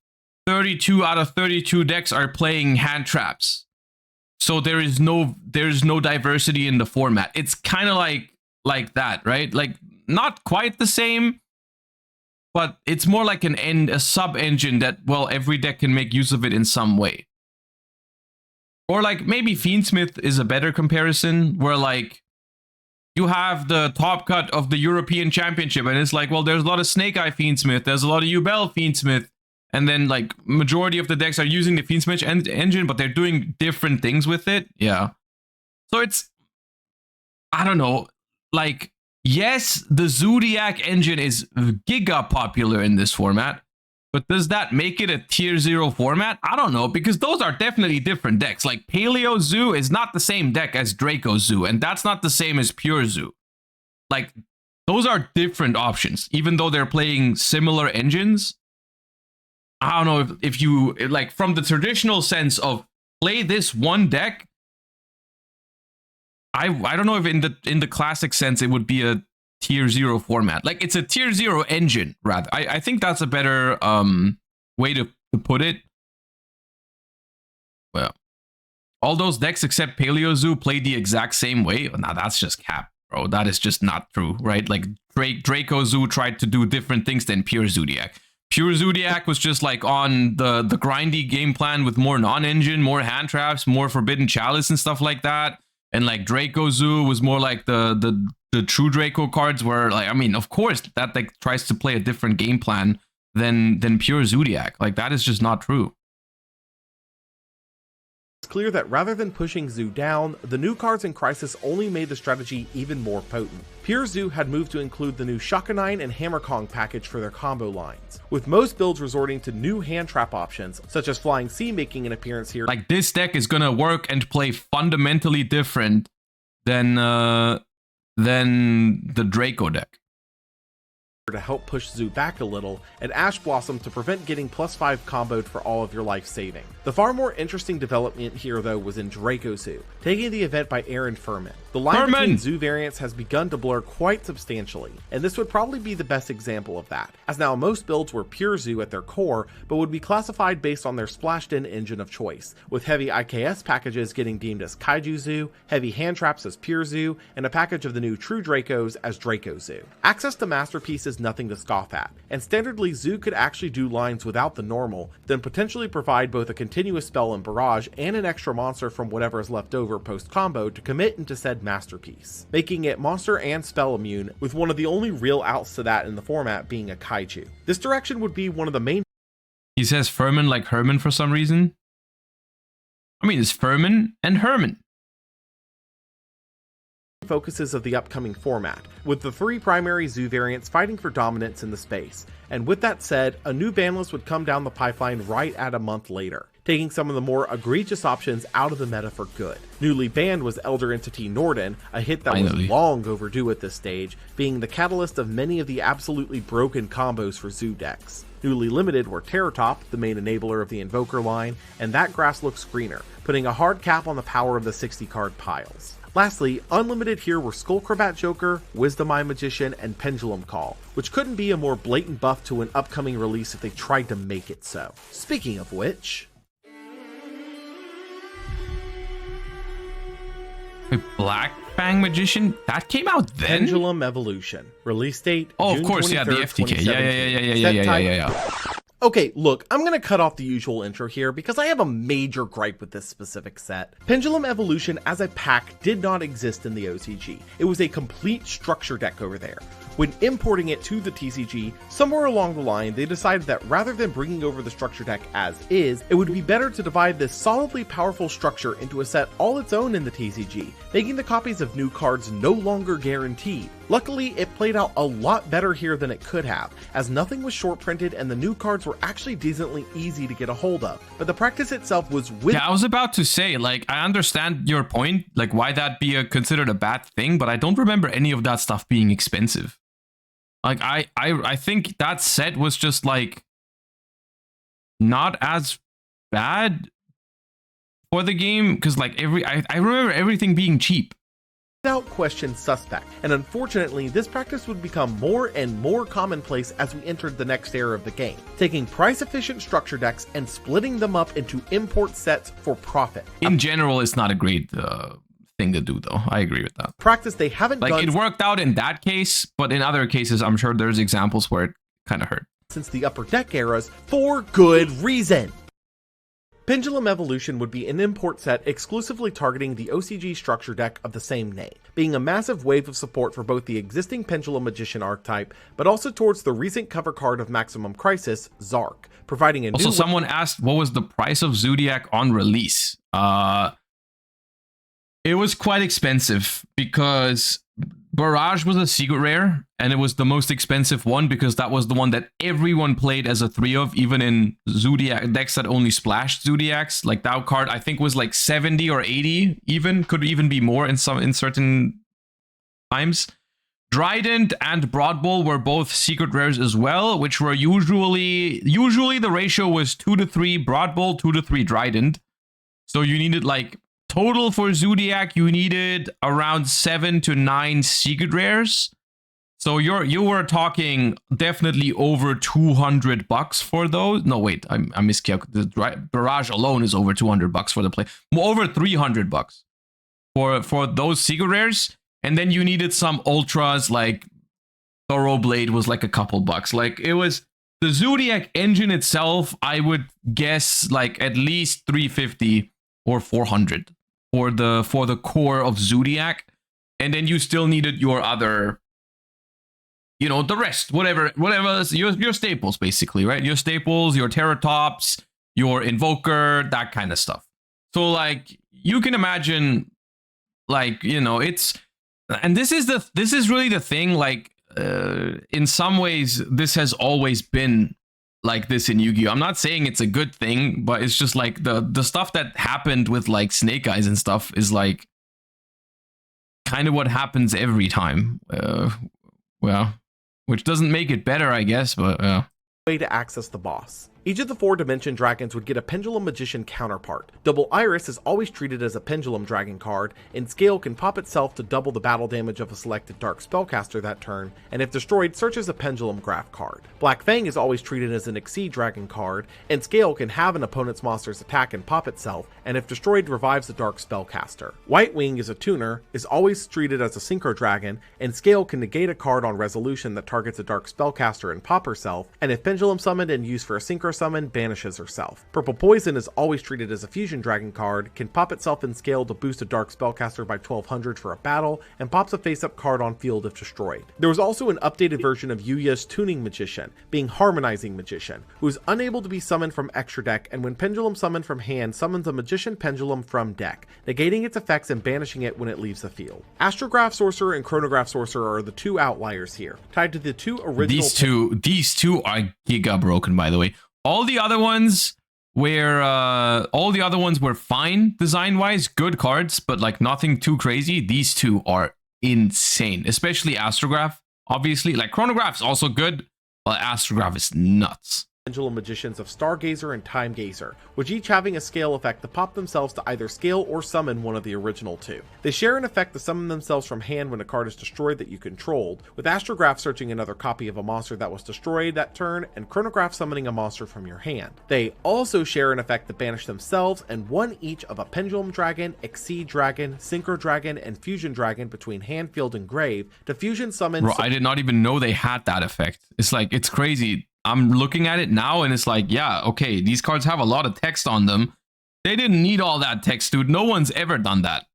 Speaker 1: 32 out of 32 decks are playing hand traps, so there's no diversity in the format. It's kind of like that, right? Like, not quite the same, but it's more like a sub engine that, well, every deck can make use of it in some way. Or like maybe Fiendsmith is a better comparison, where like you have the Top Cut of the European Championship, and it's like, well, there's a lot of Snake Eye Fiendsmith, there's a lot of Ubel Fiendsmith, and then like majority of the decks are using the Fiendsmith engine, but they're doing different things with it. Yeah. So it's, I don't know, like, yes, the Zodiac engine is giga popular in this format, but does that make it a tier 0 format? I don't know, because those are definitely different decks. Like, Paleo Zoo is not the same deck as Draco Zoo, and that's not the same as Pure Zoo. Like, those are different options, even though they're playing similar engines. I don't know if you, like, from the traditional sense of play this one deck, I don't know if in the classic sense it would be a tier 0 format. Like, it's a tier 0 engine, rather. I think that's a better way to put it. Well, all those decks except Paleo Zoo play the exact same way. Now that's just cap, bro. That is just not true, right? Like, Draco Zoo tried to do different things than Pure Zodiac. Pure Zodiac was just like on the grindy game plan with more non-engine, more hand traps, more Forbidden Chalice and stuff like that. And like Draco Zoo was more like the true Draco cards, where, like, I mean, of course that like tries to play a different game plan than Pure Zodiac. Like, that is just not true.
Speaker 2: It's clear that rather than pushing Zoo down, the new cards in Crisis only made the strategy even more potent. Pure Zoo had moved to include the new Shakanine and Hammer Kong package for their combo lines, with most builds resorting to new hand trap options, such as Flying Sea making an appearance here.
Speaker 1: Like, this deck is gonna work and play fundamentally different than the Draco deck.
Speaker 2: To help push Zoo back a little, and Ash Blossom to prevent getting +5 comboed for all of your life saving. The far more interesting development here, though, was in Draco Zoo, taking the event by Aaron Furman. The line between Zoo variants has begun to blur quite substantially, and this would probably be the best example of that, as now most builds were pure Zoo at their core, but would be classified based on their splashed-in engine of choice, with heavy IKS packages getting deemed as Kaiju Zoo, heavy hand traps as Pure Zoo, and a package of the new True Dracos as Draco Zoo. Access to Masterpieces nothing to scoff at, and standardly Zoo could actually do lines without the normal, then potentially provide both a continuous spell and barrage and an extra monster from whatever is left over post combo to commit into said masterpiece, making it monster and spell immune, with one of the only real outs to that in the format being a Kaiju. This direction would be one of the main...
Speaker 1: He says Furman like Herman for some reason. I mean, it's Furman and Herman.
Speaker 2: Focuses of the upcoming format, with the 3 primary Zoo variants fighting for dominance in the space. And with that said, a new ban list would come down the pipeline right at a month later, taking some of the more egregious options out of the meta for good. Newly banned was Elder Entity Norden, a hit that was long overdue at this stage, being the catalyst of many of the absolutely broken combos for Zoo decks. Newly limited were Terror Top, the main enabler of the Invoker line, and That Grass Looks Greener, putting a hard cap on the power of the 60 card piles. Lastly, unlimited here were Skullcrabat Joker, Wisdom Eye Magician, and Pendulum Call, which couldn't be a more blatant buff to an upcoming release if they tried to make it so. Speaking of which...
Speaker 1: Wait, Black Fang Magician? That came out then?
Speaker 2: Pendulum Evolution. Release date,
Speaker 1: Oh,
Speaker 2: June
Speaker 1: of course, yeah, the
Speaker 2: 23rd,
Speaker 1: FTK.
Speaker 2: 2017.
Speaker 1: Yeah.
Speaker 2: Set type- Okay, look, I'm gonna cut off the usual intro here because I have a major gripe with this specific set. Pendulum Evolution as a pack did not exist in the OCG. It was a complete structure deck over there. When importing it to the TCG, somewhere along the line, they decided that rather than bringing over the structure deck as is, it would be better to divide this solidly powerful structure into a set all its own in the TCG, making the copies of new cards no longer guaranteed. Luckily, it played out a lot better here than it could have, as nothing was short printed and the new cards were actually decently easy to get a hold of. But the practice itself was
Speaker 1: Yeah, I was about to say, like, I understand your point, like, why that be considered a bad thing, but I don't remember any of that stuff being expensive. Like, I think that set was just, like, not as bad for the game, because, like, I remember everything being cheap.
Speaker 2: without question suspect, and unfortunately this practice would become more and more commonplace as we entered the next era of the game, taking price-efficient structure decks and splitting them up into import sets for profit.
Speaker 1: In general, it's not a great thing to do, though. I agree with that.
Speaker 2: Practice they haven't
Speaker 1: Like,
Speaker 2: done
Speaker 1: it worked out in that case, but in other cases, I'm sure there's examples where it kind of hurt.
Speaker 2: since the Upper Deck eras for good reason. Pendulum Evolution would be an import set exclusively targeting the OCG structure deck of the same name, being a massive wave of support for both the existing Pendulum Magician archetype, but also towards the recent cover card of Maximum Crisis, Zark, providing a
Speaker 1: Also,
Speaker 2: new
Speaker 1: someone asked what was the price of Zodiac on release. It was quite expensive because Barrage was a secret rare, and it was the most expensive one because that was the one that everyone played as a 3 of, even in Zodiac decks that only splashed Zodiacs. Like, that card I think was like 70 or 80, even could even be more in certain times. Trident and Broad Bowl were both secret rares as well, which were usually the ratio was 2 to 3 Broad Bowl, 2 to 3 Trident. So you needed, like, total for Zodiac, you needed around 7 to 9 secret rares. So you were talking definitely over $200 for those. No, wait, I miscalculated. The Barrage alone is over $200 for the play. Over $300 for those secret rares. And then you needed some ultras, like Thoroughblade was like a couple bucks. Like, it was the Zodiac engine itself, I would guess like at least 350 or 400 for the core of Zodiac. And then you still needed your other, you know, the rest, whatever your staples, basically, right? Your staples, your Terratops, your Invoker, that kind of stuff. So, like, you can imagine, like, you know, it's, and this is really the thing, like, in some ways, this has always been like this in Yu-Gi-Oh! I'm not saying it's a good thing, but it's just like the stuff that happened with, like, Snake Eyes and stuff is, like, kind of what happens every time. Well, which doesn't make it better, I guess, but
Speaker 2: way to access the boss. Each of the 4-dimension dragons would get a Pendulum Magician counterpart. Double Iris is always treated as a Pendulum Dragon card, and Scale can pop itself to double the battle damage of a selected Dark Spellcaster that turn, and if destroyed, search as a Pendulum Graph card. Black Fang is always treated as an Exceed Dragon card, and Scale can have an opponent's monster's attack and pop itself, and if destroyed, revives the Dark Spellcaster. White Wing is a tuner, is always treated as a Synchro Dragon, and Scale can negate a card on resolution that targets a Dark Spellcaster and pop herself, and if Pendulum summoned and used for a Synchro summon, banishes herself. Purple Poison is always treated as a Fusion Dragon card, can pop itself in Scale to boost a Dark Spellcaster by 1200 for a battle, and pops a face-up card on field if destroyed. There was also an updated version of Yugioh's Tuning Magician, being Harmonizing Magician, who is unable to be summoned from extra deck, and when Pendulum summoned from hand, summons a Magician Pendulum from deck, negating its effects and banishing it when it leaves the field. Astrograph Sorcerer and Chronograph Sorcerer are the two outliers here, tied to the two original...
Speaker 1: These two are giga broken, by the way. All the other ones were fine design-wise, good cards, but, like, nothing too crazy. These two are insane, especially Astrograph. Obviously, like, Chronograph's also good, but Astrograph is nuts.
Speaker 2: Pendulum Magicians of Stargazer and Time Gazer, which each having a scale effect to pop themselves to either scale or summon one of the original two. They share an effect to summon themselves from hand when a card is destroyed that you controlled, with Astrograph searching another copy of a monster that was destroyed that turn, and Chronograph summoning a monster from your hand. They also share an effect to banish themselves and one each of a Pendulum Dragon, Exceed Dragon, Synchro Dragon, and Fusion Dragon between hand, field, and grave to fusion summon.
Speaker 1: Bro, I did not even know they had that effect. It's like, it's crazy. I'm looking at it now and it's like, yeah, okay, these cards have a lot of text on them. They didn't need all that text, dude. No one's ever done that.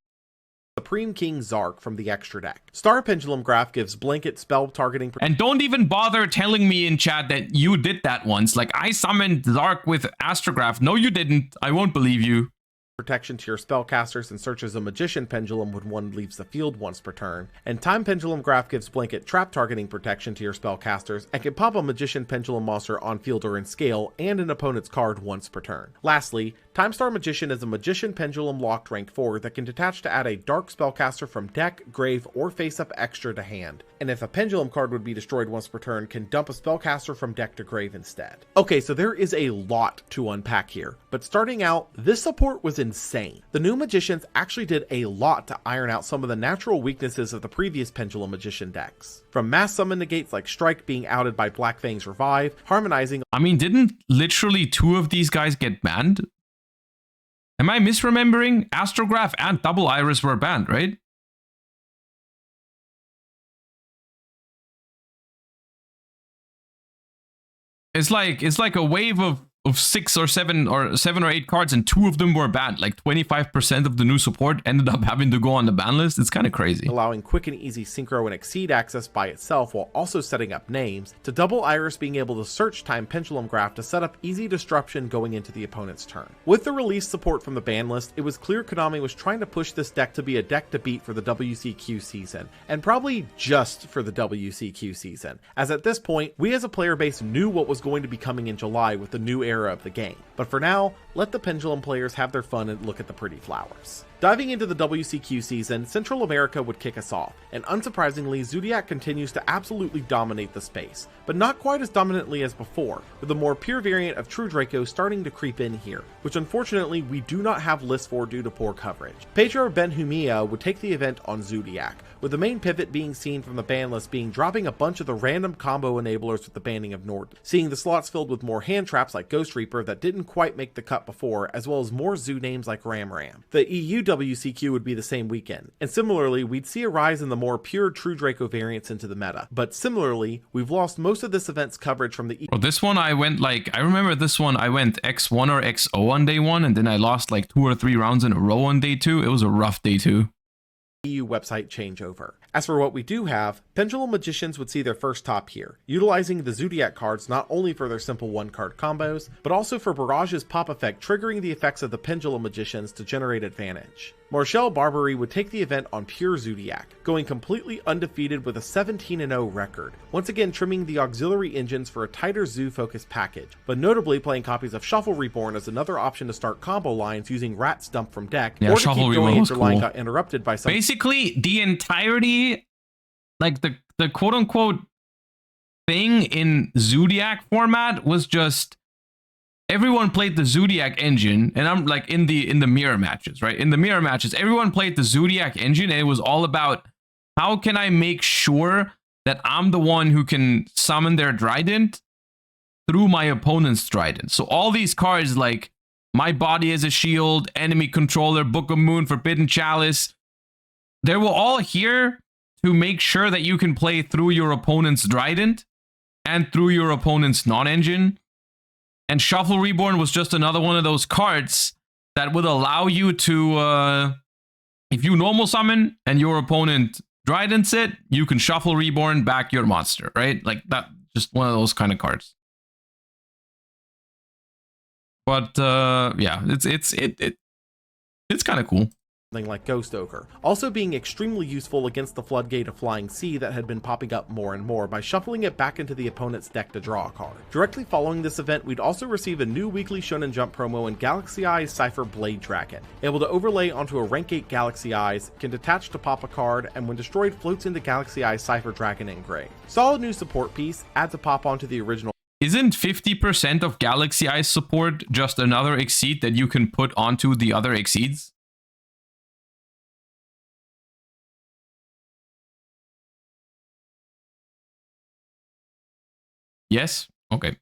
Speaker 2: Supreme King Zark from the extra deck. Star Pendulum Graph gives blanket spell targeting.
Speaker 1: And don't even bother telling me in chat that you did that once. Like, I summoned Zark with Astrograph. No, you didn't. I won't believe you.
Speaker 2: Protection to your spellcasters and searches a Magician Pendulum when one leaves the field once per turn, and Time Pendulum Graph gives blanket trap targeting protection to your spellcasters and can pop a Magician Pendulum monster on field or in scale and an opponent's card once per turn. Lastly, Time Star Magician is a Magician Pendulum locked rank 4 that can detach to add a Dark Spellcaster from deck, grave, or face-up extra to hand, and if a Pendulum card would be destroyed once per turn, can dump a Spellcaster from deck to grave instead. Okay, so there is a lot to unpack here, but starting out, this support was insane. The new Magicians actually did a lot to iron out some of the natural weaknesses of the previous Pendulum Magician decks. From mass summon negates like Strike being outed by Black Fang's Revive, harmonizing.
Speaker 1: I mean, didn't literally 2 of these guys get banned? Am I misremembering? Astrograph and Double Iris were banned, right? It's like a wave of 6 or 7 or 8 cards, and 2 of them were banned. Like 25% of the new support ended up having to go on the ban list. It's kind of crazy.
Speaker 2: Allowing quick and easy Synchro and Exceed access by itself while also setting up names, to Double Iris being able to search Time Pendulum Graph to set up easy disruption going into the opponent's turn. With the release support from the ban list, it was clear Konami was trying to push this deck to be a deck to beat for the WCQ season, and probably just for the WCQ season, as at this point, we as a player base knew what was going to be coming in July with the new era of the game. But for now, let the Pendulum players have their fun and look at the pretty flowers. Diving into the WCQ season, Central America would kick us off, and unsurprisingly, Zodiac continues to absolutely dominate the space, but not quite as dominantly as before, with a more pure variant of True Draco starting to creep in here, which unfortunately we do not have lists for due to poor coverage. Pedro Benjumea would take the event on Zodiac, with the main pivot being seen from the ban list being dropping a bunch of the random combo enablers with the banning of Nord, seeing the slots filled with more hand traps like Ghost Reaper that didn't quite make the cut before, as well as more zoo names like Ram Ram. The EU WCQ would be the same weekend, and similarly we'd see a rise in the more pure True Draco variants into the meta, but similarly we've lost most of this event's coverage from the
Speaker 1: Well, this one I went like, I remember this one I went X1 or XO on day 1, and then I lost like 2 or 3 rounds in a row on day 2. It was a rough day 2.
Speaker 2: EU website changeover. As for what we do have, Pendulum Magicians would see their first top here, utilizing the Zodiac cards not only for their simple 1-card combos, but also for Barrage's pop effect triggering the effects of the Pendulum Magicians to generate advantage. Marshall Barbary would take the event on pure Zodiac, going completely undefeated with a 17-0 record, once again trimming the auxiliary engines for a tighter zoo-focused package, but notably playing copies of Shuffle Reborn as another option to start combo lines using Rat's Dump from deck,
Speaker 1: yeah,
Speaker 2: or to
Speaker 1: Shuffle
Speaker 2: keep
Speaker 1: Reborn
Speaker 2: going
Speaker 1: was
Speaker 2: if your
Speaker 1: cool.
Speaker 2: line got interrupted by some.
Speaker 1: Basically, the entirety, like the quote-unquote thing in Zodiac format was just everyone played the Zodiac engine, and I'm like in the mirror matches, right? In the mirror matches, everyone played the Zodiac engine, and it was all about how can I make sure that I'm the one who can summon their Trident through my opponent's Trident. So all these cards like My Body as a Shield, Enemy Controller, Book of Moon, Forbidden Chalice, they were all here to make sure that you can play through your opponent's Trident and through your opponent's non-engine. And Shuffle Reborn was just another one of those cards that would allow you to, if you normal summon and your opponent Tridents it, you can Shuffle Reborn back your monster, right? Like that, just one of those kind of cards. But yeah, it's kind of cool.
Speaker 2: Like Ghost Ogre, also being extremely useful against the floodgate of Flying Sea that had been popping up more and more by shuffling it back into the opponent's deck to draw a card. Directly following this event, we'd also receive a new weekly Shonen Jump promo in Galaxy Eyes Cypher Blade Dragon, able to overlay onto a rank 8 Galaxy Eyes, can detach to pop a card, and when destroyed floats into Galaxy Eyes Cypher Dragon in gray. Solid new support piece, adds a pop onto the original
Speaker 1: isn't 50% of Galaxy Eyes support just another Exceed that you can put onto the other Exceeds? Yes? Okay.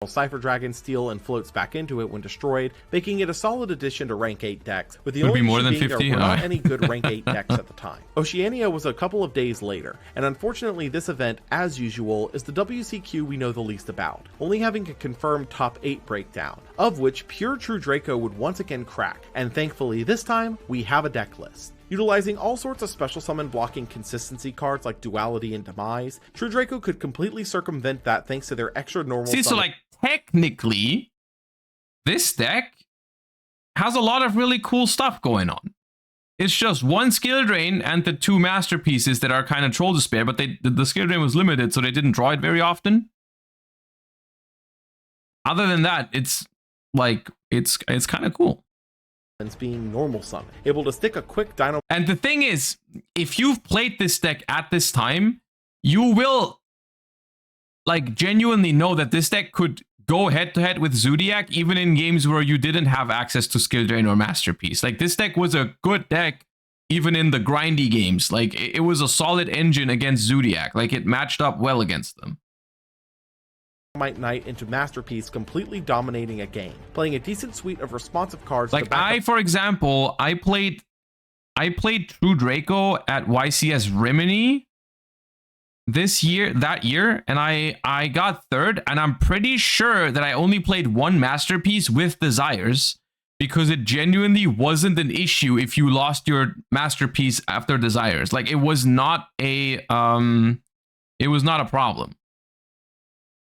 Speaker 2: Cypher Dragon steal and floats back into it when destroyed, making it a solid addition to rank 8 decks, with the
Speaker 1: Would
Speaker 2: only
Speaker 1: be more
Speaker 2: issue
Speaker 1: than
Speaker 2: being
Speaker 1: 50?
Speaker 2: there were not any good rank 8 decks at the time. Oceania was a couple of days later, and unfortunately this event, as usual, is the WCQ we know the least about, only having a confirmed top 8 breakdown, of which pure True Draco would once again crack, and thankfully this time, we have a deck list. Utilizing all sorts of special summon blocking consistency cards like Duality and Demise, True Draco could completely circumvent that thanks to their extra normal
Speaker 1: See, so
Speaker 2: summon.
Speaker 1: like, technically, this deck has a lot of really cool stuff going on. It's just one skill drain and the 2 masterpieces that are kind of troll despair, but the skill drain was limited, so they didn't draw it very often. Other than that, it's like, it's kind of cool.
Speaker 2: Being normal summon, able to stick a quick dino.
Speaker 1: And the thing is, if you've played this deck at this time, you will like genuinely know that this deck could go head to head with Zodiac even in games where you didn't have access to skill drain or masterpiece. Like, this deck was a good deck even in the grindy games. Like, it was a solid engine against Zodiac. Like, it matched up well against them.
Speaker 2: Knight into Masterpiece, completely dominating a game, playing a decent suite of responsive cards.
Speaker 1: Like, for example, I played True Draco at YCS Rimini that year, and I got 3rd, and I'm pretty sure that I only played 1 Masterpiece with Desires, because it genuinely wasn't an issue if you lost your Masterpiece after Desires. Like, it was not a problem.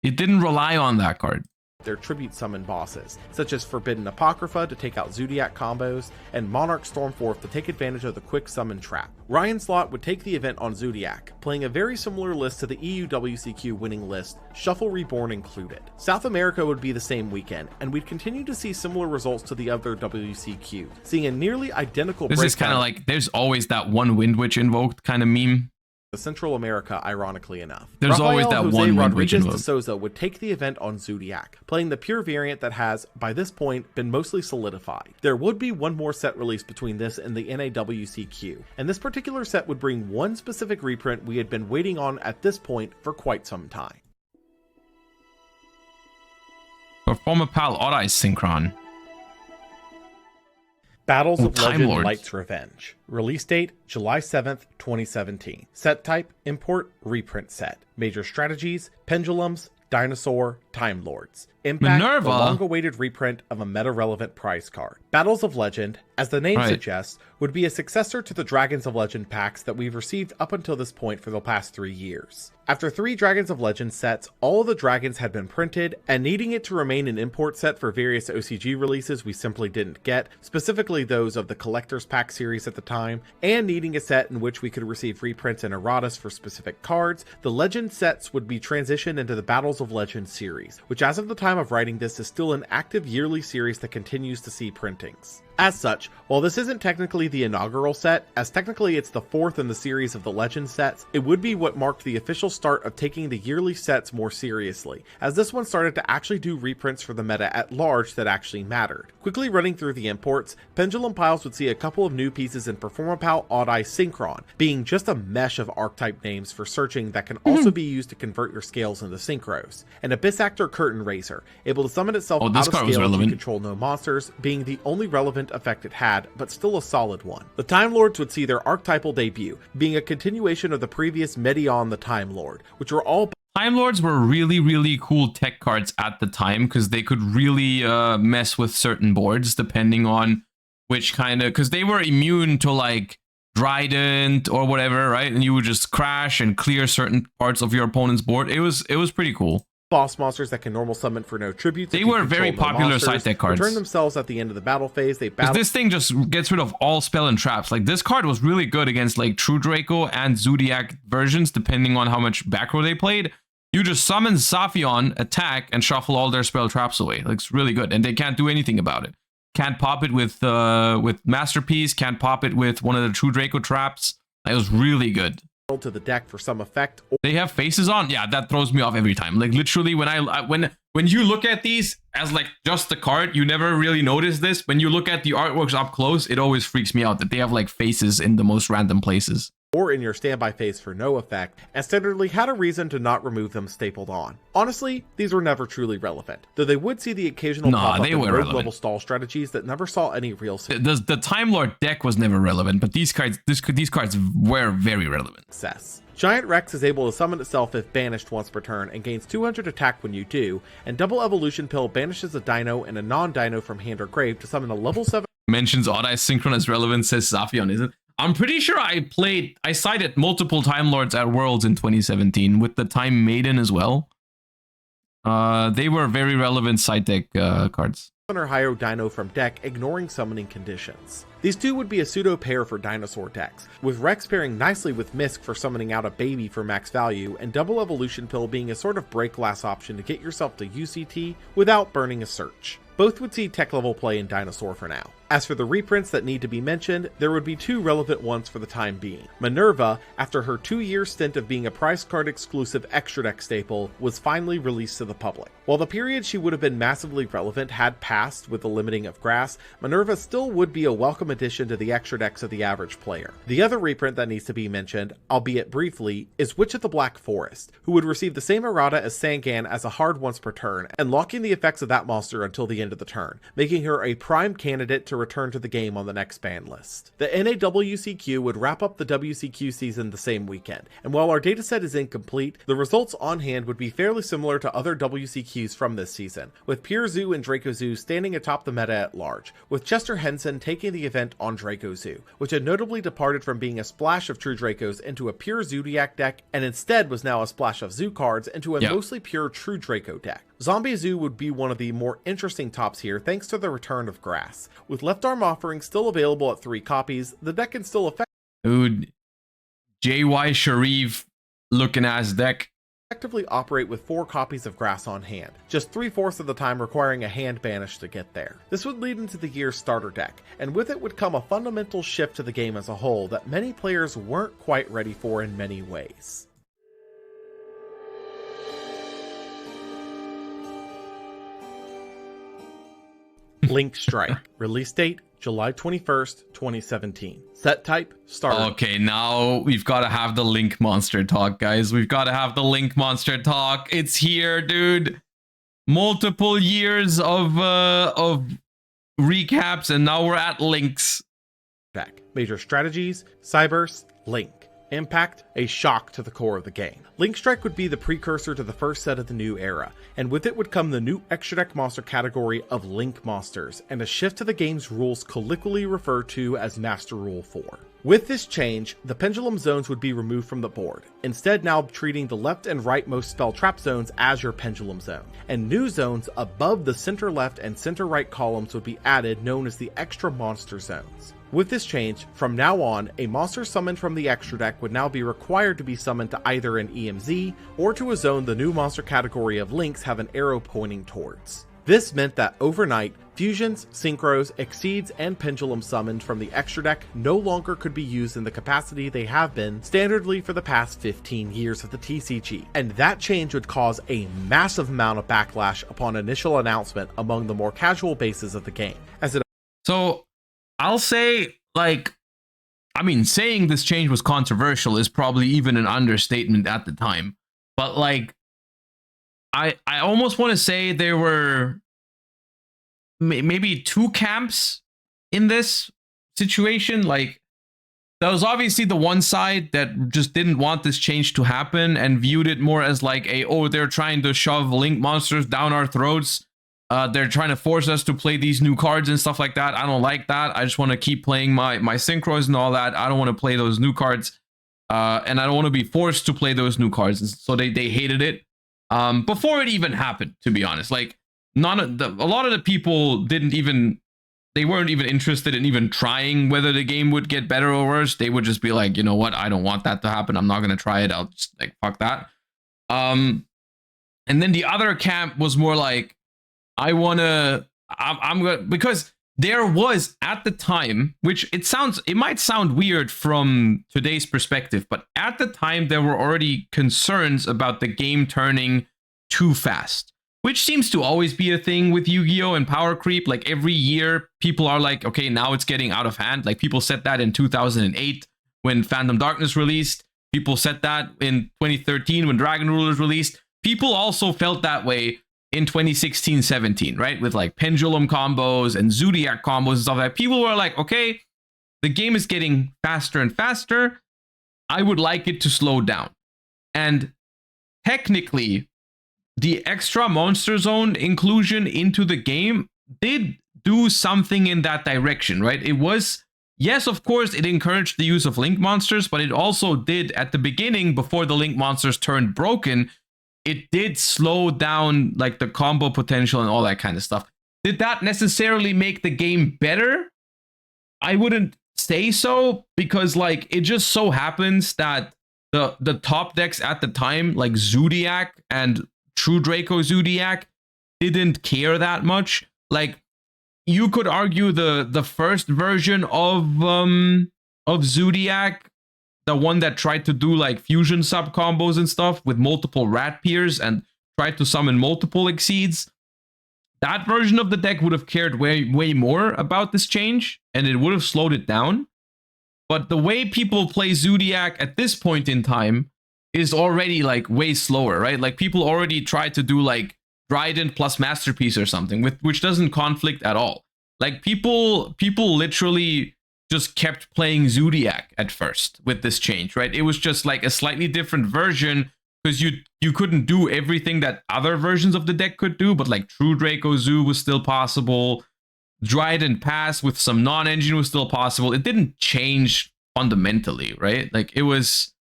Speaker 1: It didn't rely on that card.
Speaker 2: Their tribute summon bosses, such as Forbidden Apocrypha to take out Zodiac combos, and Monarch Stormforth to take advantage of the quick summon trap. Ryan Slott would take the event on Zodiac, playing a very similar list to the EU WCQ winning list, Shuffle Reborn included. South America would be the same weekend, and we'd continue to see similar results to the other WCQ, seeing a nearly identical
Speaker 1: This is kind of like, there's always that one Wind Witch invoked kind of meme.
Speaker 2: Central America, ironically enough.
Speaker 1: There's
Speaker 2: Rafael
Speaker 1: always that
Speaker 2: Jose
Speaker 1: one
Speaker 2: Rodriguez
Speaker 1: Wind
Speaker 2: de Souza would take the event on Zodiac, playing the pure variant that has, by this point, been mostly solidified. There would be one more set released between this and the NAWCQ, and this particular set would bring one specific reprint we had been waiting on at this point for quite some time.
Speaker 1: Performa Pal Odd Eyes Synchron.
Speaker 2: Battles of
Speaker 1: Time
Speaker 2: Legend
Speaker 1: Lords.
Speaker 2: Light's Revenge. Release date, July 7th, 2017. Set type, import, reprint set. Major strategies, pendulums, dinosaur, Time Lords. Impact,
Speaker 1: Minerva.
Speaker 2: the long-awaited reprint of a meta-relevant prize card. Battles of Legend, as the name suggests, would be a successor to the Dragons of Legend packs that we've received up until this point for the past 3 years. After 3 Dragons of Legend sets, all of the dragons had been printed, and needing it to remain an import set for various OCG releases we simply didn't get, specifically those of the Collector's Pack series at the time, and needing a set in which we could receive reprints and erratas for specific cards, the Legend sets would be transitioned into the Battles of Legend series, which as of the time of writing this is still an active yearly series that continues to see printings. As such, while this isn't technically the inaugural set, as technically it's the 4th in the series of the Legend sets, it would be what marked the official start of taking the yearly sets more seriously, as this one started to actually do reprints for the meta at large that actually mattered. Quickly running through the imports, Pendulum Piles would see a couple of new pieces in Performapal Odd Eye Synchron, being just a mesh of archetype names for searching that can also be used to convert your scales into synchros, and Abyss Actor Curtain Raiser, able to summon itself out of scale if you control no monsters, being the only relevant effect it had, but still a solid one. The Time Lords would see their archetypal debut, being a continuation of the previous Medion the Time Lord, which were all
Speaker 1: Time Lords were really, really cool tech cards at the time because they could really mess with certain boards depending on which kind of, because they were immune to like Trident or whatever, right? And you would just crash and clear certain parts of your opponent's board. It was pretty cool.
Speaker 2: Boss monsters that can normal summon for no tributes.
Speaker 1: They were very popular side deck cards.
Speaker 2: Return themselves at the end of the battle phase. They battle.
Speaker 1: This thing just gets rid of all spell and traps. Like, this card was really good against like True Draco and Zodiac versions, depending on how much back row they played. You just summon Saphion, attack, and shuffle all their spell traps away. Like, it's really good, and they can't do anything about it. Can't pop it with Masterpiece. Can't pop it with one of the True Draco traps. It was really good.
Speaker 2: to the deck for some effect.
Speaker 1: They have faces on? Yeah, that throws me off every time. Like literally when you look at these as like just the card, you never really notice this. When you look at the artworks up close, it always freaks me out that they have like faces in the most random places.
Speaker 2: Or in your standby phase for no effect, and standardly had a reason to not remove them stapled on. Honestly, these were never truly relevant, though they would see the occasional pop-up in rogue level stall strategies that never saw any real success.
Speaker 1: The Time Lord deck was never relevant, but these cards were very relevant.
Speaker 2: Giant Rex is able to summon itself if banished once per turn and gains 200 attack when you do, and Double Evolution Pill banishes a dino and a non-dino from hand or grave to summon a level 7.
Speaker 1: Mentions odd-eye synchron as relevant, says Zafion, isn't it? I'm pretty sure I cited multiple Time Lords at Worlds in 2017 with the Time Maiden as well. They were very relevant side deck cards.
Speaker 2: Or higher dino from deck, ignoring summoning conditions. These two would be a pseudo pair for dinosaur decks, with Rex pairing nicely with Misk for summoning out a baby for max value, and Double Evolution Pill being a sort of break glass option to get yourself to UCT without burning a search. Both would see tech level play in Dinosaur for now. As for the reprints that need to be mentioned, there would be two relevant ones for the time being. Minerva, after her 2-year stint of being a price card exclusive extra deck staple, was finally released to the public. While the period she would have been massively relevant had passed with the limiting of grass, Minerva still would be a welcome addition to the extra decks of the average player. The other reprint that needs to be mentioned, albeit briefly, is Witch of the Black Forest, who would receive the same errata as Sangan as a hard once per turn, and locking the effects of that monster until the end of the turn, making her a prime candidate to return to the game on the next ban list. The NAWCQ would wrap up the WCQ season the same weekend, and while our dataset is incomplete, the results on hand would be fairly similar to other WCQs from this season, with Pure Zoo and Draco Zoo standing atop the meta at large, with Chester Henson taking the event on Draco Zoo, which had notably departed from being a splash of True Dracos into a pure Zodiac deck, and instead was now a splash of Zoo cards into a mostly pure True Draco deck. Zombie Zoo would be one of the more interesting tops here thanks to the return of Grass. With Left Arm Offering still available at 3 copies, the deck can still
Speaker 1: Dude, JY Sharif looking ass deck.
Speaker 2: Effectively operate with 4 copies of Grass on hand, just 3/4 of the time requiring a hand banish to get there. This would lead into the year's starter deck, and with it would come a fundamental shift to the game as a whole that many players weren't quite ready for in many ways. Link Strike. Release date, July 21st, 2017. Set type, starter.
Speaker 1: Okay, now we've got to have the Link Monster talk, guys. We've got to have the Link Monster talk. It's here, dude. Multiple years of recaps, and now we're at Links.
Speaker 2: Deck. Major strategies, Cyburst, Link. Impact, a shock to the core of the game. Link Strike would be the precursor to the first set of the new era, and with it would come the new extra deck monster category of Link Monsters, and a shift to the game's rules colloquially referred to as Master Rule 4. With this change, the pendulum zones would be removed from the board, instead now treating the left and rightmost spell trap zones as your pendulum zone, and new zones above the center left and center right columns would be added known as the extra monster zones. With this change, from now on, a monster summoned from the extra deck would now be required to be summoned to either an EMZ or to a zone the new monster category of links have an arrow pointing towards. This meant that overnight, fusions, synchros, exceeds, and pendulum summoned from the extra deck no longer could be used in the capacity they have been standardly for the past 15 years of the TCG, and that change would cause a massive amount of backlash upon initial announcement among the more casual bases of the game.
Speaker 1: So I'll say, like, I mean, saying this change was controversial is probably even an understatement at the time. But, like, I almost want to say there were maybe 2 camps in this situation. Like, there was obviously the one side that just didn't want this change to happen and viewed it more as like they're trying to shove Link monsters down our throats. They're trying to force us to play these new cards and stuff like that. I don't like that. I just want to keep playing my synchros and all that. I don't want to play those new cards. And I don't want to be forced to play those new cards. And so they hated it before it even happened, to be honest. Like, a lot of the people they weren't even interested in even trying whether the game would get better or worse. They would just be like, you know what? I don't want that to happen. I'm not going to try it. I'll just, like, fuck that. And then the other camp was more like, I'm gonna, because there was at the time, which it might sound weird from today's perspective, but at the time there were already concerns about the game turning too fast, which seems to always be a thing with Yu-Gi-Oh! And power creep. Like every year, people are like, okay, now it's getting out of hand. Like people said that in 2008 when Phantom Darkness released. People said that in 2013 when Dragon Rulers released. People also felt that way in 2016-17, right? With like pendulum combos and zodiac combos and stuff like that. People were like, okay, the game is getting faster and faster. I would like it to slow down. And technically, the extra Monster Zone inclusion into the game did do something in that direction, right? It was, yes, of course, it encouraged the use of Link monsters, but it also did at the beginning, before the Link monsters turned broken, it did slow down like the combo potential and all that kind of stuff. Did that necessarily make the game better? I wouldn't say so, because like it just so happens that the top decks at the time, like Zodiac and True Draco Zodiac, didn't care that much. Like you could argue the first version of Zodiac, the one that tried to do like fusion sub combos and stuff with multiple rat peers and tried to summon multiple exceeds. That version of the deck would have cared way more about this change, and it would have slowed it down. But the way people play Zodiac at this point in time is already like way slower, right? Like people already try to do like Trident plus Masterpiece or something, which doesn't conflict at all. Like people literally just kept playing Zodiac at first with this change, right? It was just like a slightly different version, because you couldn't do everything that other versions of the deck could do, but like True Draco Zoo was still possible. Trident Pass with some non-engine was still possible. It didn't change fundamentally, right? Like it was,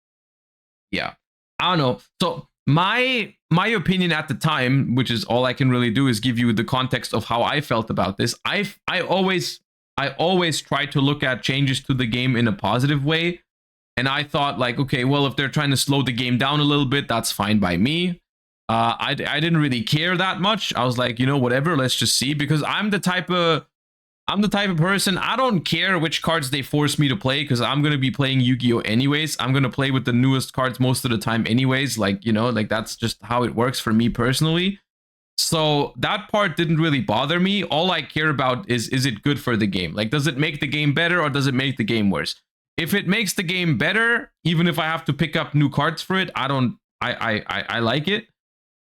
Speaker 1: yeah, I don't know. So my opinion at the time, which is all I can really do, is give you the context of how I felt about this. I always try to look at changes to the game in a positive way. And I thought like, okay, well, if they're trying to slow the game down a little bit, that's fine by me. I didn't really care that much. I was like, you know, whatever, let's just see, because I'm the type of person, I don't care which cards they force me to play, because I'm going to be playing Yu-Gi-Oh anyways. I'm going to play with the newest cards most of the time anyways. Like, you know, like that's just how it works for me personally. So that part didn't really bother me. All I care about is it good for the game? Like, does it make the game better or does it make the game worse? If it makes the game better, even if I have to pick up new cards for it, I like it.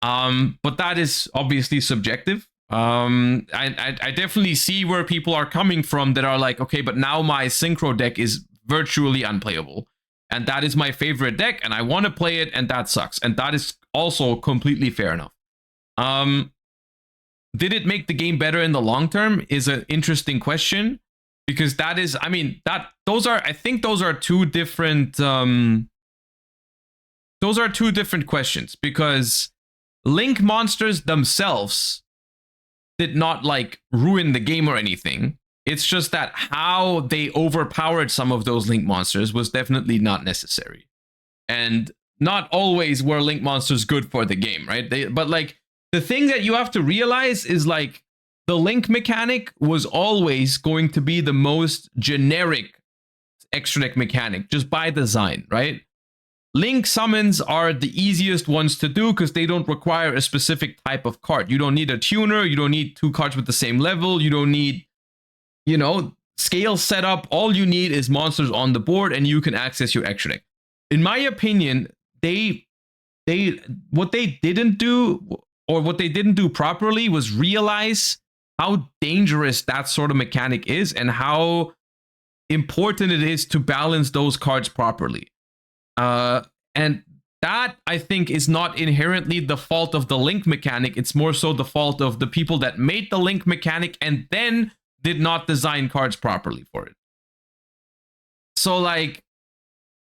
Speaker 1: But that is obviously subjective. I definitely see where people are coming from that are like, okay, but now my Synchro deck is virtually unplayable. And that is my favorite deck and I want to play it, and that sucks. And that is also completely fair enough. Did it make the game better in the long term is an interesting question, because that is, I mean, I think those are two different questions, because Link monsters themselves did not like ruin the game or anything. It's just that how they overpowered some of those Link monsters was definitely not necessary. And not always were Link monsters good for the game, right? But like, the thing that you have to realize is like the Link mechanic was always going to be the most generic extra deck mechanic, just by design, right? Link summons are the easiest ones to do because they don't require a specific type of card. You don't need a tuner, you don't need two cards with the same level, you don't need, you know, scale setup. All you need is monsters on the board and you can access your extra deck. In my opinion, what they didn't do, or what they didn't do properly, was realize how dangerous that sort of mechanic is and how important it is to balance those cards properly. And that, I think, is not inherently the fault of the Link mechanic. It's more so the fault of the people that made the Link mechanic and then did not design cards properly for it. So, like,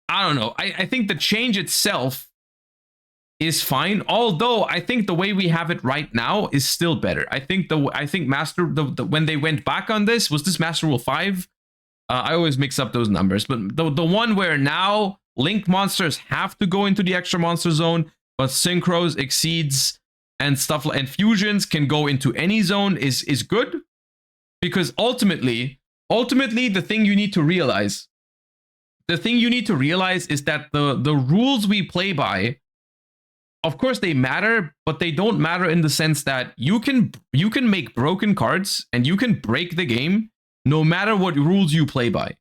Speaker 1: I don't know. I think the change itself is fine, although I think the way we have it right now is still better. I think when they went back on this, was this Master Rule 5? I always mix up those numbers, but the one where now Link monsters have to go into the extra monster zone, but synchros, exceeds, and stuff and fusions can go into any zone is good. Because ultimately, the thing you need to realize is that the rules we play by, of course they matter, but they don't matter in the sense that you can make broken cards and you can break the game no matter what rules you play by.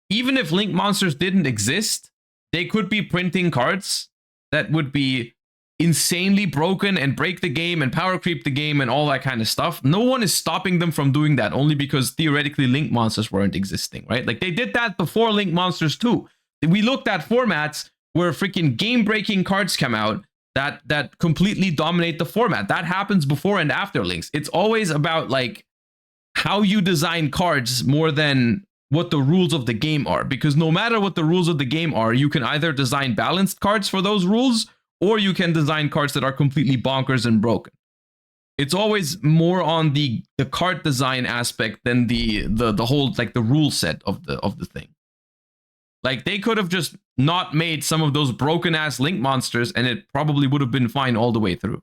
Speaker 1: Even if link monsters didn't exist, they could be printing cards that would be insanely broken and break the game and power creep the game and all that kind of stuff. No one is stopping them from doing that, only because theoretically link monsters weren't existing, right? Like, they did that before link monsters too. We looked at formats where freaking game-breaking cards come out that completely dominate the format. That happens before and after links. It's always about like how you design cards more than what the rules of the game are, because no matter what the rules of the game are, you can either design balanced cards for those rules, or you can design cards that are completely bonkers and broken. It's always more on the card design aspect than the whole, like, the rule set of the thing. Like, they could have just not made some of those broken ass link monsters and it probably would have been fine all the way through.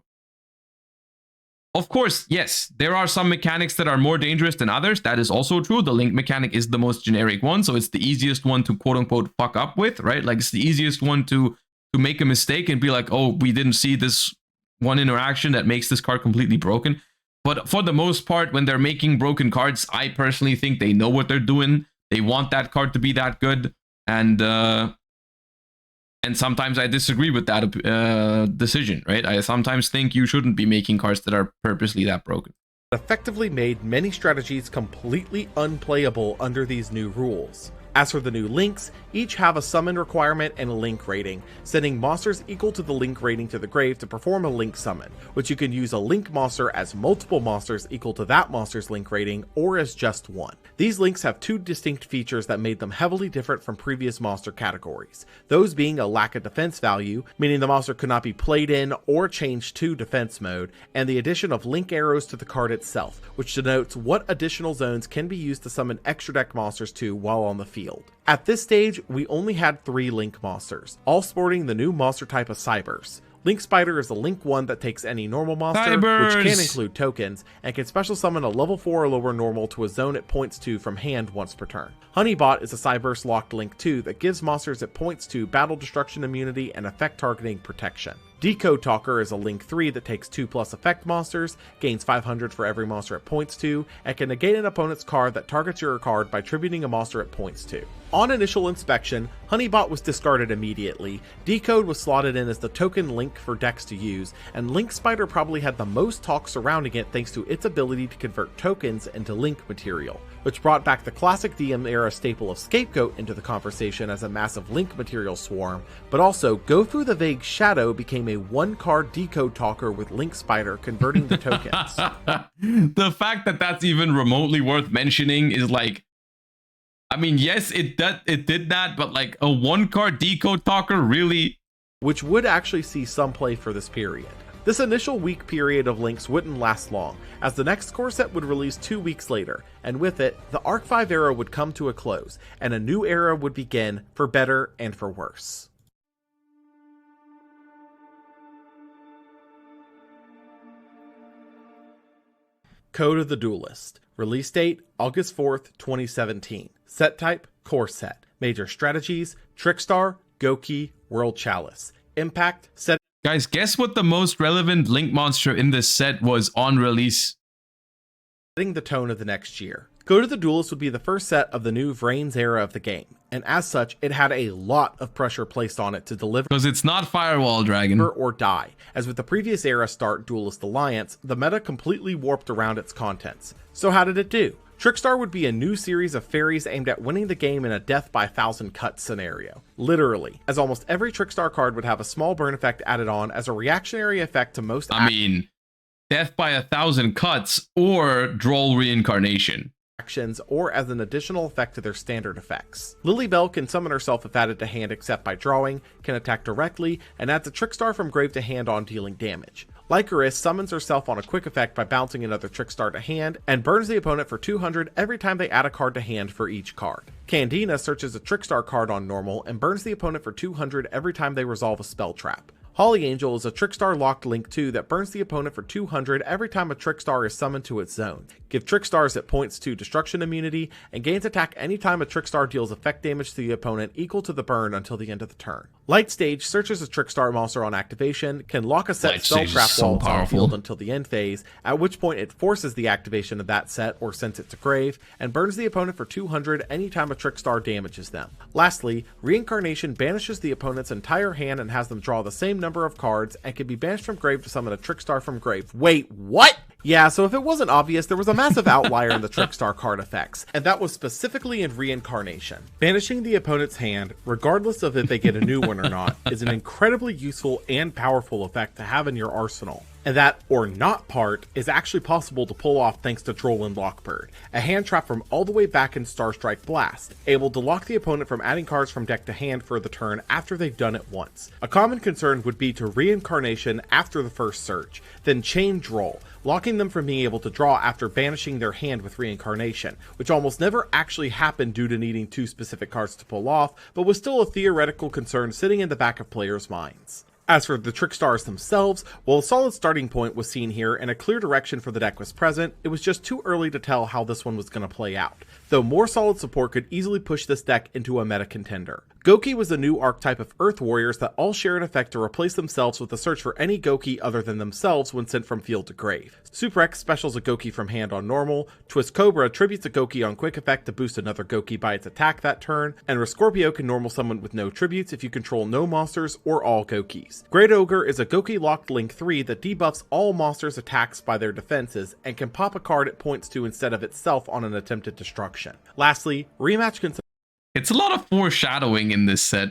Speaker 1: Of course, yes, there are some mechanics that are more dangerous than others. That is also true. The link mechanic is the most generic one, so it's the easiest one to quote unquote fuck up with, right? Like, it's the easiest one to make a mistake and be like, oh, we didn't see this one interaction that makes this card completely broken. But for the most part, when they're making broken cards, I personally think they know what they're doing. They want that card to be that good. And sometimes I disagree with that decision, right? I sometimes think you shouldn't be making cards that are purposely that broken.
Speaker 2: Effectively made many strategies completely unplayable under these new rules. As for the new links, each have a summon requirement and a link rating, sending monsters equal to the link rating to the grave to perform a link summon, which you can use a link monster as multiple monsters equal to that monster's link rating, or as just one. These links have two distinct features that made them heavily different from previous monster categories, those being a lack of defense value, meaning the monster could not be played in or changed to defense mode, and the addition of link arrows to the card itself, which denotes what additional zones can be used to summon extra deck monsters to while on the field. At this stage, we only had 3 link monsters, all sporting the new monster type of Cybers. Link Spider is a link 1 that takes any normal monster, which can include tokens, and can special summon a level 4 or lower normal to a zone it points to from hand once per turn. Honeybot is a Cyberse locked link 2 that gives monsters it points to battle destruction immunity and effect targeting protection. Decode Talker is a link 3 that takes 2+ effect monsters, gains 500 for every monster it points to, and can negate an opponent's card that targets your card by tributing a monster it points to. On initial inspection, Honeybot was discarded immediately, Decode was slotted in as the token link for decks to use, and Link Spider probably had the most talk surrounding it thanks to its ability to convert tokens into link material, which brought back the classic DM era staple of Scapegoat into the conversation as a massive link material swarm, but also Go Through the Vague Shadow became a 1-card Decode Talker with Link Spider converting the tokens.
Speaker 1: The fact that that's even remotely worth mentioning is like, I mean, yes, it did that, but like a 1-card Decode Talker, really?
Speaker 2: Which would actually see some play for this period. This initial week period of links wouldn't last long, as the next core set would release 2 weeks later, and with it, the Arc 5 era would come to a close, and a new era would begin, for better and for worse. Code of the Duelist. Release date, August 4th, 2017. Set type, core set. Major strategies, Trickstar, Goki, World Chalice. Impact, set.
Speaker 1: Guys, guess what the most relevant link monster in this set was on release?
Speaker 2: Setting the tone of the next year. Code of the Duelist would be the first set of the new Vrains era of the game, and as such, it had a lot of pressure placed on it to deliver.
Speaker 1: Because it's not Firewall Dragon.
Speaker 2: Or die. As with the previous era start, Duelist Alliance, the meta completely warped around its contents. So how did it do? Trickstar would be a new series of fairies aimed at winning the game in a death by 1,000 cuts scenario. Literally, as almost every Trickstar card would have a small burn effect added on as a reactionary effect to most.
Speaker 1: I mean, death by 1,000 cuts or Droll Reincarnation.
Speaker 2: Actions, or as an additional effect to their standard effects. Lilybell can summon herself if added to hand except by drawing, can attack directly, and adds a Trickstar from grave to hand on dealing damage. Lycoris summons herself on a quick effect by bouncing another Trickstar to hand, and burns the opponent for 200 every time they add a card to hand for each card. Candina searches a Trickstar card on normal, and burns the opponent for 200 every time they resolve a spell trap. Holly Angel is a Trickstar locked Link 2 that burns the opponent for 200 every time a Trickstar is summoned to its zone. Give Trickstars at points to destruction immunity, and gains attack anytime a Trickstar deals effect damage to the opponent equal to the burn until the end of the turn. Light Stage searches a Trickstar monster on activation, can lock a set spell trap while it's on field until the end phase, at which point it forces the activation of that set or sends it to grave, and burns the opponent for 200 anytime a Trickstar damages them. Lastly, Reincarnation banishes the opponent's entire hand and has them draw the same number of cards, and can be banished from grave to summon a Trickstar from grave. Wait, what? Yeah, so if it wasn't obvious, there was a massive outlier in the Trickstar card effects, and that was specifically in Reincarnation. Banishing the opponent's hand, regardless of if they get a new one or not, is an incredibly useful and powerful effect to have in your arsenal. And that or not part is actually possible to pull off thanks to Duel and Lockbird, a hand trap from all the way back in Starstrike Blast, able to lock the opponent from adding cards from deck to hand for the turn after they've done it once. A common concern would be to Reincarnation after the first search, then chain Duel, locking them from being able to draw after banishing their hand with Reincarnation, which almost never actually happened due to needing 2 specific cards to pull off, but was still a theoretical concern sitting in the back of players' minds. As for the Trickstars themselves, while a solid starting point was seen here and a clear direction for the deck was present, it was just too early to tell how this one was going to play out, though more solid support could easily push this deck into a meta contender. Goki was a new archetype of Earth Warriors that all share an effect to replace themselves with a search for any Goki other than themselves when sent from field to grave. Super X specials a Goki from hand on normal, Twist Cobra tributes a Goki on quick effect to boost another Goki by its attack that turn, and Rescorpio can normal summon with no tributes if you control no monsters or all Gokis. Great Ogre is a Goki locked Link 3 that debuffs all monsters' attacks by their defenses and can pop a card it points to instead of itself on an attempted destruction. Lastly, Rematch can...
Speaker 1: It's a lot of foreshadowing in this set.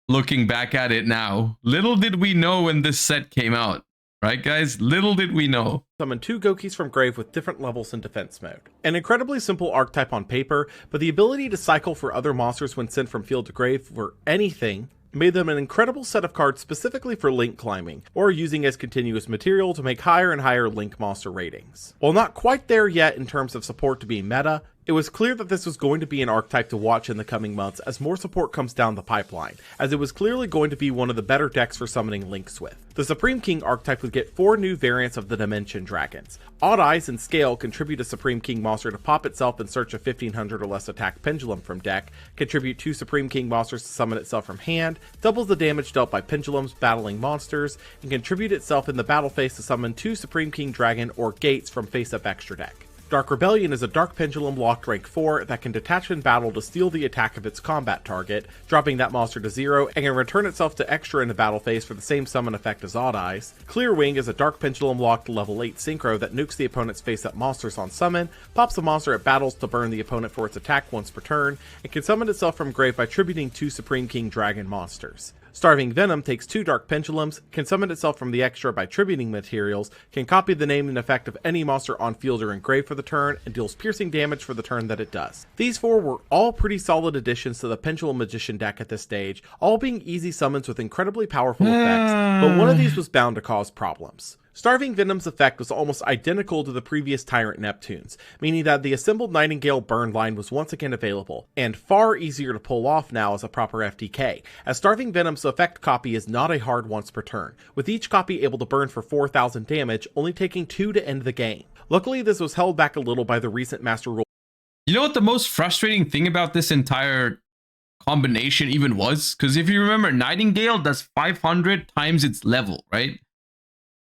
Speaker 1: Looking back at it now, little did we know when this set came out. Right, guys? Little did we know.
Speaker 2: Summon 2 Gokis from grave with different levels in defense mode. An incredibly simple archetype on paper, but the ability to cycle for other monsters when sent from field to grave for anything made them an incredible set of cards specifically for Link climbing, or using as continuous material to make higher and higher Link monster ratings. While not quite there yet in terms of support to be meta, it was clear that this was going to be an archetype to watch in the coming months as more support comes down the pipeline, as it was clearly going to be one of the better decks for summoning Links with. The Supreme King archetype would get 4 new variants of the Dimension Dragons. Odd Eyes and Scale contribute a Supreme King monster to pop itself in search of 1500 or less attack Pendulum from deck, contribute 2 Supreme King monsters to summon itself from hand, doubles the damage dealt by pendulums battling monsters, and contribute itself in the battle phase to summon 2 Supreme King Dragon or Gates from face-up extra deck. Dark Rebellion is a Dark Pendulum locked rank 4 that can detach in battle to steal the attack of its combat target, dropping that monster to 0, and can return itself to extra in the battle phase for the same summon effect as Odd Eyes. Clear Wing is a Dark Pendulum locked level 8 synchro that nukes the opponent's face-up monsters on summon, pops a monster at battles to burn the opponent for its attack once per turn, and can summon itself from grave by tributing 2 Supreme King Dragon monsters. Starving Venom takes 2 Dark Pendulums, can summon itself from the extra by tributing materials, can copy the name and effect of any monster on field or in grave for the turn, and deals piercing damage for the turn that it does. These 4 were all pretty solid additions to the Pendulum Magician deck at this stage, all being easy summons with incredibly powerful effects, but one of these was bound to cause problems. Starving Venom's effect was almost identical to the previous Tyrant Neptune's, meaning that the assembled Nightingale burn line was once again available, and far easier to pull off now as a proper FTK, as Starving Venom's effect copy is not a hard once per turn, with each copy able to burn for 4000 damage, only taking 2 to end the game. Luckily, this was held back a little by the recent Master Rule.
Speaker 1: You know what the most frustrating thing about this entire combination even was? Because if you remember, Nightingale does 500 times its level, right?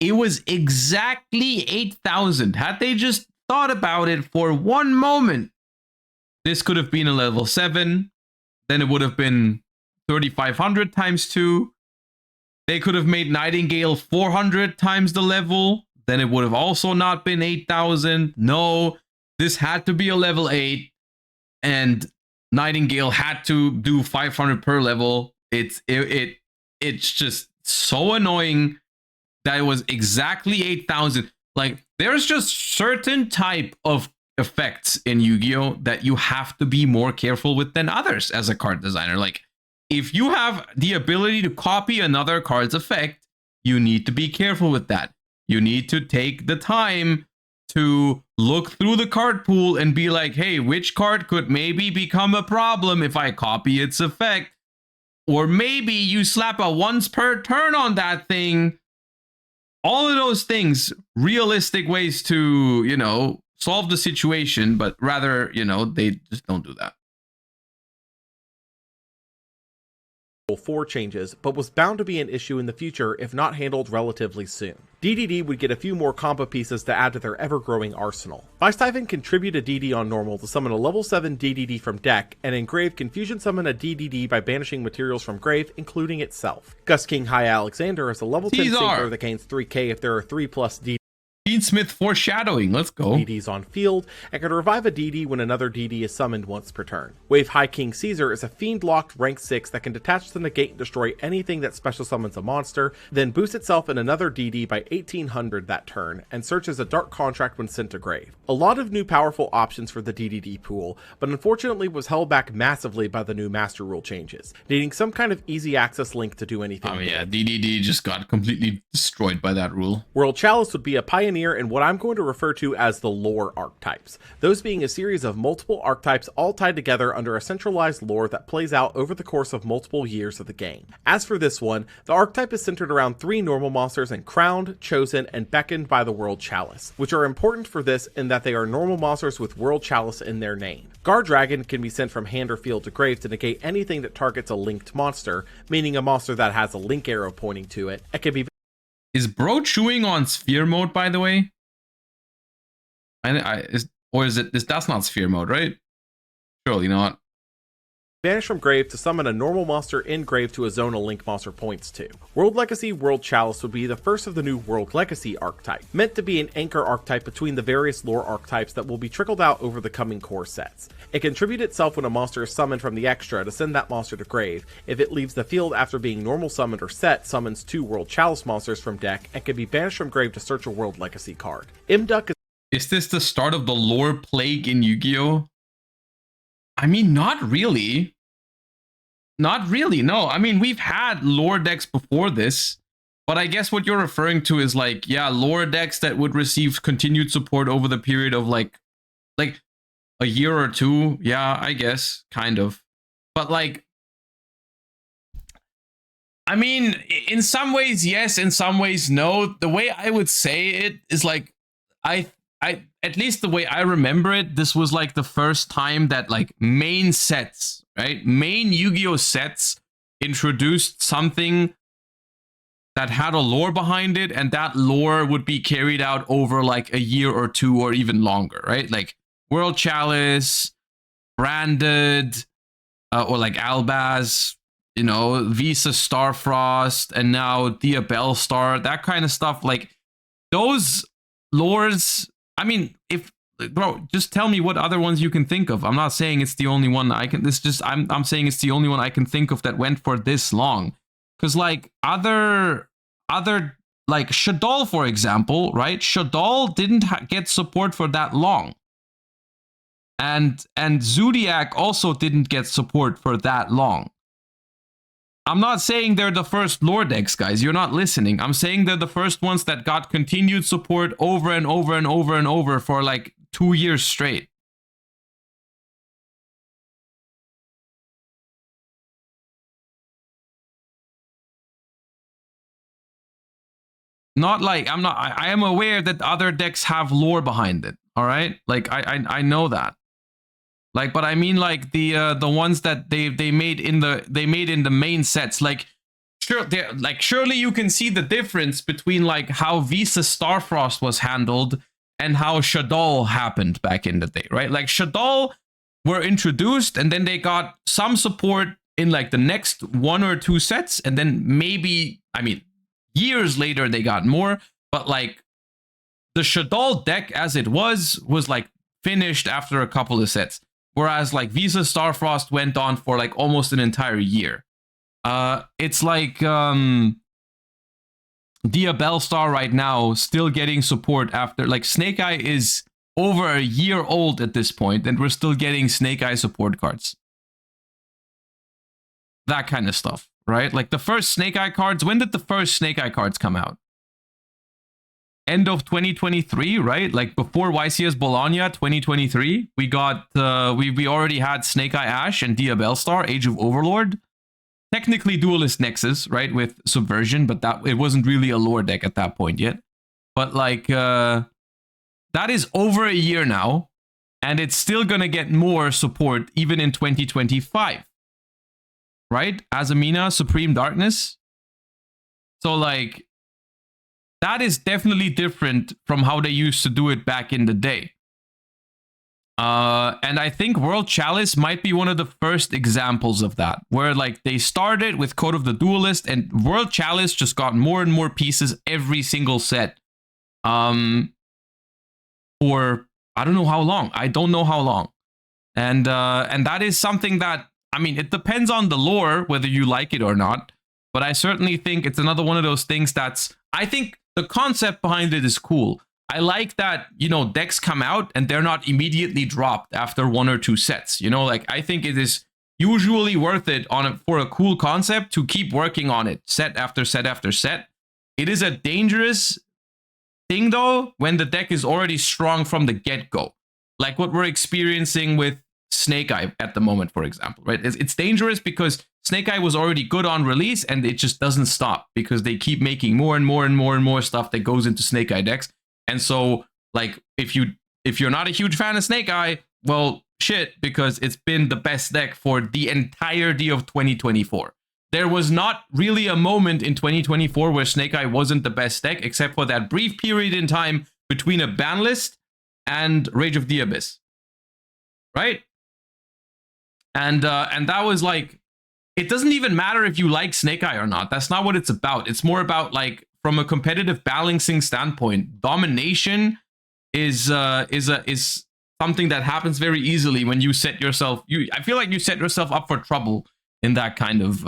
Speaker 1: It was exactly 8,000. Had they just thought about it for one moment, this could have been a level 7. Then it would have been 3,500 times 2. They could have made Nightingale 400 times the level. Then it would have also not been 8,000. No, this had to be a level 8. And Nightingale had to do 500 per level. It's just so annoying that it was exactly 8,000. Like, there's just certain type of effects in Yu-Gi-Oh that you have to be more careful with than others as a card designer. Like, if you have the ability to copy another card's effect, you need to be careful with that. You need to take the time to look through the card pool and be like, hey, which card could maybe become a problem if I copy its effect? Or maybe you slap a once per turn on that thing. All of those things, realistic ways to, you know, solve the situation, but rather, you know, they just don't do that.
Speaker 2: 4 changes, but was bound to be an issue in the future if not handled relatively soon. DDD would get a few more combo pieces to add to their ever-growing arsenal. Vice Typhon can tribute a DD on normal to summon a level 7 DDD from deck, and in Grave can fusion summon a DDD by banishing materials from Grave, including itself. Gus King High Alexander is a level 10 sinker that gains 3k if there are 3+ DD.
Speaker 1: Smith foreshadowing, let's go.
Speaker 2: DDs on field, and can revive a DD when another DD is summoned once per turn. Wave High King Caesar is a fiend-locked rank 6 that can detach to negate and destroy anything that special summons a monster, then boosts itself in another DD by 1800 that turn, and searches a dark contract when sent to Grave. A lot of new powerful options for the DDD pool, but unfortunately was held back massively by the new Master Rule changes, needing some kind of easy access link to do anything.
Speaker 1: Oh yeah, DDD just got completely destroyed by that rule.
Speaker 2: World Chalice would be a pioneer in what I'm going to refer to as the lore archetypes, those being a series of multiple archetypes all tied together under a centralized lore that plays out over the course of multiple years of the game. As for this one, the archetype is centered around 3 normal monsters and crowned, chosen, and beckoned by the World Chalice, which are important for this in that they are normal monsters with World Chalice in their name. Guard Dragon can be sent from hand or field to grave to negate anything that targets a linked monster, meaning a monster that has a link arrow pointing to it. It can be...
Speaker 1: Is Bro chewing on sphere mode, by the way? Or is it that's not sphere mode, right? Surely not.
Speaker 2: Banish from grave to summon a normal monster in grave to a zone a link monster points to. World Legacy World Chalice would be the first of the new World Legacy archetype, meant to be an anchor archetype between the various lore archetypes that will be trickled out over the coming core sets. It can tribute itself when a monster is summoned from the extra to send that monster to grave. If it leaves the field after being normal summoned or set, summons 2 World Chalice monsters from deck, and can be banished from grave to search a World Legacy card. Imduck
Speaker 1: is this the start of the lore plague in Yu-Gi-Oh? I mean, not really. Not really, no. I mean, we've had lore decks before this, but I guess what you're referring to is like, yeah, lore decks that would receive continued support over the period of like a year or 2. Yeah, I guess, kind of. But like, I mean, in some ways, yes, in some ways, no. The way I would say it is like, at least the way I remember it, this was like the first time that like main sets, right? Main Yu-Gi-Oh sets introduced something that had a lore behind it, and that lore would be carried out over like a year or 2 or even longer, right? Like World Chalice, Branded, or like Albaz, you know, Visa Starfrost, and now Diabell Star, that kind of stuff. Like those lores, I mean, if bro, just tell me what other ones you can think of. I'm not saying it's the only one I can. I'm saying it's the only one I can think of that went for this long. Because like other like Shaddoll, for example, right? Shaddoll didn't get support for that long, and Zodiac also didn't get support for that long. I'm not saying they're the first lore decks, guys. You're not listening. I'm saying they're the first ones that got continued support over and over and over and over for like 2 years straight. Not like I am aware that other decks have lore behind it. All right, like I know that. Like, but I mean, like the ones that they made in the main sets. Like, sure, like surely you can see the difference between like how Visa Starfrost was handled and how Shaddoll happened back in the day, right? Like Shaddoll were introduced, and then they got some support in like the next 1 or 2 sets, and then maybe, I mean, years later they got more. But like the Shaddoll deck as it was like finished after a couple of sets. Whereas like Visa Starfrost went on for like almost an entire year. It's like Diabell Star right now still getting support after, like, Snake Eye is over a year old at this point, and we're still getting Snake Eye support cards. That kind of stuff, right? Like the first Snake Eye cards, when did the first Snake Eye cards come out? End of 2023, right? Like before YCS Bologna 2023, we got we already had Snake Eye Ash and Diabell Star, Age of Overlord. technically Duelist Nexus, right, with Subversion, but that it wasn't really a lore deck at that point yet. But like that is over a year now, and it's still gonna get more support even in 2025, right? Azamina, Supreme Darkness. So like that is definitely different from how they used to do it back in the day. And I think World Chalice might be one of the first examples of that, where like they started with Code of the Duelist, and World Chalice just got more and more pieces every single set. For I don't know how long. I don't know how long. And that is something that, I mean, it depends on the lore whether you like it or not. But I certainly think it's another one of those things that's, I think the concept behind it is cool. I like that, you know, decks come out and they're not immediately dropped after 1 or 2 sets. You know, like I think it is usually worth it for a cool concept to keep working on it set after set after set. It is a dangerous thing though when the deck is already strong from the get-go, like what we're experiencing with Snake Eye at the moment, for example, right? It's dangerous because Snake Eye was already good on release and it just doesn't stop because they keep making more and more and more and more stuff that goes into Snake Eye decks. And so, like, if you're not a huge fan of Snake Eye, well, shit, because it's been the best deck for the entirety of 2024. There was not really a moment in 2024 where Snake Eye wasn't the best deck, except for that brief period in time between a ban list and Rage of the Abyss, right? And that was like, it doesn't even matter if you like Snake Eye or not. That's not what it's about. It's more about like, from a competitive balancing standpoint, domination is something that happens very easily when you set yourself. I feel like you set yourself up for trouble in that kind of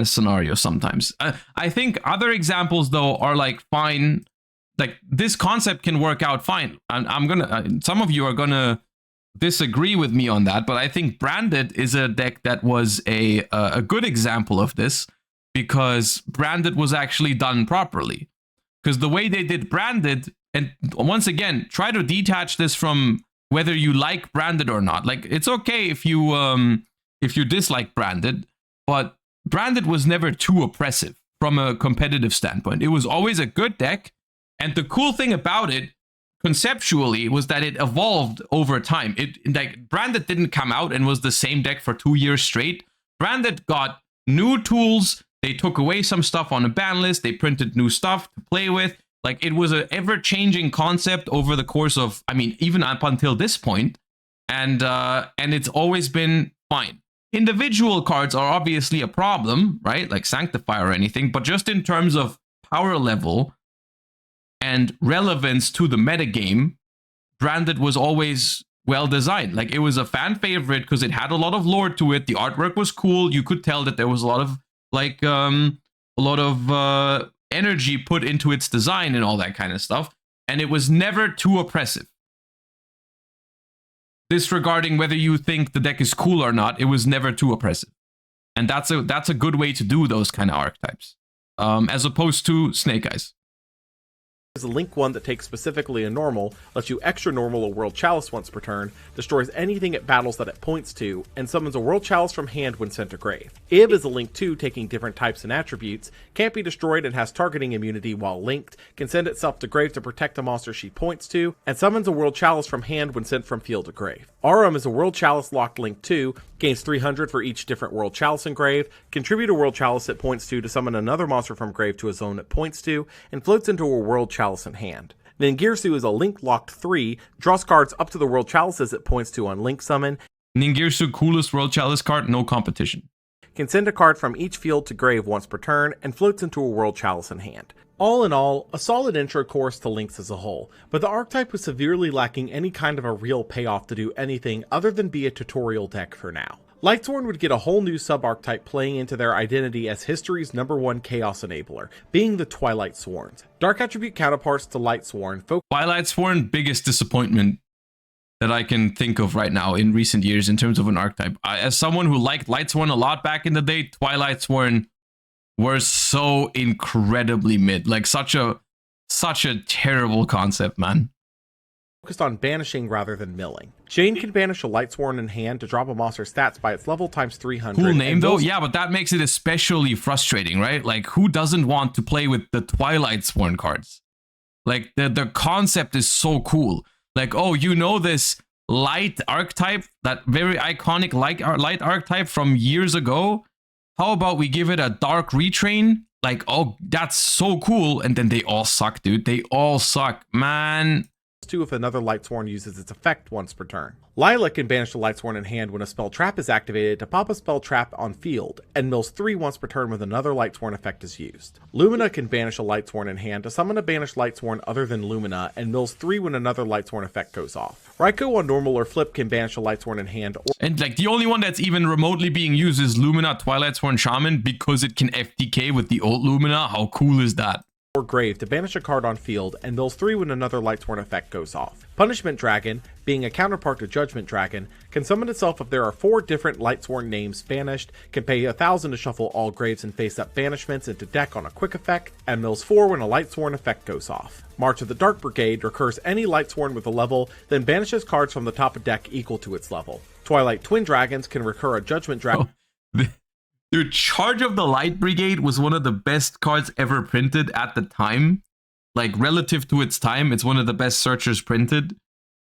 Speaker 1: scenario sometimes. I think other examples though are like fine. Like this concept can work out fine. I'm gonna. Some of you are gonna disagree with me on that, but I think Branded is a deck that was a good example of this. Because Branded was actually done properly. Because the way they did Branded, and once again, try to detach this from whether you like Branded or not. Like, it's okay if you dislike Branded, but Branded was never too oppressive from a competitive standpoint. It was always a good deck, and the cool thing about it, conceptually, was that it evolved over time. Like Branded didn't come out and was the same deck for 2 years straight. Branded got new tools. They took away some stuff on the ban list. They printed new stuff to play with. Like, it was an ever-changing concept over the course of, I mean, even up until this point. And it's always been fine. Individual cards are obviously a problem, right? Like Sanctify or anything. But just in terms of power level and relevance to the metagame, Branded was always well designed. Like, it was a fan favorite because it had a lot of lore to it. The artwork was cool. You could tell that there was a lot of energy put into its design and all that kind of stuff, and it was never too oppressive. Disregarding whether you think the deck is cool or not, it was never too oppressive, and that's a good way to do those kind of archetypes, as opposed to Snake Eyes.
Speaker 2: There's a Link one that takes specifically a normal, lets you extra normal a World Chalice once per turn, destroys anything it battles that it points to, and summons a World Chalice from hand when sent to grave. Ib is a Link 2 taking different types and attributes, can't be destroyed and has targeting immunity while linked, can send itself to grave to protect a monster she points to, and summons a World Chalice from hand when sent from field to grave. Arum is a World Chalice locked Link 2, gains 300 for each different World Chalice in grave, contribute a World Chalice it points to summon another monster from grave to a zone it points to, and floats into a World Chalice in hand. Ningirsu is a Link locked 3, draws cards up to the World Chalices it points to on Link summon.
Speaker 1: Ningirsu, coolest World Chalice card, no competition.
Speaker 2: Can send a card from each field to grave once per turn, and floats into a World Chalice in hand. All in all, a solid intro course to Links as a whole, but the archetype was severely lacking any kind of a real payoff to do anything other than be a tutorial deck for now. Lightsworn would get a whole new sub-archetype playing into their identity as history's #1 chaos enabler, being the Twilight Sworns. Dark attribute counterparts to Lightsworn
Speaker 1: Twilight Sworn, biggest disappointment that I can think of right now in recent years in terms of an archetype. As someone who liked Lightsworn a lot back in the day, Twilight Sworn were so incredibly mid. Like, such a terrible concept, man.
Speaker 2: focused on banishing rather than milling. Jane can banish a Lightsworn in hand to drop a monster's stats by its level times 300.
Speaker 1: Cool name though, yeah, but that makes it especially frustrating, right? Like, who doesn't want to play with the Twilight Sworn cards? Like, the concept is so cool. Like, oh, you know this light archetype, that very iconic light archetype from years ago? How about we give it a dark retrain? Like, oh, that's so cool. And then they all suck, dude. They all suck, man.
Speaker 2: 2 if another Lightsworn uses its effect once per turn. Lila can banish the Lightsworn in hand when a spell trap is activated to pop a spell trap on field, and mills 3 once per turn when another Lightsworn effect is used. Lumina can banish a Lightsworn in hand to summon a banished Lightsworn other than Lumina, and mills 3 when another Lightsworn effect goes off. Raikou on normal or flip can banish a Lightsworn in hand,
Speaker 1: and like the only one that's even remotely being used is Lumina Twilight Sworn Shaman because it can FTK with the old Lumina. How cool is that?
Speaker 2: Or Grave to banish a card on field, and mills 3 when another Lightsworn effect goes off. Punishment Dragon, being a counterpart to Judgment Dragon, can summon itself if there are 4 different Lightsworn names banished, can pay 1,000 to shuffle all Graves and face up banishments into deck on a quick effect, and mills 4 when a Lightsworn effect goes off. March of the Dark Brigade recurs any Lightsworn with a level, then banishes cards from the top of deck equal to its level. Twilight Twin Dragons can recur a Judgment Dragon.
Speaker 1: Oh. Dude, Charge of the Light Brigade was one of the best cards ever printed at the time. Like, relative to its time, it's one of the best searchers printed.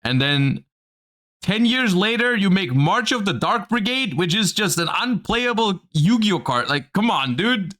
Speaker 1: And then 10 years later, you make March of the Dark Brigade, which is just an unplayable Yu-Gi-Oh card. Like, come on, dude.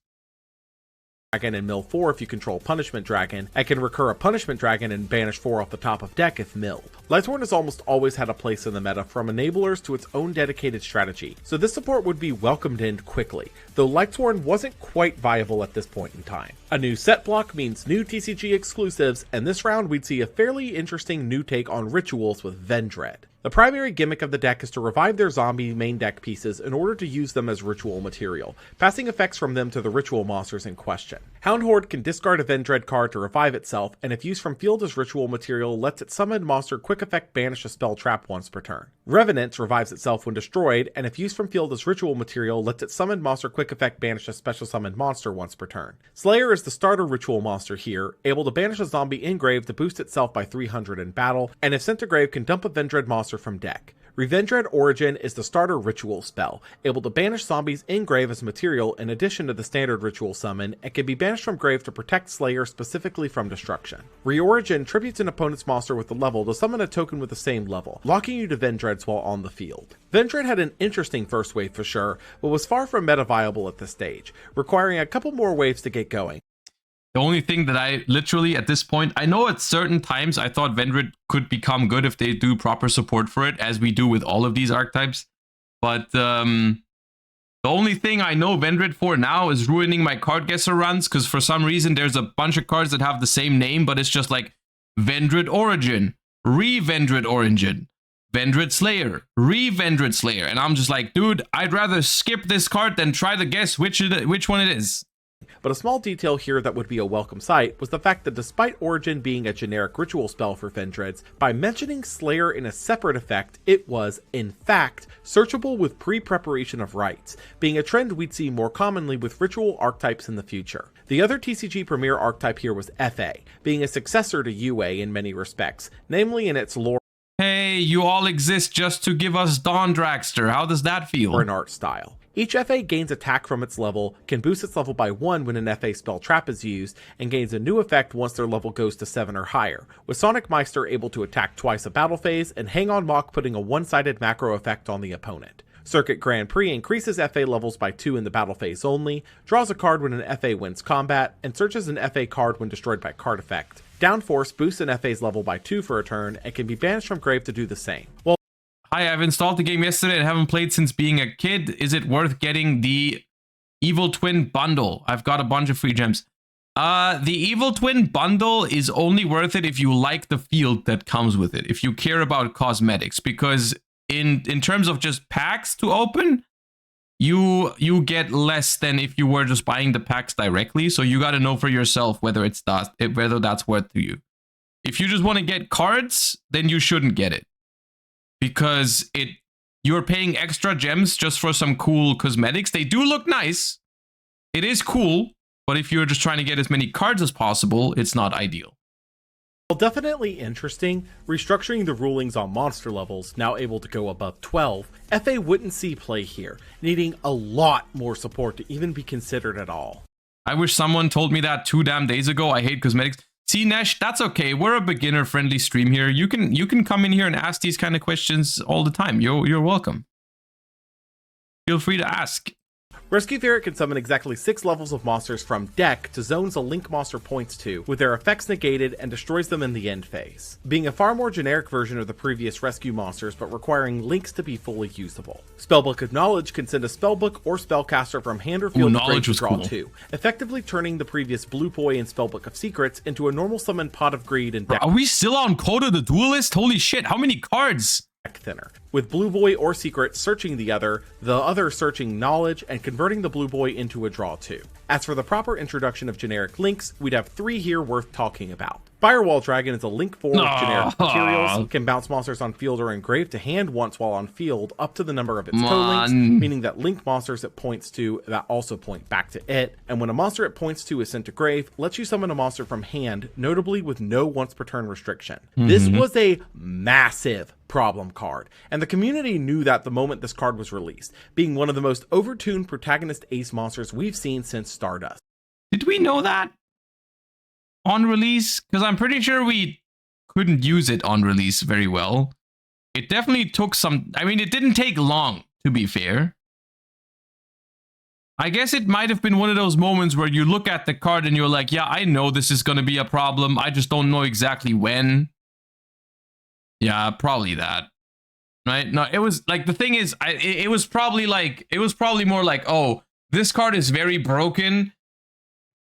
Speaker 2: Dragon and mill 4 if you control Punishment Dragon, and can recur a Punishment Dragon and banish 4 off the top of deck if milled. Lightsworn has almost always had a place in the meta, from enablers to its own dedicated strategy, so this support would be welcomed in quickly, though Lightsworn wasn't quite viable at this point in time. A new set block means new TCG exclusives, and this round we'd see a fairly interesting new take on rituals with Vendread. The primary gimmick of the deck is to revive their zombie main deck pieces in order to use them as ritual material, passing effects from them to the ritual monsters in question. Hound Horde can discard a Vendread card to revive itself, and if used from field as ritual material, lets its summoned monster quick effect banish a spell trap once per turn. Revenant revives itself when destroyed, and if used from field as ritual material, lets its summoned monster quick effect banish a special summoned monster once per turn. Slayer is the starter ritual monster here, able to banish a zombie in grave to boost itself by 300 in battle, and if sent to grave can dump a Vendread monster from deck. Revendread Origin is the starter ritual spell, able to banish zombies in grave as material in addition to the standard ritual summon, and can be banished from grave to protect Slayer specifically from destruction. Reorigin tributes an opponent's monster with the level to summon a token with the same level, locking you to Vendreads while on the field. Vendread had an interesting first wave for sure, but was far from meta viable at this stage, requiring a couple more waves to get going.
Speaker 1: The only thing that I literally at this point, I know at certain times I thought Vendread could become good if they do proper support for it, as we do with all of these archetypes. But the only thing I know Vendread for now is ruining my card guesser runs, because for some reason there's a bunch of cards that have the same name, but it's just like Vendread Origin, Re-Vendread Origin, Vendread Slayer, Re-Vendread Slayer. And I'm just like, dude, I'd rather skip this card than try to guess which one it is.
Speaker 2: But a small detail here that would be a welcome sight was the fact that despite Origin being a generic ritual spell for Vendreads, by mentioning Slayer in a separate effect, it was, in fact, searchable with pre-preparation of rites, being a trend we'd see more commonly with ritual archetypes in the future. The other TCG premier archetype here was FA, being a successor to UA in many respects, namely in its lore.
Speaker 1: Hey, you all exist just to give us Dawn Dragster. How does that feel?
Speaker 2: Or an art style. Each FA gains attack from its level, can boost its level by 1 when an FA spell trap is used, and gains a new effect once their level goes to 7 or higher, with Sonic Meister able to attack twice a battle phase, and Hang On Mock putting a one-sided macro effect on the opponent. Circuit Grand Prix increases FA levels by 2 in the battle phase only, draws a card when an FA wins combat, and searches an FA card when destroyed by card effect. Downforce boosts an FA's level by 2 for a turn, and can be banished from grave to do the same. Well,
Speaker 1: hi, I've installed the game yesterday and haven't played since being a kid. Is it worth getting the Evil Twin bundle? I've got a bunch of free gems. The Evil Twin bundle is only worth it if you like the field that comes with it, if you care about cosmetics, because in terms of just packs to open, you get less than if you were just buying the packs directly. So you got to know for yourself whether that's worth to you. If you just want to get cards, then you shouldn't get it, because you're paying extra gems just for some cool cosmetics. They do look nice. It is cool, but if you're just trying to get as many cards as possible, it's not ideal.
Speaker 2: While definitely interesting, restructuring the rulings on monster levels, now able to go above 12, FA wouldn't see play here, needing a lot more support to even be considered at all.
Speaker 1: I wish someone told me that 2 damn days ago. I hate cosmetics. See, Nesh, that's okay. We're a beginner-friendly stream here. You can come in here and ask these kind of questions all the time. You're welcome. Feel free to ask.
Speaker 2: Rescue Ferret can summon exactly 6 levels of monsters from deck to zones a Link monster points to, with their effects negated, and destroys them in the end phase, being a far more generic version of the previous rescue monsters but requiring links to be fully usable. Spellbook of Knowledge can send a spellbook or spellcaster from hand or field to grave to draw 2, effectively turning the previous Blue Boy and Spellbook of Secrets into a normal summon Pot of Greed and deck.
Speaker 1: Are we still on Coda the Duelist? Holy shit, how many cards?
Speaker 2: Thinner, with Blue Boy or Secret searching the other searching Knowledge, and converting the Blue Boy into a draw 2. As for the proper introduction of generic links, we'd have 3 here worth talking about. Firewall Dragon is a link 4 with generic materials, can bounce monsters on field or engrave to hand once while on field up to the number of its co-links, meaning that link monsters it points to that also point back to it, and when a monster it points to is sent to grave, lets you summon a monster from hand, notably with no once per turn restriction. This was a massive problem card, and the community knew that the moment this card was released, being one of the most overtuned protagonist ace monsters we've seen since Stardust.
Speaker 1: Did we know that on release? Because I'm pretty sure we couldn't use it on release very well. It definitely took some... I mean, it didn't take long, to be fair. I guess it might have been one of those moments where you look at the card and you're like, yeah, I know this is going to be a problem. I just don't know exactly when. Yeah, probably that. Right? No, it was like, the thing is, it was probably more like, oh, this card is very broken,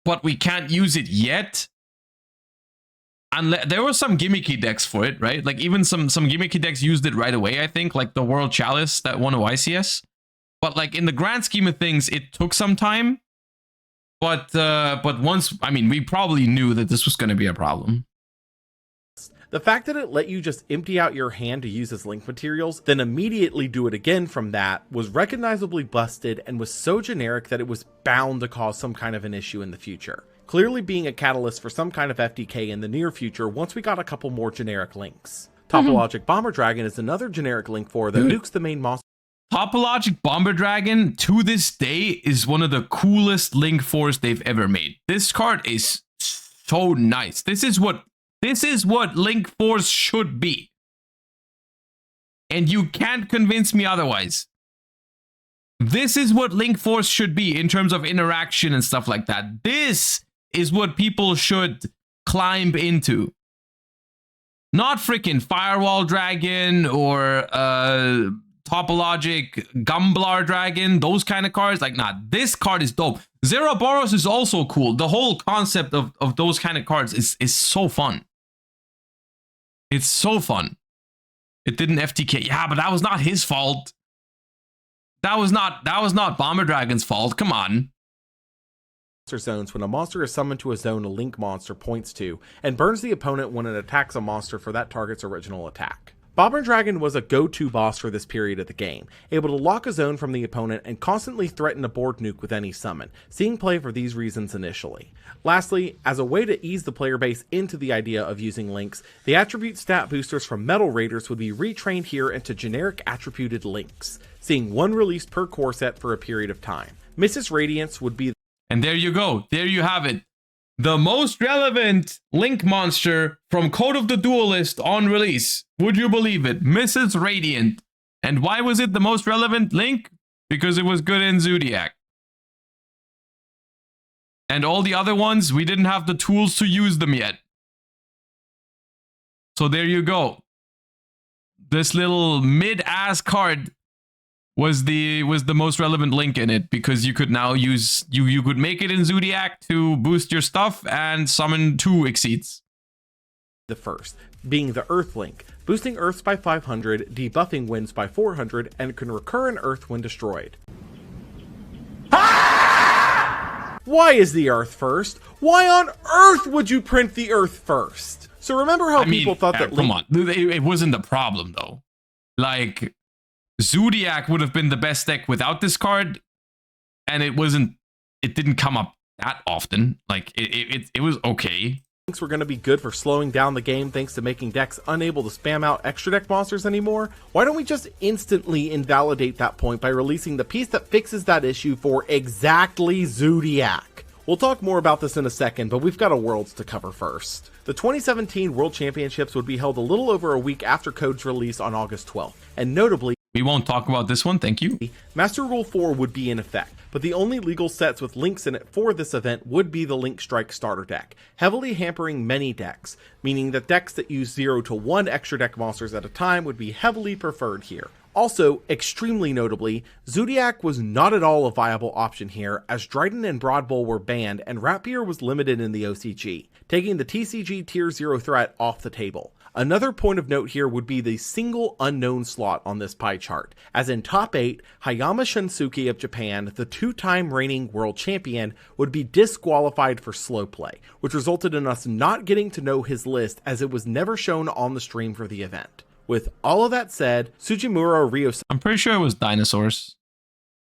Speaker 1: but we can't use it yet. And there were some gimmicky decks for it, right? Like even some gimmicky decks used it right away, I think, like the World Chalice that won a YCS. But like in the grand scheme of things, it took some time. But once, I mean, we probably knew that this was going to be a problem.
Speaker 2: The fact that it let you just empty out your hand to use as link materials, then immediately do it again from that, was recognizably busted and was so generic that it was bound to cause some kind of an issue in the future, clearly being a catalyst for some kind of FDK in the near future once we got a couple more generic links. Topologic Bomber Dragon is another generic link for that nukes the main monster.
Speaker 1: Topologic Bomber Dragon, to this day, is one of the coolest link 4s they've ever made. This card is so nice. This is what link 4s should be. And you can't convince me otherwise. This is what link 4s should be in terms of interaction and stuff like that. This is what people should climb into. Not freaking Firewall Dragon or Topologic Gumblar Dragon, those kind of cards. Like, nah, this card is dope. Zeroboros is also cool. The whole concept of those kind of cards is so fun. It's so fun. It didn't FTK. Yeah, but that was not his fault. That was not Bomber Dragon's fault. Come on.
Speaker 2: Zones when a monster is summoned to a zone a link monster points to, and burns the opponent when it attacks a monster for that target's original attack. Bomber Dragon was a go-to boss for this period of the game, able to lock a zone from the opponent and constantly threaten a board nuke with any summon, seeing play for these reasons initially. Lastly, as a way to ease the player base into the idea of using links, the attribute stat boosters from Metal Raiders would be retrained here into generic attributed links, seeing one release per core set for a period of time. Mrs. Radiance would be...
Speaker 1: And there you go. There you have it. The most relevant link monster from Code of the Duelist on release. Would you believe it? Mrs. Radiant. And why was it the most relevant link? Because it was good in Zodiac. And all the other ones, we didn't have the tools to use them yet. So there you go. This little mid-ass card was the most relevant link in it, because you could now use you could make it in Zodiac to boost your stuff and summon 2 exceeds.
Speaker 2: The first being the Earth link, boosting Earths by 500, debuffing winds by 400, and can recur in Earth when destroyed. Why is the Earth first? Why on earth would you print the Earth first? So remember how people thought that
Speaker 1: come on, it wasn't the problem though. Like, Zodiac would have been the best deck without this card, and it didn't come up that often. Like, it was okay.
Speaker 2: Links were going to be good for slowing down the game thanks to making decks unable to spam out extra deck monsters anymore, why don't we just instantly invalidate that point by releasing the piece that fixes that issue for exactly Zodiac? We'll talk more about this in a second, but we've got a Worlds to cover first. The 2017 World Championships would be held a little over a week after Code's release on August 12th, and notably,
Speaker 1: we won't talk about this one, thank you.
Speaker 2: Master Rule 4 would be in effect, but the only legal sets with links in it for this event would be the Link Strike starter deck, heavily hampering many decks, meaning that decks that use 0 to 1 extra deck monsters at a time would be heavily preferred here. Also, extremely notably, Zodiac was not at all a viable option here, as Dryden and Broad Bowl were banned and Rapier was limited in the OCG, taking the TCG Tier 0 threat off the table. Another point of note here would be the single unknown slot on this pie chart, as in top 8, Hayama Shunsuke of Japan, the 2-time reigning world champion, would be disqualified for slow play, which resulted in us not getting to know his list as it was never shown on the stream for the event. With all of that said, Sujimura Ryosuke
Speaker 1: I'm pretty sure it was Dinosaurs,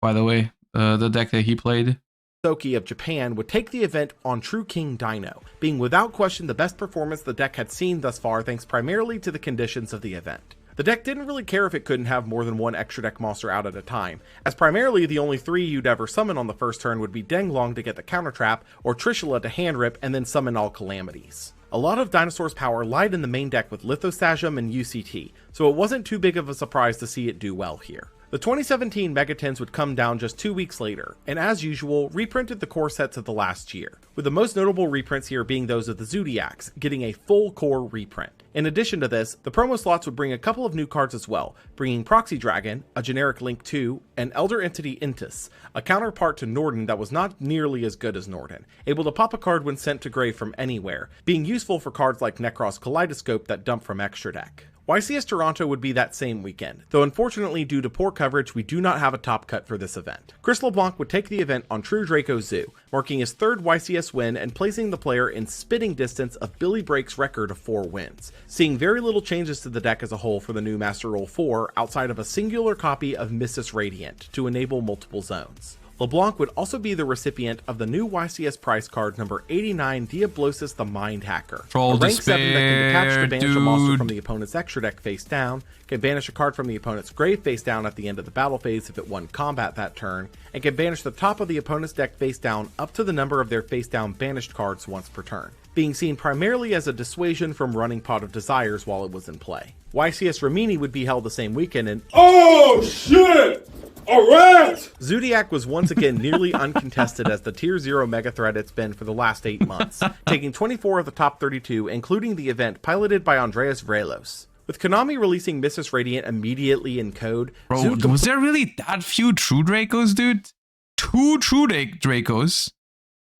Speaker 1: by the way, the deck that he played.
Speaker 2: of Japan would take the event on True King Dino, being without question the best performance the deck had seen thus far thanks primarily to the conditions of the event. The deck didn't really care if it couldn't have more than one extra deck monster out at a time, as primarily the only 3 you'd ever summon on the first turn would be Denglong to get the counter trap, or Trishula to hand rip and then summon all calamities. A lot of Dinosaur's power lied in the main deck with Lithostasm and UCT, so it wasn't too big of a surprise to see it do well here. The 2017 Megatens would come down just 2 weeks later, and as usual, reprinted the core sets of the last year, with the most notable reprints here being those of the Zodiacs, getting a full core reprint. In addition to this, the promo slots would bring a couple of new cards as well, bringing Proxy Dragon, a generic Link 2, and Elder Entity Intis, a counterpart to Norden that was not nearly as good as Norden, able to pop a card when sent to grave from anywhere, being useful for cards like Necros Kaleidoscope that dump from extra deck. YCS Toronto would be that same weekend, though unfortunately due to poor coverage we do not have a top cut for this event. Chris LeBlanc would take the event on True Draco Zoo, marking his 3rd YCS win and placing the player in spitting distance of Billy Brake's record of 4 wins, seeing very little changes to the deck as a whole for the new Master Rule 4 outside of a singular copy of Missus Radiant to enable multiple zones. LeBlanc would also be the recipient of the new YCS prize card number 89 Diablosis the Mind Hacker.
Speaker 1: Troll
Speaker 2: a rank
Speaker 1: despair,
Speaker 2: 7 that can detach to banish a monster
Speaker 1: dude.
Speaker 2: from the opponent's extra deck face down, can banish a card from the opponent's grave face down at the end of the battle phase if it won combat that turn, and can banish the top of the opponent's deck face down up to the number of their face down banished cards once per turn, being seen primarily as a dissuasion from running Pot of Desires while it was in play. YCS Rimini would be held the same weekend and
Speaker 4: Oh shit! Alright!
Speaker 2: Zodiac was once again nearly uncontested as the Tier 0 mega threat it's been for the last 8 months, taking 24 of the top 32, including the event piloted by Andreas Vrelos. With Konami releasing Missus Radiant immediately in code,
Speaker 1: Bro, was there really that few True Dracos, dude? 2 True Dracos?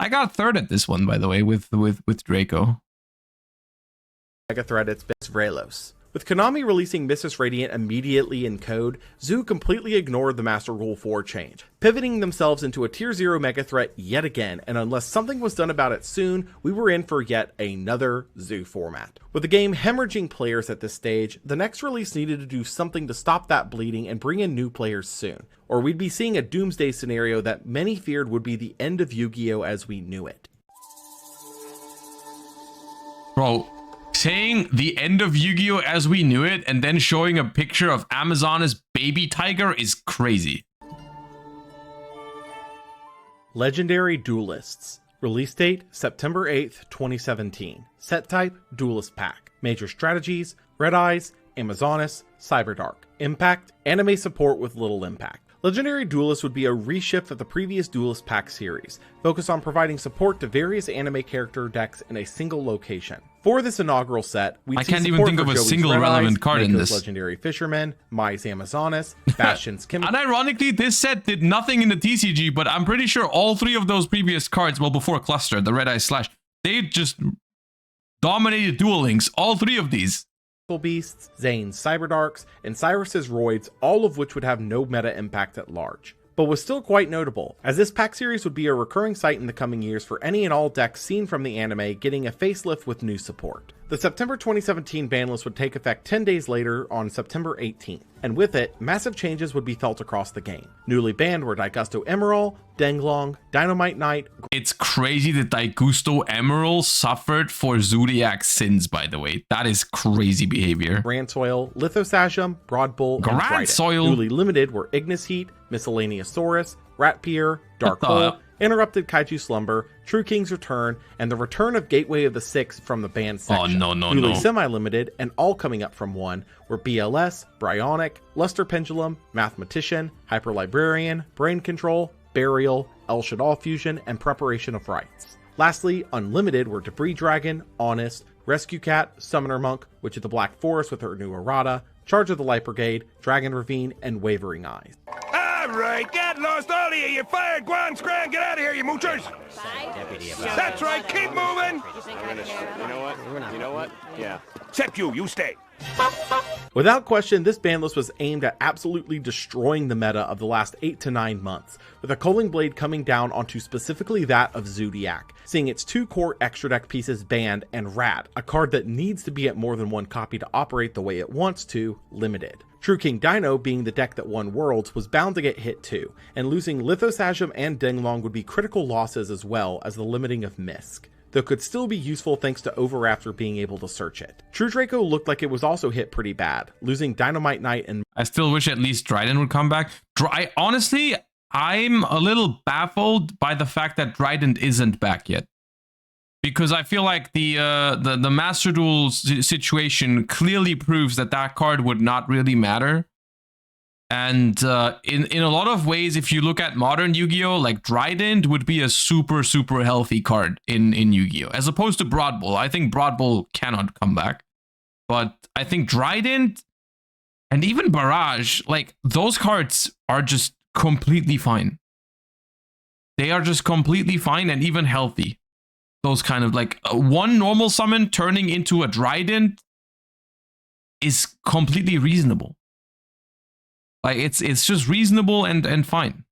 Speaker 1: I got 3rd at this one, by the way, with Draco.
Speaker 2: mega threat it's been Vrelos. With Konami releasing Missus Radiant immediately in code, Zoo completely ignored the Master Rule 4 change, pivoting themselves into a Tier 0 mega threat yet again, and unless something was done about it soon, we were in for yet another Zoo format. With the game hemorrhaging players at this stage, the next release needed to do something to stop that bleeding and bring in new players soon, or we'd be seeing a doomsday scenario that many feared would be the end of Yu-Gi-Oh! As we knew it.
Speaker 1: Bro, saying the end of Yu-Gi-Oh! As we knew it and then showing a picture of Amazon's baby tiger is crazy.
Speaker 2: Legendary Duelists. Release date, September 8th, 2017. Set type, Duelist Pack. Major strategies, Red Eyes, Amazonas, Cyberdark. Impact, anime support with little impact. Legendary Duelist would be a reshift of the previous Duelist Pack series, focused on providing support to various anime character decks in a single location. For this inaugural set, we
Speaker 1: I can't even think of a single relevant card in this.
Speaker 2: Legendary Fisherman, Mai's Amazonas, Bastion's Chemical.
Speaker 1: And ironically, this set did nothing in the TCG, but I'm pretty sure all 3 of those previous cards, well, before Cluster, the Red Eye Slash, they just dominated Duel Links, all 3 of these.
Speaker 2: Beasts, Zane's Cyberdarks, and Cyrus's Roids, all of which would have no meta impact at large, but was still quite notable, as this pack series would be a recurring sight in the coming years for any and all decks seen from the anime getting a facelift with new support. The September 2017 ban list would take effect 10 days later on September 18th, and with it, massive changes would be felt across the game. Newly banned were Daigusto Emerald, Denglong, Dynamite Knight.
Speaker 1: It's crazy that Daigusto Emerald suffered for Zodiac's sins, by the way. That is crazy behavior.
Speaker 2: Gransoil, Lithosagium, Broadbull, and Trident.
Speaker 1: Gransoil.
Speaker 2: Newly limited were Ignis Heat, Miscellaneousaurus, Ratpier, Dark Hole, Interrupted Kaiju Slumber, True King's Return, and the return of Gateway of the Six from the banned section.
Speaker 1: Oh, no.
Speaker 2: Newly semi-limited, and all coming up from one, were BLS, Bryonic, Luster Pendulum, Mathematician, Hyper Librarian, Brain Control, Burial, El Shadal Fusion, and Preparation of Rites. Lastly, unlimited were Debris Dragon, Honest, Rescue Cat, Summoner Monk, Witch of the Black Forest with her new errata, Charge of the Light Brigade, Dragon Ravine, and Wavering Eyes.
Speaker 5: Alright, get lost, all of you! You're fired! Go on, scram! Get out of here, you moochers! That's right, keep moving!
Speaker 6: You know what? Yeah.
Speaker 5: Except you stay.
Speaker 2: Without question, this ban list was aimed at absolutely destroying the meta of the last 8 to 9 months, with a Culling Blade coming down onto specifically that of Zodiac, seeing its 2 core extra deck pieces banned, and Rat, a card that needs to be at more than one copy to operate the way it wants to, limited. True King Dino, being the deck that won Worlds, was bound to get hit too, and losing Lithosagium and Denglong would be critical losses as well as the limiting of Misk, though could still be useful thanks to Overraptor being able to search it. True Draco looked like it was also hit pretty bad, losing Dynamite Knight and...
Speaker 1: I still wish at least Dryden would come back. Honestly, I'm a little baffled by the fact that Dryden isn't back yet. Because I feel like the Master Duel situation clearly proves that that card would not really matter. And in a lot of ways, if you look at modern Yu-Gi-Oh, like Dryden would be a super healthy card in Yu-Gi-Oh, as opposed to Broad Bull. I think Broad Bull cannot come back, but I think Dryden and even Barrage, like those cards are just completely fine. They are just completely fine and even healthy. Those kind of like one normal summon turning into a Dryden is completely reasonable. Like it's just reasonable and fine.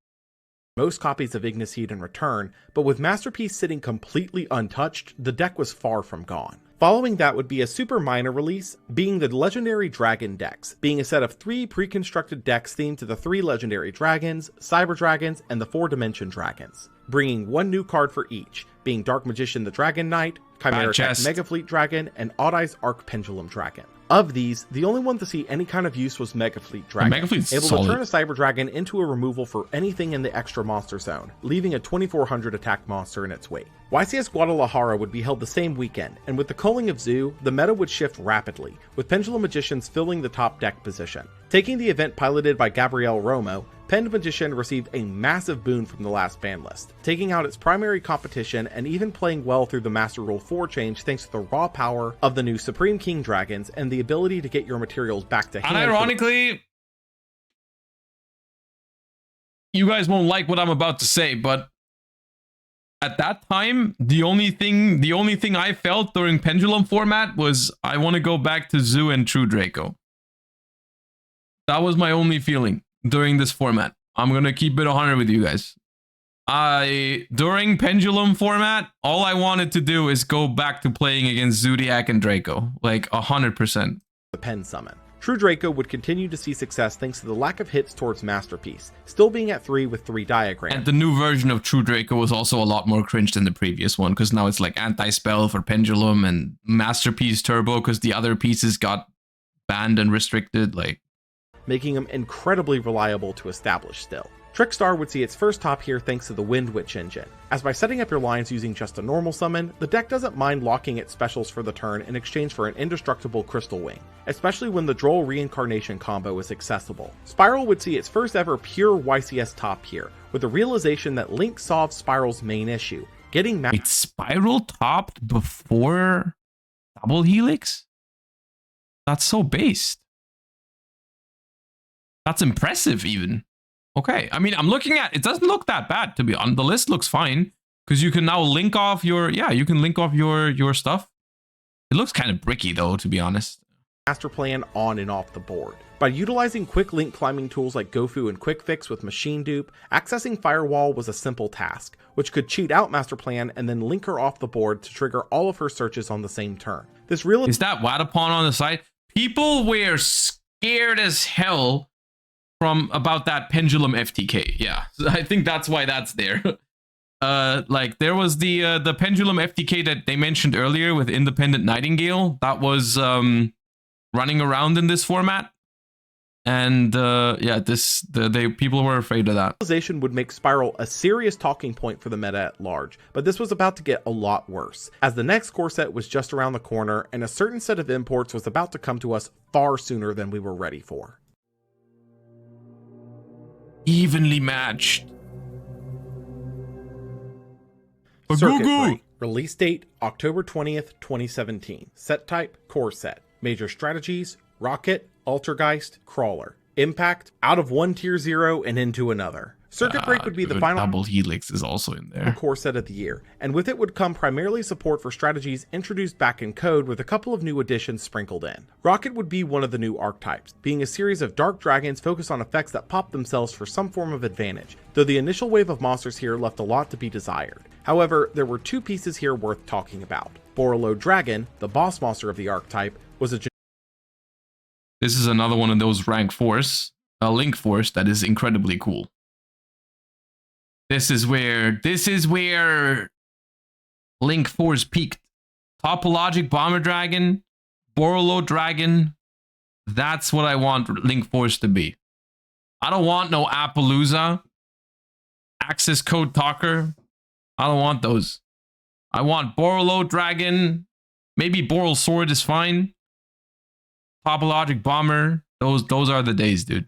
Speaker 2: Most copies of Ignis Heat in return, but with Masterpiece sitting completely untouched, the deck was far from gone. Following that would be a super minor release, being the Legendary Dragon decks, being a set of 3 pre-constructed decks themed to the 3 Legendary Dragons, Cyber Dragons, and the 4-Dimension Dragons, bringing 1 new card for each, being Dark Magician the Dragon Knight, Chimera Tech Mega Fleet Dragon, and Odd Eyes Arc Pendulum Dragon. Of these, the only one to see any kind of use was Mega Fleet Dragon, able to turn a Cyber Dragon into a removal for anything in the extra monster zone, leaving a 2400 attack monster in its wake. YCS Guadalajara would be held the same weekend, and with the culling of Zoo, the meta would shift rapidly, with Pendulum Magicians filling the top deck position. Taking the event piloted by Gabriel Romo, Penned Magician received a massive boon from the last ban list, taking out its primary competition and even playing well through the Master Rule 4 change thanks to the raw power of the new Supreme King Dragons and the ability to get your materials back to hand.
Speaker 1: Unironically, you guys won't like what I'm about to say, but at that time, the only thing I felt during Pendulum format was I want to go back to Zoo and True Draco. That was my only feeling during this format. I'm gonna keep it 100 with you guys. During Pendulum format, all I wanted to do is go back to playing against Zodiac and Draco, like 100%.
Speaker 2: The Pen Summon. True Draco would continue to see success thanks to the lack of hits towards Masterpiece, still being at 3 with 3 diagrams.
Speaker 1: And the new version of True Draco was also a lot more cringe than the previous one, because now it's like anti-spell for Pendulum and Masterpiece Turbo because the other pieces got banned and restricted, like,
Speaker 2: making him incredibly reliable to establish still. Trickstar would see its first top here thanks to the Wind Witch engine, as by setting up your lines using just a normal summon, the deck doesn't mind locking its specials for the turn in exchange for an indestructible Crystal Wing, especially when the Droll Reincarnation combo is accessible. Spiral would see its first ever pure YCS top here, with the realization that Link solved Spiral's main issue, getting
Speaker 1: Wait, Spiral topped before Double Helix? That's so based. That's impressive even. Okay, I mean, I'm looking at, it doesn't look that bad to be on. The list looks fine because you can now link off your, you can link off your stuff. It looks kind of bricky though, to be honest.
Speaker 2: Master Plan on and off the board. By utilizing quick link climbing tools like Gofu and Quick Fix with Machine Dupe, accessing Firewall was a simple task, which could cheat out Master Plan and then link her off the board to trigger all of her searches on the same turn. This really
Speaker 1: is that Wadapon on the side. People were scared as hell from about that pendulum FTK. Yeah, I think that's why that's there. Like there was the pendulum FTK that they mentioned earlier with Independent Nightingale that was running around in this format. And yeah, people were afraid of that.
Speaker 2: Realization would make Spiral a serious talking point for the meta at large, but this was about to get a lot worse, as the next core set was just around the corner, and a certain set of imports was about to come to us far sooner than we were ready for.
Speaker 1: Evenly matched.
Speaker 2: Circuit Break. Release date October 20th, 2017. Set type core set. Major strategies Rocket, Altergeist, Crawler. Impact out of one tier 0 and into another. Circuit Break would be the final
Speaker 1: Double Helix is also in there.
Speaker 2: Core set of the year, and with it would come primarily support for strategies introduced back in code with a couple of new additions sprinkled in. Rocket would be one of the new archetypes, being a series of dark dragons focused on effects that pop themselves for some form of advantage, though the initial wave of monsters here left a lot to be desired. However, there were two pieces here worth talking about. Borolo Dragon, the boss monster of the archetype, was a
Speaker 1: This is another one of those rank force, a link force that is incredibly cool. This is where Link Force peaked. Topologic Bomber Dragon, Borolo Dragon. That's what I want Link Force to be. I don't want no Appaloosa, Access Code Talker. I don't want those. I want Borolo Dragon. Maybe Boral Sword is fine. Topologic Bomber. Those are the days, dude.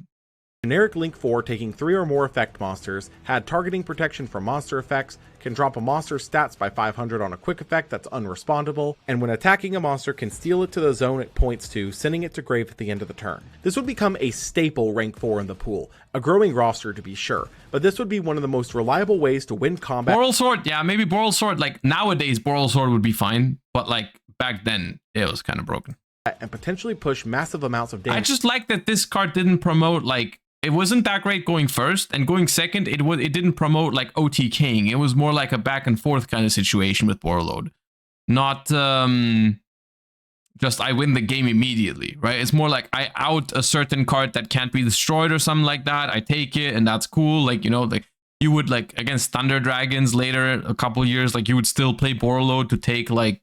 Speaker 2: Generic Link 4 taking 3 or more effect monsters, had targeting protection from monster effects, can drop a monster's stats by 500 on a quick effect that's unrespondable, and when attacking a monster can steal it to the zone it points to, sending it to grave at the end of the turn. This would become a staple rank 4 in the pool, a growing roster to be sure, but this would be one of the most reliable ways to win combat.
Speaker 1: Boral Sword, yeah, maybe Boral Sword, like nowadays Boral Sword would be fine, but like back then it was kind of broken.
Speaker 2: And potentially push massive amounts of damage.
Speaker 1: I just like that this card didn't promote like, it wasn't that great going first, and going second, it didn't promote like OTKing. It was more like a back and forth kind of situation with Borload. Not just I win the game immediately, right? It's more like I out a certain card that can't be destroyed or something like that. I take it and that's cool. Like, you know, like you would like against Thunder Dragons later, a couple years, like you would still play Borload to take like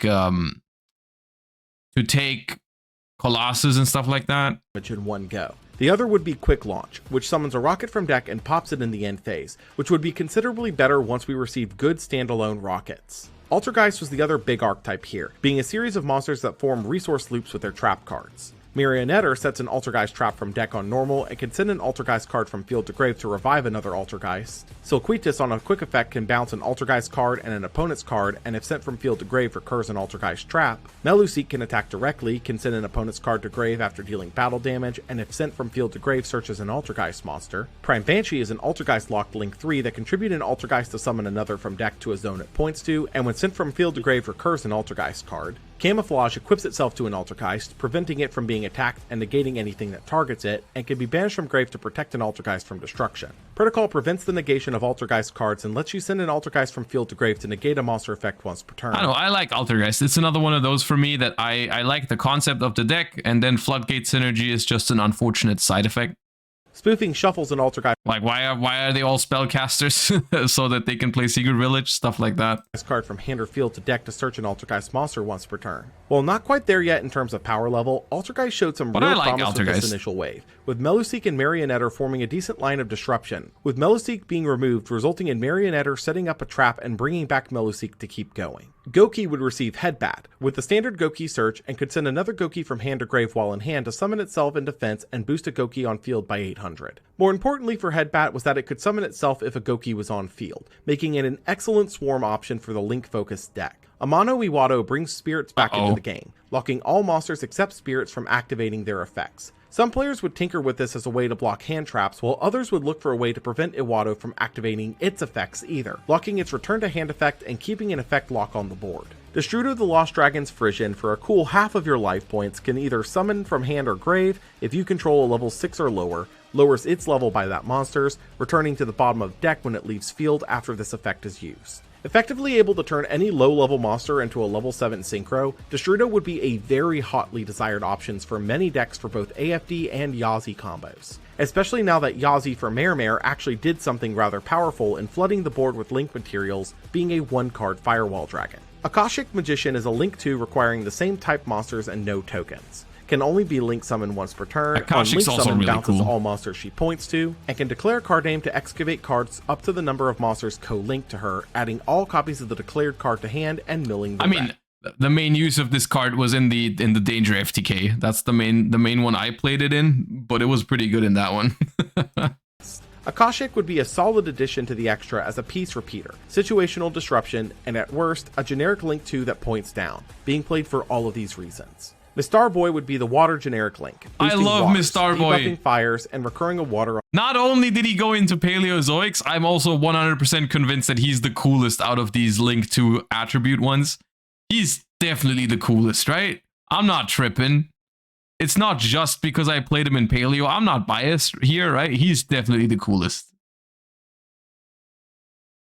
Speaker 1: Colossus and stuff like that.
Speaker 2: In one go. The other would be Quick Launch, which summons a rocket from deck and pops it in the end phase, which would be considerably better once we receive good standalone rockets. Altergeist was the other big archetype here, being a series of monsters that form resource loops with their trap cards. Marionetter sets an Altergeist trap from deck on normal and can send an Altergeist card from field to grave to revive another Altergeist. Silquitus on a quick effect can bounce an Altergeist card and an opponent's card, and if sent from field to grave recurs an Altergeist trap. Meluseek can attack directly, can send an opponent's card to grave after dealing battle damage, and if sent from field to grave searches an Altergeist monster. Prime Banshee is an Altergeist locked Link 3 that contribute an Altergeist to summon another from deck to a zone it points to, and when sent from field to grave recurs an Altergeist card. Camouflage equips itself to an Altergeist, preventing it from being attacked and negating anything that targets it, and can be banished from grave to protect an Altergeist from destruction. Protocol prevents the negation of Altergeist cards and lets you send an Altergeist from field to grave to negate a monster effect once per turn.
Speaker 1: I don't know, I like Altergeist. It's another one of those for me that I like the concept of the deck, and then Floodgate Synergy is just an unfortunate side effect.
Speaker 2: Spoofing shuffles an Altergeist.
Speaker 1: Like, why are they all spellcasters so that they can play Secret Village, stuff like that.
Speaker 2: Card from hand or field to deck to search an Altergeist monster once per turn. While not quite there yet in terms of power level, Altergeist showed some real promise with this initial wave, with Meluseek and Marionetter forming a decent line of disruption, with Meluseek being removed resulting in Marionetter setting up a trap and bringing back Meluseek to keep going. Goki would receive Headbat, with the standard Goki search, and could send another Goki from hand to grave while in hand to summon itself in defense and boost a Goki on field by 800. More importantly for Headbat was that it could summon itself if a Goki was on field, making it an excellent swarm option for the Link-focused deck. Amano Iwado brings spirits back into the game, locking all monsters except spirits from activating their effects. Some players would tinker with this as a way to block hand traps, while others would look for a way to prevent Iwado from activating its effects either, locking its return to hand effect and keeping an effect lock on the board. Destrudo the Lost Dragon's Frisian, for a cool half of your life points, can either summon from hand or grave if you control a level 6 or lower, lowers its level by that monster's, returning to the bottom of deck when it leaves field after this effect is used. Effectively able to turn any low-level monster into a level 7 Synchro, Destrudo would be a very hotly desired option for many decks for both AFD and Yazi combos. especially now that Yazi for Meremere actually did something rather powerful in flooding the board with link materials, being a 1-card Firewall Dragon. Akashic Magician is a Link 2 requiring the same type monsters and no tokens. Can only be Link summoned once per turn,
Speaker 1: Akashic's
Speaker 2: on Link
Speaker 1: also
Speaker 2: summon
Speaker 1: really
Speaker 2: bounces
Speaker 1: cool.
Speaker 2: all monsters she points to, and can declare a card name to excavate cards up to the number of monsters co-linked to her, adding all copies of the declared card to hand and milling the
Speaker 1: I mean,
Speaker 2: red.
Speaker 1: the main use of this card was in the Danger FTK. That's the main one I played it in, but it was pretty good in that one.
Speaker 2: Akashic would be a solid addition to the extra as a piece repeater, situational disruption, and at worst, a generic Link 2 that points down, being played for all of these reasons. Mistar Boy would be the water generic Link.
Speaker 1: I love
Speaker 2: waters,
Speaker 1: Mistar Boy.
Speaker 2: debuffing fires, and recurring a water.
Speaker 1: Not only did he go into Paleozoics, I'm also 100% convinced that he's the coolest out of these Link 2 attribute ones. He's definitely the coolest, right? I'm not tripping. It's not just because I played him in Paleo. I'm not biased here, right? He's definitely the coolest.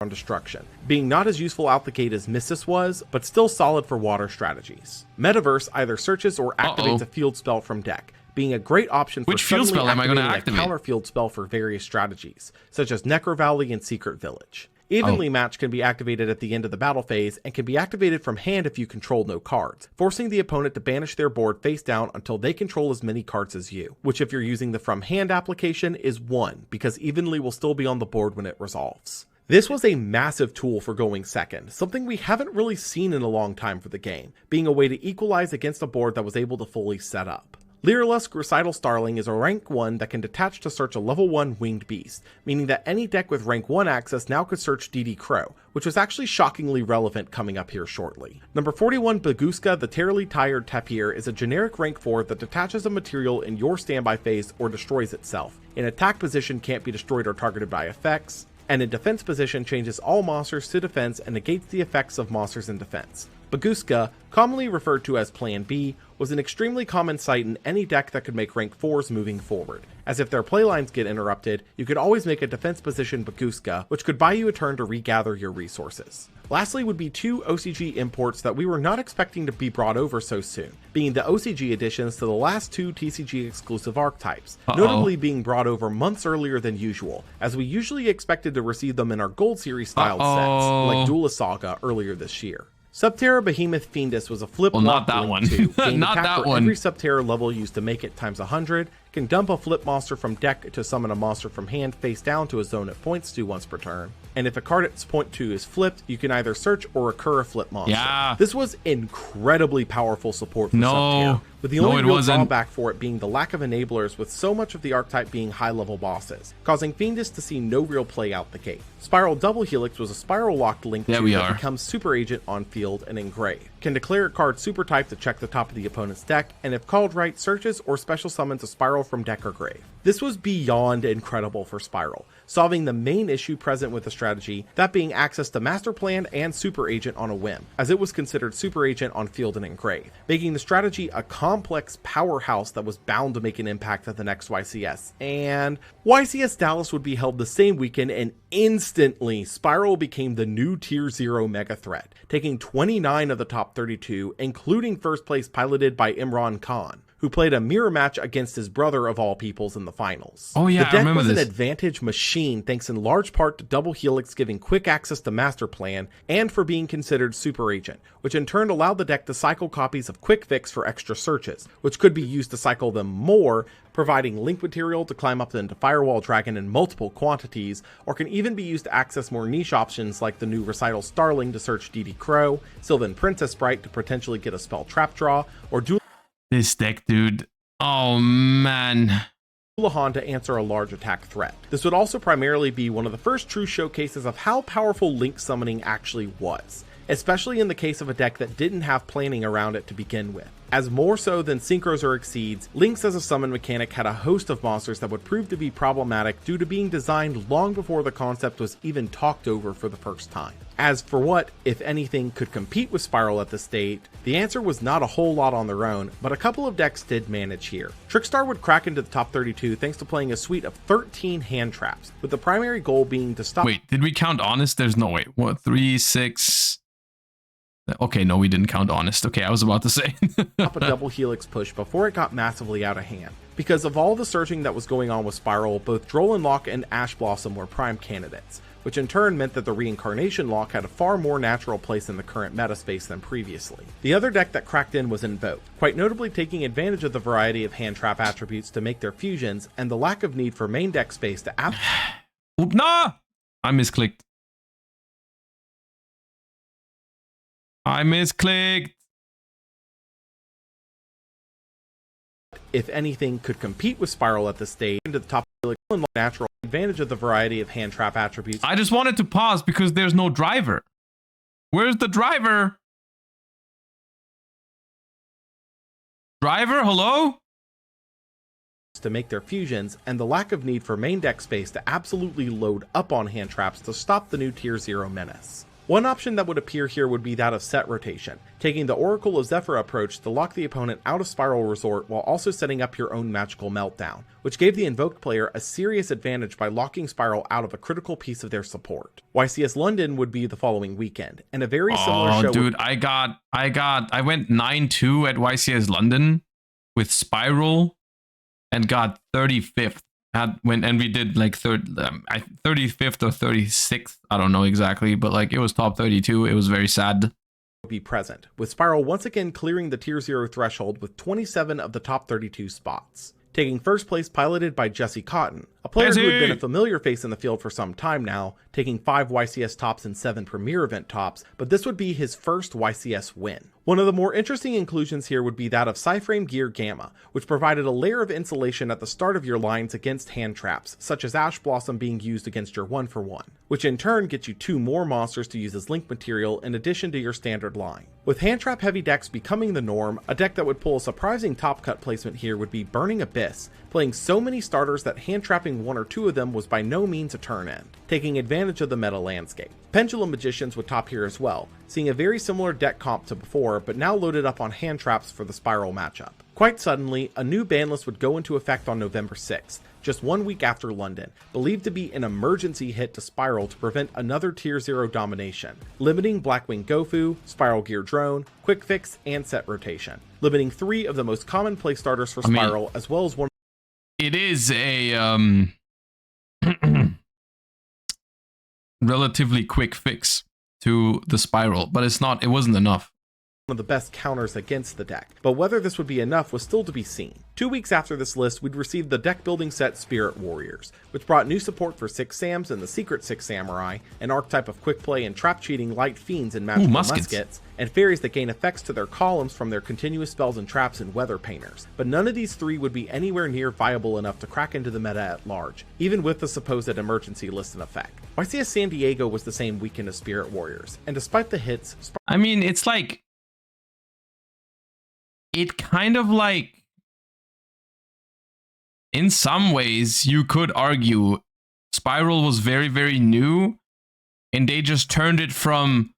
Speaker 2: On destruction, being not as useful out the gate as Missus was, but still solid for water strategies. Metaverse either searches or activates a field spell from deck, being a great option for
Speaker 1: Which field spell am I going to activate?
Speaker 2: A counter field spell for various strategies, such as Necro Valley and Secret Village. Evenly Match can be activated at the end of the battle phase and can be activated from hand if you control no cards, forcing the opponent to banish their board face down until they control as many cards as you, which if you're using the from hand application is 1, because Evenly will still be on the board when it resolves. This was a massive tool for going second, something we haven't really seen in a long time for the game, being a way to equalize against a board that was able to fully set up. Lyrilusk Recital Starling is a rank 1 that can detach to search a level 1 winged beast, meaning that any deck with rank 1 access now could search DD Crow, which was actually shockingly relevant coming up here shortly. Number 41 Baguska the Terribly Tired Tapir is a generic rank 4 that detaches a material in your standby phase or destroys itself. In attack position can't be destroyed or targeted by effects, and in defense position changes all monsters to defense and negates the effects of monsters in defense. Baguska, commonly referred to as Plan B, was an extremely common sight in any deck that could make rank 4s moving forward, as if their playlines get interrupted, you could always make a defense position Baguska, which could buy you a turn to regather your resources. Lastly would be 2 OCG imports that we were not expecting to be brought over so soon, being the OCG additions to the last 2 TCG exclusive archetypes, notably being brought over months earlier than usual, as we usually expected to receive them in our Gold Series styled sets, like Duel Saga earlier this year. Subterra Behemoth Fiendus was a flip
Speaker 1: not that
Speaker 2: Link
Speaker 1: one.
Speaker 2: 2, gain
Speaker 1: Not
Speaker 2: attack
Speaker 1: that
Speaker 2: for
Speaker 1: one.
Speaker 2: every Subterra level used to make it times 100, can dump a flip monster from deck to summon a monster from hand face down to a zone it points to once per turn, and if a card its point to is flipped, you can either search or recur a flip monster.
Speaker 1: Yeah.
Speaker 2: This was incredibly powerful support for Subterra, with the only real drawback for it being the lack of enablers with so much of the archetype being high-level bosses, causing Fiendus to see no real play out the gate. Spiral Double Helix was a spiral-locked Link 2 that becomes Super Agent on field and engraved. Can declare a card Super Type to check the top of the opponent's deck, and if called right, searches or special summons a Spiral from deck or grave. This was beyond incredible for Spiral, solving the main issue present with the strategy, that being access to Master Plan and Super Agent on a whim, as it was considered Super Agent on field and engraved, making the strategy a complex powerhouse that was bound to make an impact at the next YCS. And YCS Dallas would be held the same weekend, and instantly Spiral became the new Tier 0 mega threat, taking 29 of the top 32, including first place piloted by Imran Khan, who played a mirror match against his brother of all peoples in the finals.
Speaker 1: Oh yeah,
Speaker 2: the deck
Speaker 1: I remember
Speaker 2: was
Speaker 1: this.
Speaker 2: an advantage machine thanks in large part to Double Helix giving quick access to Master Plan and for being considered Super Agent, which in turn allowed the deck to cycle copies of Quick Fix for extra searches, which could be used to cycle them more, providing link material to climb up into Firewall Dragon in multiple quantities, or can even be used to access more niche options like the new Recital Starling to search DD Crow, Sylvan Princess Sprite to potentially get a spell trap draw, or Duel
Speaker 1: This deck, dude. Oh, man.
Speaker 2: Hulahan to answer a large attack threat. This would also primarily be one of the first true showcases of how powerful Link summoning actually was, especially in the case of a deck that didn't have planning around it to begin with. As more so than Synchros or Exceeds, Link's as a summon mechanic had a host of monsters that would prove to be problematic due to being designed long before the concept was even talked over for the first time. As for what, if anything, could compete with Spiral at this state, the answer was not a whole lot on their own, but a couple of decks did manage here. Trickstar would crack into the top 32 thanks to playing a suite of 13 hand traps, with the primary goal being to stop—
Speaker 1: Wait, did we count Honest? There's no way. What, 3, 6, Okay, no, we didn't count honest. Okay, I was about to say.
Speaker 2: Up a double helix push before it got massively out of hand. Because of all the searching that was going on with Spiral, both Droll Lock and Ash Blossom were prime candidates, which in turn meant that the Reincarnation Lock had a far more natural place in the current meta space than previously. The other deck that cracked in was Invoke, quite notably taking advantage of the variety of hand trap attributes to make their fusions, and the lack of need for main deck space to
Speaker 1: Oop, nah! I misclicked. I misclicked.
Speaker 2: if anything, could compete with Spiral at this stage into the top natural advantage of the variety of hand trap attributes.
Speaker 1: I just wanted to pause because there's no driver. Where's the driver? Driver, hello?
Speaker 2: To make their fusions, and the lack of need for main deck space to absolutely load up on hand traps to stop the new Tier 0 menace. One option that would appear here would be that of set rotation, taking the Oracle of Zephyr approach to lock the opponent out of Spiral Resort while also setting up your own magical meltdown, which gave the invoked player a serious advantage by locking Spiral out of a critical piece of their support. YCS London would be the following weekend, and a very similar show.
Speaker 1: Oh, dude, I went 9-2 at YCS London with Spiral and got 35th. And we did like 35th or 36th, I don't know exactly, but like it was top 32. It was very sad.
Speaker 2: Be present, with Spiral once again clearing the Tier 0 threshold with 27 of the top 32 spots. Taking first place piloted by Jesse Cotton, a player who had been a familiar face in the field for some time now, taking 5 YCS tops and 7 Premier Event tops, but this would be his first YCS win. One of the more interesting inclusions here would be that of Psyframe Gear Gamma, which provided a layer of insulation at the start of your lines against hand traps, such as Ash Blossom being used against your 1-for-1, which in turn gets you 2 more monsters to use as link material in addition to your standard line. With hand trap heavy decks becoming the norm, a deck that would pull a surprising top cut placement here would be Burning Abyss, playing so many starters that hand trapping 1 or 2 of them was by no means a turn end, taking advantage of the meta landscape. Pendulum Magicians would top here as well, seeing a very similar deck comp to before, but now loaded up on hand traps for the Spiral matchup. Quite suddenly, a new ban list would go into effect on November 6th, just 1 week after London, believed to be an emergency hit to Spiral to prevent another Tier 0 domination, limiting Blackwing Gofu, Spiral Gear Drone, Quick Fix, and Set Rotation, limiting 3 of the most common play starters for Spiral, as well as one.
Speaker 1: It is a relatively quick fix to the Spiral, but it wasn't enough.
Speaker 2: One of the best counters against the deck, but whether this would be enough was still to be seen. 2 weeks after this list, we'd received the deck building set Spirit Warriors, which brought new support for 6 Sams and the Secret 6 Samurai, an archetype of quick play and trap cheating light fiends and magical muskets, and fairies that gain effects to their columns from their continuous spells and traps and weather painters. But none of these 3 would be anywhere near viable enough to crack into the meta at large, even with the supposed emergency list in effect. YCS San Diego was the same weekend as Spirit Warriors, and despite the hits,
Speaker 1: I mean, it's like, it kind of like, in some ways, you could argue Spiral was very, very new, and they just turned it from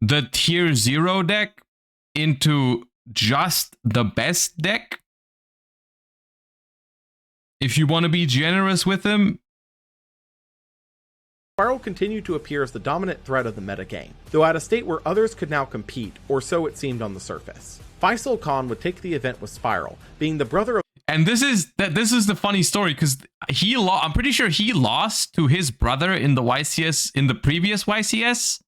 Speaker 1: the Tier 0 deck into just the best deck. If you want to be generous with them.
Speaker 2: Spiral continued to appear as the dominant threat of the metagame, though at a state where others could now compete, or so it seemed on the surface. Faisal Khan would take the event with Spiral, being the brother of.
Speaker 1: And this is the funny story, because I'm pretty sure he lost to his brother in the YCS, in the previous YCS,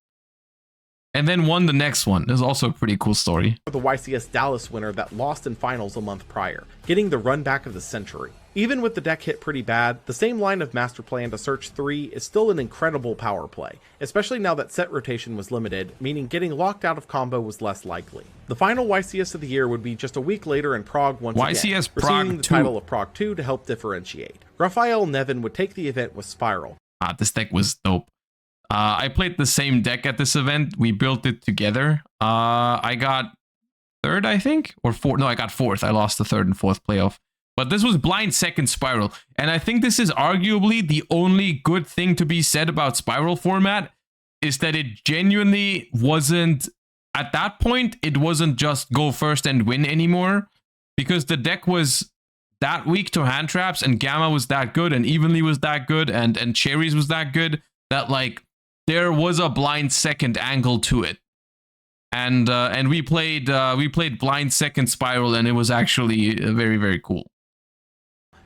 Speaker 1: and then won the next one. There's also a pretty cool story.
Speaker 2: The YCS Dallas winner that lost in finals a month prior, getting the run back of the century. Even with the deck hit pretty bad, the same line of master plan to search 3 is still an incredible power play, especially now that set rotation was limited, meaning getting locked out of combo was less likely. The final YCS of the year would be just a week later in Prague once again, receiving the title of Prague 2 to help differentiate. Raphael Nevin would take the event with Spiral.
Speaker 1: This deck was dope. I played the same deck at this event. We built it together. I got 3rd, I think, or 4th. No, I got 4th. I lost the 3rd and 4th playoff. But this was blind second Spiral. And I think this is arguably the only good thing to be said about Spiral format, is that it genuinely wasn't, at that point, it wasn't just go first and win anymore, because the deck was that weak to hand traps, and Gamma was that good, and Evenly was that good, and Cherries was that good, that like there was a blind second angle to it. and we played blind second spiral, and it was actually very, very cool.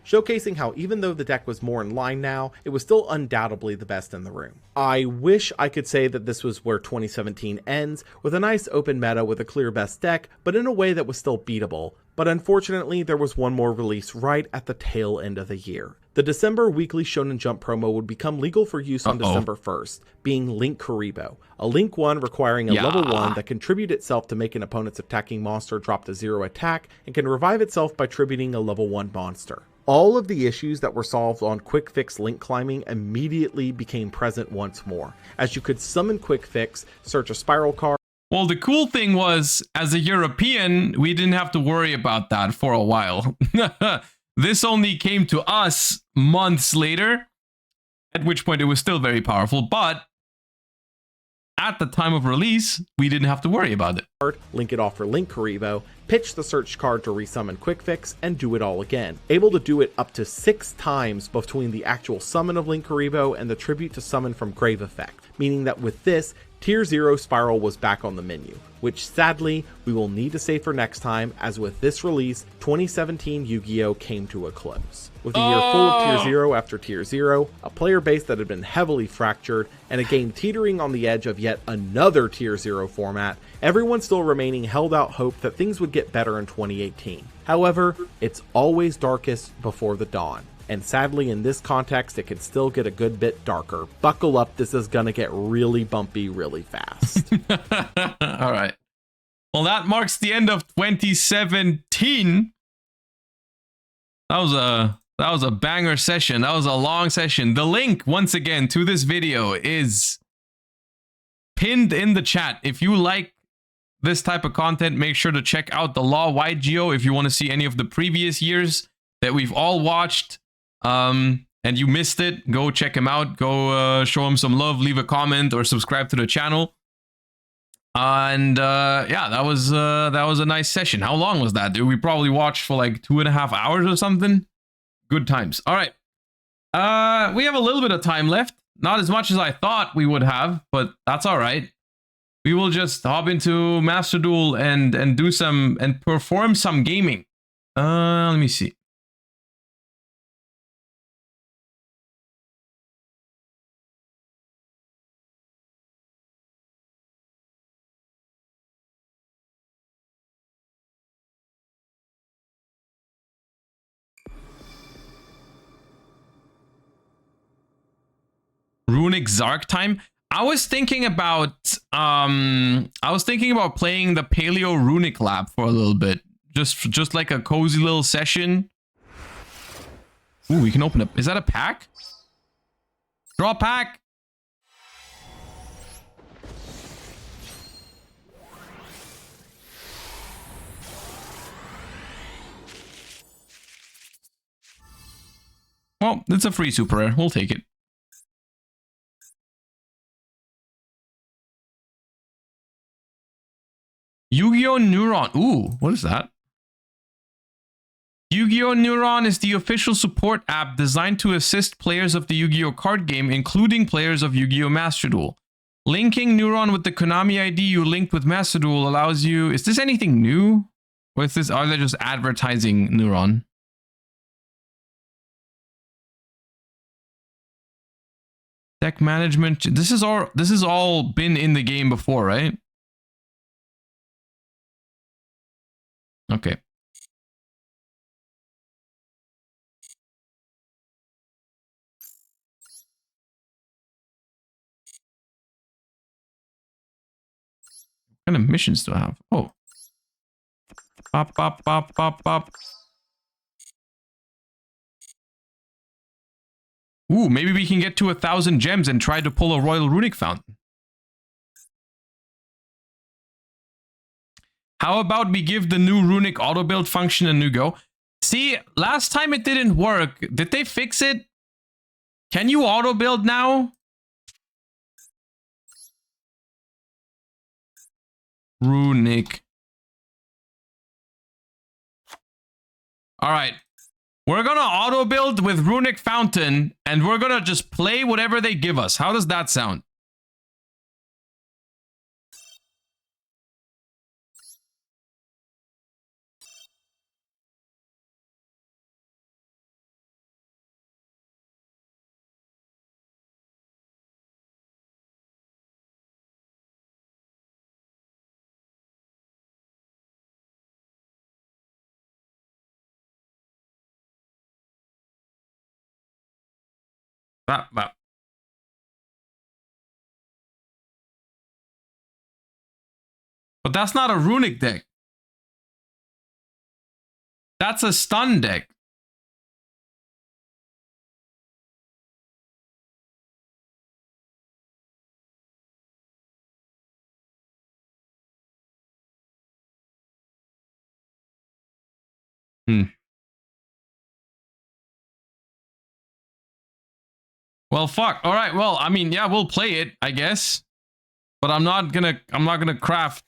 Speaker 2: Showcasing how even though the deck was more in line now, it was still undoubtedly the best in the room. I wish I could say that this was where 2017 ends, with a nice open meta with a clear best deck, but in a way that was still beatable. But unfortunately, there was one more release right at the tail end of the year. The December weekly Shonen Jump promo would become legal for use on December 1st, being Link Kuriboh, a Link 1 requiring a level 1 that can tribute itself to make an opponent's attacking monster drop to 0 attack, and can revive itself by tributing a level 1 monster. All of the issues that were solved on Quick Fix Link climbing immediately became present once more, as you could summon Quick Fix, search a spiral card.
Speaker 1: Well, the cool thing was, as a European, we didn't have to worry about that for a while. This only came to us months later, at which point it was still very powerful, but at the time of release, we didn't have to worry about it.
Speaker 2: Link it off for Link Kuriboh, pitch the search card to resummon Quick Fix, and do it all again. Able to do it up to 6 times between the actual summon of Link Kuriboh and the tribute to summon from Grave Effect, meaning that with this, Tier 0 Spiral was back on the menu, which sadly, we will need to save for next time, as with this release, 2017 Yu-Gi-Oh! Came to a close. With a year full of Tier 0 after Tier 0, a player base that had been heavily fractured, and a game teetering on the edge of yet another Tier 0 format, everyone still remaining held out hope that things would get better in 2018. However, it's always darkest before the dawn. And sadly, in this context, it could still get a good bit darker. Buckle up, this is gonna get really bumpy really fast.
Speaker 1: All right. Well, that marks the end of 2017. That was a banger session. That was a long session. The link, once again, to this video is pinned in the chat. If you like this type of content, make sure to check out the Law yugioh if you want to see any of the previous years that we've all watched. And you missed it, go check him out, go show him some love, leave a comment or subscribe to the channel. And yeah, that was a nice session. How long was that, dude? We probably watched for like 2.5 hours or something. Good times. All right. We have a little bit of time left. Not as much as I thought we would have, but that's all right. We will just hop into Master Duel and do some and perform some gaming. Let me see. Runick Zark time. I was thinking about playing the Paleo Runick Lab for a little bit. Just like a cozy little session. Ooh, we can open up. Is that a pack? Draw a pack. Well, it's a free super rare. We'll take it. Yu-Gi-Oh! Neuron. Ooh, what is that? Yu-Gi-Oh! Neuron is the official support app designed to assist players of the Yu-Gi-Oh! Card game, including players of Yu-Gi-Oh! Master Duel. Linking Neuron with the Konami ID you linked with Master Duel allows you... Is this anything new? Or is this... Are they just advertising Neuron? Deck management. This is all been in the game before, right? Okay. What kind of missions do I have? Oh. Pop, pop, pop, pop, pop. Ooh, maybe we can get to 1,000 gems and try to pull a Royal Runic Fountain. How about we give the new Runic auto build function a new go? See, last time it didn't work. Did they fix it? Can you auto build now? Runic. All right. We're gonna auto build with Runic Fountain and we're gonna just play whatever they give us. How does that sound? But that's not a runic deck. That's a stun deck. Well, fuck. All right. Well, I mean, yeah, we'll play it, I guess. But I'm not gonna craft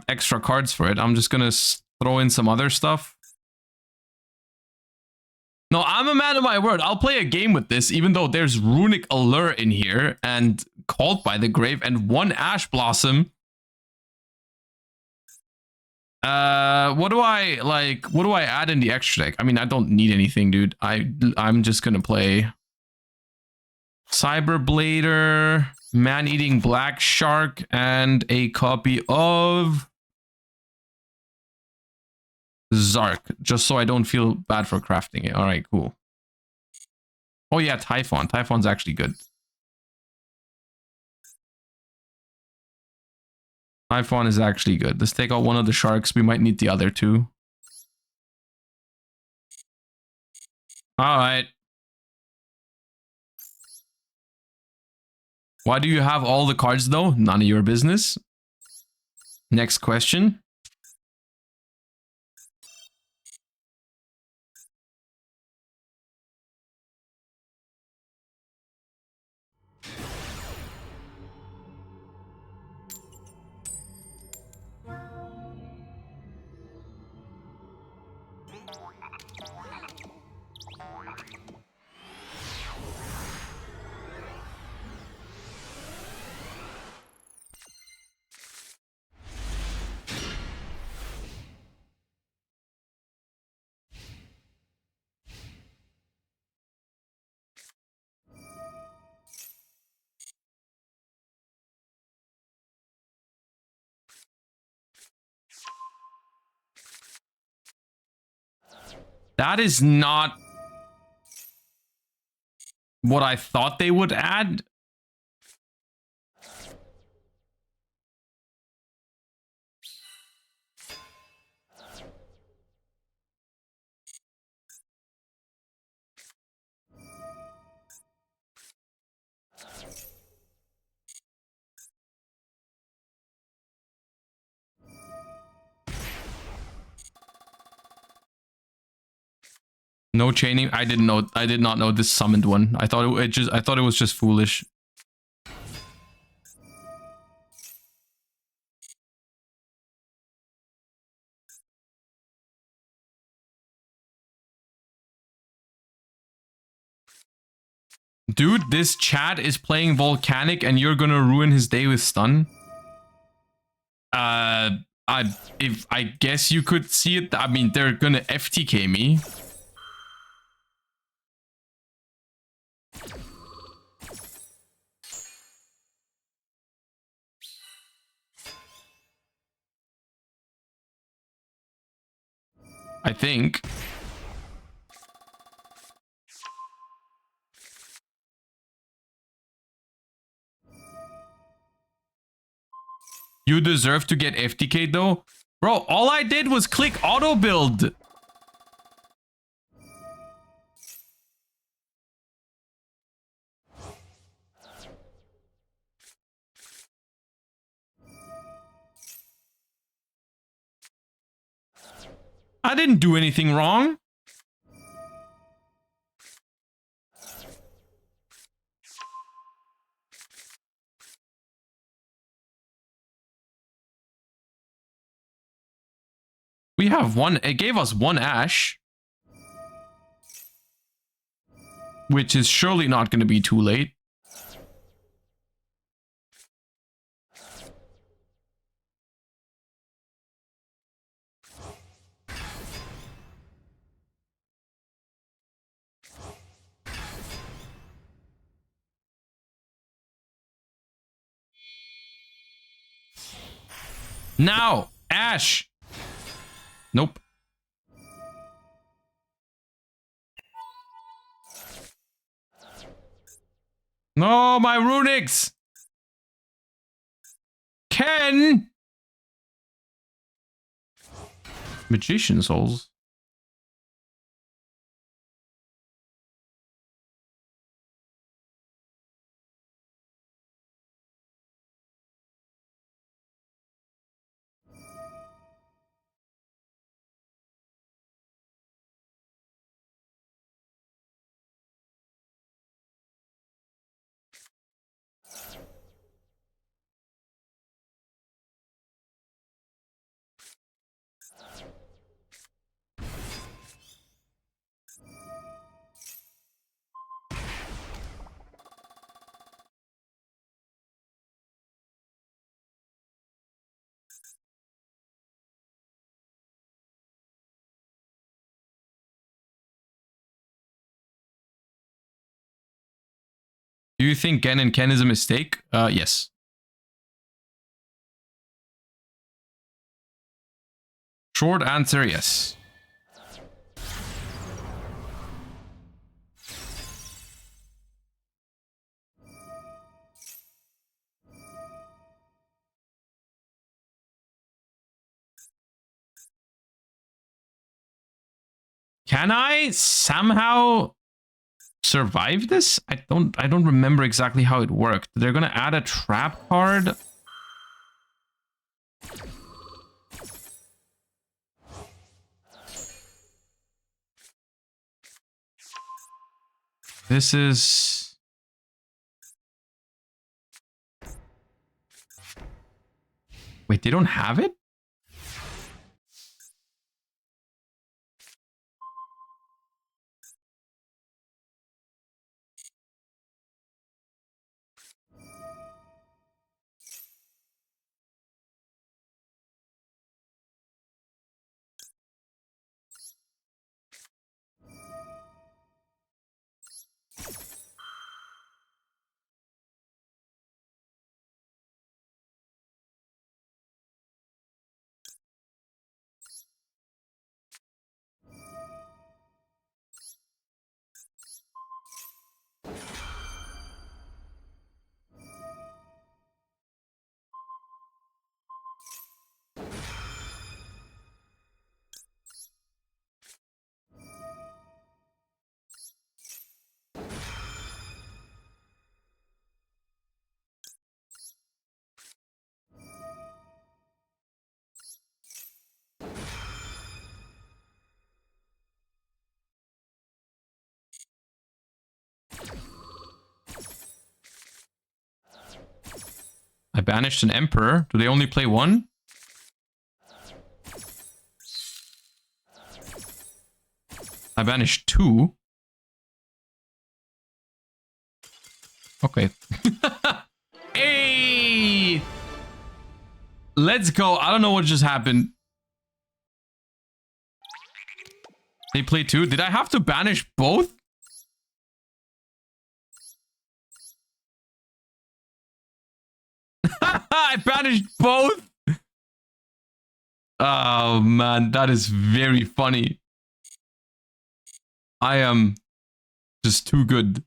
Speaker 1: extra cards for it. I'm just gonna throw in some other stuff. No, I'm a man of my word. I'll play a game with this, even though there's Runick Allure in here and Called by the Grave and 1 Ash Blossom. What do I add in the extra deck? I mean, I don't need anything, dude. I'm just gonna play Cyberblader, Man-Eating Black Shark, and a copy of Zark, just so I don't feel bad for crafting it. All right, cool. Oh yeah, Typhon. Typhon's actually good. Typhon is actually good. Let's take out one of the sharks. We might need the other two. All right. Why do you have all the cards though? None of your business. Next question. That is not what I thought they would add. No chaining. I didn't know. I did not know this summoned one. I thought I thought it was just foolish. Dude, this chat is playing Volcanic and you're gonna ruin his day with stun. I guess you could see it. I mean, they're gonna FTK me. I think. You deserve to get FTK though. Bro, all I did was click auto build. I didn't do anything wrong. We have one. It gave us 1 Ash, which is surely not going to be too late. Now, Ash. Nope. No, my Runicks! Ken! Magician souls. Do you think Gen and Ken is a mistake? Yes. Short answer, yes. Can I somehow survive this? I don't remember exactly how it worked. They're gonna add a trap card. This is... Wait, they don't have it? I banished an emperor. Do they only play one? I banished two. Okay. Hey! Let's go. I don't know what just happened. They play two. Did I have to banish both? I banished both. Oh man, that is very funny. I am just too good.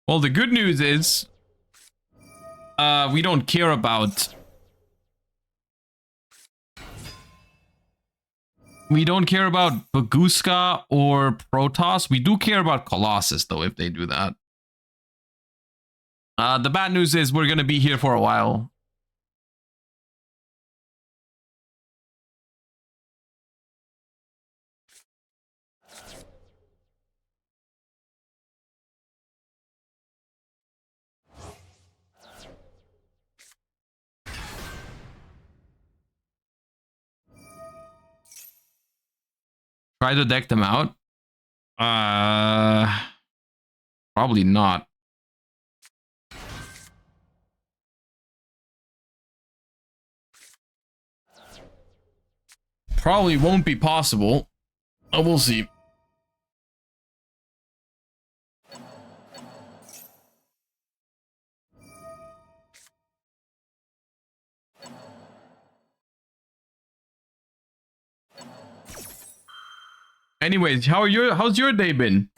Speaker 1: Well, the good news is we don't care about Baguska or Protoss. We do care about Colossus though if they do that. The bad news is we're gonna be here for a while. Try to deck them out. Probably not. Probably won't be possible. We'll see. Anyways, how's your day been?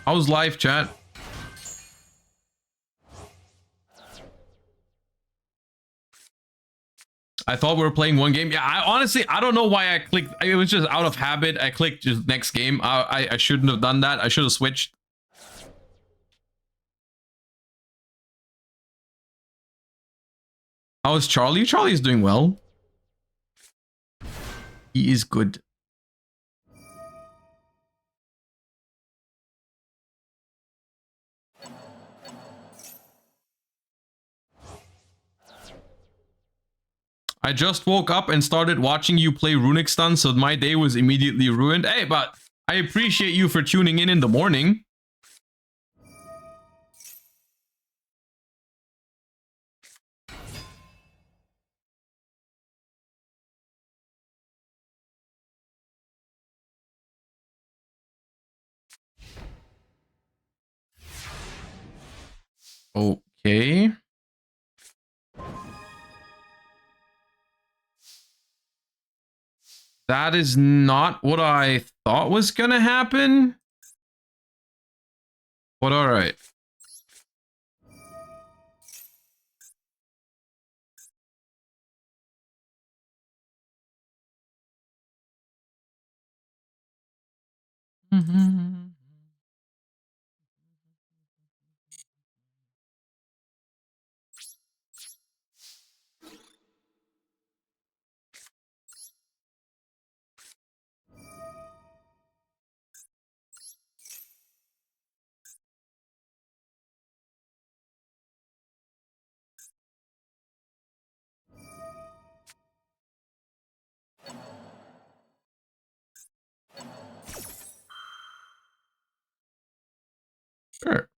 Speaker 1: How's life, chat? I thought we were playing one game. Yeah, I don't know why I clicked. It was just out of habit. I clicked just next game. I shouldn't have done that. I should have switched. How's Charlie? Charlie's doing well. He is good. I just woke up and started watching you play Runick Stun, so my day was immediately ruined. Hey, but I appreciate you for tuning in the morning. Okay. That is not what I thought was gonna happen. But all right. Sure.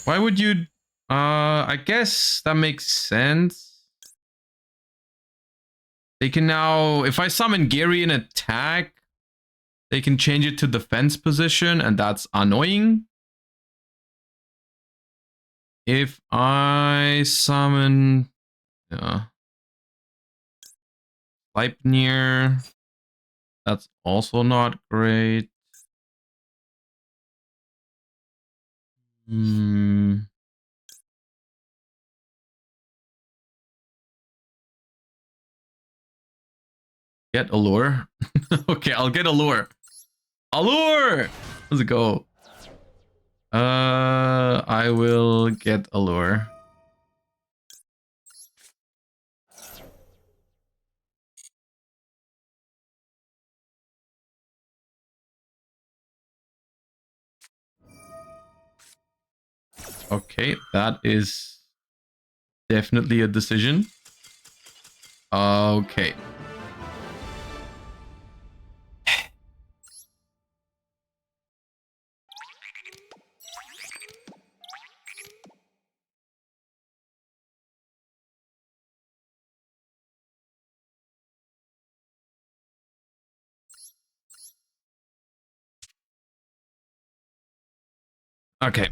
Speaker 1: Why would you? I guess that makes sense. They can now, if I summon Gary and attack, they can change it to defense position, and that's annoying. If I summon, Sleipnir, that's also not great. Get Allure. Okay, I'll get Allure. Allure! Let's go. I will get Allure. Okay, that is definitely a decision. Okay. Okay.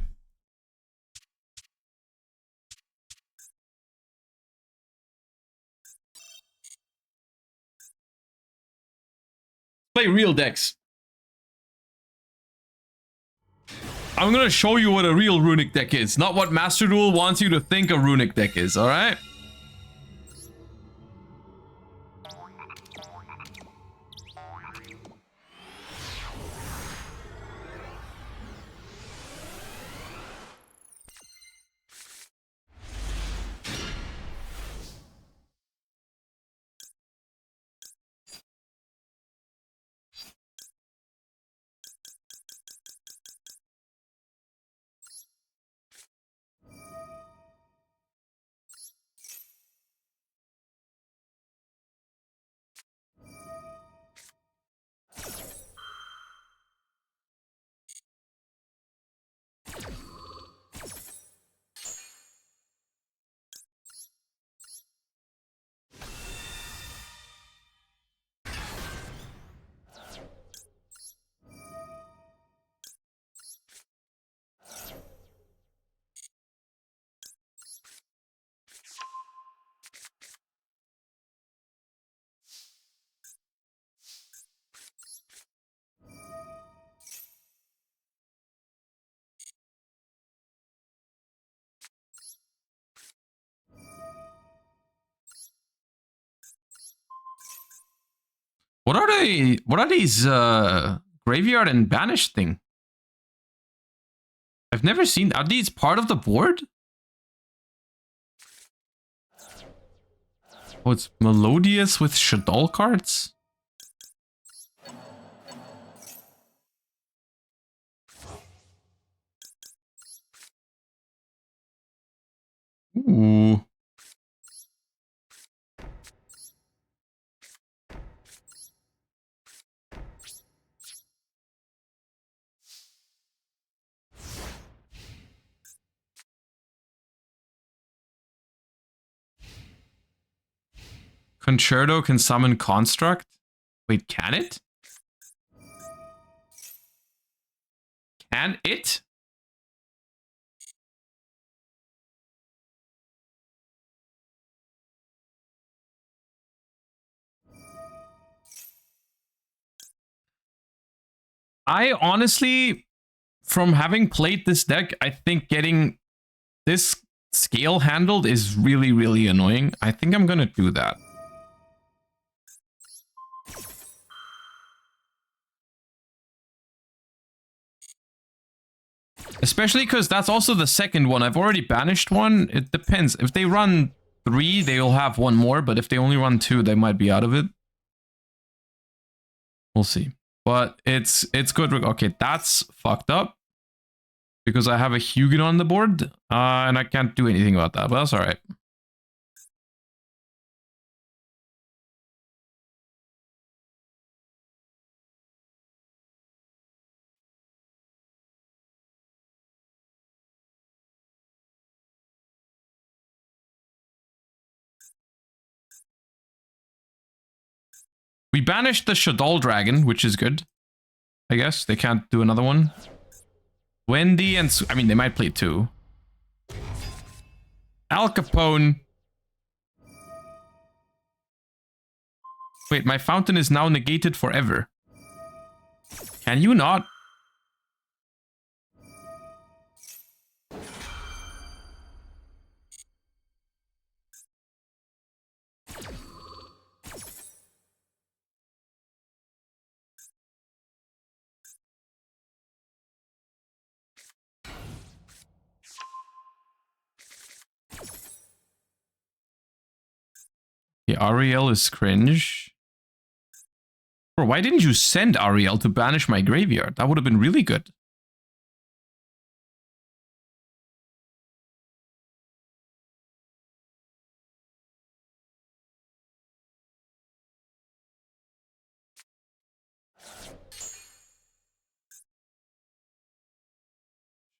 Speaker 1: Play real decks. I'm gonna show you what a real Runick deck is, not what Master Duel wants you to think a Runick deck is, alright? What are they? What are these graveyard and banish thing? I've never seen. Are these part of the board? Oh, it's Melodious with Shadol cards? Ooh. Concerto can summon Construct? Wait, can it? Can it? I honestly, from having played this deck, I think getting this scale handled is really, really annoying. I think I'm gonna do that. Especially because that's also the second one. I've already banished one. It depends. If they run 3, they'll have one more. But if they only run 2, they might be out of it. We'll see. But it's good. Okay, that's fucked up. Because I have a Hugin on the board. And I can't do anything about that. But that's alright. We banished the Shadol Dragon, which is good. I guess. They can't do another one. Wendy and... I mean, they might play 2. Al Capone. Wait, my fountain is now negated forever. Can you not? Yeah, Ariel is cringe. Bro, why didn't you send Ariel to banish my graveyard? That would have been really good.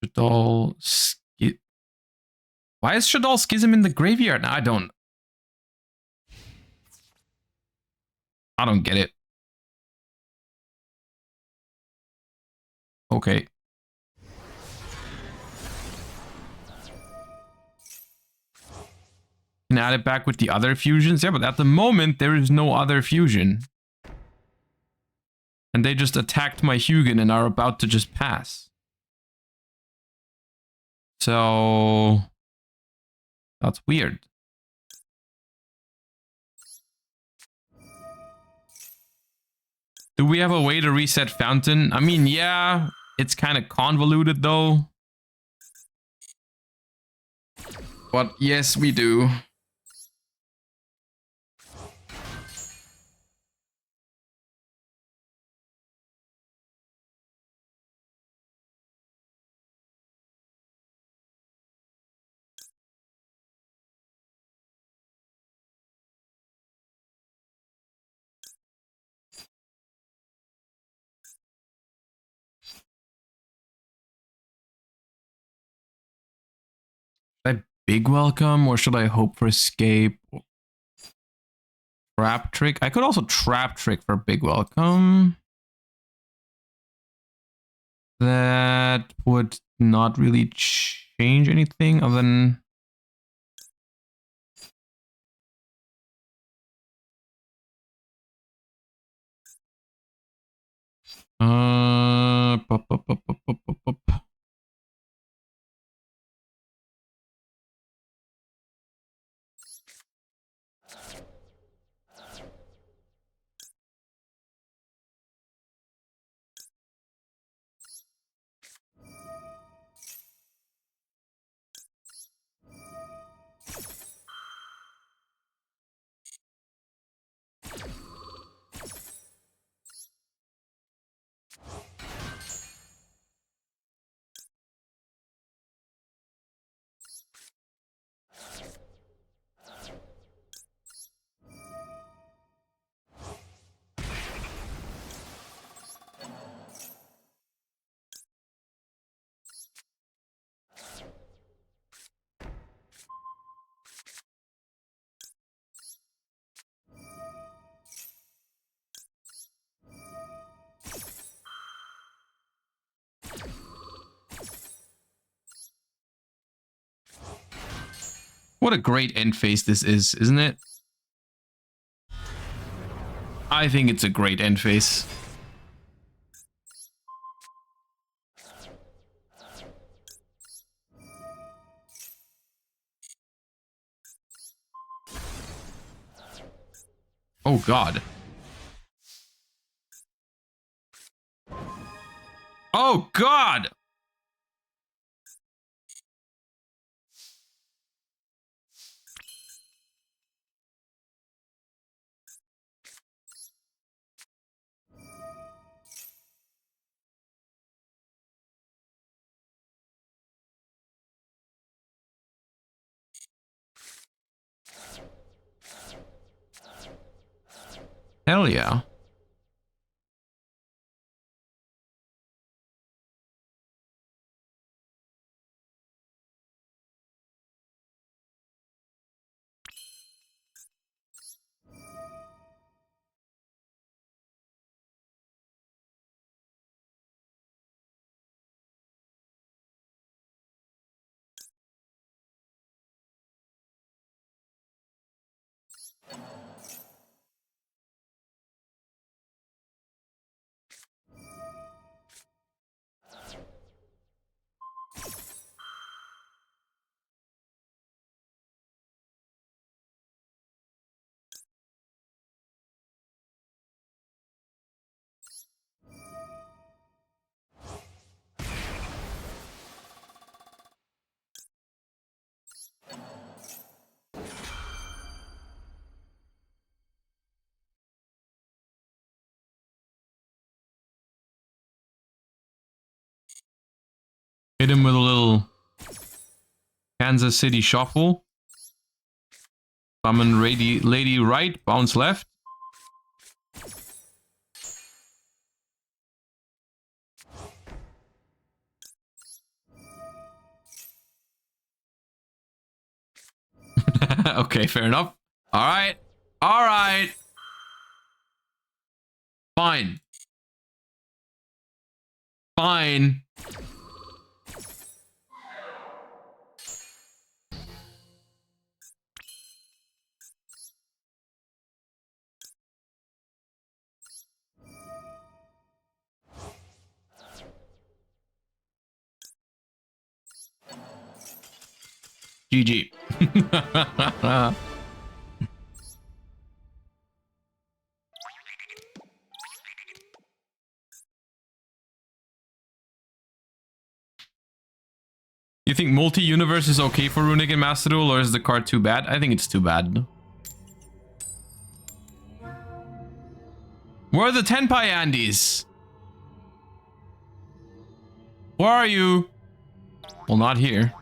Speaker 1: Shadol... Why is Shadol Schism in the graveyard? I don't get it. Okay. Can add it back with the other fusions? Yeah, but at the moment, there is no other fusion. And they just attacked my Hugin and are about to just pass. So... that's weird. Do we have a way to reset Fountain? I mean, yeah, it's kind of convoluted though. But yes, we do. Should I big welcome or should I hope for escape? Trap trick? I could also trap trick for big welcome. That would not really change anything other than... Pop, pop, pop, pop, pop, pop, pop. What a great end phase this is, isn't it? I think it's a great end phase. Oh god. Oh god! Hell yeah. Hit him with a little Kansas City shuffle. Summon lady right, bounce left. Okay, fair enough. Alright. Alright. Fine. Fine. GG. You think multi-universe is okay for Runick and Master Duel, or is the card too bad? I think it's too bad. Where are the Tenpai Andes? Where are you? Well, not here.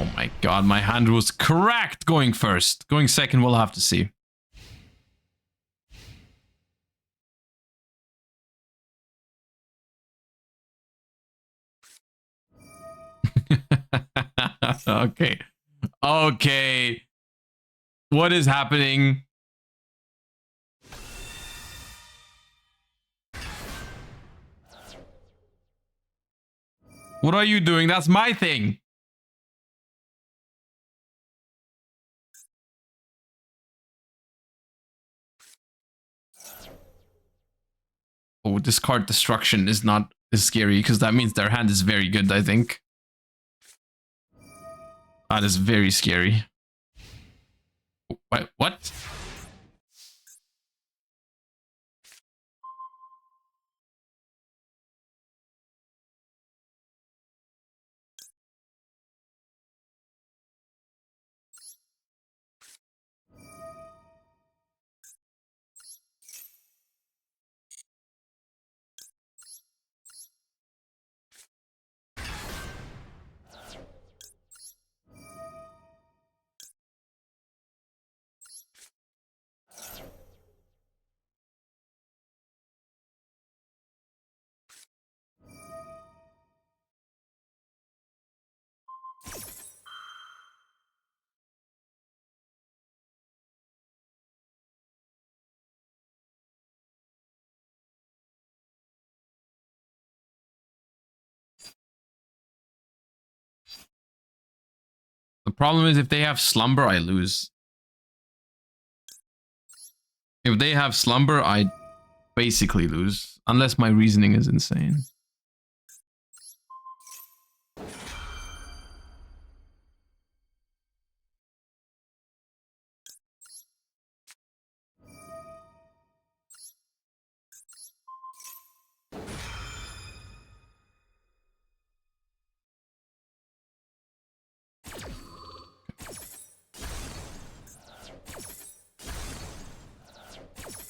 Speaker 1: Oh my god, my hand was cracked going first. Going second, we'll have to see. Okay. Okay. What is happening? What are you doing? That's my thing. Oh, discard destruction is not as scary because that means their hand is very good, I think. That is very scary. What? The problem is if they have slumber, I lose. If they have slumber, I basically lose. Unless my reasoning is insane.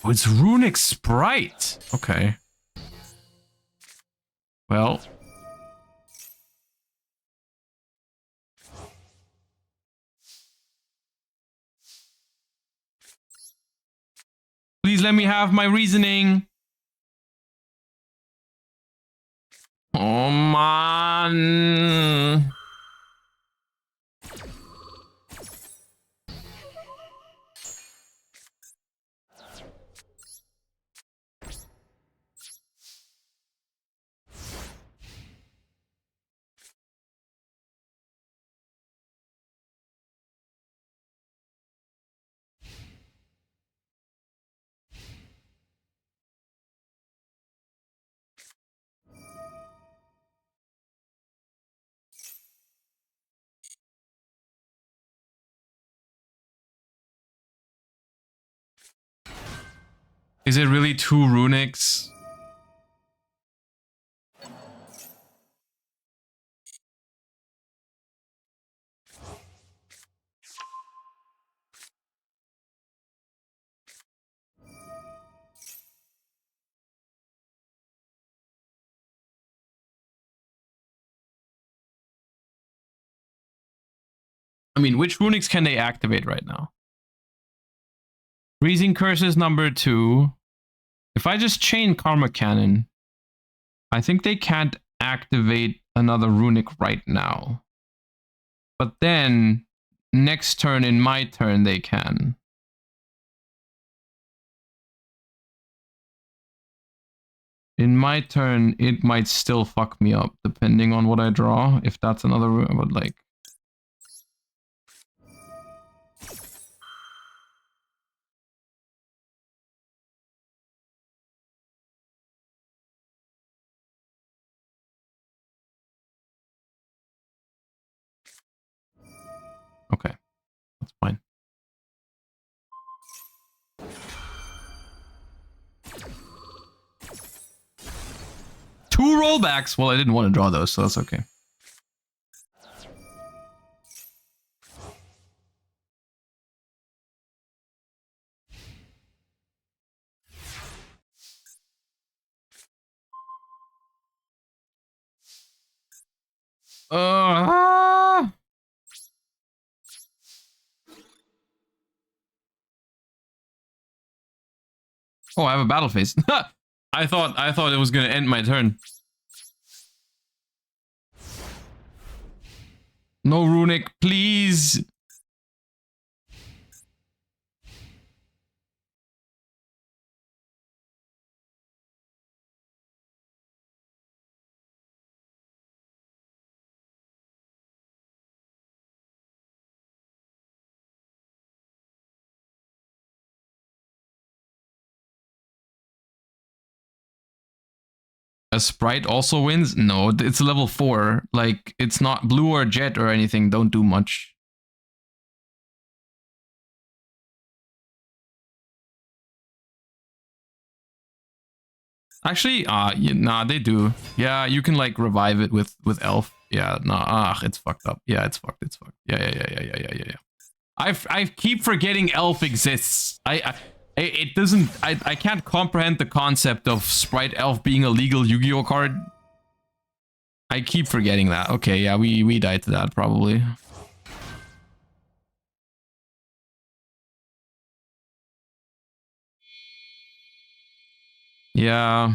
Speaker 1: Oh, it's Runick Sprite. Okay. Well. Please let me have my reasoning. Oh man. Is it really 2 Runicks? I mean, which Runicks can they activate right now? Freezing Curse is number 2. If I just chain Karma Cannon, I think they can't activate another Runick right now. But then, next turn in my turn, they can. In my turn, it might still fuck me up, depending on what I draw. If that's another Runick, but like... Okay, that's fine. Two rollbacks? Well, I didn't want to draw those, so that's okay. Oh, I have a battle phase. I thought it was gonna end my turn. No Runick, please. A Sprite also wins? No, it's level 4. Like, it's not blue or jet or anything. Don't do much. Actually, nah, they do. Yeah, you can like revive it with elf. Yeah, nah, it's fucked up. Yeah, it's fucked. It's fucked. Yeah. I keep forgetting elf exists. It doesn't. I can't comprehend the concept of Sprite Elf being a legal Yu-Gi-Oh card. I keep forgetting that. Okay, yeah, we died to that probably. Yeah.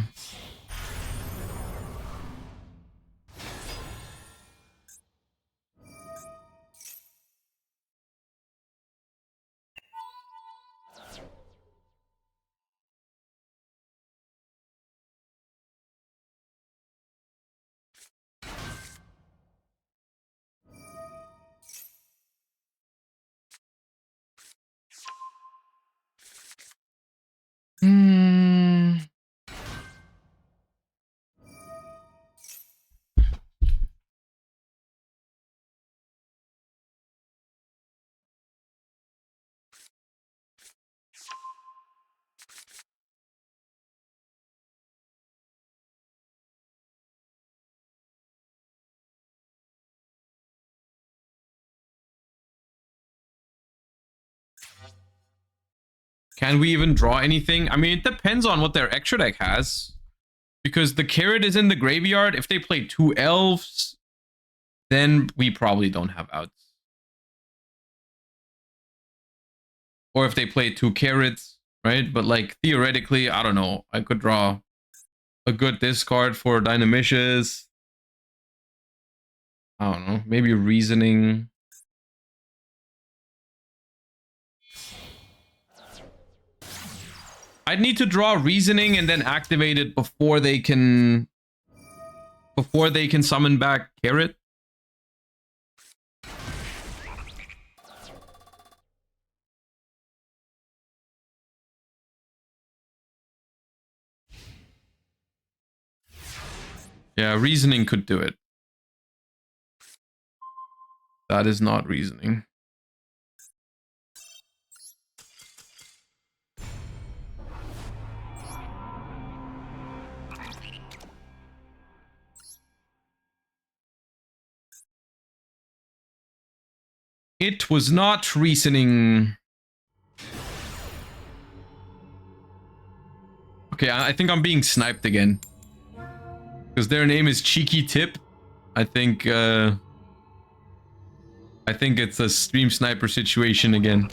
Speaker 1: Can we even draw anything? I mean, it depends on what their extra deck has. Because the carrot is in the graveyard. If they play 2 elves, then we probably don't have outs. Or if they play 2 carrots, right? But like theoretically, I don't know. I could draw a good discard for Dynamishes. I don't know. Maybe Reasoning. I'd need to draw Reasoning and then activate it before they can summon back Carrot. Yeah, Reasoning could do it. That is not Reasoning. It was not Reasoning. Okay, I think I'm being sniped again. Because their name is Cheeky Tip. I think it's a stream sniper situation again.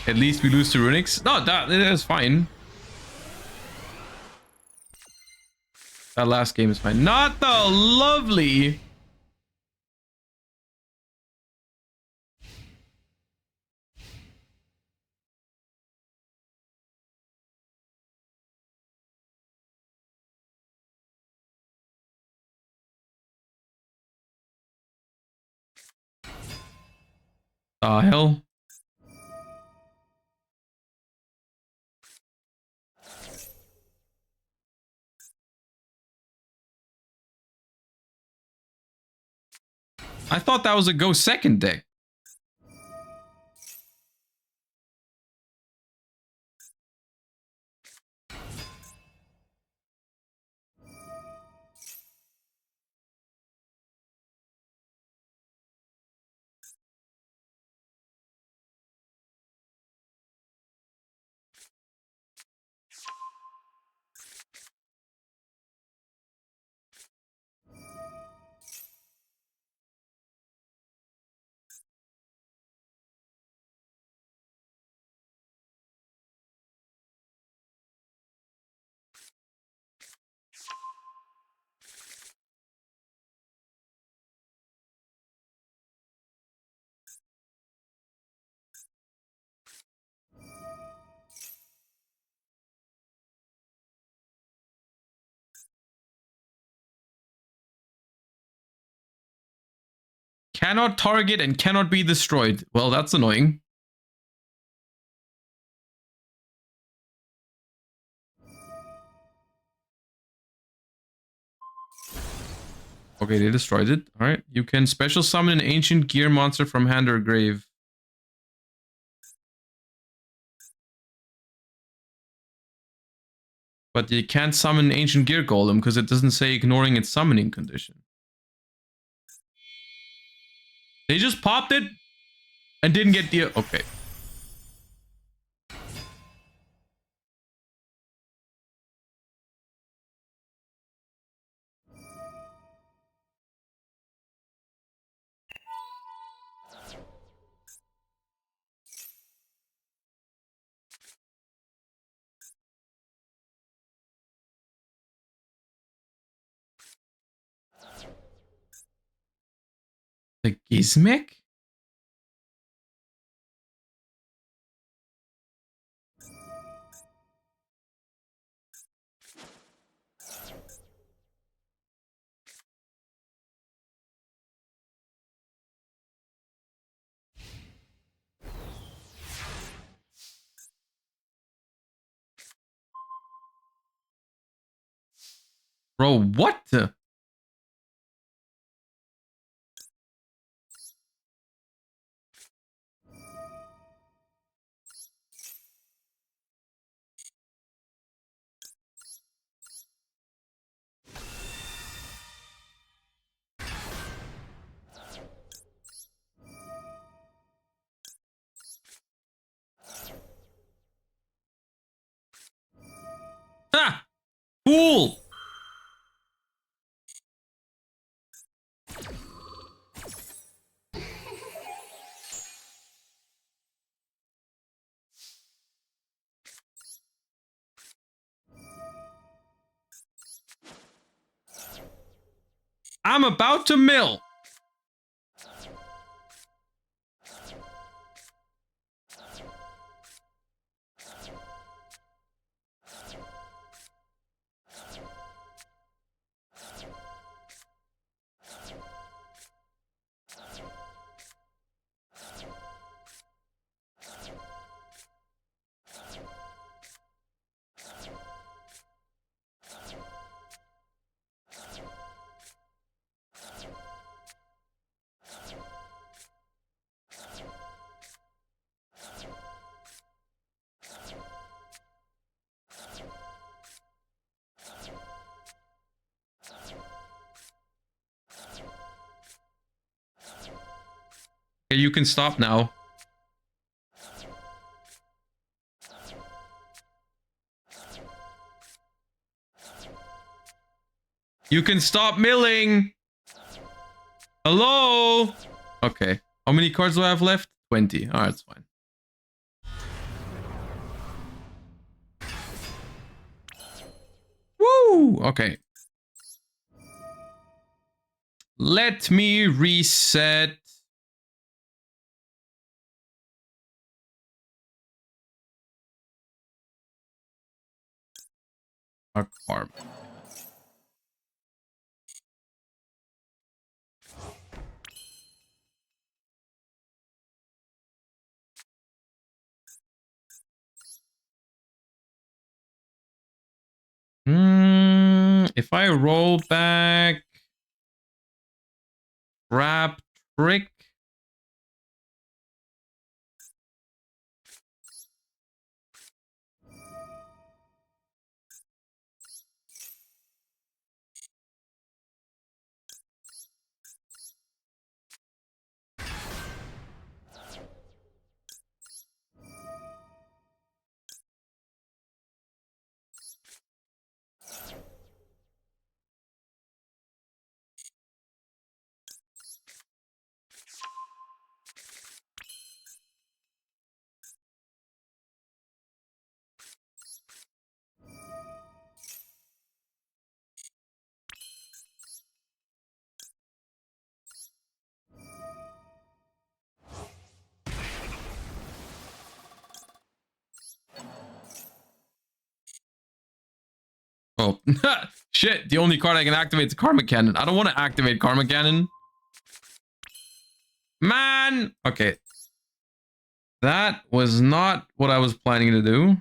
Speaker 1: At least we lose to Runick's. No, that is fine. That last game is fine. Not the lovely. Hell. I thought that was a go second deck. Cannot target and cannot be destroyed. Well, that's annoying. Okay, they destroyed it. All right. You can special summon an ancient gear monster from hand or grave. But you can't summon an ancient gear golem because it doesn't say ignoring its summoning condition. They just popped it and didn't get the... Okay. The Gizmek? Bro, what the? Ha! Fool! I'm about to mill. Okay, you can stop now. You can stop milling. Hello? Okay. How many cards do I have left? 20. All right, it's fine. Woo! Okay. Let me reset. Our karma. If I roll back, grab trick. Oh, shit. The only card I can activate is Karma Cannon. I don't want to activate Karma Cannon. Man. Okay. That was not what I was planning to do.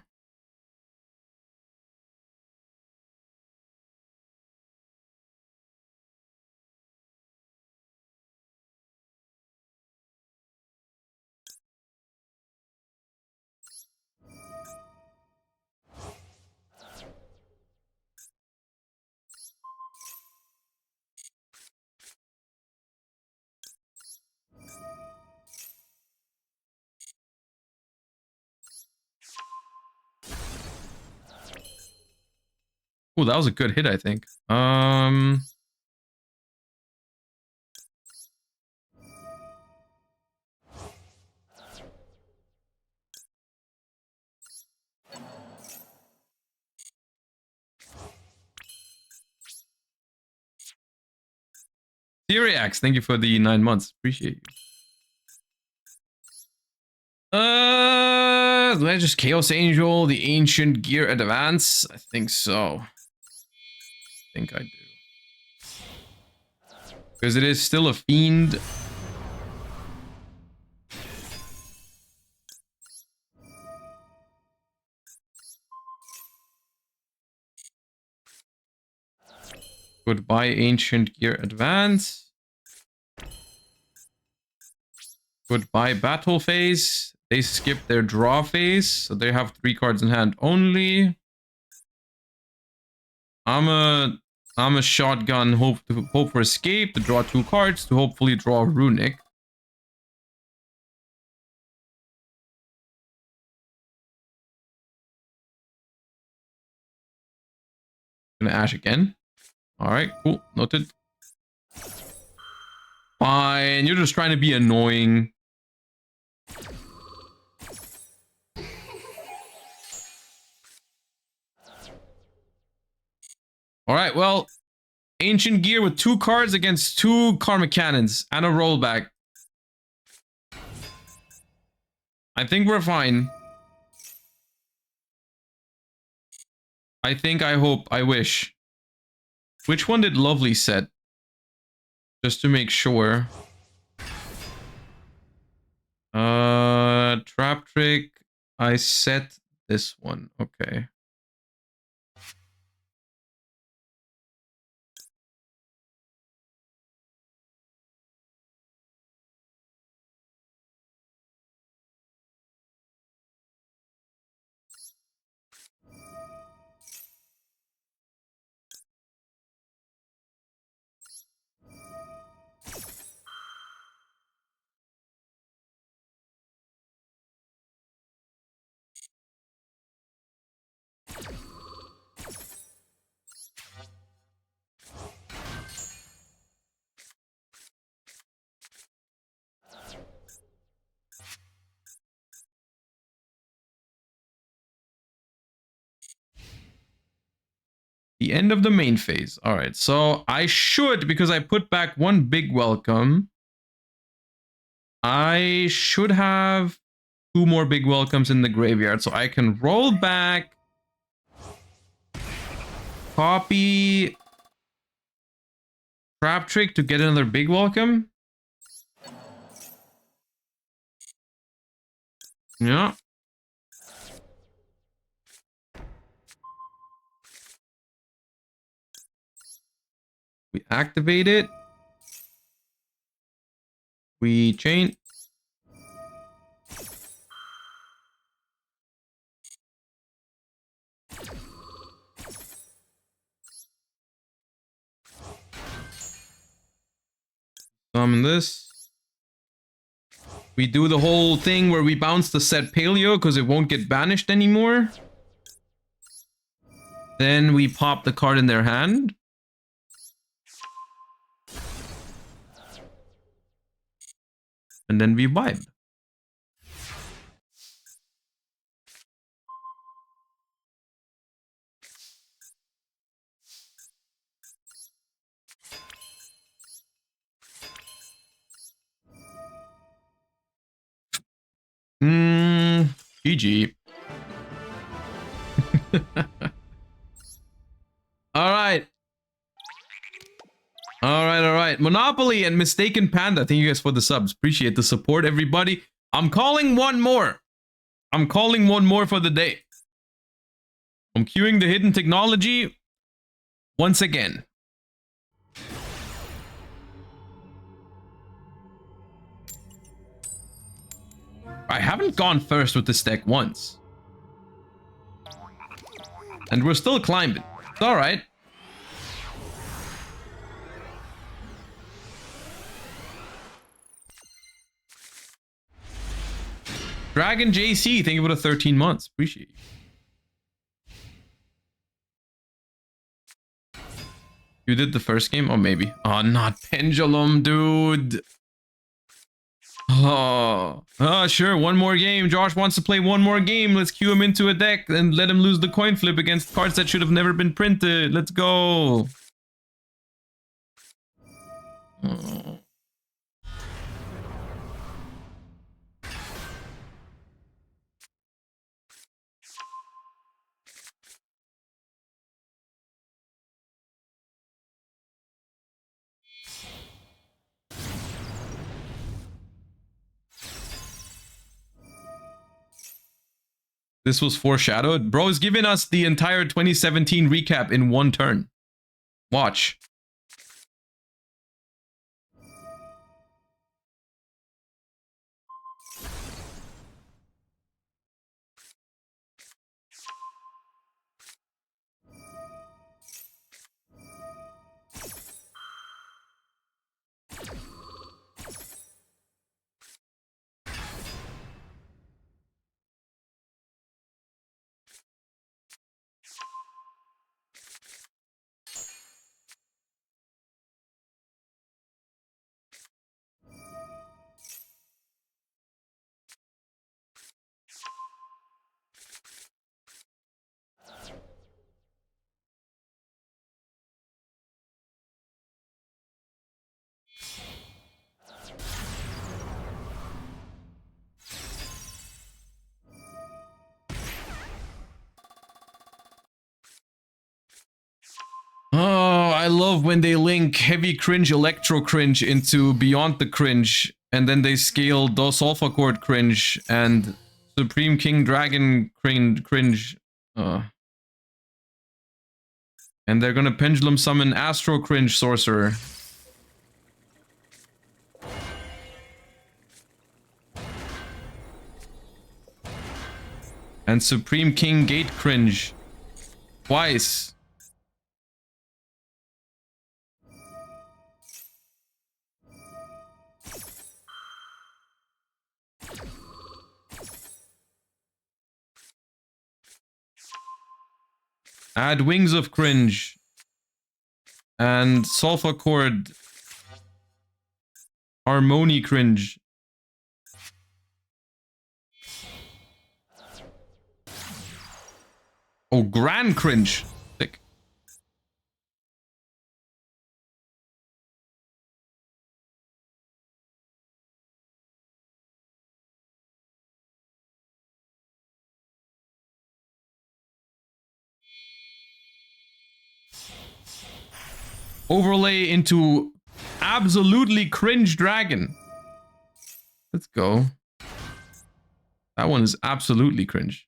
Speaker 1: Oh, that was a good hit, I think. Syriax, thank you for the 9 months. Appreciate you. Do I just Chaos Angel, the Ancient Gear Advance? I think so. I think I do. Because it is still a fiend. Goodbye, Ancient Gear Advance. Goodbye, Battle Phase. They skip their draw phase, so they have 3 cards in hand only. I'm a shotgun, hope for escape, to draw 2 cards, to hopefully draw Runick. gonna Ash again. Alright, cool. Noted. Fine. You're just trying to be annoying. Alright, well. Ancient Gear with 2 cards against 2 Karma Cannons and a rollback. I think we're fine. I think, I hope, I wish. Which one did Lovely set? Just to make sure. Trap Trick. I set this one. Okay. The end of the main phase. All right, so I should, because I put back 1 big welcome, I should have 2 more big welcomes in the graveyard, so I can roll back, copy Trap Trick to get another big welcome. Yeah. We activate it. We chain. Summon this. We do the whole thing where we bounce the set Paleo because it won't get banished anymore. Then we pop the card in their hand. And then we vibe. GG. All right. All right. Monopoly and Mistaken Panda. Thank you guys for the subs. Appreciate the support, everybody. I'm calling one more. I'm calling one more for the day. I'm queuing the hidden technology once again. I haven't gone first with this deck once. And we're still climbing. It's alright. Dragon JC, thank you for the 13 months. Appreciate you. You did the first game? Oh, maybe. Oh, not Pendulum, dude. Oh, sure. One more game. Josh wants to play one more game. Let's queue him into a deck and let him lose the coin flip against cards that should have never been printed. Let's go. Oh. This was foreshadowed. Bro's giving us the entire 2017 recap in one turn. Watch. Oh, I love when they link heavy cringe, electro cringe into beyond the cringe, and then they scale DOS alpha chord cringe and Supreme King Dragon cringe. And they're gonna pendulum summon Astro Cringe Sorcerer. And Supreme King Gate Cringe. Twice. Add Wings of Cringe. And Sulfur Chord. Harmony Cringe. Oh, Grand Cringe. Sick. Overlay into absolutely cringe dragon. Let's go. That one is absolutely cringe.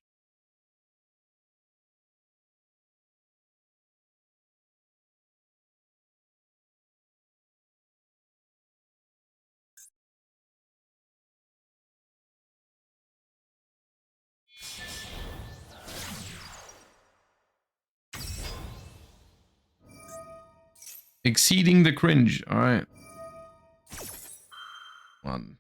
Speaker 1: Exceeding the cringe. All right. One.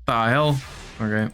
Speaker 1: What the hell? Okay.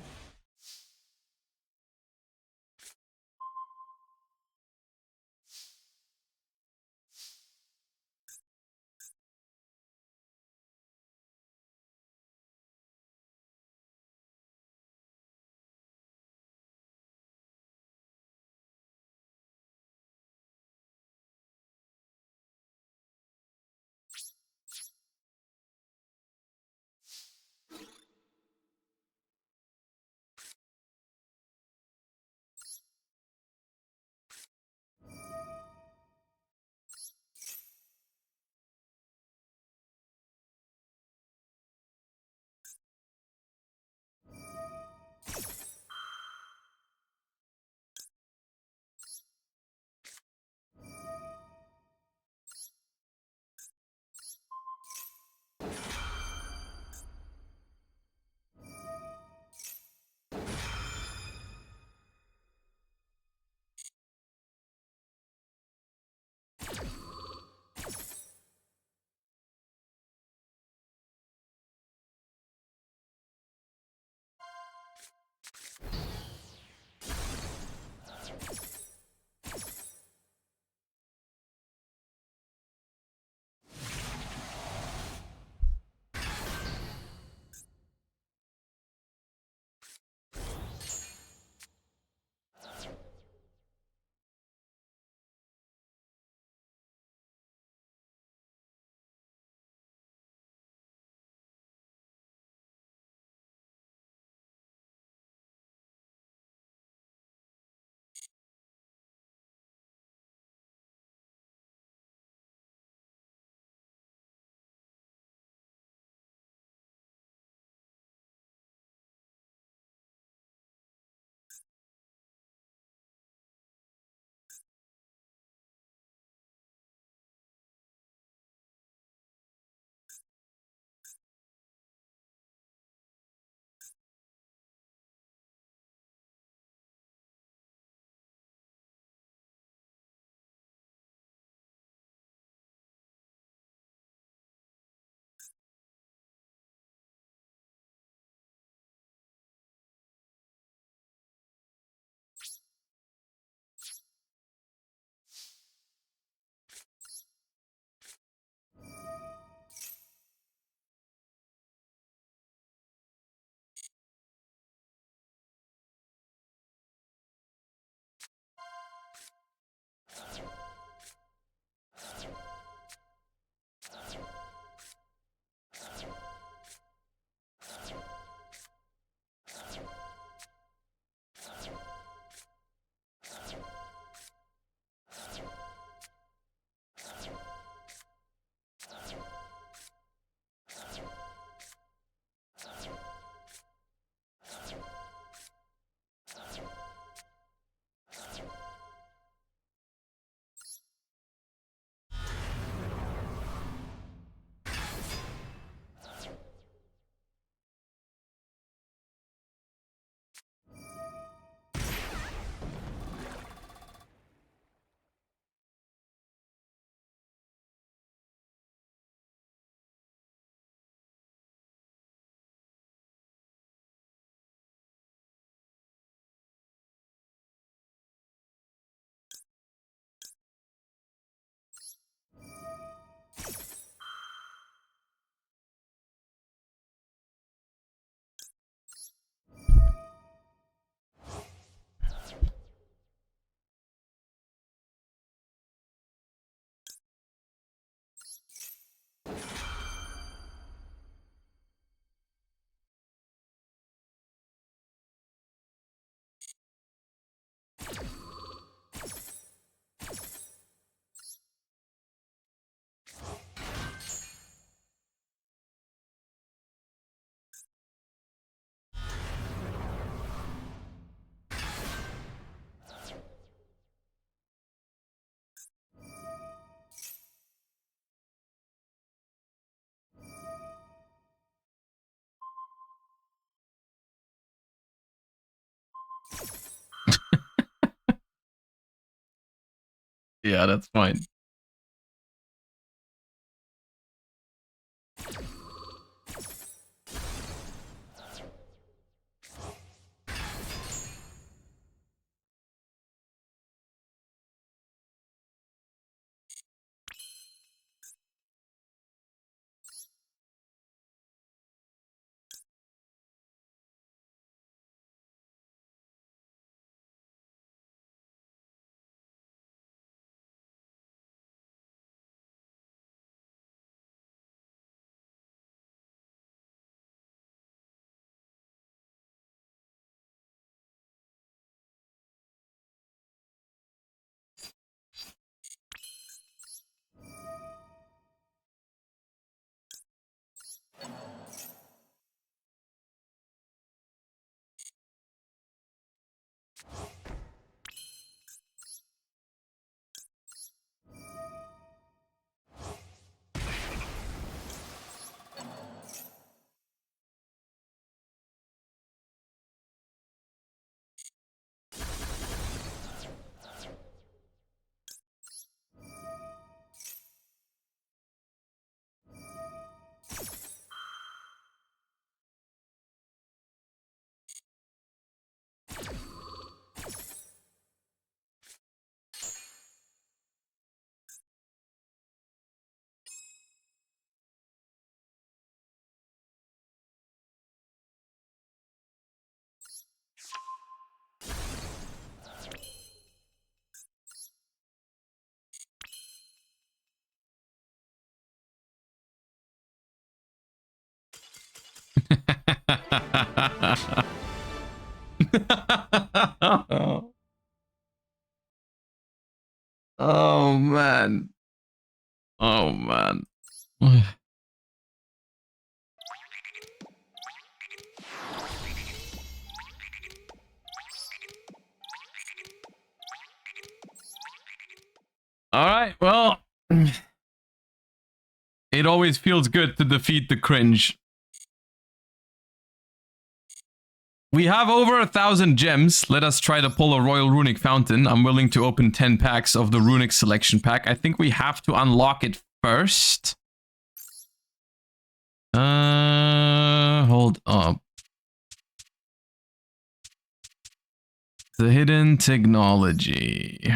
Speaker 1: Yeah, that's fine. Oh man. Oh man. All right, well, it always feels good to defeat the cringe. We have over 1,000 gems. Let us try to pull a Royal Runick Fountain. I'm willing to open 10 packs of the Runick Selection Pack. I think we have to unlock it first. Hold up. The hidden technology.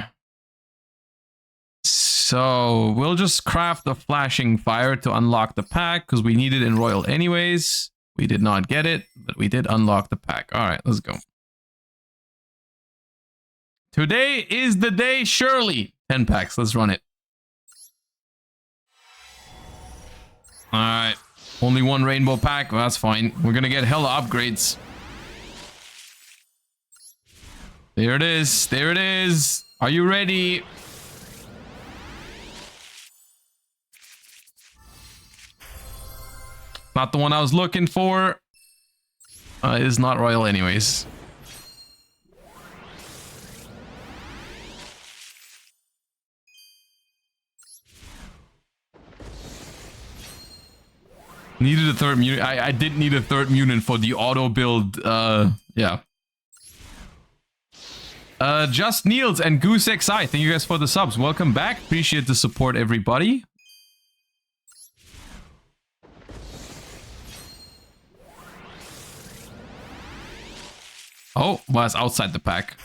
Speaker 1: So we'll just craft a flashing fire to unlock the pack because we need it in Royal anyways. We did not get it, but we did unlock the pack. All right, let's go. Today is the day, surely. 10 packs, let's run it. All right, only one rainbow pack. Well, that's fine. We're gonna get hella upgrades. There it is. There it is. Are you ready? Not the one I was looking for. It is not Royal anyways. Needed a third mutant. I did need a third mutant for the auto build. Yeah. Just Niels and Goose XI. Thank you guys for the subs. Welcome back. Appreciate the support, everybody. Oh, well, it's outside the pack.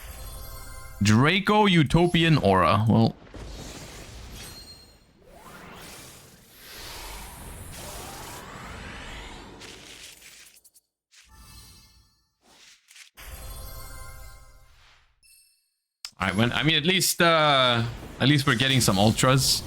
Speaker 1: Draco Utopian Aura. Well. Alright, I mean, at least we're getting some ultras.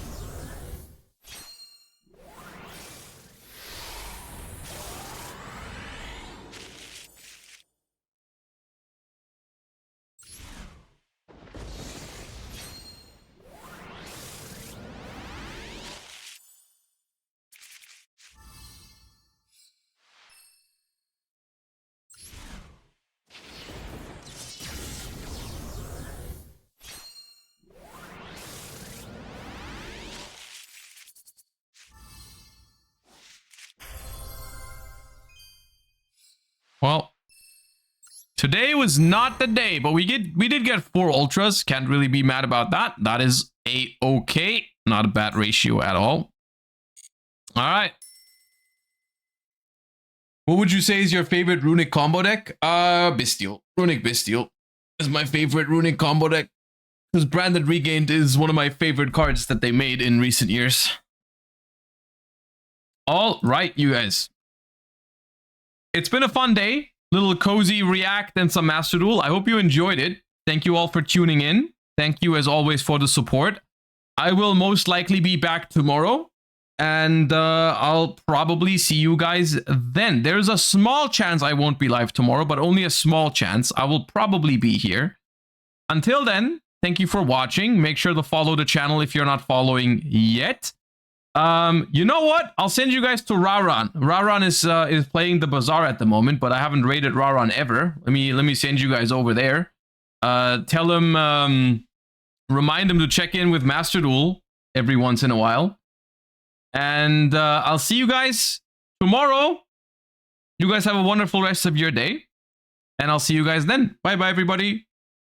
Speaker 1: Well, today was not the day, but we did get 4 ultras. Can't really be mad about that. That is A-okay. Not a bad ratio at all. All right. What would you say is your favorite Runick combo deck? Bestial. Runick Bestial is my favorite Runick combo deck. Because Branded Regained is one of my favorite cards that they made in recent years. All right, you guys. It's been a fun day. Little cozy react and some Master Duel. I hope you enjoyed it. Thank you all for tuning in. Thank you as always for the support. I will most likely be back tomorrow. And I'll probably see you guys then. There's a small chance I won't be live tomorrow, but only a small chance. I will probably be here. Until then, thank you for watching. Make sure to follow the channel if you're not following yet. You know what? I'll send you guys to Raran. Raran is playing the Bazaar at the moment, but I haven't raided Raran ever. Let me send you guys over there. Tell him, remind him to check in with Master Duel every once in a while. And I'll see you guys tomorrow. You guys have a wonderful rest of your day. And I'll see you guys then. Bye-bye, everybody.